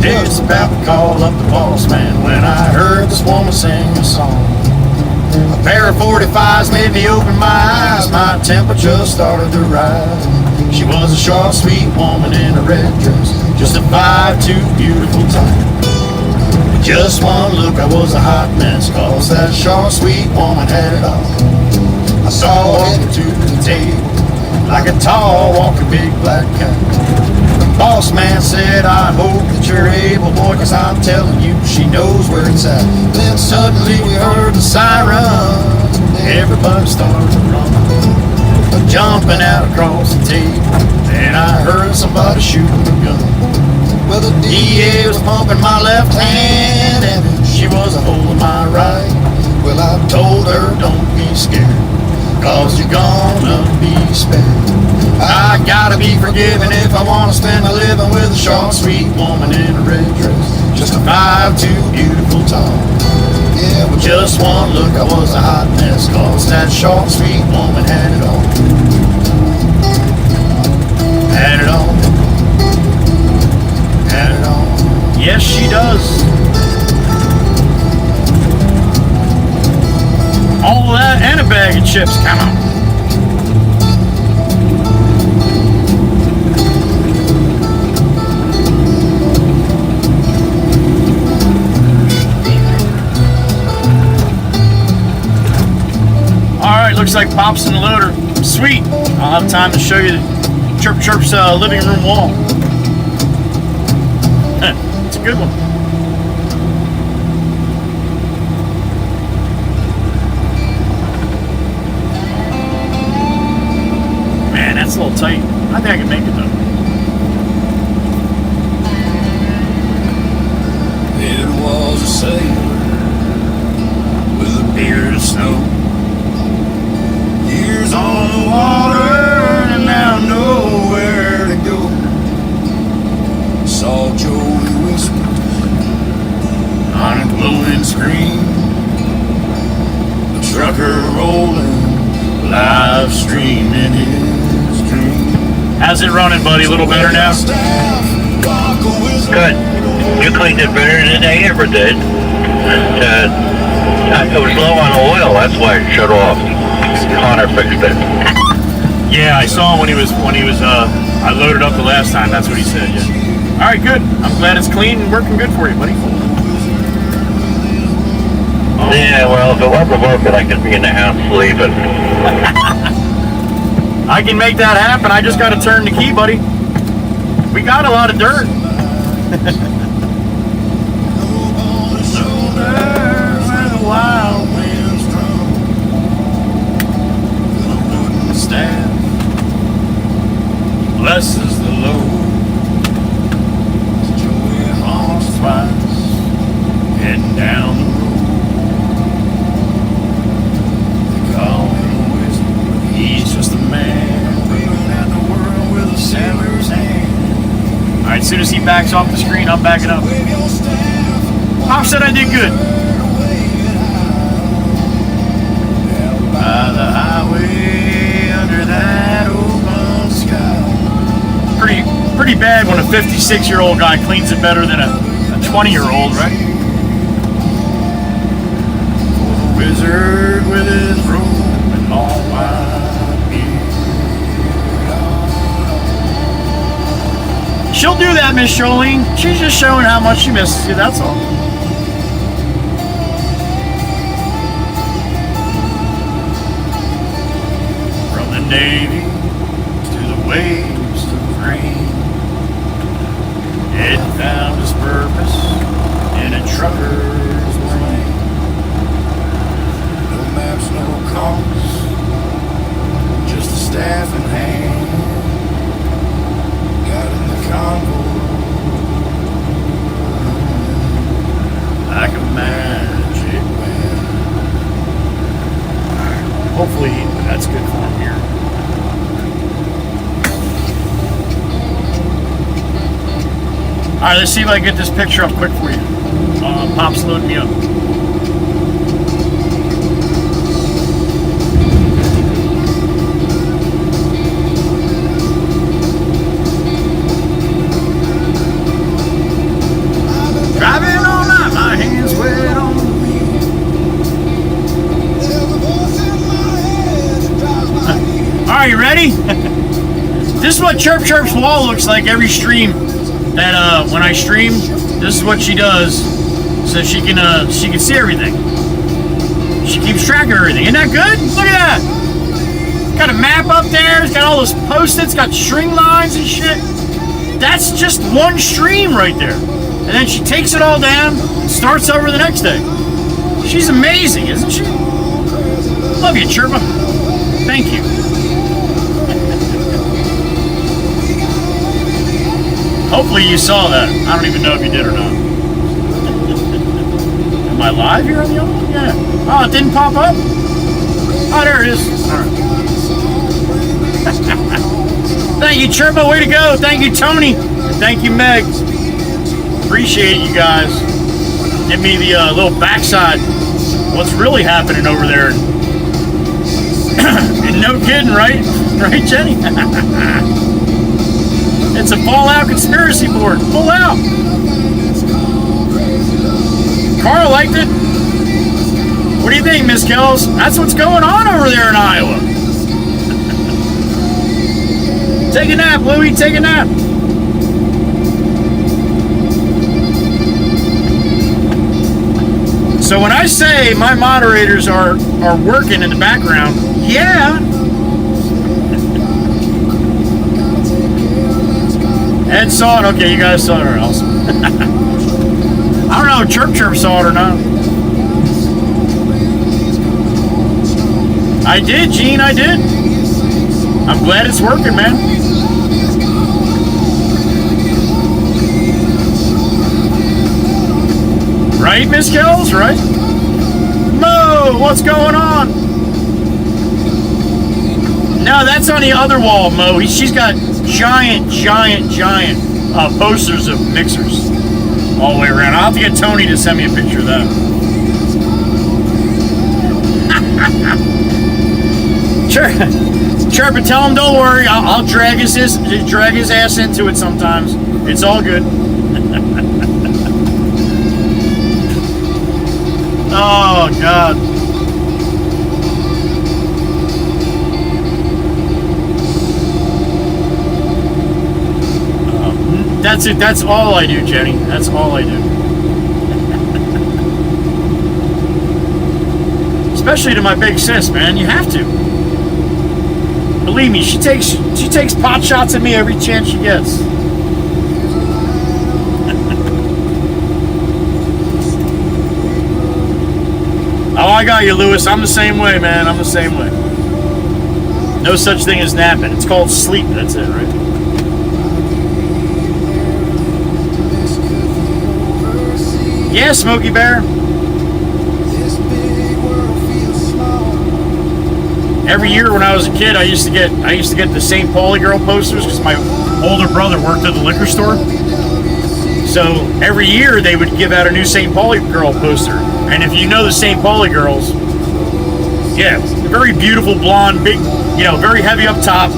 Just about to call up the boss man when I heard this woman sing a song. A pair of 45s made me open my eyes, my temperature started to rise. She was a short, sweet woman in a red dress, just a 5'2" beautiful type. With just one look, I was a hot mess, cause that short, sweet woman had it all. I saw her walking to the table like a tall, walking big black cat. The boss man said, I hope that you're able, boy, cause I'm telling you, she knows where it's at. Then suddenly we heard the sirens, and everybody started to run, jumping out across the table. Then I heard somebody shooting a gun. Well, the DA was pumping my left hand, and she was holding my right. Well, I told her, don't be scared, cause you're gonna be spared. I gotta be forgiven if I wanna spend a living with a short, sweet woman in a red dress, just a 5'2" beautiful tall. Yeah, with just one look I was a hot mess, cause that short, sweet woman had it all. Had it all. Had it all. Yes, she does. All of that and a bag of chips, come on. Alright, looks like Pop's in the loader. Sweet. I'll have time to show you the Chirp Chirp's living room wall. It's a good one. That's a little tight. I think I can make it though. It was a sailor with a beard of snow, years on the water and now nowhere to go. Saw Joey whisper on a glowing screen, the trucker rolling, live streaming his. How's it running, buddy? A little better now? Good. You cleaned it better than I ever did. It was low on oil, that's why it shut off. Connor fixed it. Yeah, I saw him when he was I loaded up the last time, that's what he said, yeah. Alright, good. I'm glad it's clean and working good for you, buddy. Yeah, well, if it wasn't working, I could be in the house sleeping. I can make that happen. I just got to turn the key, buddy. We got a lot of dirt. Blesses the Lord. Joey honks twice, heading down the road. They call him a wizard, he's just a man waving at the world with a sailor's hand. Alright, as soon as he backs off the screen, I'm backing up. Wave your staff, Pop said I did good. by the highway under that open sky. Pretty bad when a 56-year-old guy cleans it better than a 20-year-old, right? The wizard with his robe and long white beard. She'll do that, Miss Jolene. She's just showing how much she misses you, that's all. From the Navy to the waves to the rain, it found its purpose in a trucker's brain. No maps, no compass, just a staff in hand. Got in the convoy like a magic band. Hopefully that's good for him here. Alright, let's see if I can get this picture up quick for you. Pop's loading me up. Driving all night, my hands wet on the wheel. Alright, you ready? This is what Chirp Chirp's wall looks like every stream. That when I stream, this is what she does, so she can see everything. She keeps track of everything. Isn't that good? Look at that. Got a map up there. It's got all those post-its. Got string lines and shit. That's just one stream right there. And then she takes it all down and starts over the next day. She's amazing, isn't she? Love you, Chirpa. Thank you. Hopefully you saw that. I don't even know if you did or not. Am I live here on the other one? Yeah. Oh, it didn't pop up? Oh, there it is. All right. Thank you, Chirpa. Way to go. Thank you, Tony. And thank you, Meg. Appreciate you guys. Give me the little backside. What's really happening over there? And no kidding, right? Right, Jenny? It's a Fallout conspiracy board. Pull out. Carl liked it. What do you think, Miss Kells? That's what's going on over there in Iowa. Take a nap, Louie. Take a nap. So when I say my moderators are working in the background, yeah. Ed saw it. Okay, you guys saw it. All right, awesome. I don't know if Chirp Chirp saw it or not. I did, Gene. I did. I'm glad it's working, man. Right, Miss Kells? Right? Mo, what's going on? No, that's on the other wall, Mo. She's got giant posters of mixers all the way around. I'll have to get Tony to send me a picture of that. Sure, but tell him don't worry. I'll drag his ass into it sometimes. It's all good. Oh God. That's it. That's all I do, Jenny. That's all I do. Especially to my big sis, man. You have to. Believe me, she takes pot shots at me every chance she gets. Oh, I got you, Lewis. I'm the same way, man. I'm the same way. No such thing as napping. It's called sleep. That's it, right? Yeah, Smokey Bear. Every year when I was a kid, I used to get the St. Pauli girl posters because my older brother worked at the liquor store. So every year they would give out a new St. Pauli girl poster. And if you know the St. Pauli girls, yeah, very beautiful blonde, big, very heavy up top,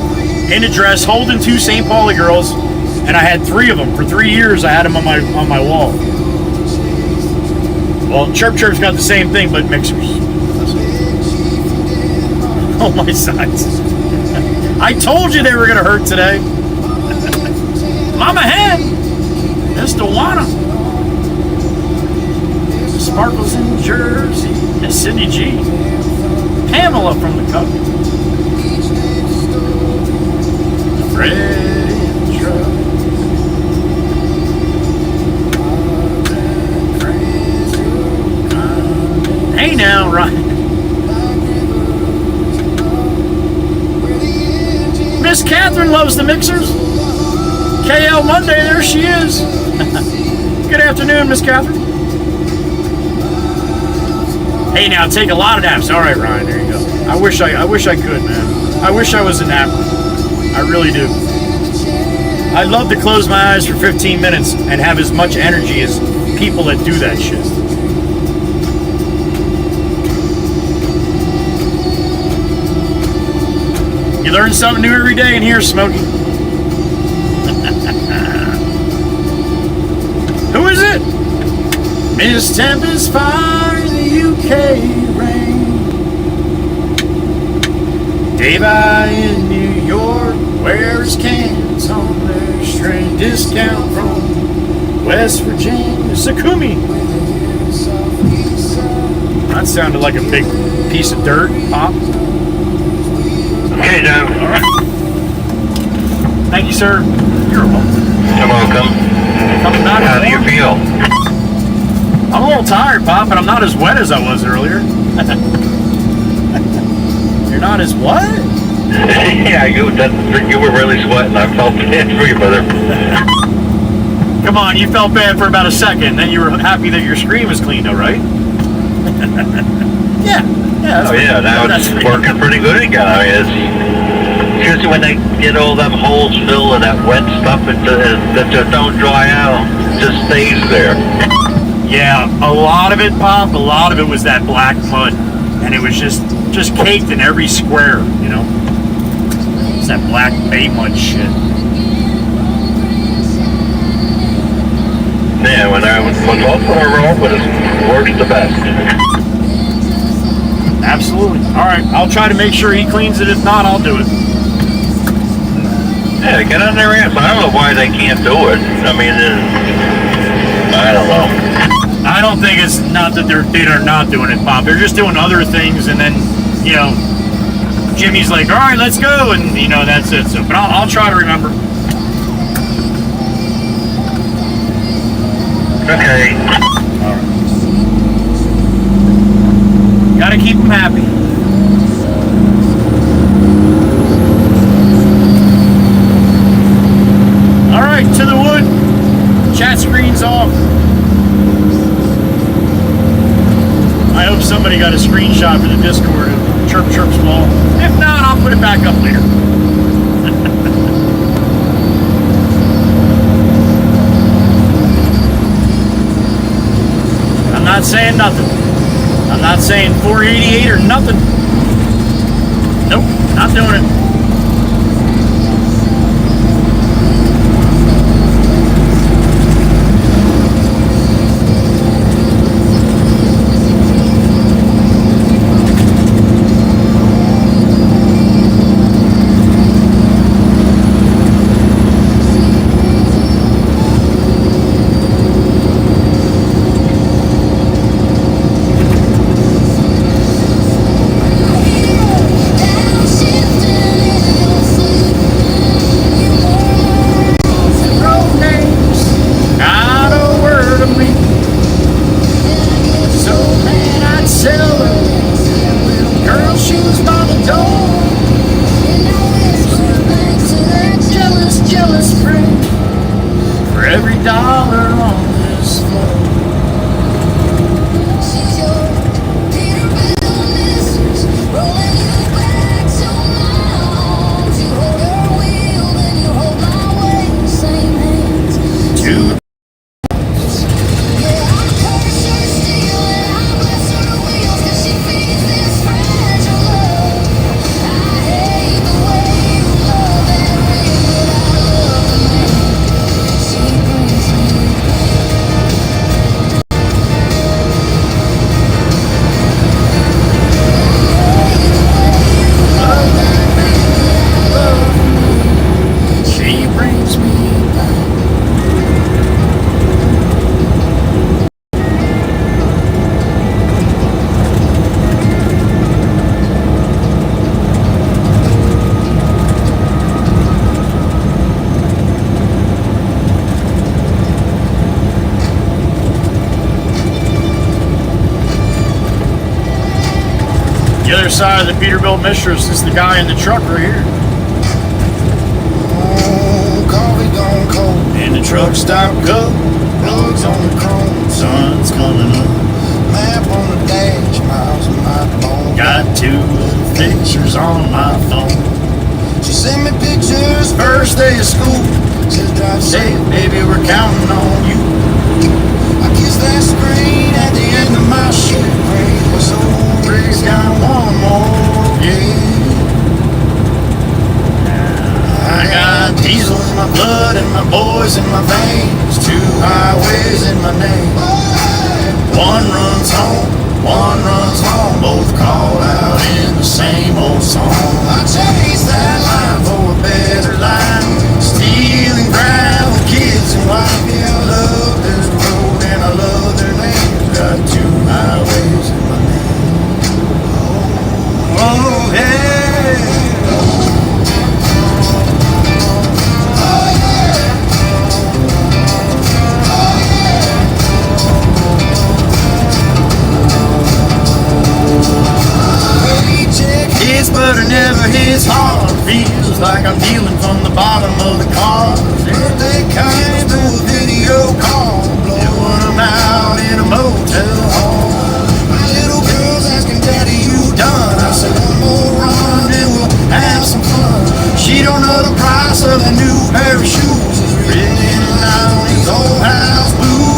in a dress, holding two St. Pauli girls, and I had 3 of them for 3 years. I had them on my wall. Well, Chirp Chirp's got the same thing, but mixers. Oh, my sides. I told you they were gonna hurt today. Mama hen. Cindy G. Pamela from the Cup. Fred Truck. Hey now, Ryan. Miss Catherine loves the mixers. KL Monday, there she is. Good afternoon, Miss Catherine. Hey now, take a lot of naps. All right, Ryan, there you go. I wish I could, man. I wish I was a napper. I really do. I'd love to close my eyes for 15 minutes and have as much energy as people that do that shit. You learn something new every day in here, Smokey. Who is it? Miss Tempest Fire in the UK rain. Dave I in New York wears cans on their string. Discount from West Virginia. Sakumi. That sounded like a big piece of dirt, Pop. Okay, John. All right. Thank you, sir. You're welcome. You're welcome. Coming back. How do you feel? I'm a little tired, Pop, but I'm not as wet as I was earlier. You're not as what? Yeah, you were really sweating. I felt bad for you, brother. Come on, you felt bad for about a second, then you were happy that your screen was cleaned, all right? Yeah. Oh yeah, now it's working pretty good again. I mean, it's usually when they get all them holes filled and that wet stuff that just don't dry out, just stays there. Yeah, a lot of it, Pop, a lot of it was that black mud, and it was just caked in every square, you know? It's that black bay mud shit. Yeah, when most of our open, it works the best. Absolutely. All right, I'll try to make sure he cleans it. If not, I'll do it. Yeah, get on their ass. I don't know why they can't do it. I mean, I don't know. I don't think it's not that they're not doing it, Bob. They're just doing other things, and then, you know, Jimmy's like, all right, let's go, and, you know, that's it. So, but I'll try to remember. Okay. All right. Gotta keep them happy. All right, to the wood. Chat screen's off. I hope somebody got a screenshot for the Discord of Chirp Chirp's wall. If not, I'll put it back up later. I'm not saying nothing. I'm not saying 488 or nothing. Nope, not doing it. side of the Peterbilt Mistress is the guy in the truck right here. Coffee gone cold. And the truck stop cup. Plugs on the chrome. Sun's coming up. Map on the dash. Miles on my phone. Got 2 little pictures on my phone. She sent me pictures. First day of school. Says drive Say, safe. baby, we're counting on you. I kissed that screen at the end of my shit. Was so Ray's got one more, yeah. I got diesel in my blood and my boys in my veins. 2 highways in my name. One runs home, one runs home. Both call out in the same old song. I chased that line for a better life. Stealing gravel, kids and wife. Yeah, I love this road and I love their names. Got 2 highways in my name. Oh, yeah. His butter never hits hard. Feels like I'm dealing from the bottom of the car. Birthday came to a video call. Blowing them out in a motel hall. My little girl's asking, Daddy, you done? I said, one more run and we'll have some fun. She don't know the price of a new pair of shoes. It's written on these old house blues.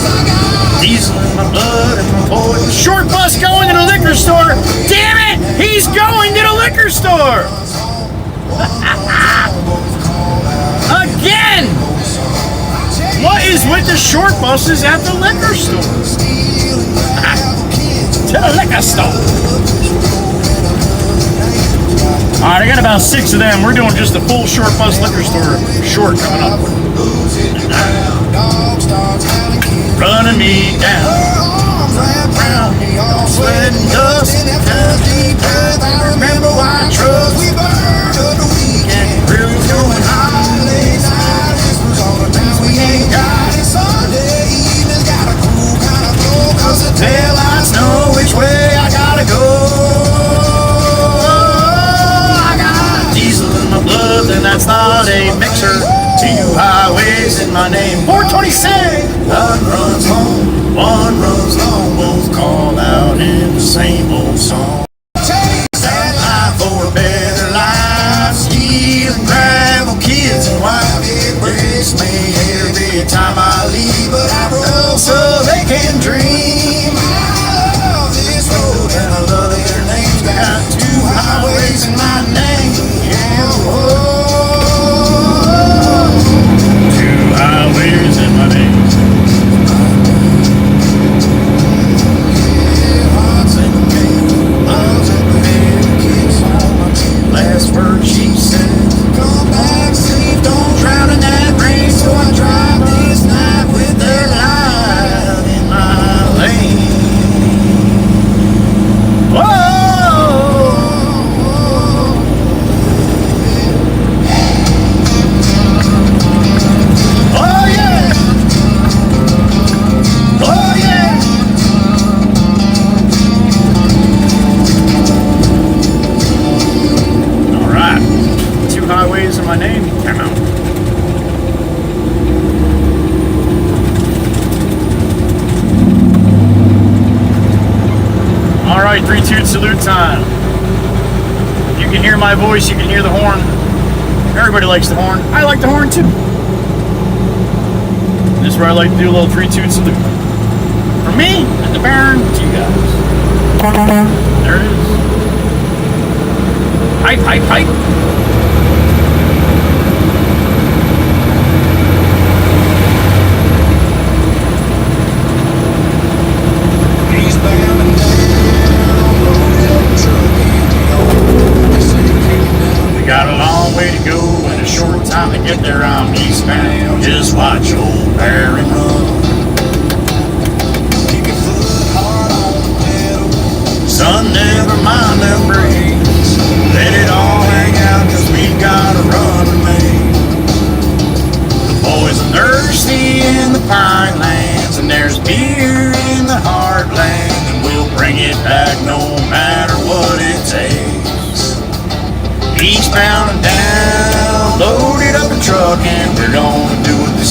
I got Diesel in my blood and my boys. Short bus going to the liquor store. Damn it! He's going to the liquor store! Again! What is with the short buses at the liquor store? To the liquor store. Alright, I got about 6 of them. We're doing just a full short bus liquor store short coming up. Running me down. arms wrapped around me, all Sweat and dust. in that first deep breath. I remember why trucks we burned up the weekend. Grills going high. Late night whispers all the times we ain't got it. Sunday evenings got a cool kind of glow, 'cause the Taillights know which way I gotta go. I got diesel in my blood, and that's not a mixer. 2 highways in my name. 426. One runs home, one runs long. Both call out in the same old song. chase That life for a better life. Stealing gravel, kids and wife. It breaks me every time I leave, but I roll so they can dream. I love this road And I love their names. Got 2 highways in my name. Yeah, whoa. 2 highways in my name. hearts in the game, loves in the head, kicks on my chin. Last word she said. Come back safe, don't drown in that rain. So I drive this night with their light In my lane. Whoa. Oh yeah. Oh yeah. All right. 2 highways in my name. Come on. All right, 3 toot salute time. You can hear my voice, you can hear the horn. Everybody likes the horn. I like the horn too. This is where I like to do a little 3 toot salute. From me and the Baron to you guys. There it is. Hype, hype, hype. eastbound and down, loaded up truck empty on. They say keep down. We got a long way to go and a short time to get there. I'm eastbound. Just watch old Baron run. Keep your foot hard on the pedal. Son, never mind them brakes. Let it all hang out, 'cause we got a run to make. The boys are thirsty in the pine lands, and there's beer in the heartland, and we'll bring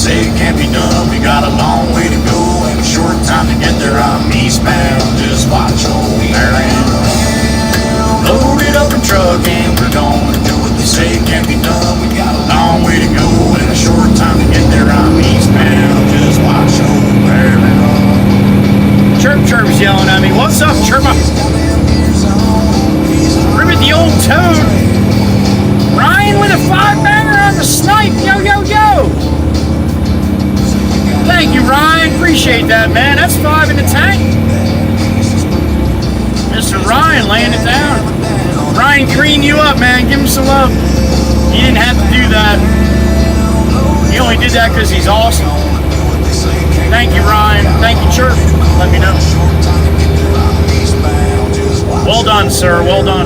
say it can't be done. We got a long way to go and a short time to get there. I'm eastbound, just watch old Marion. Load it up in truck and we're gonna do what they say it can't be done. We got a long way to go and a short time to get there. I'm eastbound, just watch old Marion. Chirp Chirp's yelling at me. What's up, Chirp? Ribbit the old toad. Ryan with a 5-banger on the snipe. Yo, yo, yo. Thank you, Ryan. Appreciate that, man. That's 5 in the tank. Mr. Ryan laying it down. Ryan, green you up, man. Give him some love. He didn't have to do that. He only did that because he's awesome. Thank you, Ryan. Thank you, Chirp. Let me know. Well done, sir. Well done.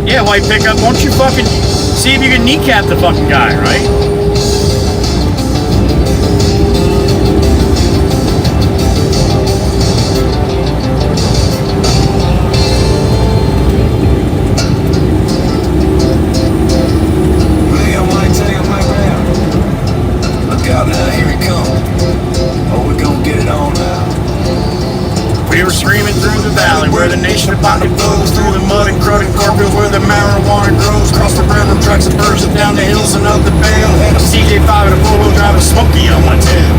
Yeah, white pickup. Won't you fucking see if you can kneecap the fucking guy, right? Look out now, here he comes. Oh, we're gonna get it on now. We were screaming through the valley where the nation of pocket flows, through the mud and crud and cornfields where the marijuana grows, across the railroad tracks and birds and down the hills and up the vale. Had a CJ5 and a 4-wheel drive, a Smokey on my tail.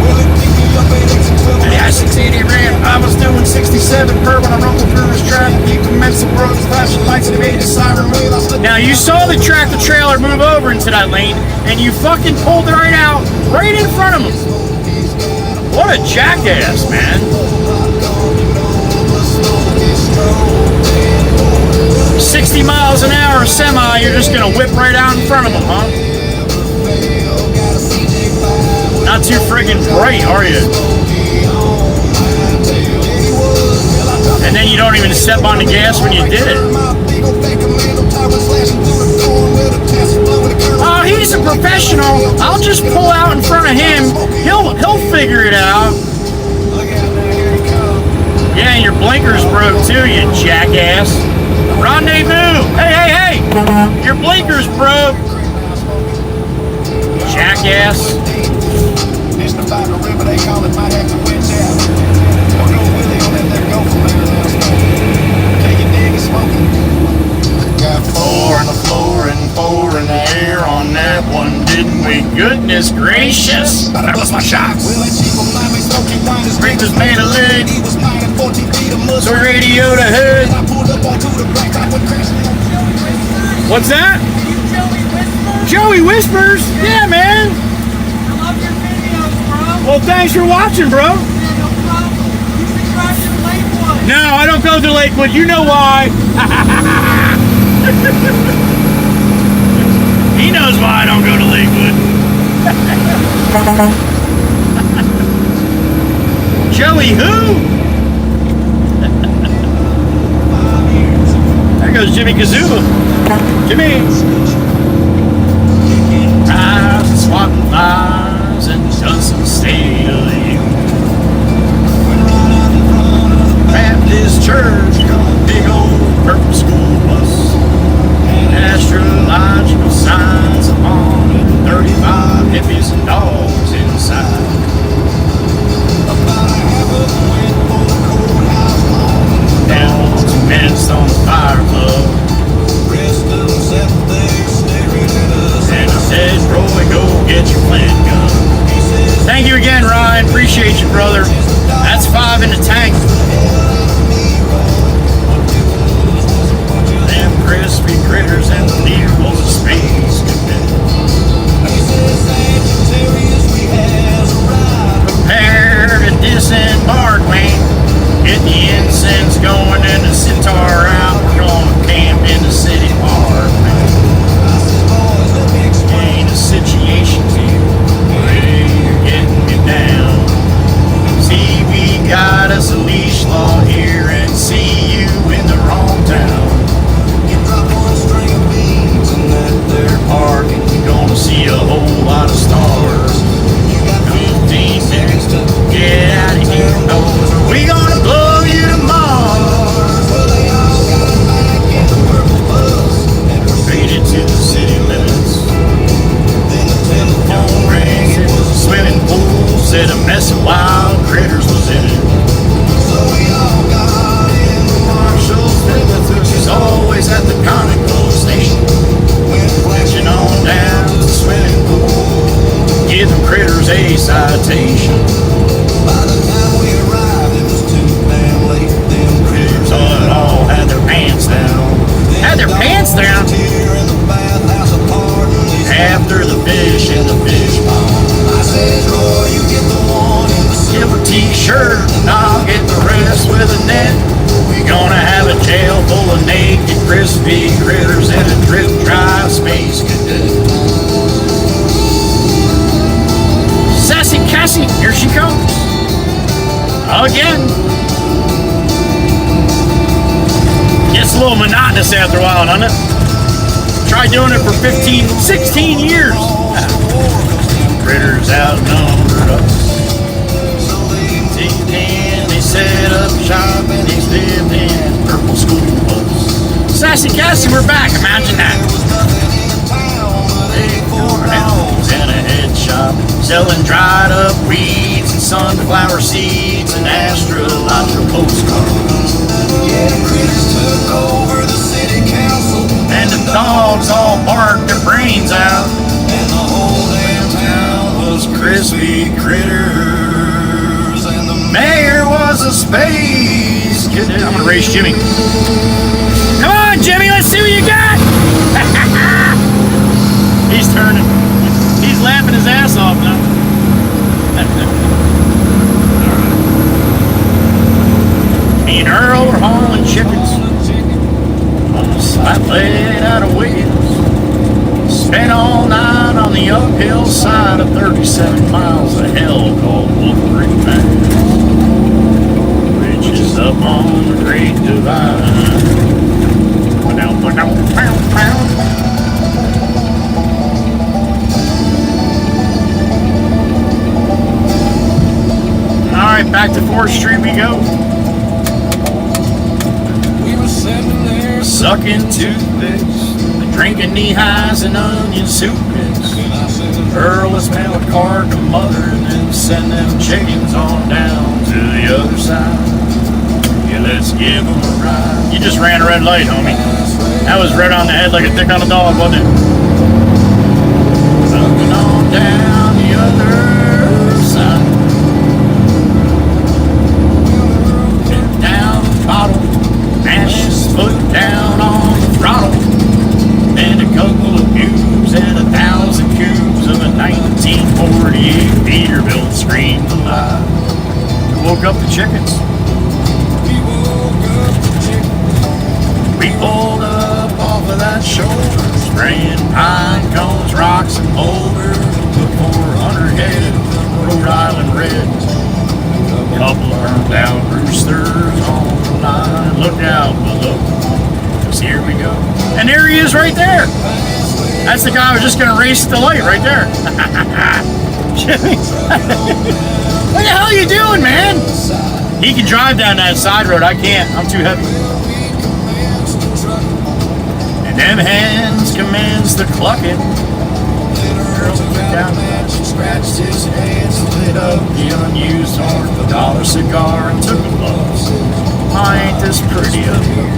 And the I-680 ran, I was doing 67 per when I rumbled through this traffic. He commenced the roads, flashing lights and made a siren wave. Now you saw the tractor trailer move over into that lane, and you fucking pulled it right out, right in front of him. What a jackass, man. 60 miles an hour semi, you're just gonna whip right out in front of them, huh? Not too friggin' bright, are you? And then you don't even step on the gas when you did it. Oh, he's a professional. I'll just pull out in front of him. He'll figure it out. Yeah, and your blinkers broke too, you jackass. Rendezvous! Hey, hey, hey! Your blinkers broke! Jackass. Got 4 on the floor and 4 in the air on that one, didn't we? Goodness gracious! But I lost my shots. Breakers made a lid. So radio to hood. What's that? Joey Whispers? Yeah, man. I love your videos, bro. Well, thanks for watching, bro. Yeah, no problem. You subscribe to Lakewood. No, I don't go to Lakewood. You know why. He knows why I don't go to Lakewood. Joey who? There goes Jimmy Kazoo. Jimmy. Rise and swatting lies and doesn't stay alive. Baptist church, big old purple school bus. Astrological signs upon it, 35 hippies and dogs inside. Down to minutes on the fire club. And I said, Roy, go get your flint gun. Thank you again, Ryan. Appreciate you, brother. That's 5 in the tank. Them crispy critters and the needle of space. Prepare to disembark, man. Get the incense going and the sitar out. We're gonna camp in the city park, man. Ain't a situation here. Hey, you're getting me down. See, we got us a leash Mess of wild critters was in it. So we all got in the marshal's visitors. She's always at the Conoco station. Went flashing On down to the swimming pool. Give them critters a citation. By the time we arrived, it was too damn late. Them critters All had their pants down. Had their pants down? Here in the bathhouse apart. After the fish in the fish pond. I says, Roy, you get the one in the Give a t-shirt and I'll get the rest with a net. We gonna have a jail full of naked crispy critters and a drip dry space cadet. Sassy Cassie, here she comes. Again. Gets a little monotonous after a while, doesn't it? Tried doing it for 15, 16 years. Critters outnumbered us. And they set up shop and they lived in purple school bus. Sassy Cassie, we're back. Imagine that. They 4 hours in a head shop, selling dried up weeds and sunflower seeds and astrological postcards. Yeah, critters took over the city council. And the dogs all barked their brains out. And the whole damn town was Crispy critters. and the Mayor was a space cadet. I'm gonna race Jimmy. Come on, Jimmy, let's see what you got. He's turning. He's laughing his ass off now. Me and Earl are hauling chickens on the slap blade out of Wiggins. Spent all night on the uphill side of 37 miles of hell called Wolverine Pass, which is up on the Great Divide. Alright, back to 4th Street we go. we were sitting there. Sucking toothpicks, drinking knee-highs and onion soup mix. And I said, Earl, let's mail a card to mother and then send them chickens on down to the other side. Yeah, let's give them a ride. You just ran a red light, homie. That was red on the head like a dick on a dog, wasn't it? Sucking on down the other side. Put down the bottle, mash his foot down on the throttle. And a couple of cubes and 1,000 cubes of a 1948 Peterbilt screamed alive. We woke up the chickens. We pulled up off of that shoulder, spraying pine cones, rocks, and boulders. Put 400 head of Rhode Island Reds. A couple of burned out roosters on the line. Look out below, 'cause here we go. And there he is right there. That's the guy I was just going to race at the light right there. Jimmy. What the hell are you doing, man? He can drive down that side road. I can't. I'm too heavy. And them hands commenced the clucking. Earl took down the match and scratched his hands, lit up the unused $100 cigar and took a puff. I ain't this pretty up here.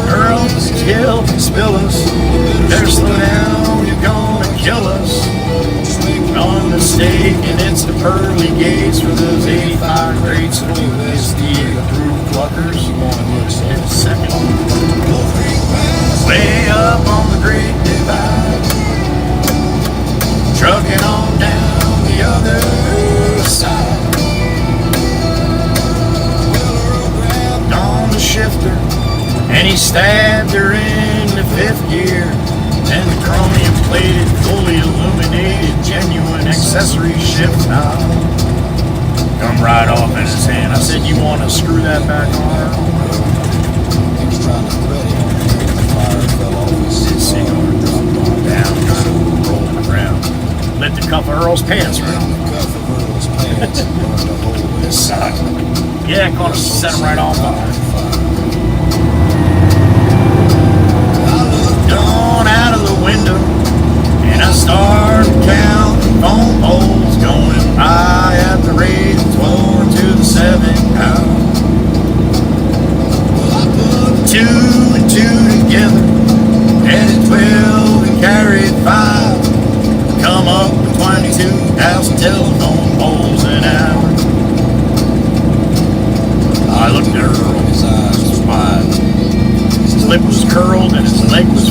Earl, kill, spill us. Better slow down, you're gonna kill us. No mistake, and it's the pearly gates for those 85 grade school SDA approved cluckers. Hit a second. Way up on the Great Divide. Trucking on down the other side. On the shifter, and he stabbed her in the 5th gear. And the chromium plated, fully illuminated, genuine accessory shift knob come right off in his hand. I said, you want to screw that back on? His cigar dropped on down, kind of rolling around. Lit the cuff of Earl's pants around. Son. Yeah, gonna set him right on fire. Gone out of the window, and I started counting phone poles going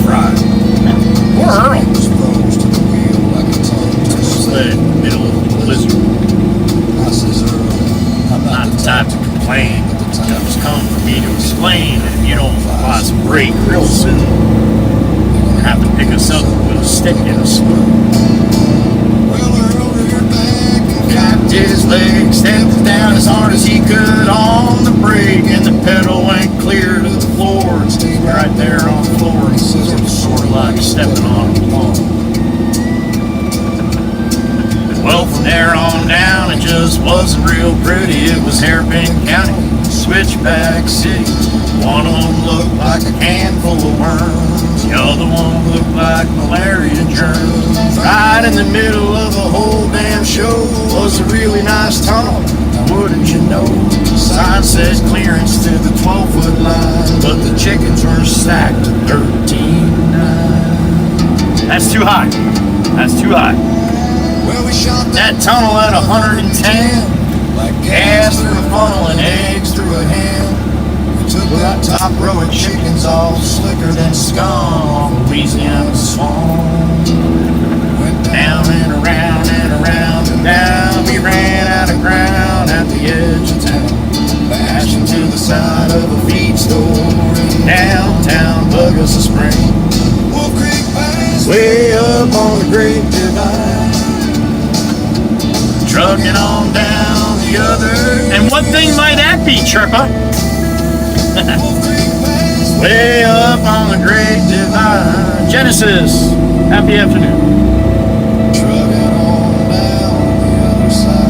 fried. Poor Earl. Slid in the middle of the blizzard. I'm not the type to complain. Just come for me to explain. And if you don't apply some brake real soon, you'll have to pick us up with a stick and a spoon. Capped his leg, stepped down as hard as he could on the brake, and the pedal went clear to the floor. Stayed right there on the floor, sort of like stepping on a plum. Well, from there on down, it just wasn't real pretty. It was Hairpin County, Switchback City. One of them looked like a can full of worms. The other one looked like malaria germs. Right in the middle of the whole damn show was a really nice tunnel. Wouldn't you know? The sign says clearance to the 12-foot line, but the chickens were stacked to 13.9. That's too high. That's too high. That tunnel at 110, gas through a funnel and eggs through a ham. We took that top row of chickens all slicker than scum off Louisiana swamp. Went down and around and around and down. We ran out of ground at the edge of town, bashing to the side of a feed store in downtown Buga's Spring. Wolf Creek Pass, way up on the Great Divide. Trucking on down the other. And what thing might that be, Triva? Way up on the Great Divide. Genesis, happy afternoon. Trucking on down the other side.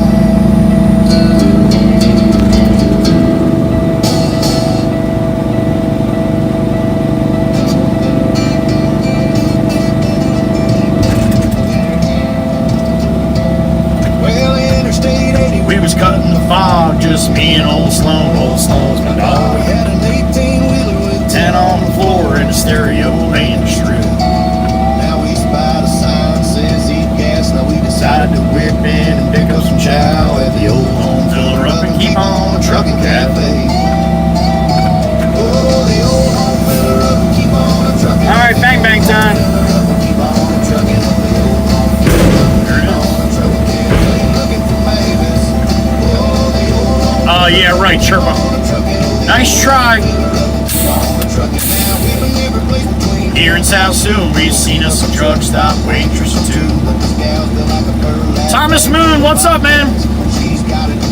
We was cutting the fog, just me and old Sloan. Old Sloan's my dog. We had an 18-wheeler with 10 on the floor and a stereo playing strip. Now we spied a sign says eat gas. Now we decided to whip in and pick up some chow at the old home filler up and keep on trucking cafe. Oh, the old home filler up and keep on trucking. All right, bang bang time. Keep on trucking up the old home filler. Yeah, right, Sherpa. Nice try. Here in South Sioux, we've seen us a truck stop waitress or two. Thomas Moon, what's up, man?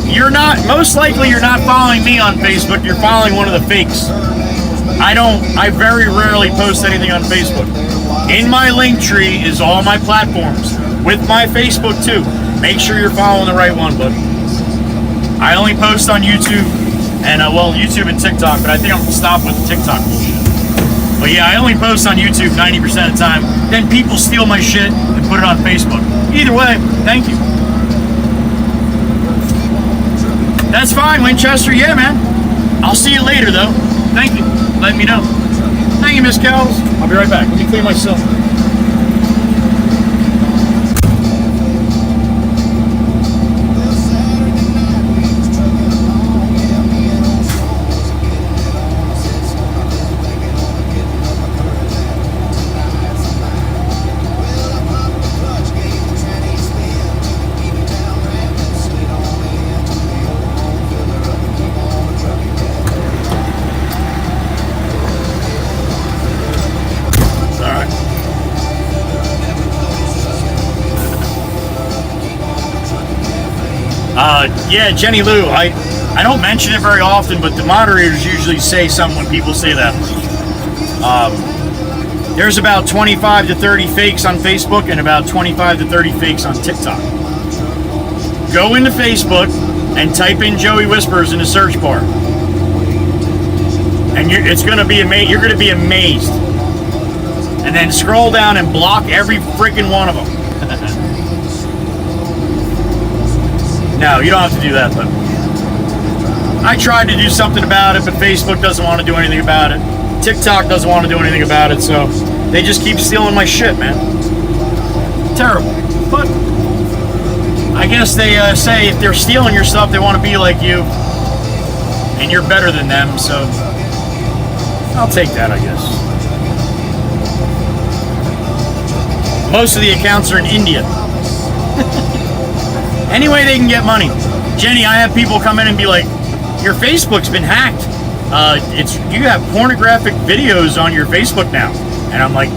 You're not, most likely you're not following me on Facebook. You're following one of the fakes. I very rarely post anything on Facebook. In my link tree is all my platforms, with my Facebook too. Make sure you're following the right one, bud. I only post on YouTube and, YouTube and TikTok, but I think I'm gonna stop with the TikTok bullshit. But yeah, I only post on YouTube 90% of the time. Then people steal my shit and put it on Facebook. Either way, thank you. That's fine, Winchester. Yeah, man. I'll see you later, though. Thank you. Let me know. Thank you, Miss Cowles. I'll be right back. Let me clean myself. Yeah, Jenny Lou, I don't mention it very often, but the moderators usually say something when people say that. There's about 25 to 30 fakes on Facebook and about 25 to 30 fakes on TikTok. Go into Facebook and type in Joey Whispers in the search bar. And it's going to be you're going to be amazed. And then scroll down and block every freaking one of them. No, you don't have to do that, but I tried to do something about it, but Facebook doesn't want to do anything about it. TikTok doesn't want to do anything about it, so they just keep stealing my shit, man. Terrible. But I guess they say if they're stealing your stuff, they want to be like you, and you're better than them, so I'll take that, I guess. Most of the accounts are in India. Anyway, they can get money. Jenny, I have people come in and be like, your Facebook's been hacked. You have pornographic videos on your Facebook now. And I'm like,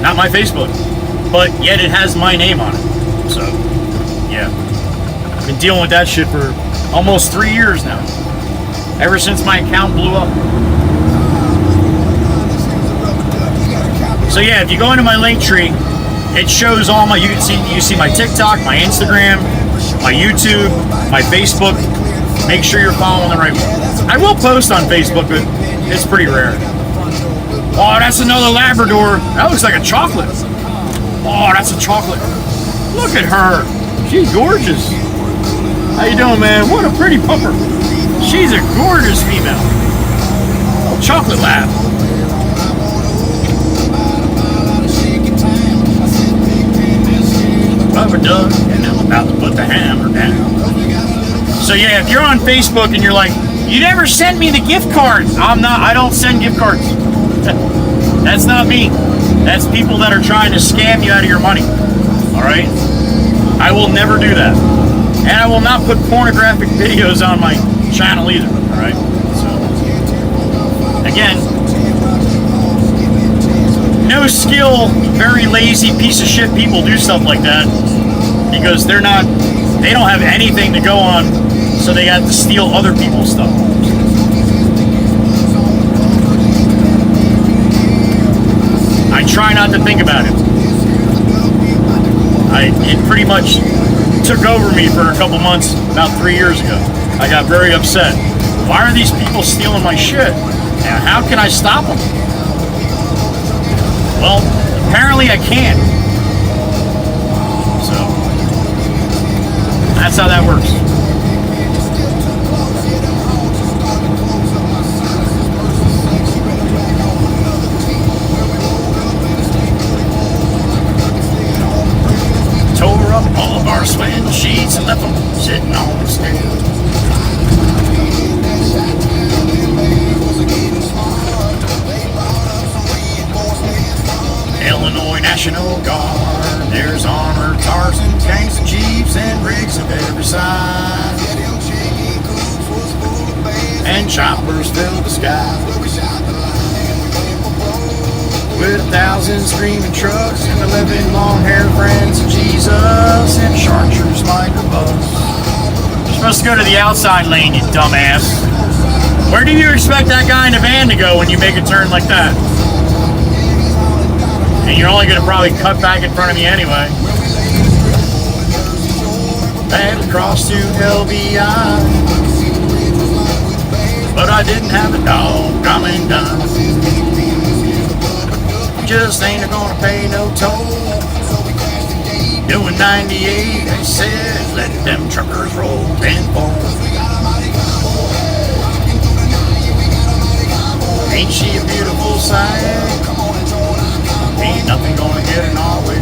not my Facebook. But yet it has my name on it. So, yeah. I've been dealing with that shit for almost 3 years now. Ever since my account blew up. So yeah, if you go into my link tree, it shows all my, you see my TikTok, my Instagram, my YouTube, my Facebook. Make sure you're following the right one. I will post on Facebook, but it's pretty rare. Oh, that's another Labrador. That looks like a chocolate. Oh, that's a chocolate. Look at her. She's gorgeous. How you doing, man? What a pretty pupper. She's a gorgeous female. Oh, chocolate lab. Rubber duck, and I'm about to put the hammer down. So yeah, if you're on Facebook and you're like, you never sent me the gift card. I don't send gift cards. That's not me. That's people that are trying to scam you out of your money. All right? I will never do that. And I will not put pornographic videos on my channel either. All right? So, again, no skill, very lazy piece of shit people do stuff like that because they don't have anything to go on, so they have to steal other people's stuff. I try not to think about it. It pretty much took over me for a couple months about 3 years ago. I got very upset. Why are these people stealing my shit? And how can I stop them? Well, apparently I can't. So, that's how that works. Tore up all of our sweating sheets and left them sitting on the stairs. Illinois National Guard, there's armored cars and tanks and jeeps and rigs of every size. And choppers fill the sky with 1,000 screaming trucks and 11 long-haired friends of Jesus and chartreuse microbus. You're supposed to go to the outside lane, you dumbass. Where do you expect that guy in the van to go when you make a turn like that? And you're only going to probably cut back in front of me anyway. Paddled across to LBI, but I didn't have a dog coming down. Just ain't gonna pay no toll. Doing 98, they said, let them truckers roll 10-4. Ain't she a beautiful sight? Ain't nothing gonna get in our way.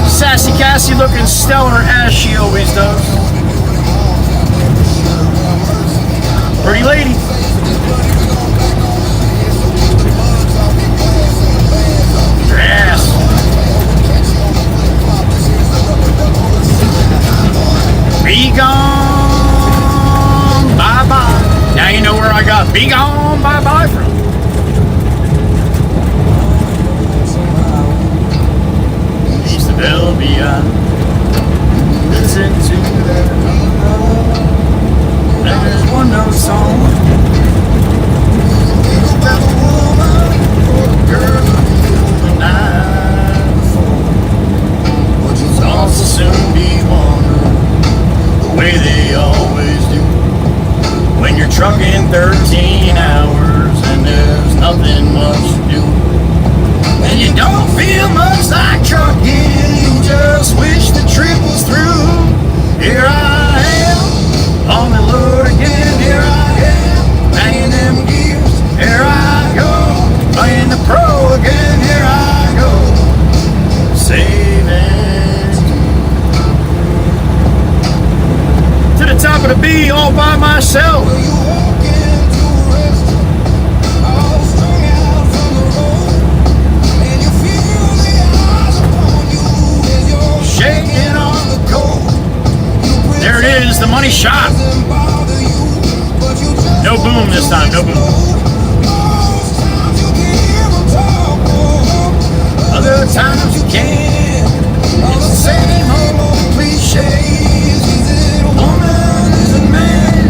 Sassy Cassie looking stellar as she always does. Pretty lady. Yes. Be gone, bye-bye. Now you know where I got be gone, bye-bye from. East of LBI. Listen to that. There's one note song. About a woman or a girl the night before. She's also soon be wondering the way they always do. When you're trucking 13 hours and there's nothing much to do. And you don't feel much like trucking, you just wish the trip was through. Here I am, on the load again, here I am, banging them gears, here I go, playing the pro again, here I go, saving. To the top of the B all by myself. boom this time. No boom. Other times you can. It's the same old cliches. Is it a woman? Is it a man?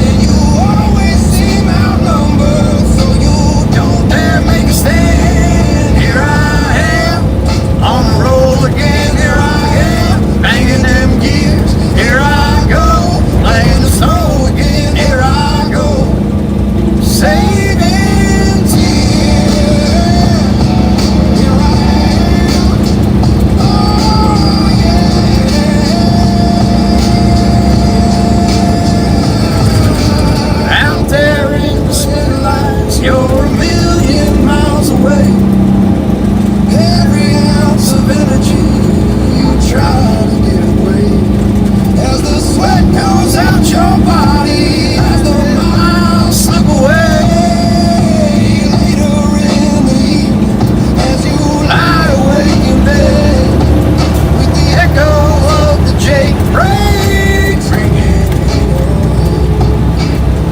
And you always seem outnumbered, so you don't dare make a stand. Here I am on the roll again. Here I am banging them gears. Here I go laying the snow again. Here I go saving tears. Here I am. Oh yeah. Out there in the city lights, you're a million miles away. Every ounce of energy you try to get away. As the sweat goes out your body, as the miles slip away. Later in the evening, as you lie awake in bed, with the echo of the Jake brakes ringing.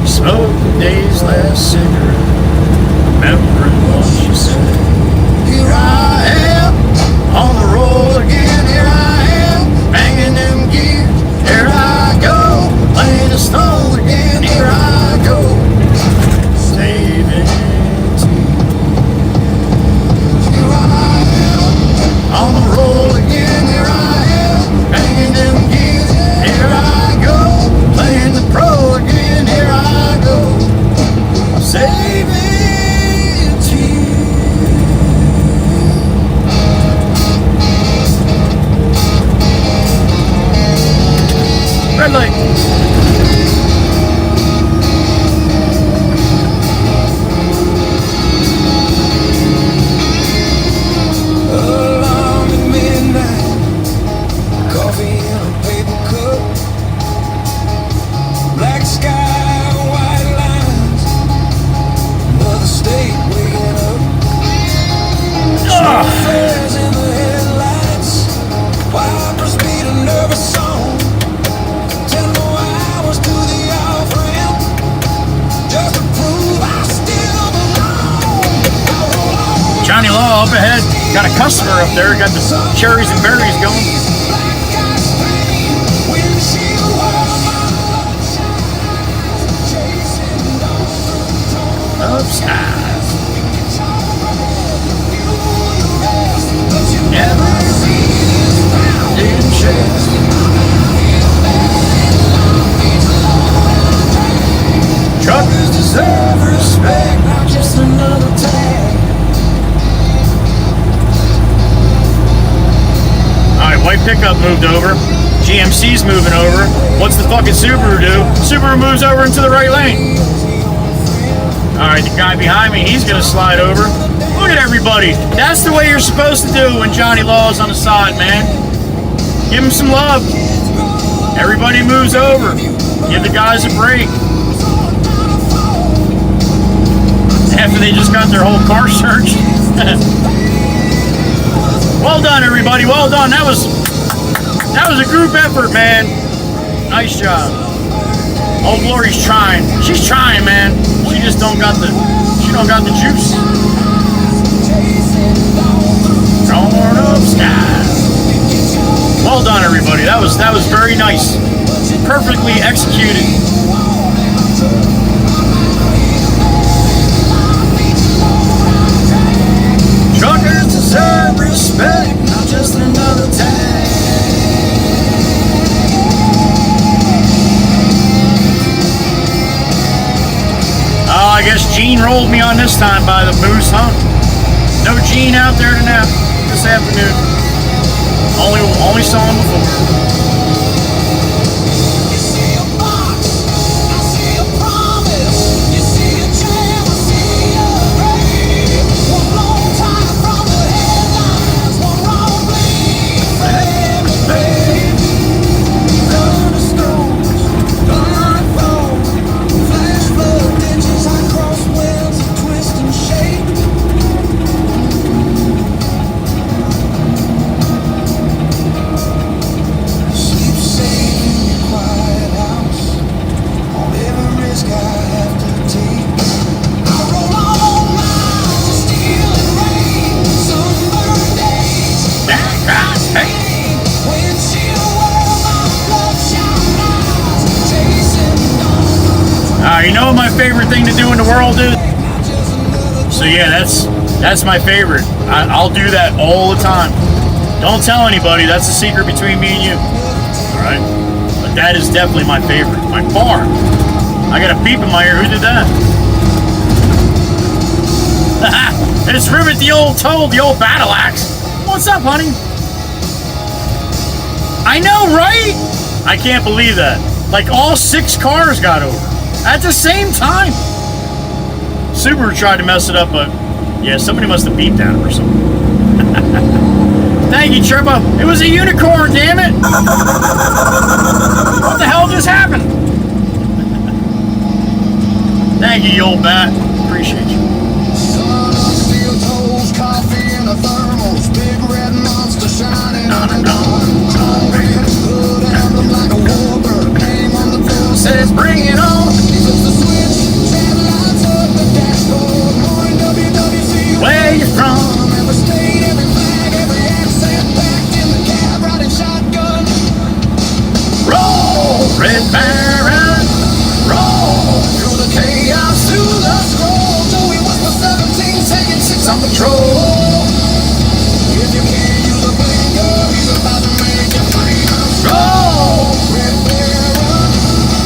Smoke the day's last cigarette, remembering what she said. Here I am on the road again. Here I am banging them gears. Here I go laying the snow again. Here I go saving tears. Here I am on the road again. Here I am banging them gears. Here I go playing the pro again. Here I go saving tears. Red light. Along at midnight, coffee in a paper cup, black sky, white lines, another state waking up. Flares in the headlights, wipers beat a nervous song. 10 more hours to the off-ramp, just to prove I still belong. Johnny Law up ahead, got a customer up there, got the cherries and berries going. Upstairs. Never didn't chase. Truckers deserve respect, not just another tag. Alright, white pickup moved over. GMC's moving over. What's the fucking Subaru do? Subaru moves over into the right lane. Alright, the guy behind me, he's gonna slide over. Look at everybody. That's the way you're supposed to do when Johnny Law's on the side, man. Give him some love. Everybody moves over. Give the guys a break. After they just got their whole car searched. Well done, everybody. Well done. That was a group effort, man. Nice job. Old Glory's trying. She's trying, man. She just don't got the juice. Torn up skies. Well done, everybody. That was very nice. Perfectly executed. Truckers deserve respect, not just another tag. Oh, I guess Gene rolled me on this time by the moose, huh? No Gene out there tonight, this afternoon. Only saw him before. You see a box, I see a promise. You see a jam, I see a grave. One long time from the headlines, one wrong bleed. Flame, babe. Thunderstorms, thunderfall, flash flood ditches, I cross winds of twist and shake. favorite thing to do in the world, dude. So yeah, that's my favorite. I'll do that all the time. Don't tell anybody. That's a secret between me and you. All right. But that is definitely my favorite. By far. I got a beep in my ear. Who did that? It's Rivet, the old toad, the old battle axe. What's up, honey? I know, right? I can't believe that. Like all 6 cars got over at the same time. Subaru tried to mess it up, but yeah, somebody must have beeped at him or something. Thank you, Triva. It was a unicorn, damn it. What the hell just happened? Thank you, you old bat. Appreciate you. Sun on steel toes, coffee in a thermos, big red monster shining on and on. Tall red hood emblem like a warbird, name on the door Says bring it on. flips the switch, satellites up the dashboard, morning WWC. Where you from? Every state, every flag, every accent, packed in the cab, riding shotgun. Roll, Red Baron. Roll Through the chaos, through the scroll, Joey was the 17, taking 6 on patrol. If you can't use a finger, he's about to make you famous. Roll, Red Baron,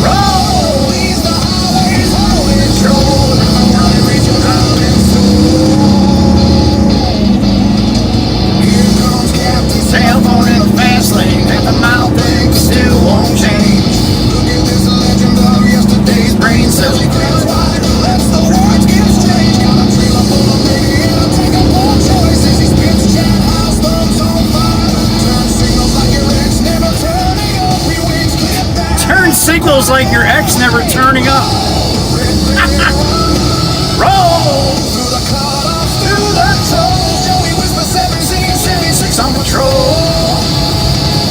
roll. he's the highway's holy troll. Now I reach your heart and soul. Here comes Captain Sailboat in the fast lane. And the mile thing still won't change. Look at this legend of yesterday's brain cells. He grabs wide and lets the words get strange. Got a trailer full of baby and I take up more choices. He spins chat house, thumbs on fire. Turn signals like your ex, never turning up. He wings clip that. Turn signals like your ex never turning up. Roll. Through the cut-offs, through the tolls. Joey Whisper 17, 76 on patrol.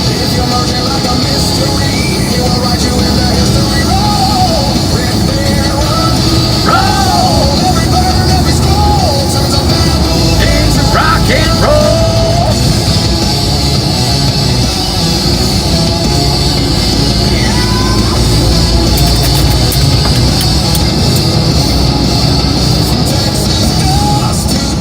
If you're merging like a mystery, he will write you into history. Roll, Red Baron. Roll. Every burn, every scroll turns a battle. Into rock and roll.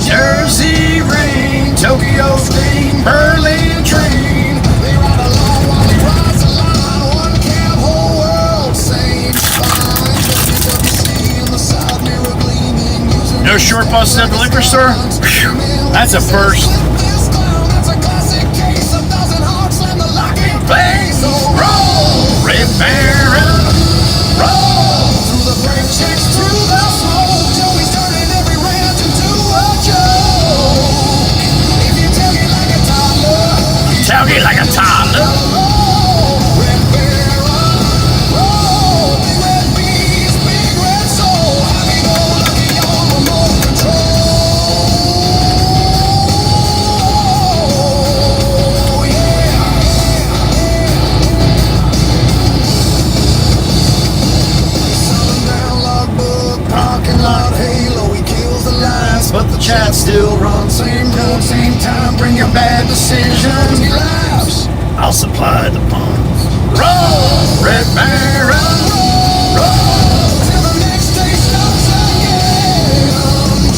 Jersey rain, Tokyo steam, Berlin train. They ride along while he rides the line. One cab, whole world, same fine. WWC in the south, mirror gleaming. Using No short buses at the liquor store? Phew, that's a first. this clown, that's a classic case. 1,000 hearts slam the lock in place. Roll, Red Baron. Roll. Through the brake checks, through the smoke, Joey's turning every rant into a joke. If you tell me like a toddler, Tell me like a toddler. roll, Red Baron, roll, big red beast, big red soul, happy go lucky on remote control. Yeah. Sundown logbook, parking lot halo, he kills the lights, but the chat still runs. Same road, same time, bring your bad decisions. He laughs. I'll supply the funds. Roll, Red Baron. Roll. Till the next day starts again.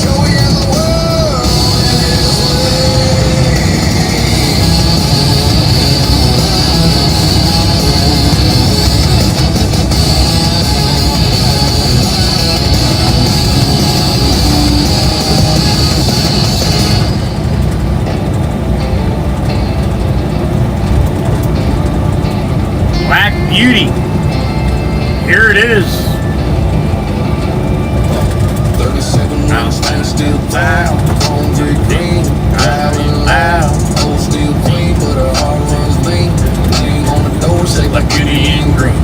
Joey and the world in his way. Black Beauty. Here it is. 37 rounds, standstill town. Phones are green, driving loud. Old steel clean, but her heart runs lean. Name on the door, say Black Beauty in green.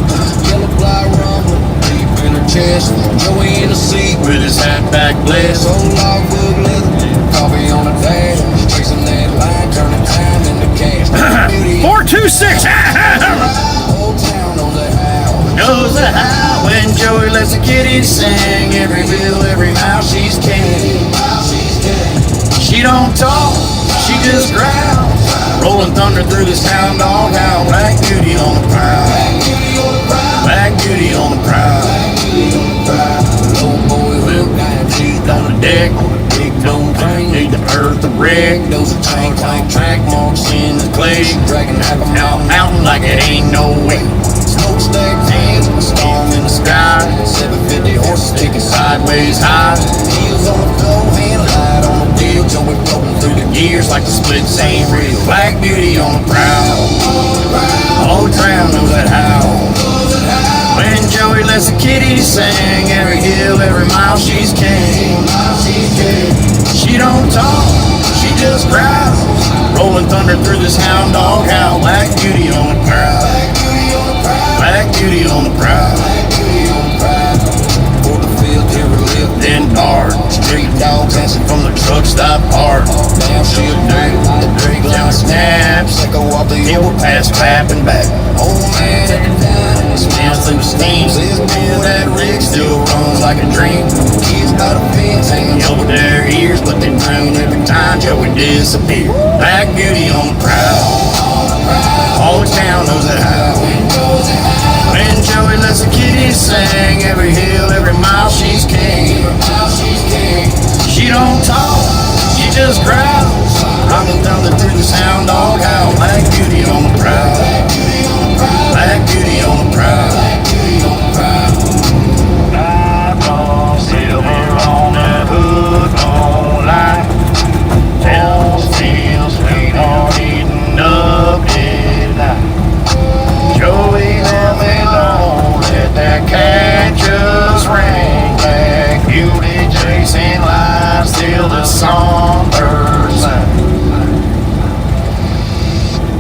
yellow fly rumbling deep in her chest. Joey in the seat With his hat back blessed. old logbook leather, coffee on the dash, chasing that line, turning time into cash. Beauty, 426. old town knows the how. Knows the how when Joey lets the kitties sing. Every bill, every mile she's king. She don't talk, she just growls. Rolling thunder through this town, dog howl. Black Beauty on the prowl. Black Beauty on the prowl. dirt, the brick. Those are tank track marks in the clay. Dragging half a Mountain like it ain't no way. smokestack hands, a storm in the sky. 750 horses taking Sideways high, heels on the floor, hand light on the wheel. Joey floating through the gears like the splits ain't real. Black beauty on the prowl, whole town knows that howl. When Joey lets the kitties sing, every hill, every mile she's king. She don't talk, she just growls, rolling thunder through this hound dog howl. Black beauty on the prowl, black beauty on the prowl. for the field here we live. Then hard, street dogs dancing from the truck stop park. Down shield drag, the drag line Snaps, Echo off the it will pass clapping back. old man at the time. Smells through the steam, Boy, that rig still runs like a dream. Kids got a fence hanging Yell with their ears, but they drown every time Joey disappear. Black beauty on the prowl, all the town knows that howl. When Joey lets the kitties sing, every hill, every mile she's king. She don't talk, she just growls, rolling thunder through the sound dog howl. Black beauty on the prowl, black beauty on the prowl. Silver on the hood, no lie. Tell still sweetheart eating up midnight. Joey, let me alone, let that cat just ring. Black beauty chasing lights till the songbirds sing.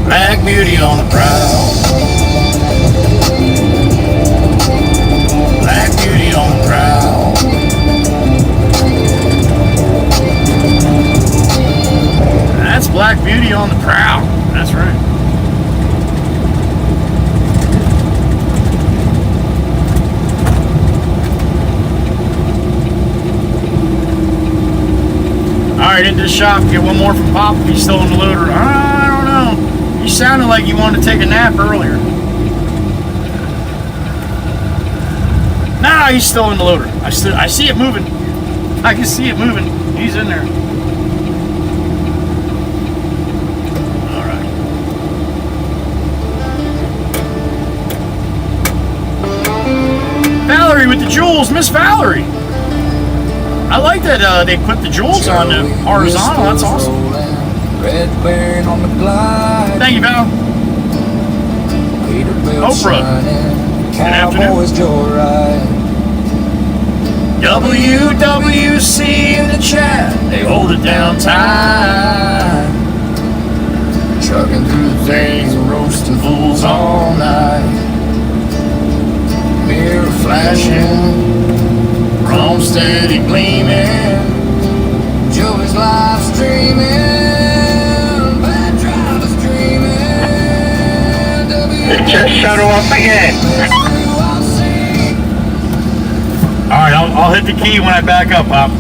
Black beauty on the prowl, black beauty on the prowl. That's Black Beauty on the prowl. That's right. Alright, into the shop. Get one more from Pop if he's still in the loader. I don't know. You sounded like you wanted to take a nap earlier. Nah, he's still in the loader. I see it moving. I can see it moving. He's in there. Valerie with the jewels, Miss Valerie. I like that they put the jewels on the horizontal. That's awesome. Red Baron on the glide. Thank you, Val. Oprah. Good afternoon. WWC in the chat. They hold it down tight. Trucking through the things and roasting fools all night. Mirror flashing, chrome steady gleaming. Joey's live streaming, bad drivers dreaming. Just shut her off again. Alright, I'll hit the key when I back up, Pop.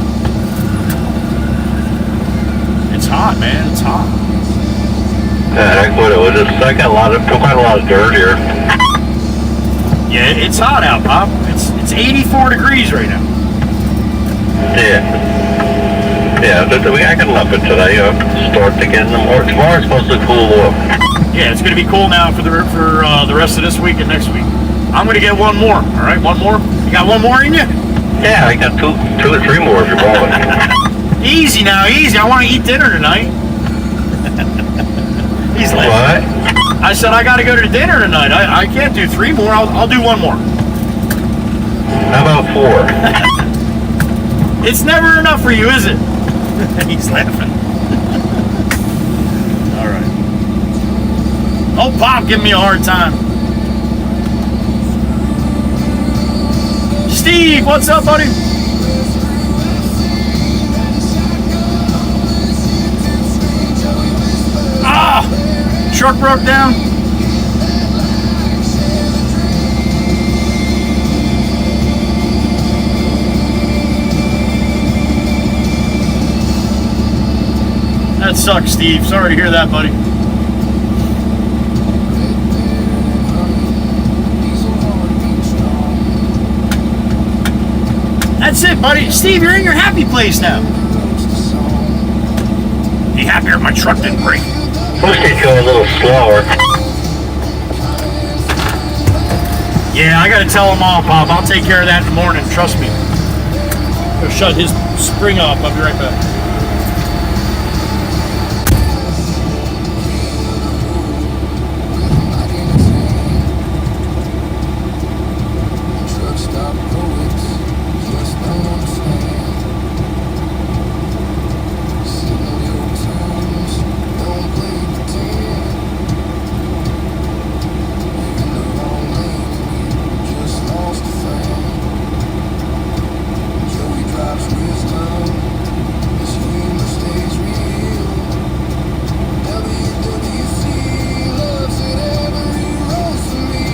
It's hot, man, it's hot. Heck, what it was just like quite a lot of dirt here. Yeah, it's hot out, Pop. It's 84 degrees right now. Yeah, but I can love it today. Start to get in the morning. Tomorrow's supposed to cool off. Yeah, it's gonna be cool now for the rest of this week and next week. I'm gonna get one more. All right, one more. You got one more in you? Yeah, I got two or three more if you want. Easy now, easy. I want to eat dinner tonight. He's laughing. What? I said I got to go to dinner tonight. I can't do three more. I'll do one more. How about four? It's never enough for you, is it? He's laughing. All right. Oh, Pop, give me a hard time. Steve, what's up, buddy? Ah, truck broke down. That sucks, Steve. Sorry to hear that, buddy. That's it, buddy. Steve, you're in your happy place now. Be happier my truck didn't break. Wish they'd go a little slower. Yeah, I gotta tell him all, Pop. I'll take care of that in the morning. Trust me. Go shut his spring off. I'll be right back. Truck stop poets just don't understand. Sitting on the old times, don't play pretend. You're in the wrong lane and you just lost a friend. Joey drops wisdom, his humor stays real. WWC loves it every rose for me.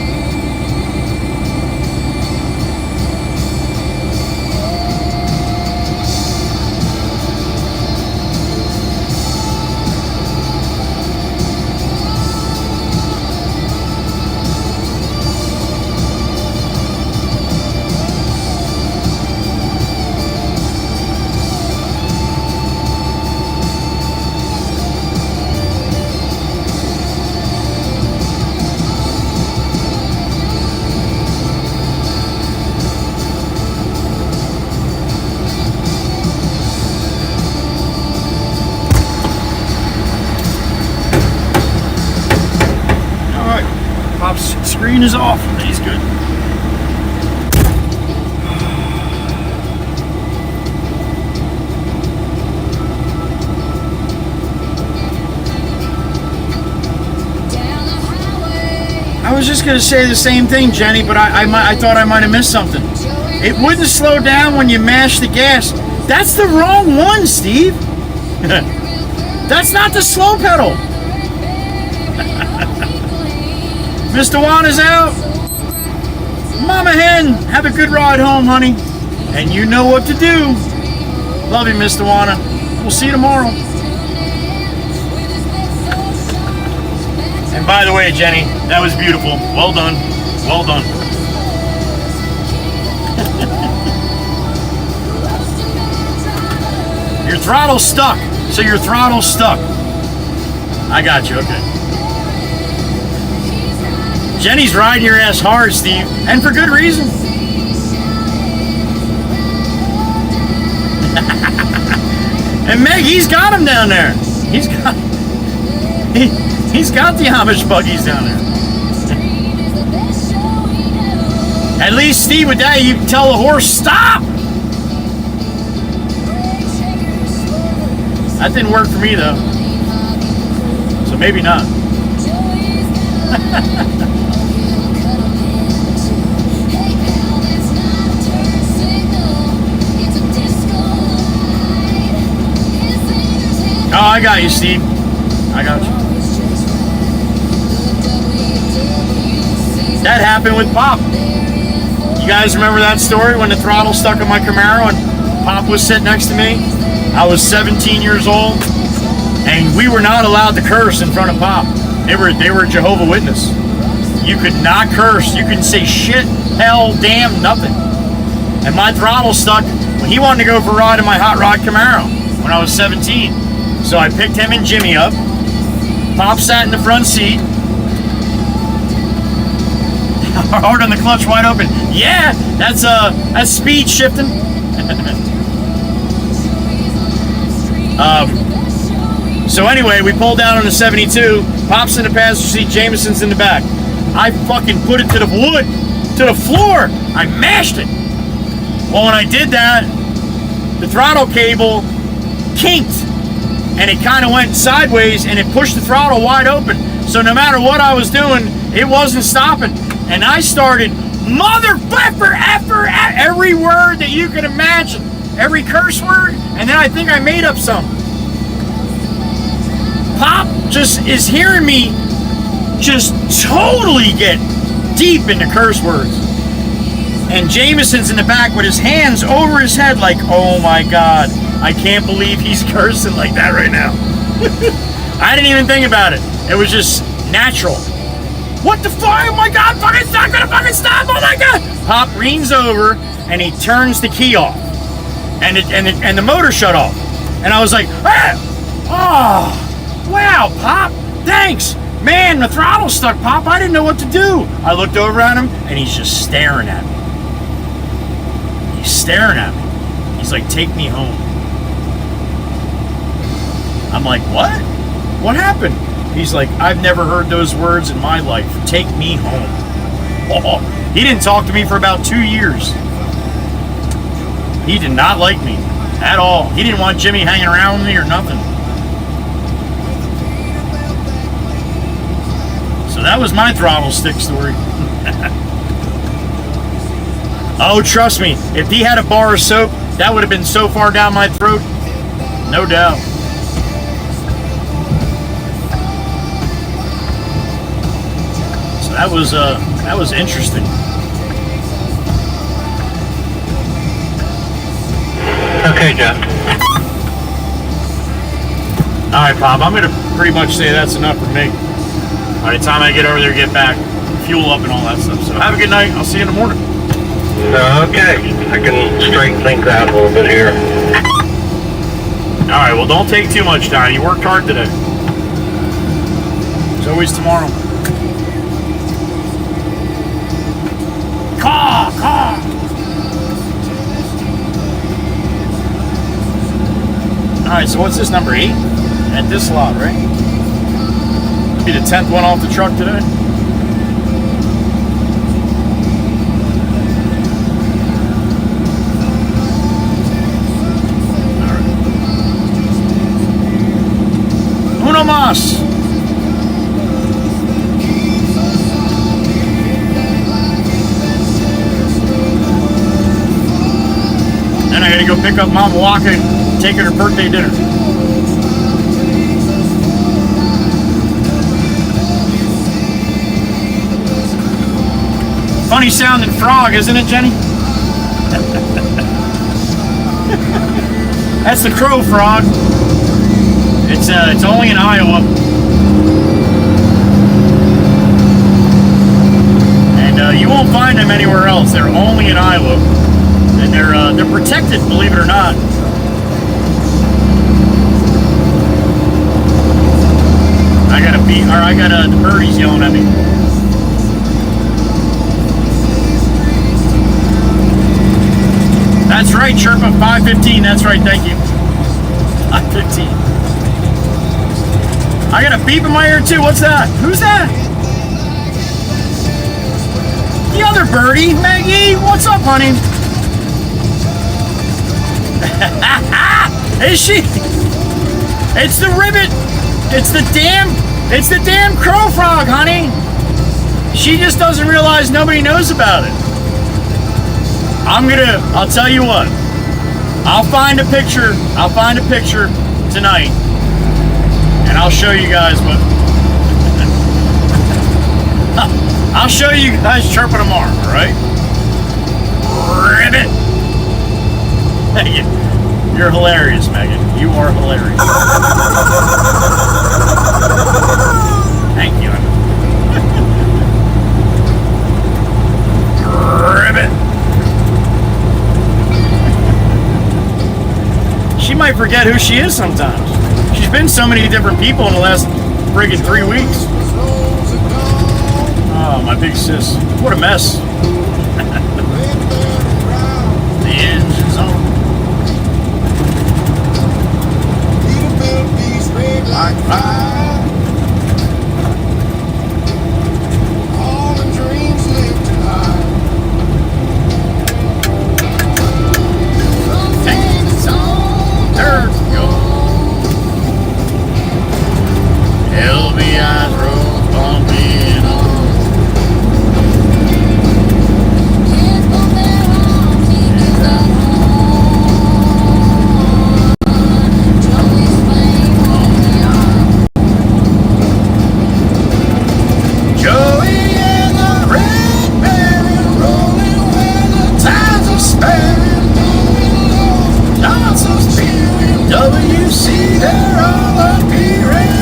All right. Pop's screen is off. He's good. Down the highway, I was just gonna say the same thing, Jenny, but I thought I might have missed something. It wouldn't slow down when you mash the gas. That's the wrong one, Steve. That's not the slow pedal. Mr. Wana's out. Mama Hen, have a good ride home, honey. And you know what to do. Love you, Mr. Wana. We'll see you tomorrow. And by the way, Jenny, that was beautiful. Well done. Well done. Your throttle's stuck. So your throttle's stuck. I got you, okay. Jenny's riding your ass hard, Steve, and for good reason. And Meg, he's got him down there. He's got the Amish buggies down there. At least, Steve, with that, you can tell the horse, stop! That didn't work for me, though. So maybe not. Oh, I got you, Steve. I got you. That happened with Pop. You guys remember that story when the throttle stuck in my Camaro and Pop was sitting next to me? I was 17 years old, and we were not allowed to curse in front of Pop. They were Jehovah's Witness. You could not curse. You couldn't say shit, hell, damn, nothing. And my throttle stuck when he wanted to go for a ride in my hot rod Camaro when I was 17. So I picked him and Jimmy up. Pop sat in the front seat. Hard on the clutch, wide open. Yeah, that's speed shifting. So anyway, we pulled down on the 72. Pop's in the passenger seat. Jameson's in the back. I fucking put it to the wood, to the floor. I mashed it. Well, when I did that, the throttle cable kinked, and it kind of went sideways, and it pushed the throttle wide open. So no matter what I was doing, it wasn't stopping. And I started motherfucker, effer, every word that you can imagine, every curse word, and then I think I made up some. Pop just is hearing me just totally get deep into curse words. And Jameson's in the back with his hands over his head like, oh my God, I can't believe he's cursing like that right now. I didn't even think about it. It was just natural. What the fuck? Oh my God, fucking it's not gonna fucking stop, oh my God. Pop leans over and he turns the key off. And the motor shut off. And I was like, ah! Oh, wow, Pop. Thanks. Man, the throttle's stuck, Pop. I didn't know what to do. I looked over at him, and he's just staring at me. He's staring at me. He's like, take me home. I'm like, what? What happened? He's like, I've never heard those words in my life. Take me home. Oh, he didn't talk to me for about 2 years. He did not like me at all. He didn't want Jimmy hanging around with me or nothing. So that was my throttle stick story. Oh, trust me, if he had a bar of soap, that would have been so far down my throat. No doubt. So that was interesting. Okay, Jeff. All right, Pop, I'm gonna pretty much say that's enough for me. By the time I get over there, get back, fuel up and all that stuff. So have a good night. I'll see you in the morning. Okay, I can straighten things out a little bit here. All right, well, don't take too much time. You worked hard today. There's always tomorrow. Caw. All right, so what's this, number 8? At this lot, right? Be the 10th one off the truck today. All right. Uno mas. Then I gotta go pick up Mama Waka and take her to birthday dinner. Funny sounding frog, isn't it, Jenny? That's the crow frog. It's only in Iowa. And you won't find them anywhere else. They're only in Iowa. And they're protected, believe it or not. I got the birdies yelling at me. That's right, Chirpa, 5:15. That's right, thank you. 5:15. I got a beep in my ear too. What's that? Who's that? The other birdie, Maggie. What's up, honey? Is she? It's the ribbit. It's the damn crow frog, honey. She just doesn't realize nobody knows about it. I'll tell you what. I'll find a picture tonight. And I'll show you guys what. I'll show you guys chirping tomorrow, alright? Ribbit! Megan, you're hilarious, Megan. You are hilarious. Thank you. Ribbit! She might forget who she is sometimes. She's been so many different people in the last friggin' 3 weeks. Oh, my big sis. What a mess. The engine's on. Like fire. All the dreams lifted high. There we go. LBI's road bumping on. Joey and the red baron rolling where the tides are sparing. Johnson's feeling WC, they're all appearing.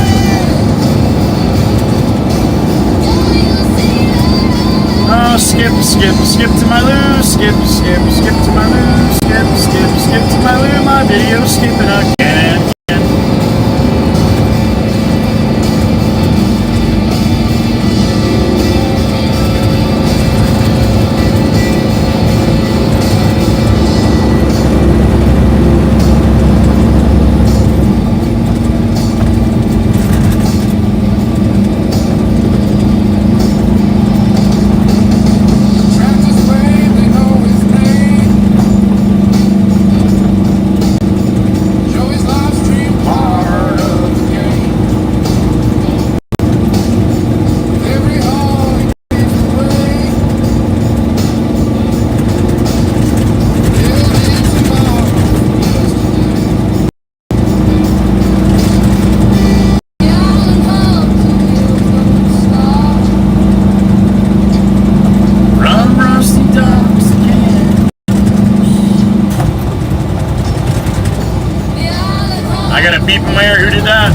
Oh, skip to my loo, skip to my loo, skip to my loo, my video skipping again. I got a beep in my ear. Who did that?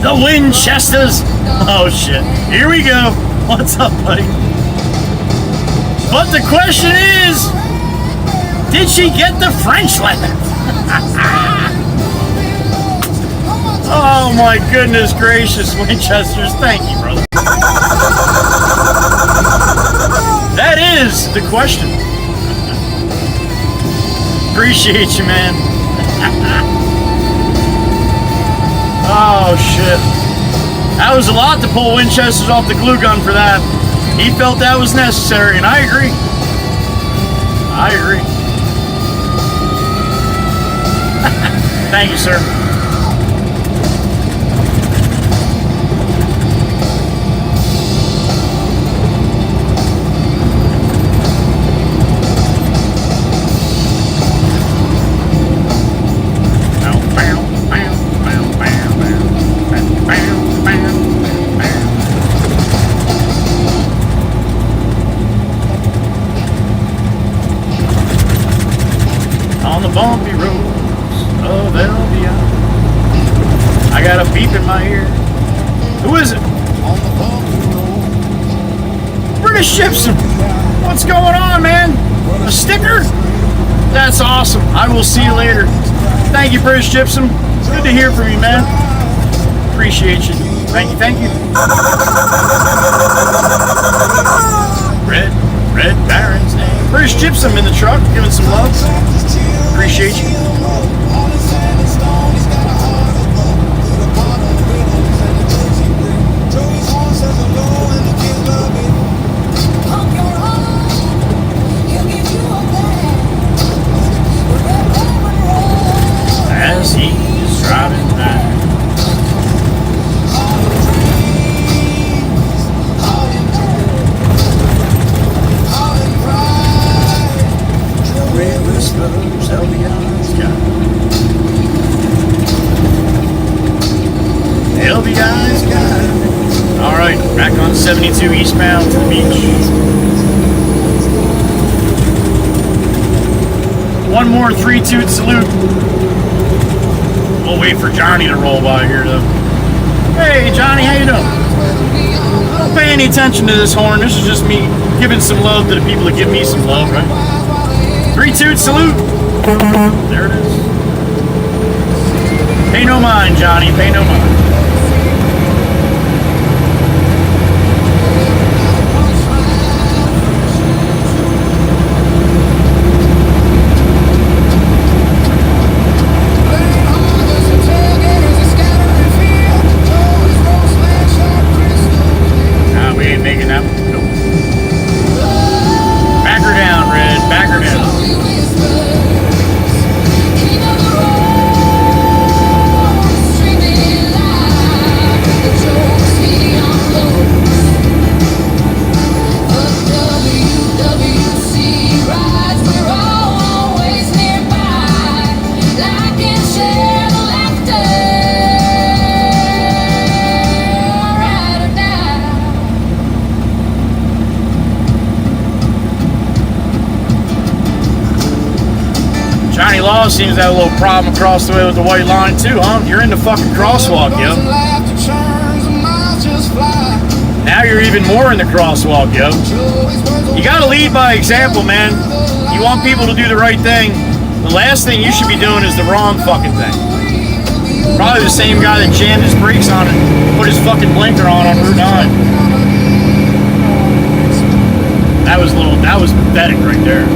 The Winchesters. Oh shit. Here we go. What's up, buddy? But the question is, did she get the French laugh? Oh my goodness gracious, Winchesters. Thank you, brother. That is the question. Appreciate you, man. Oh shit. That was a lot to pull Winchesters off the glue gun for that. He felt that was necessary, and I agree. I agree. Thank you, sir. On the bumpy roads of LBI. I got a beep in my ear. Who is it? British Gypsum. What's going on, man? A sticker? That's awesome. I will see you later. Thank you, British Gypsum. Good to hear from you, man. Appreciate you. Thank you, thank you. Red Baron's name. British Gypsum in the truck, giving some love. Appreciate you. As he's driving back. LBI's got it. Alright, back on 72 eastbound to the beach. One more 3-toot salute. We'll wait for Johnny to roll by here though. Hey Johnny, how you doing? Don't pay any attention to this horn. This is just me giving some love to the people that give me some love, right? 3-toot salute. There it is. Pay no mind, Johnny. Pay no mind. We ain't making that one. Nope. Back her down, Red. Back her down. Johnny Law seems to have a little problem across the way with the white line too, huh? You're in the fucking crosswalk, yo. Now you're even more in the crosswalk, yo. You gotta lead by example, man. You want people to do the right thing. The last thing you should be doing is the wrong fucking thing. Probably the same guy that jammed his brakes on it, put his fucking blinker on Route 9. That was pathetic right there.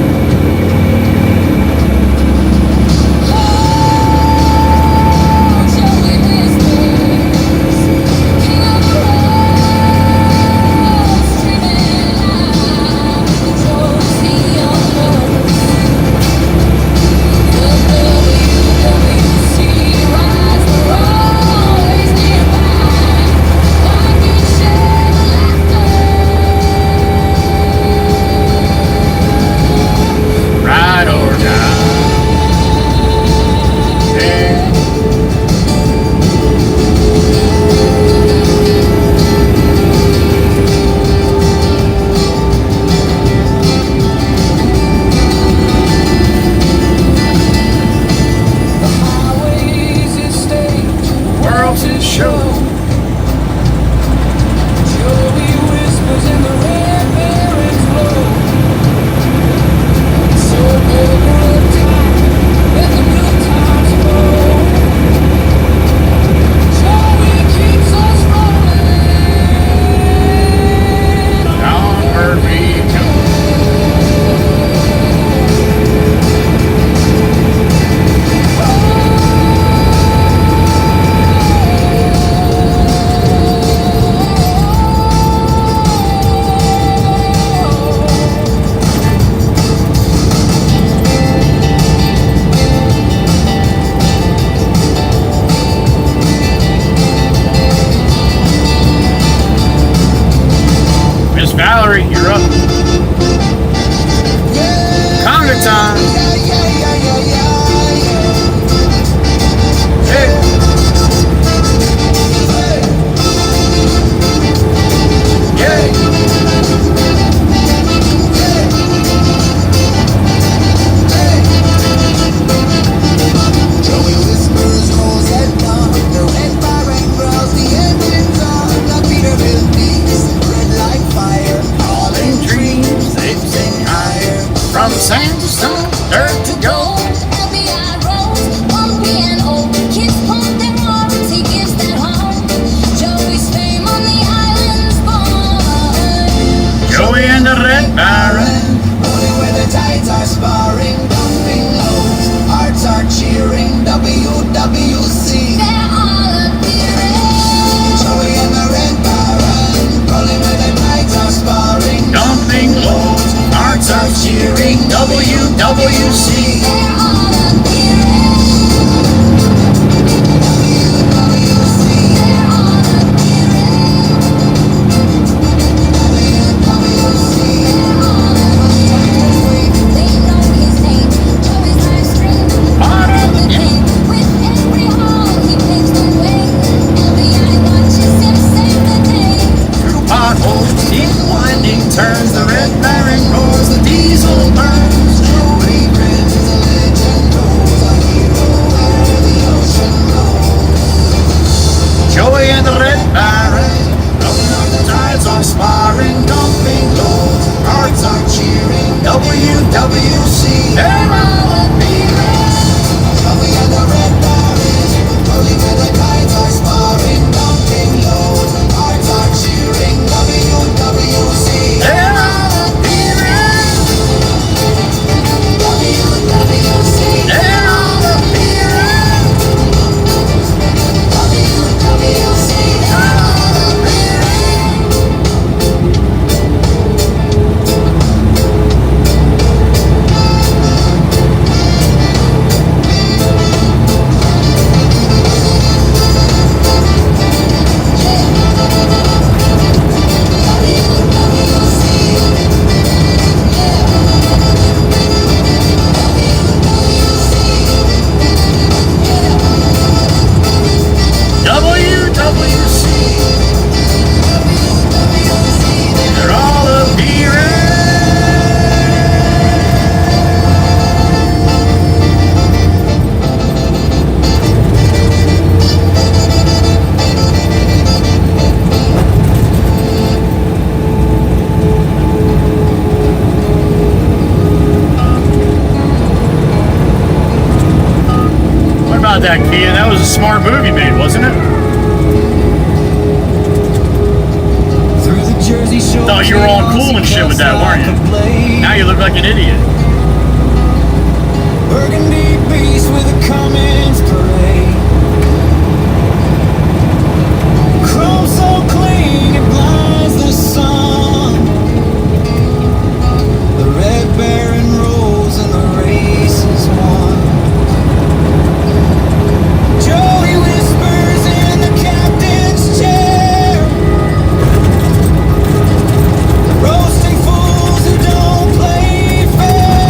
about that, Kia. That was a smart move you made, wasn't it? Through the Jersey Shore. Thought you were all cool and shit with that, weren't you? Now you look like an idiot. Burgundy beast with a Cummins parade. Chrome so clean it blinds the sun. The red baron rolls and the race is won. Joey whispers in the captain's chair, roasting fools who don't play fair.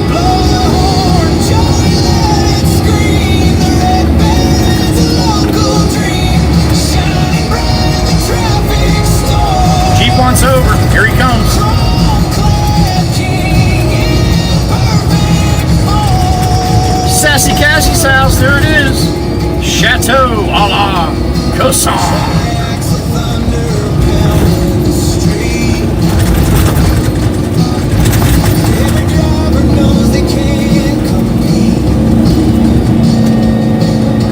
Blow the horn, Joey, let it scream. The red baron's a local dream, shining bright in the traffic storm. Jeep wants over. Here he comes. Chrome-clad king in perfect form. Sassy Cassie's house. There it is. Chateau a la Cosson. Axe of thunder pounding the street. Every driver knows they can't compete.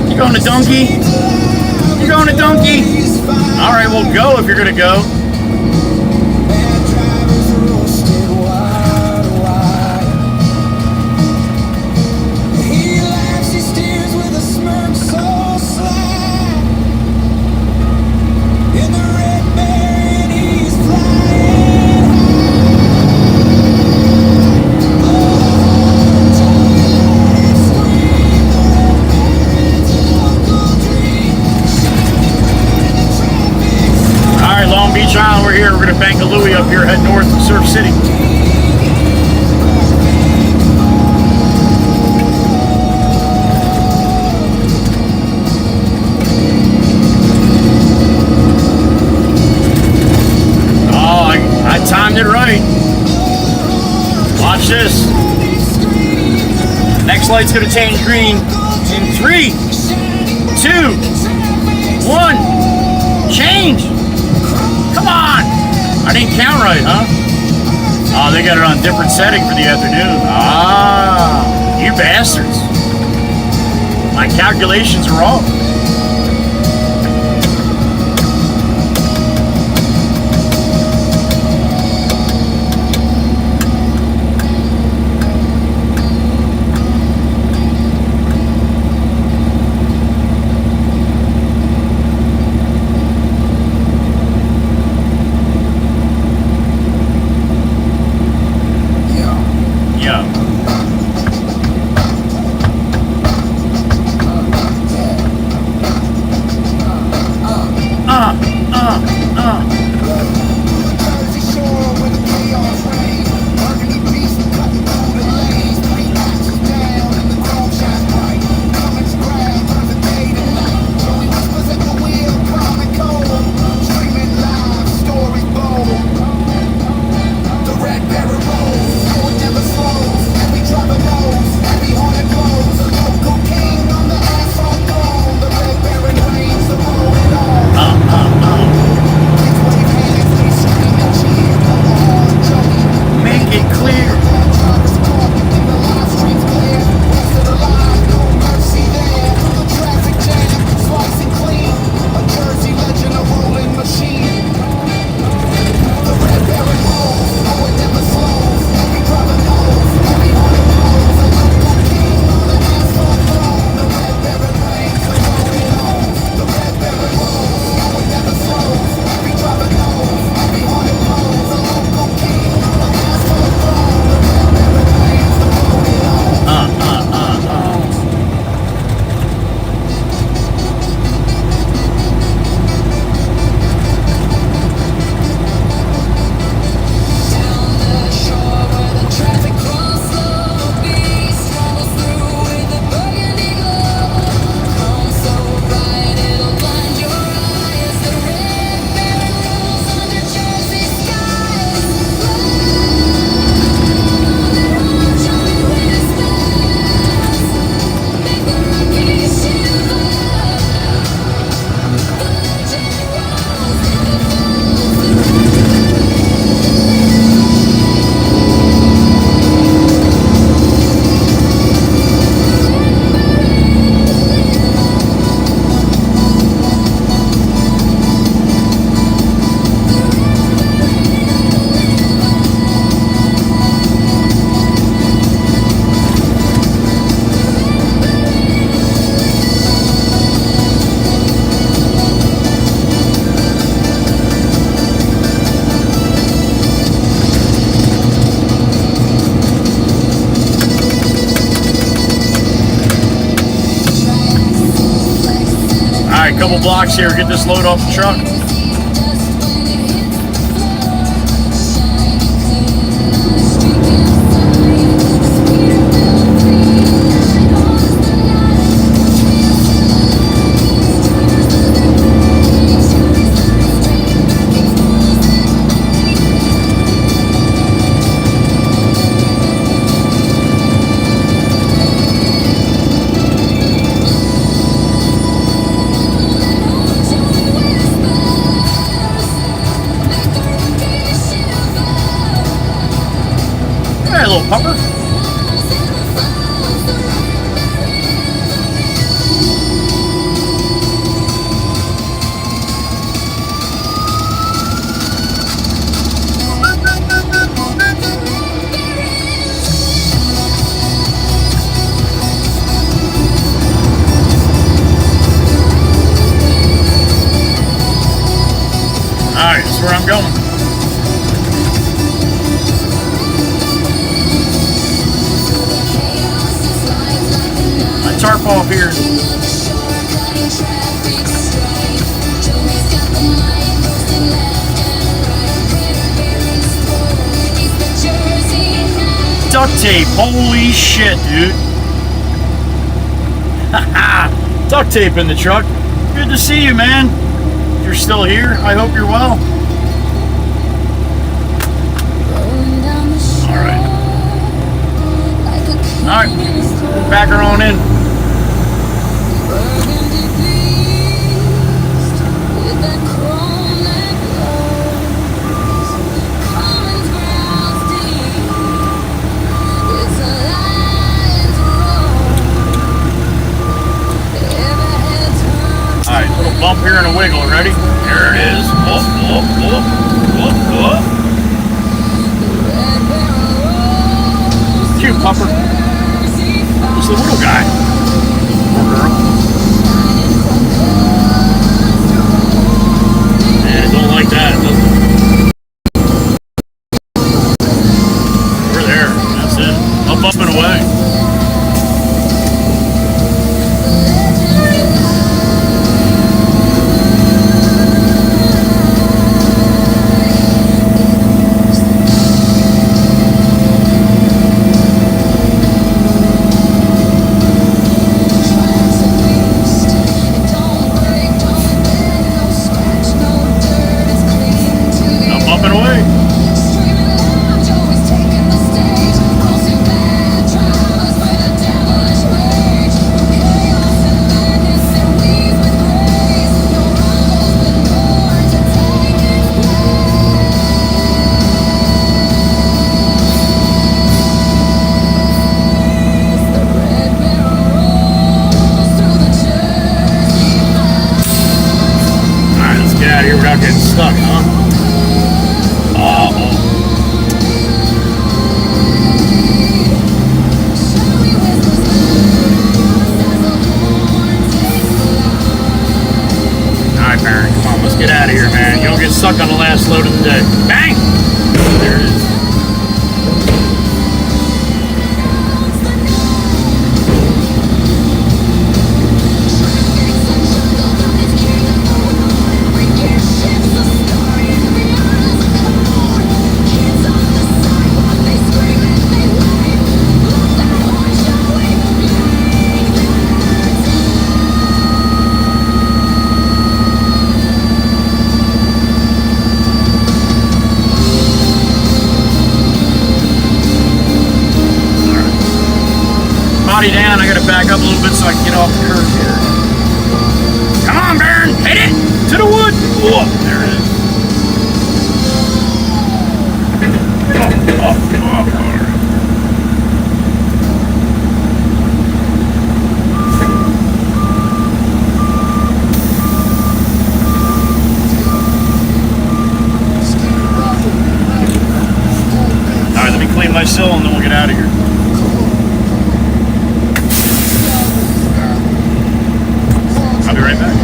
You going to Donkey? You going to Donkey? All right, well, go if you're going to go. Bad drivers roasted wide wide. He laughs, he steers with a smirk so sly. In the red baron, he's flying high. Oh, Joey, let it scream. The red baron's a local dream, shining bright in the traffic storm. All right, Long Beach Island, we're here. We're going to bank a Louie up here, head north to Surf City. Oh, I timed it right. Watch this. Next light's going to change green in 3, 2, 1. Change. Come on. I didn't count right, huh? Oh, they got it on different setting for the afternoon. Ah, you bastards. My calculations are wrong. Yeah. Jersey Shore with the chaos reign. Burgundy beast cutting through the lanes. 3 axles down and the chrome shines bright. Cummins grab, turns the day to night. Joey whispers at the wheel, calm and cold. Streaming live, stories bold. The red baron rolls, Joey never slows. couple blocks here, get this load off the truck. Hey, little pupper. Alright, that's where I'm going. Tarp off here. Duct tape, holy shit, dude. Haha, duct tape in the truck. Good to see you, man. If you're still here, I hope you're well. Alright, back her on in. Alright, little bump here and a wiggle, ready? There it is. Whoop, whoop, whoop, whoop, whoop. Cute pupper. Who's the little guy? Poor girl. Man, I don't like that, does it? We're there. That's it. Up and away. Stuck, huh? Alright, Baron, come on, let's get out of here, man. You don't get stuck on the last load of the day. Bang! There it is. Body down, I gotta back up a little bit so I can get off the curb here. Come on, Baron, hit it to the wood. Oh, there it is. All right, let me clean my sill and then we'll get out of here. I'll be right back.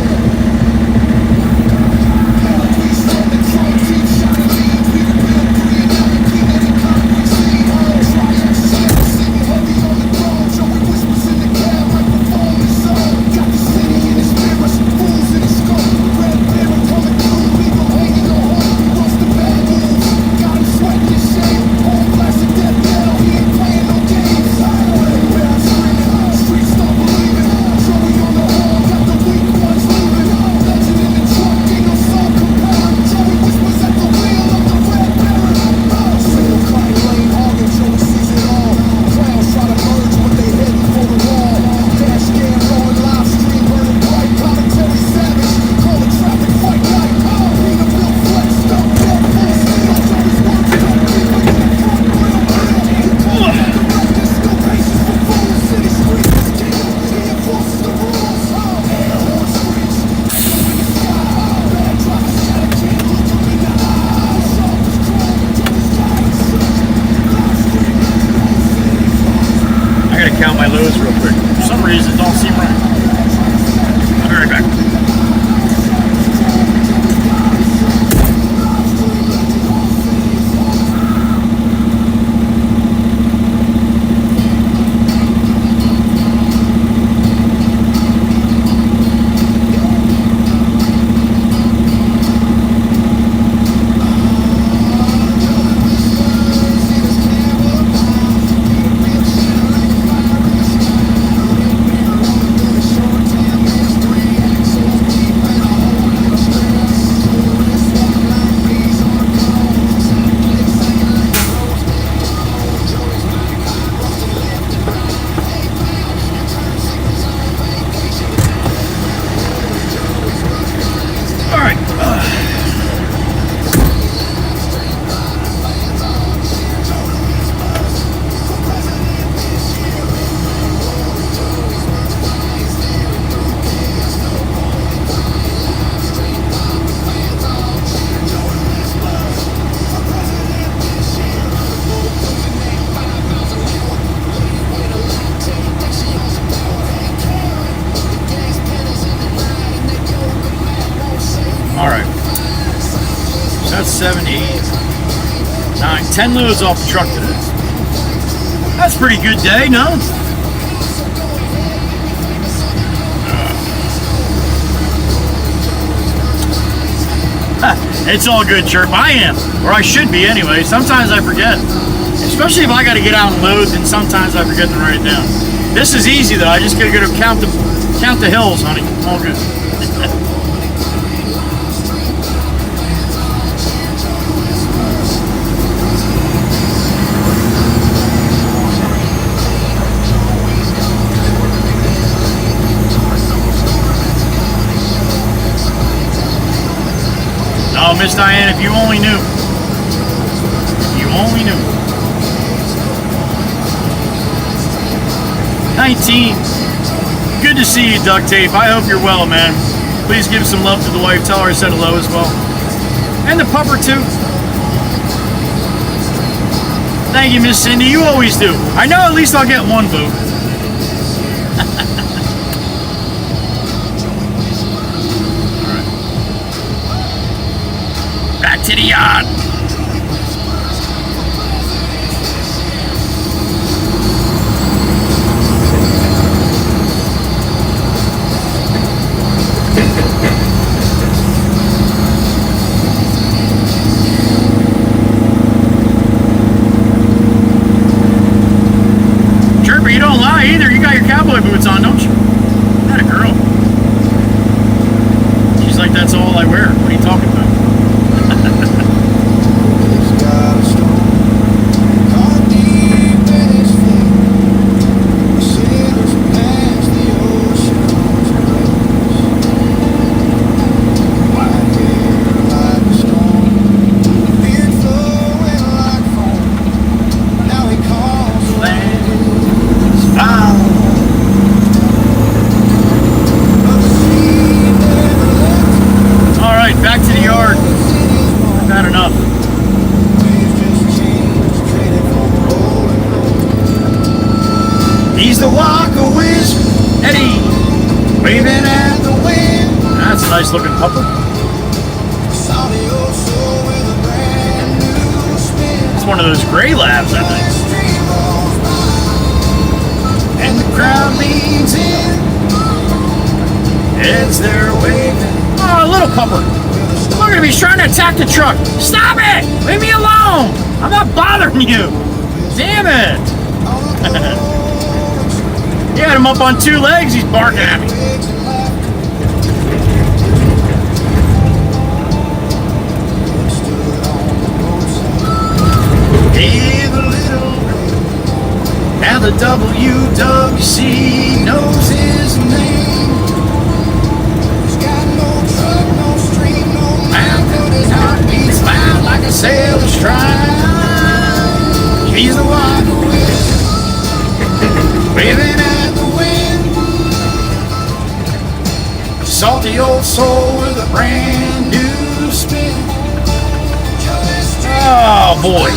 count my loads real quick. For some reason, it don't seem right. I'll be right back. That's 7, 8, 9, 10 loads off the truck today. That's a pretty good day, no? It's all good, Chirp. I am, or I should be anyway. Sometimes I forget. Especially if I got to get out and load, then sometimes I forget to write it down. This is easy though. I just gotta go to count the hills, honey. All good. Oh, Miss Diane, if you only knew. If you only knew. 19. Good to see you, Duct Tape. I hope you're well, man. Please give some love to the wife. Tell her I said hello as well. And the pupper, too. Thank you, Miss Cindy. You always do. I know at least I'll get one vote. Back to the yard. Chirpy, you don't lie either. You got your cowboy boots on, don't you? That a girl. She's like, that's all I wear. What are you talking about? Nice looking pupper. It's one of those gray labs, I think. And the crowd leans in. Heads their waving. Oh, a little pupper. Look at him, he's trying to attack the truck. Stop it! Leave me alone! I'm not bothering you! Damn it! He had him up on 2 legs, he's barking at me. Hey, the little now the WWC knows his name. He's got no truck, no street, no mountain. His heart beats loud like a sailor's stride. He's the wild west, waving at the wind. Salty old soul with a brand new spin. Oh boy.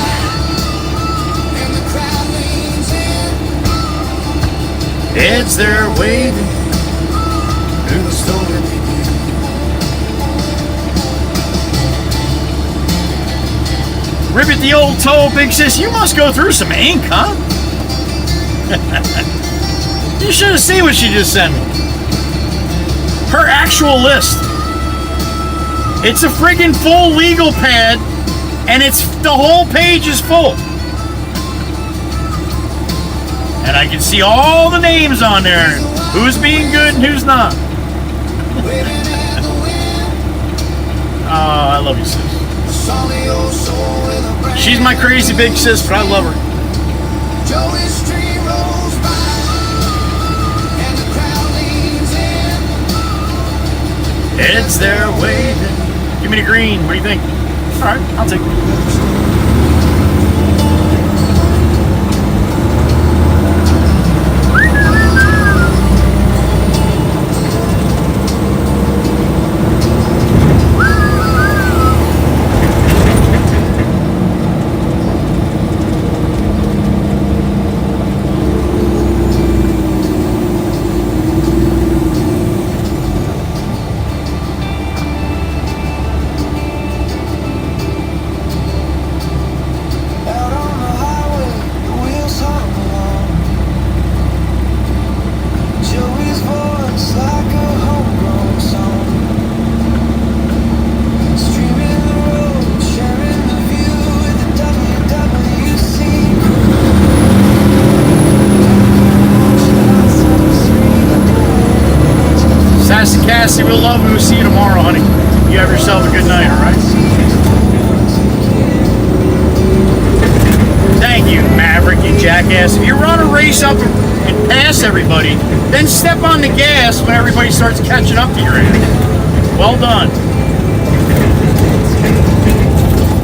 Heads there waving through the storm. Ribbit the old toe, big sis. You must go through some ink, huh? You should have seen what she just sent me. Her actual list. It's a friggin' full legal pad, and it's the whole page is full. And I can see all the names on there. Who's being good and who's not. Oh, I love you, sis. She's my crazy big sis, but I love her. Heads there waving. Give me the green. What do you think? All right, I'll take it. Cassie, we'll love you. We'll see you tomorrow, honey. You have yourself a good night, all right? Thank you, Maverick, you jackass. If you run a race up and pass everybody, then step on the gas when everybody starts catching up to your ass. Well done.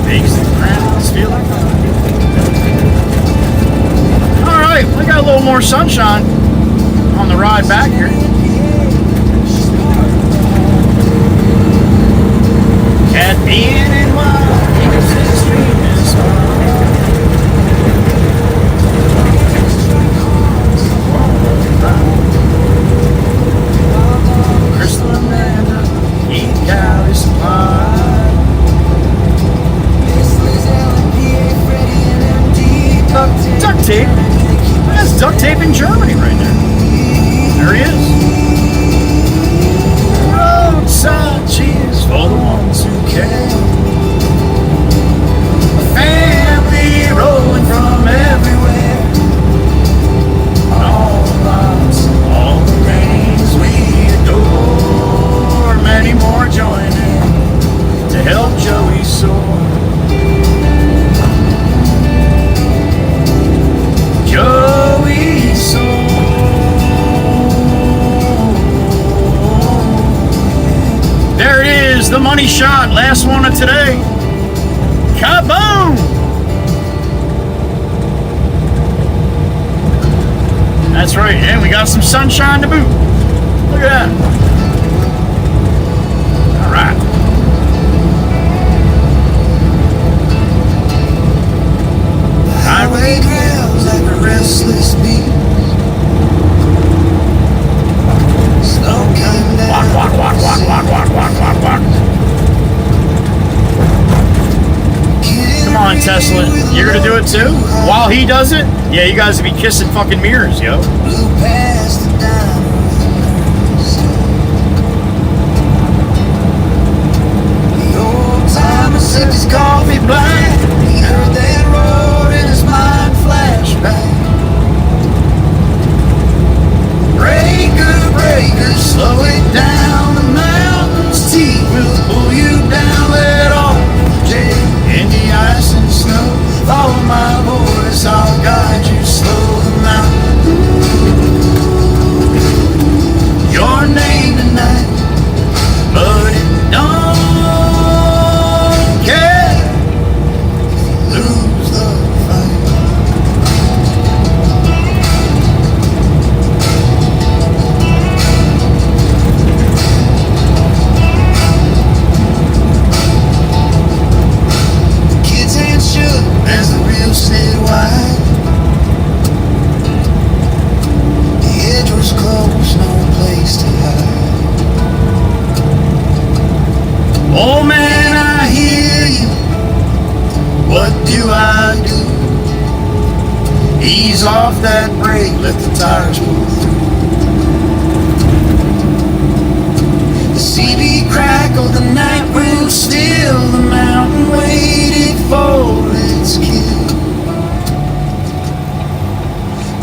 Makes the crowds feel like fun. All right, we got a little more sunshine on the ride back here. At being in wild, this dream is Crystal Amanda, eat calorie supply. Duct tape? That's duct tape in Germany right there. There he is. Roadside cheese for the ones who care. Family rolling from everywhere. All the lots, all the names we adore. Many more join in to help Joey soar. Joey soar. There it is, the money shot, last one of today. Kaboom! That's right, and we got some sunshine to boot. Look at that. All right. Highway growls like a restless beast. Snow came down. Walk, walk, walk, walk, walk, walk, walk, walk, walk. Come on, Tesla. You're gonna do it too? While he does it? Yeah, you guys will be kissing fucking mirrors, yo. Blew past the diamonds. The old timer sipped his coffee black. He heard that roar in his mind flash back. Breaker, breaker, slow it down. The mountain's teeth will pull you down. Let off Jay in the ice and snow. Follow my voice, I'll guide you slow. The mountain ease off that brake, let the tires pull. The CB crackled, the night grew still, the mountain waited for its kill.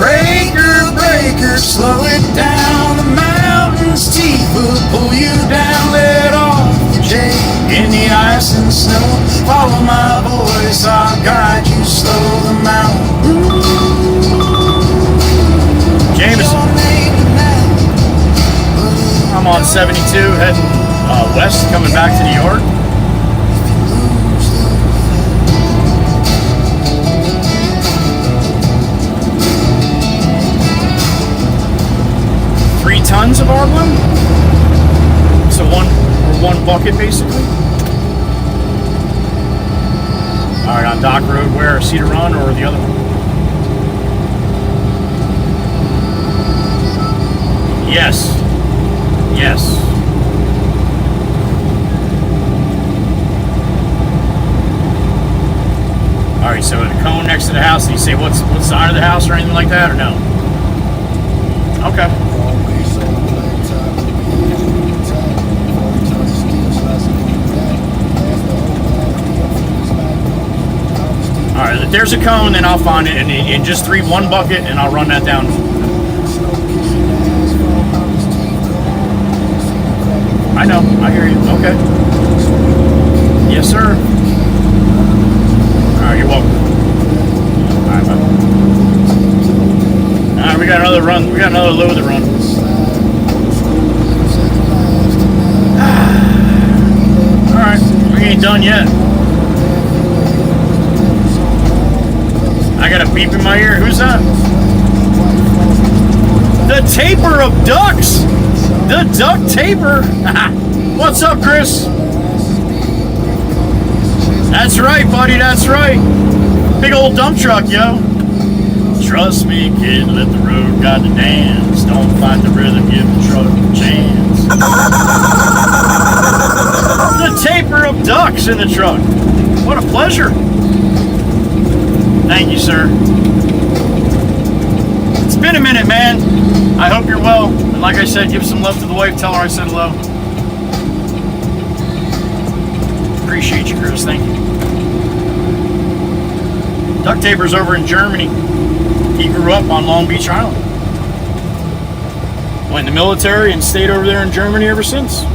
Breaker, breaker, slow it down, the mountain's teeth will pull you down. Let off the J in the ice and snow, follow my voice, I'll guide you slow. The mountain, Jameson. I'm on 72 heading west, coming back to New York. Tons of arbor, so one bucket basically. All right, on Dock Road, where Cedar Run or the other one? Yes, yes. All right, so the cone next to the house. Did you say what side of the house or anything like that, or no? Okay. All right, if there's a cone, then I'll find it and just one bucket, and I'll run that down. I know, I hear you. Okay. Yes, sir. All right, you're welcome. All right, bye. All right, we got another run. We got another load to run. All right, we ain't done yet. I got a beep in my ear. Who's that? The taper of ducks. The duck taper. What's up, Chris? That's right, buddy. That's right. Big old dump truck, yo. Trust me, kid. Let the road guide the dance. Don't fight the rhythm. Give the truck a chance. The taper of ducks in the truck. What a pleasure. Thank you, sir. It's been a minute, man. I hope you're well. And like I said, give some love to the wife. Tell her I said hello. Appreciate you, Chris. Thank you. Duck taper's over in Germany. He grew up on Long Beach Island. Went in the military and stayed over there in Germany ever since.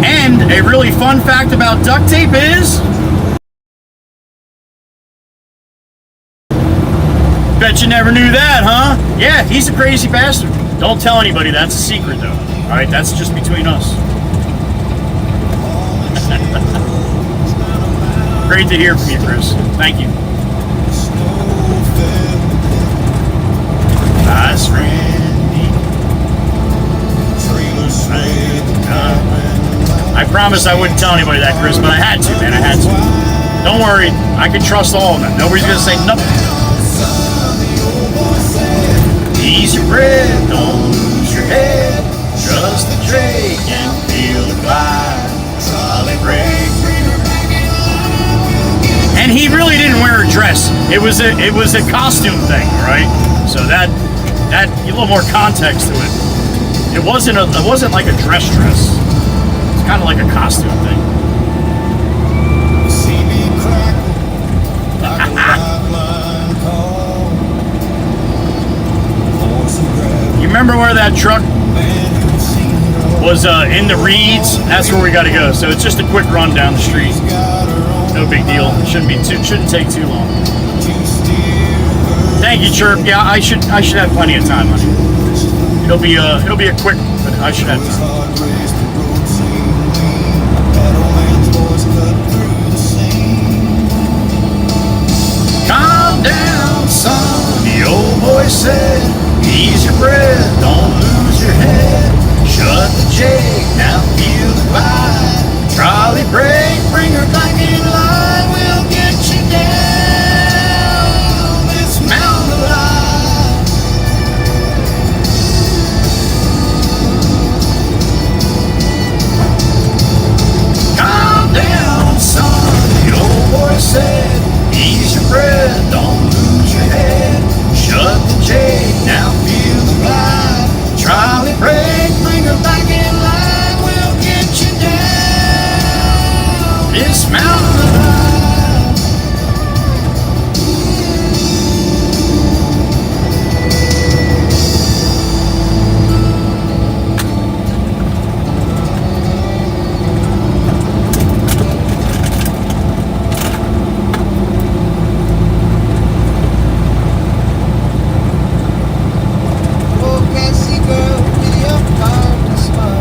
And a really fun fact about duct tape is, bet you never knew that, huh? Yeah, he's a crazy bastard. Don't tell anybody, that's a secret though. All right, that's just between us. Great to hear from you, Chris. Thank you. Nice Randy. I promised I wouldn't tell anybody that, Chris, but I had to, man. I had to. Don't worry. I can trust all of them. Nobody's going to say nothing. Ease your breath. Don't lose your head. Trust the Drake and feel the glide. Solid break. And he really didn't wear a dress. It was a costume thing, right? So that a little more context to it. It wasn't like a dress. It's kind of like a costume thing. You remember where that truck was in the reeds? That's where we got to go. So it's just a quick run down the street. No big deal. It shouldn't take too long. Thank you, Chirp. Yeah, I should have plenty of time, honey. It'll be a quick, but I should have time. Calm down, son. The old boy said, ease your breath, don't lose your head. Shut the jig, now feel the glide. Trolley brake, bring her back in line. We'll get you down this mountain alive. Calm down, son, the old boy said. breath, don't lose your head. Shut the jade, now feel the glide. Trolley break, bring her back in line. We'll get you down this mountain alive.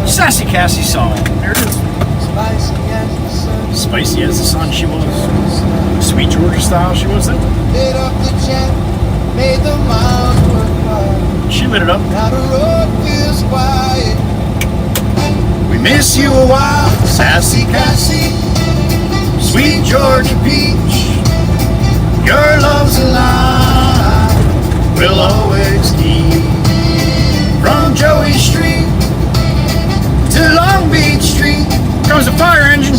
Sassy Cassie song. There it is. Spicy as the sun she was. Sweet Georgia style she was then. Lit up the chat, made the miles worthwhile. She lit it up. Now the road feels quiet. We miss you a while, Sassy Cassie. Sweet Georgia peach. Your love's alive. We'll always keep. From Joey Street to Long Beach Street comes the fire engine.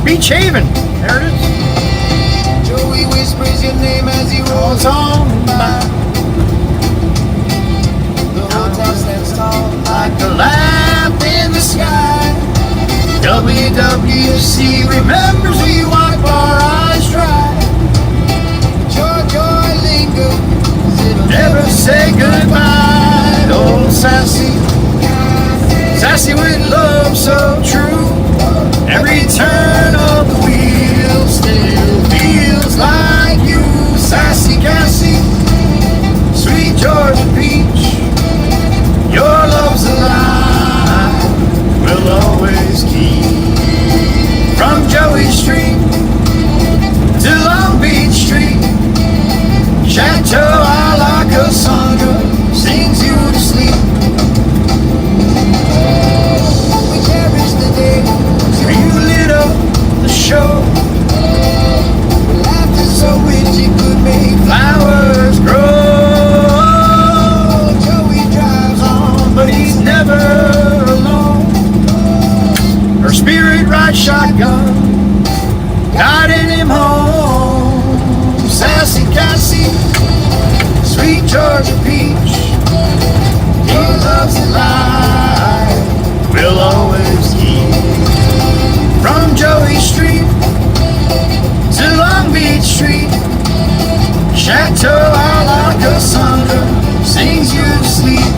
Beach Haven. There it is. Joey whispers your name as he rolls on by. The hotel stands tall Like a lamp in the sky. WWC remembers we wipe our eyes dry. Your joy lingers. Never say goodbye, old Sassy. Sassy with love so true. Every turn of the wheel still feels like you. Sassy Cassie, sweet Georgia peach. Your love's alive, we'll always keep. From Joey Street to Long Beach Street, Chateau a la Cassandra sings you to sleep. We cherish the day. You lit up the show. Laughter so rich it could make Flowers grow. Joey drives on, But he's never alone. Her spirit rides shotgun, guiding him home. Sassy Cassie, sweet Georgia peach. Your love's alive, we'll always keep. From Joey Street to Long Beach Street, Chateau a la Cassandra sings you to sleep.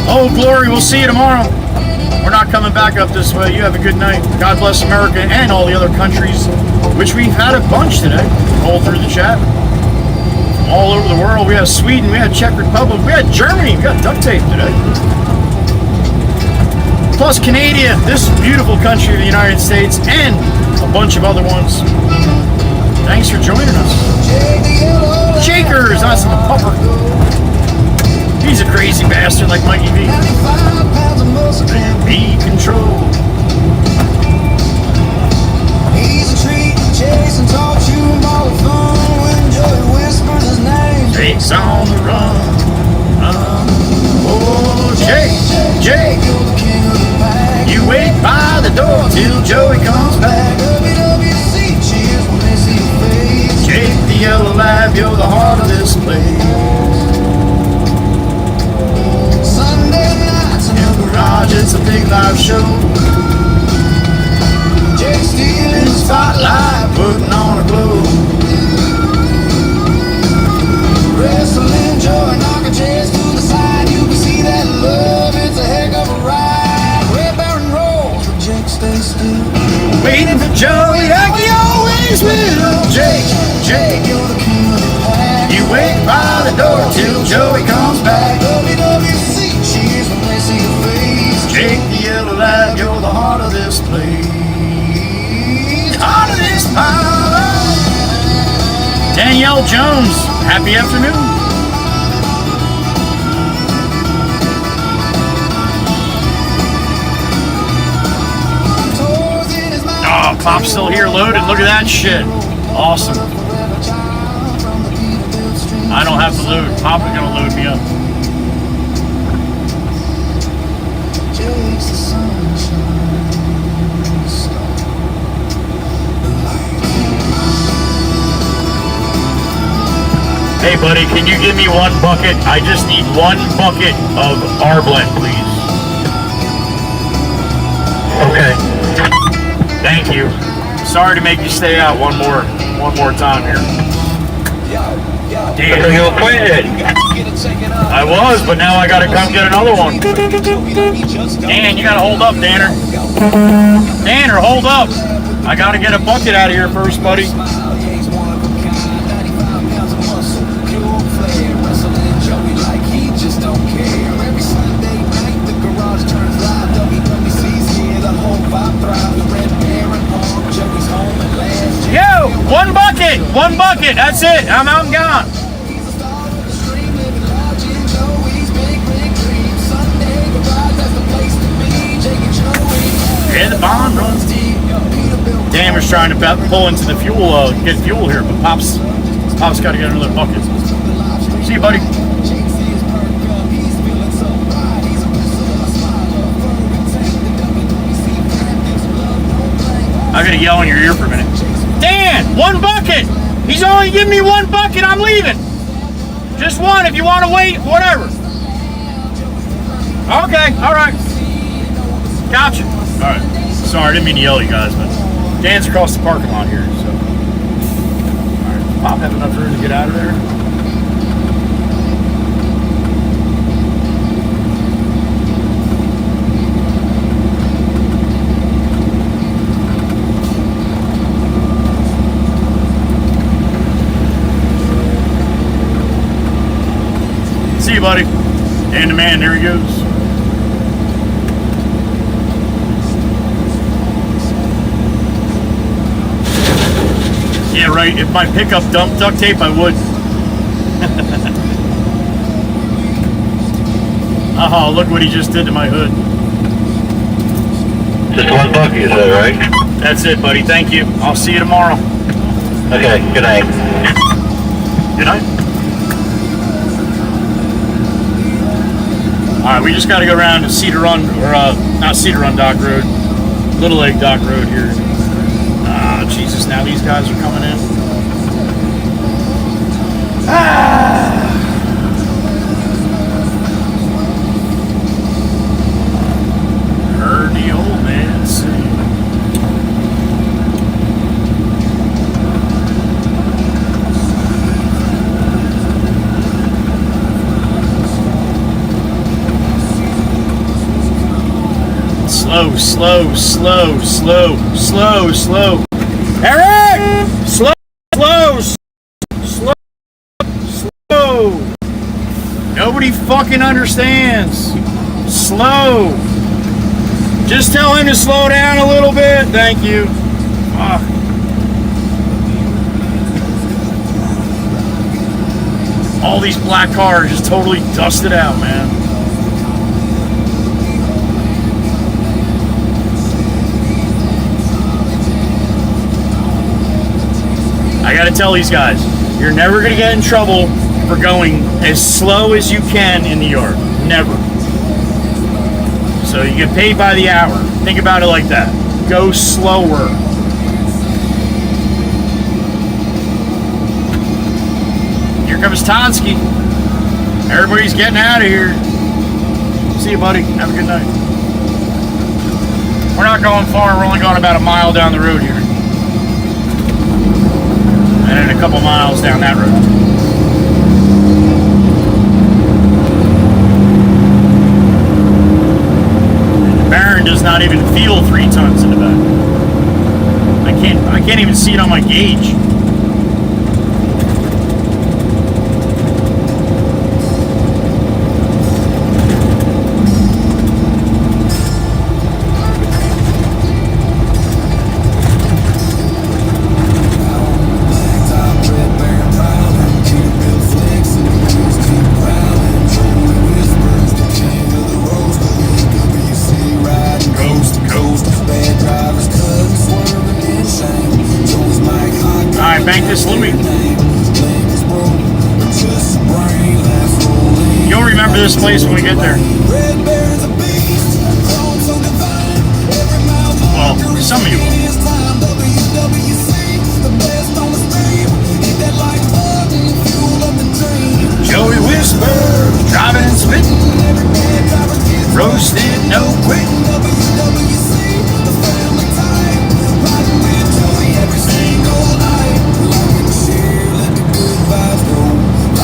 Oh, glory, we'll see you tomorrow. We're not coming back up this way. You have a good night. God bless America and all the other countries, which we've had a bunch today. All through the chat. All over the world. We had Sweden, we had Czech Republic, we had Germany, we got duct tape today. Plus Canada, this beautiful country of the United States, and a bunch of other ones. Thanks for joining us. Shakers, that's my pupper. He's a crazy bastard like Mikey V. Be controlled. He's a treat, chasing, taught you all the fun. When Joey whispers his name, Jake's on the run. Oh, Jake, you're the king of the pack. you wait by the door till Joey comes back. WWC cheers when they see your face. Jake the yellow lab, you're the heart of this place. Sunday nights in the Garage, it's a big live show. Jake stealing In the spotlight, putting on a glow. wrestling, Joey knocking chairs to the side. You can see that love, it's a heck of a ride. Red Baron rolls, but Jake stays still. Waiting for Joey like he always will. Jake, You're the king of the pack. you wait by the door till Joey comes back. WWC cheers when they see your face. Jake the yellow lab, you're the heart of this place. Heart of this pile. Danielle Jones, happy afternoon. Oh, Pop's still here loaded. Look at that shit. Awesome. don't have to load. Papa's gonna load me up. Chase the sunshine, Hey buddy, can you give me one bucket? I just need one bucket of our blend, please. Okay. Thank you. Sorry to make you stay out one more time here. So Damn. you quit. I was, but now I gotta come get another one. Dan, you gotta hold up, Danner. Danner, hold up. I gotta get a bucket out of here first, buddy. Yo, one bucket, that's it, I'm gone. Yeah, the bond runs deep. Dammer's trying to pull into the fuel, get fuel here, but Pop's got to get another bucket. See you, buddy. I gotta yell in your ear for a minute. Dan, one bucket! He's only giving me one bucket, I'm leaving. Just one, if you want to wait, whatever. Okay, alright. Gotcha. Alright. Sorry, I didn't mean to yell at you guys, but Dan's across the parking lot here, so. Alright, does Pop have enough room to get out of there? See you, buddy. And the man, there he goes. Yeah, right. If my pickup dumped duct tape, I would. Oh, look what he just did to my hood. Just one bucket, is that right? That's it, buddy. Thank you. I'll see you tomorrow. Okay, good night. Good night. Alright, we just got to go around to Cedar Run, or not Cedar Run Dock Road, Little Lake Dock Road here. Ah, Jesus, now these guys are coming in. Ah! Heard the old man sing. Slow. Eric! Slow. Nobody fucking understands. Slow. Just tell him to slow down a little bit. Thank you. Fuck. All these black cars just totally dusted out, man. I gotta tell these guys, you're never gonna get in trouble for going as slow as you can in the yard. Never. So you get paid by the hour. Think about it like that. Go slower. Here comes Tonsky. Everybody's getting out of here. See you, buddy. Have a good night. We're not going far. We're only going about a mile down the road here. And then a couple miles down that road. The Baron does not even feel 3 tons in the back. I can't even see it on my gauge. remember this place when we get there. Well, some of you will. Joey Whisper, driving and spitting, roasted, no quitting.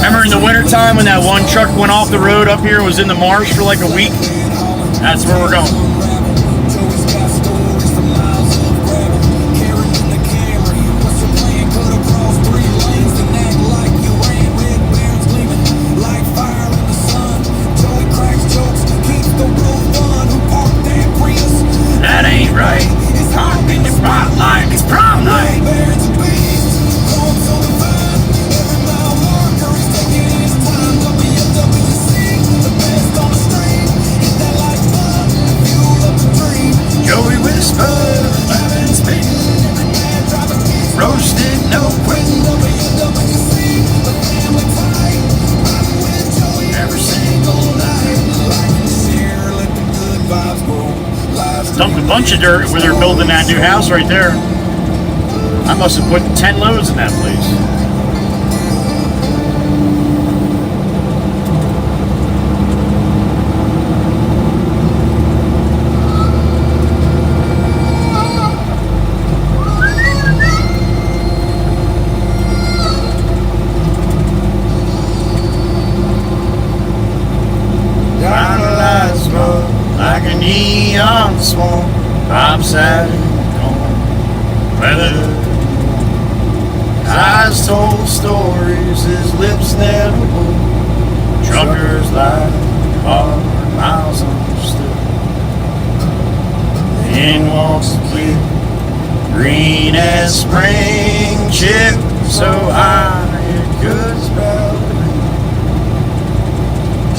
Remember in the wintertime when that one truck went off the road up here and was in the marsh for like a week? That's where we're going. That ain't right. Talking to prom like it's prom night. Joey Whisper, laughing, spitting, roasted, no quitting. Every single night. Dumped a bunch of dirt where they're building that new house right there. I must have put 10 loads in that place. Like a neon smoke, lopsided corn weather. His eyes told stories his lips never moved. Truckers like hard miles understood. In walks the kid, green as spring chip, so high it could spell the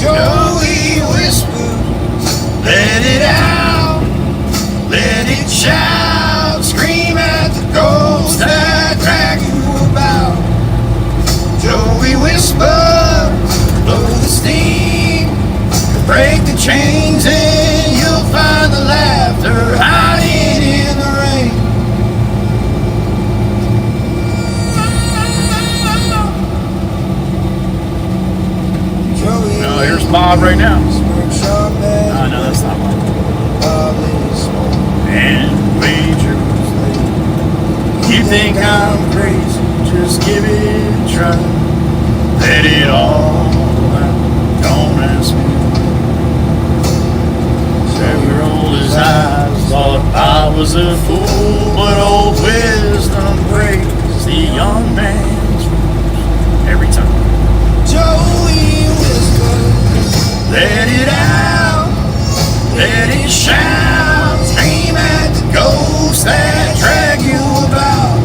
Joey whispered, let it out, let it shout, scream at the ghosts that drag you about. Joey whisper, blow the steam, break the chains and you'll find the laughter hiding in the rain. Oh, here's Bob right now. Oh, no, that's not one. And wagers late. You think I'm crazy? Just give it a try. Let it all out. Don't ask me. So he rolled his eyes, thought I was a fool, but old wisdom breaks the young man's rules every time. Joey whispered, let it out, let it shout, scream at the ghosts that drag you about.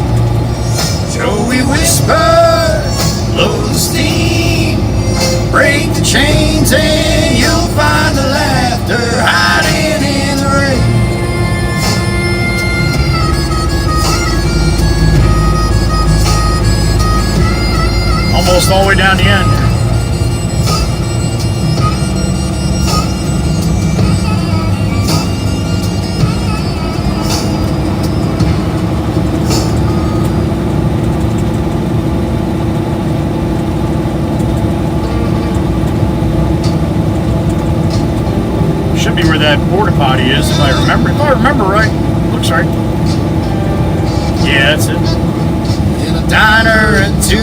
Joey whispered, blow the steam, break the chains and you'll find the laughter hiding in the rain. Almost all the way down the end. Should be where that porta potty is, if I remember. If I remember right. Looks right. Yeah, that's it. In a diner at 2,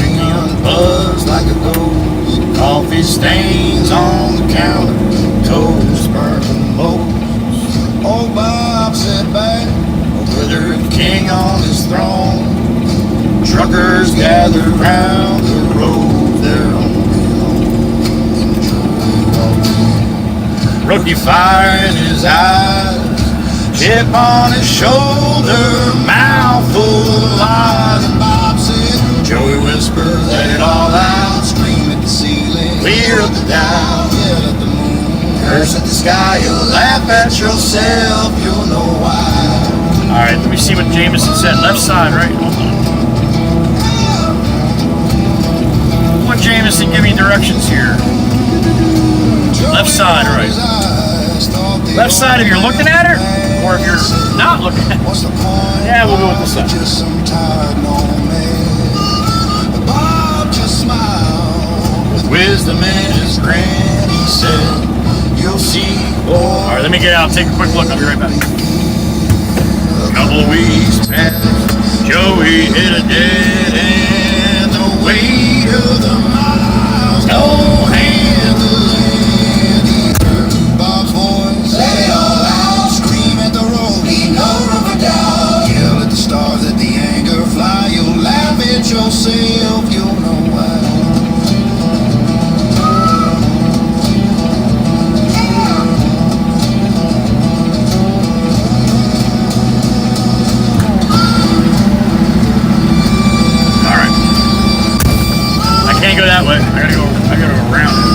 drinking on the buzz like a ghost. Coffee stains on the counter, toes burning most. Old Bob sat back, a withered king on his throne. Truckers gathered round the road, their own. Rookie fire in his eyes, chip on his shoulder, mouth full of lies. And Bob said, Joey whispered, let it all out, scream at the ceiling, clear up the dial, yell at the moon, curse at the sky, you'll laugh at yourself, you'll know why. Alright, let me see what Jameson said. Left side, right? Hold on. What Jameson, give me directions here. side, right? Left side if you're looking at it, or if you're not looking at it. Yeah, we'll go with this side. Wisdom is grand, he said. You'll see. All right, let me get out. Take a quick look. I'll be right back. A couple of weeks passed. Joey hit a dead end. The weight of the miles, no handling. Bob's voice, let it all out. Scream at the road, leave no room for doubt. Yell at the stars, let the anger fly. You'll laugh at yourself, you'll know why. Can't go that way. I gotta go around it.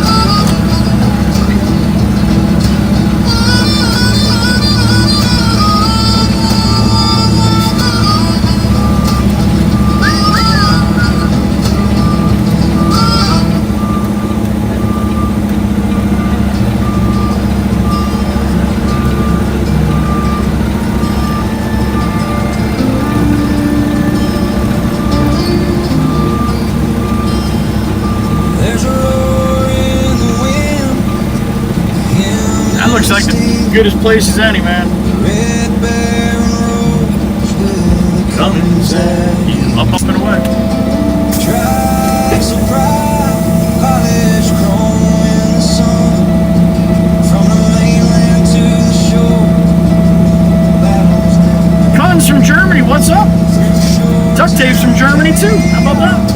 Looks like the goodest place as any, man. Come inside. Up and away. Cons from Germany, what's up? Duct tapes from Germany too. How about that?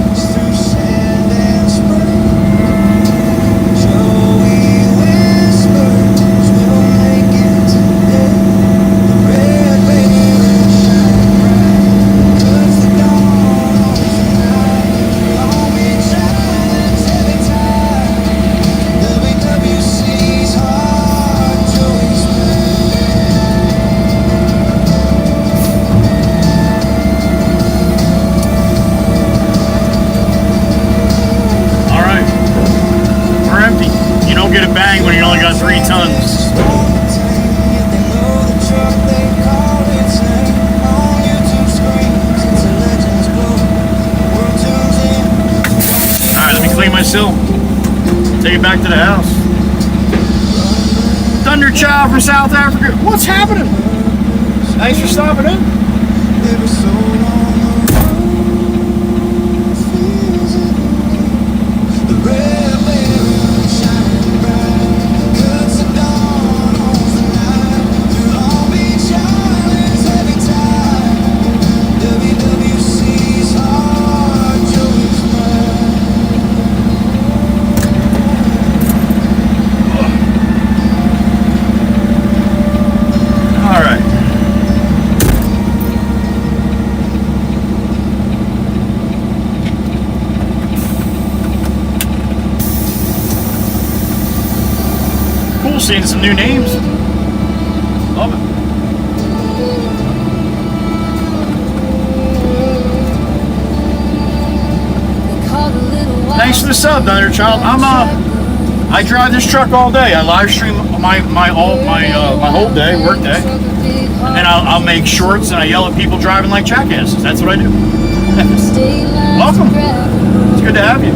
Get a bang when you only got 3 tons. Alright, let me clean my sill. Take it back to the house. Thunder Child from South Africa. What's happening? Thanks for stopping in. Seeing some new names. Love it. Thanks for the sub, Thunder Child. I drive this truck all day. I live stream my whole day, work day, and then I'll make shorts and I yell at people driving like jackasses. That's what I do. Welcome. It's good to have you.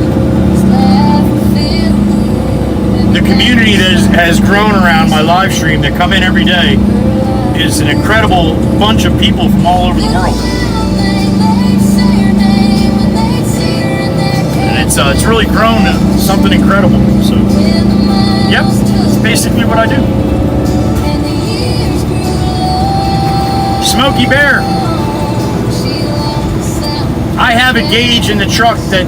The community that has grown around my live stream that come in every day is an incredible bunch of people from all over the world. And it's really grown to something incredible. So, yep, that's basically what I do. Smokey Bear. I have a gauge in the truck that,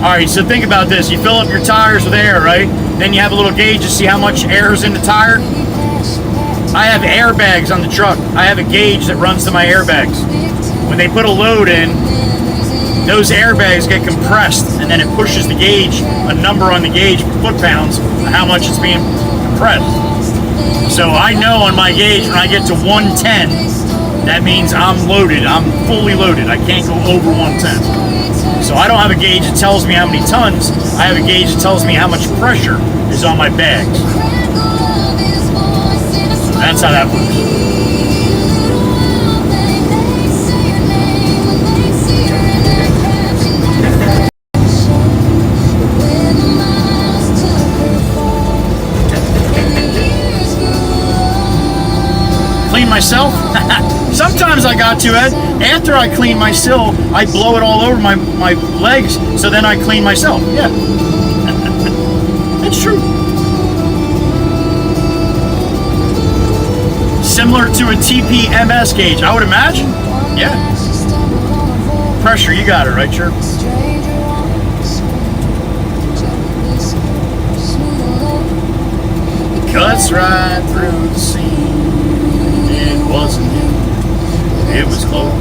alright, so think about this. You fill up your tires with air, right? Then you have a little gauge to see how much air is in the tire. I have airbags on the truck. I have a gauge that runs to my airbags. When they put a load in, those airbags get compressed, and then it pushes the gauge, a number on the gauge, foot-pounds, how much it's being compressed. So I know on my gauge when I get to 110, that means I'm loaded. I'm fully loaded. I can't go over 110. So I don't have a gauge that tells me how many tons. I have a gauge that tells me how much pressure is on my bags. That's how that works. Clean myself? Sometimes I got to, Ed. After I clean myself, I blow it all over my legs, so then I clean myself. Yeah. It's true. Similar to a TPMS gauge, I would imagine. Yeah. Pressure, you got it, right, Chirp? Cuts right through the seam. It wasn't you, it was close.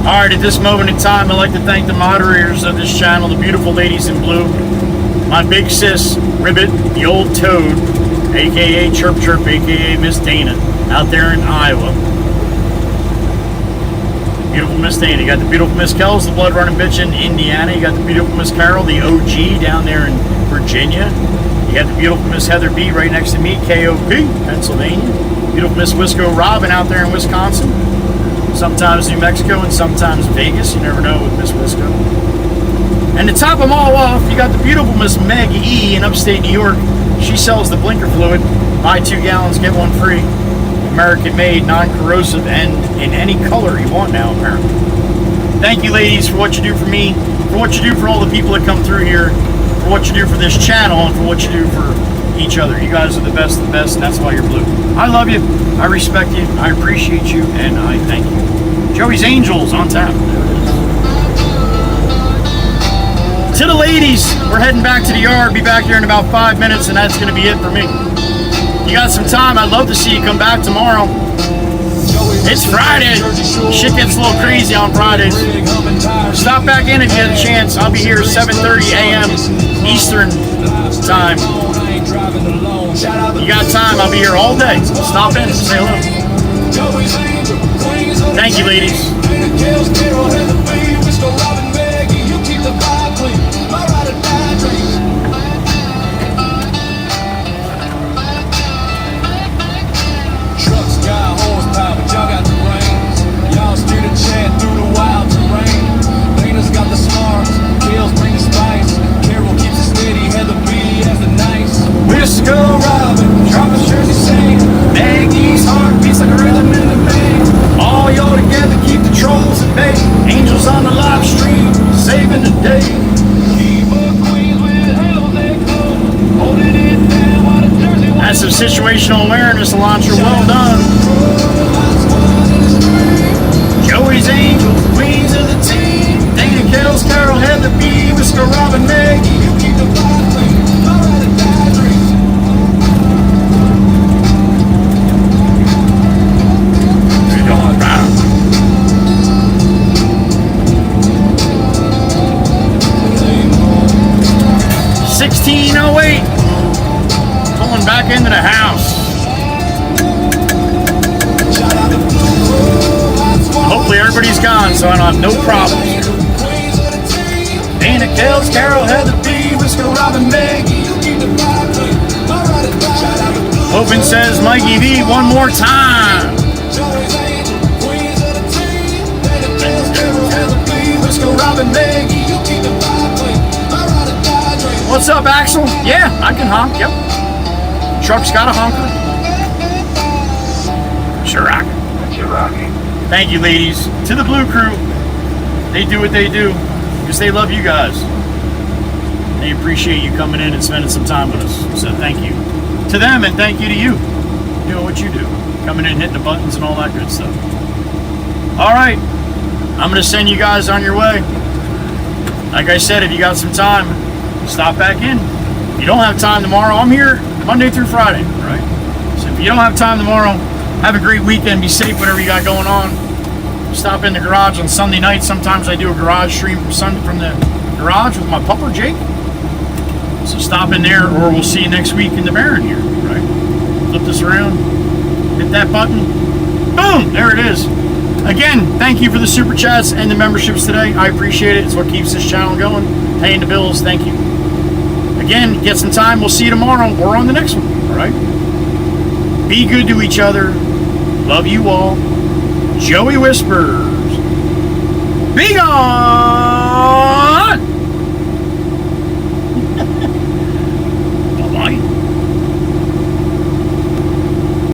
Alright, at this moment in time, I'd like to thank the moderators of this channel, the beautiful ladies in blue, my big sis, Ribbit, the old toad, aka Chirp Chirp, aka Miss Dana, out there in Iowa. Beautiful Miss Dana. You got the beautiful Miss Kells, the blood running bitch in Indiana. You got the beautiful Miss Carol, the OG down there in Virginia. You got the beautiful Miss Heather B right next to me, KOP, Pennsylvania. Beautiful Miss Wisco Robin out there in Wisconsin. Sometimes New Mexico and sometimes Vegas. You never know with Miss Wisco. And to top them all off, you got the beautiful Miss Meg E in upstate New York. She sells the blinker fluid. Buy 2 gallons, get 1 free. American made, non-corrosive, and in any color you want now, apparently. Thank you, ladies, for what you do for me, for what you do for all the people that come through here, for what you do for this channel, and for what you do for each other. You guys are the best of the best, and that's why you're blue. I love you, I respect you, I appreciate you, and I thank you. Joey's Angels on tap. There it is. To the ladies, we're heading back to the yard. Be back here in about 5 minutes, and that's going to be it for me. You got some time, I'd love to see you come back tomorrow. It's Friday. Shit gets a little crazy on Fridays. Stop back in if you get a chance. I'll be here 7:30 a.m. Eastern time. You got time, I'll be here all day. Stop in and say hello. Thank you, ladies. Wisco Robin, drop his jersey saying, Maggie's heart beats like a rhythm in the vein. All y'all together keep the trolls at bay. Angels on the live stream, saving the day. That's some situational awareness, Elantra. Well done. Joey's Angels, queens of the team. Dana, Kells, Carol, Heather B, Wisco Robin, Maggie, you keep the vibe clean. Alright, a bad dream. 1608. Pulling back into the house. Hopefully everybody's gone, so I don't have no problems. Dana, Kells, Carol, Heather B, Wisco Robin, Maggie, you keep the vibe clean. Alright, a bad dream. Open says Mikey V one more time. Joey's Angels, queens of the team. Dana, Kells, Carol, Heather B, Wisco Robin, Maggie, you keep the vibe clean. Alright, a bad dream. What's up, Axel? Yeah, I can honk, yep. Truck's got a honker. Sure, rock. Thank you, ladies. To the Blue Crew, they do what they do because they love you guys. They appreciate you coming in and spending some time with us. So thank you to them and thank you to you. doing what you do. Coming in, hitting the buttons and all that good stuff. All right. I'm going to send you guys on your way. Like I said, if you got some time, stop back in. If you don't have time tomorrow, I'm here Monday through Friday, right? So if you don't have time tomorrow, have a great weekend. Be safe, whatever you got going on. Stop in the garage on Sunday night. Sometimes I do a garage stream from the garage with my pupper, Jake. So stop in there, or we'll see you next week in the Baron here, right? Flip this around, hit that button. Boom, there it is. Again, thank you for the super chats and the memberships today. I appreciate it. It's what keeps this channel going. Paying the bills, thank you. Again, get some time. We'll see you tomorrow or on the next one, all right? Be good to each other. Love you all. Joey Whispers. Be gone!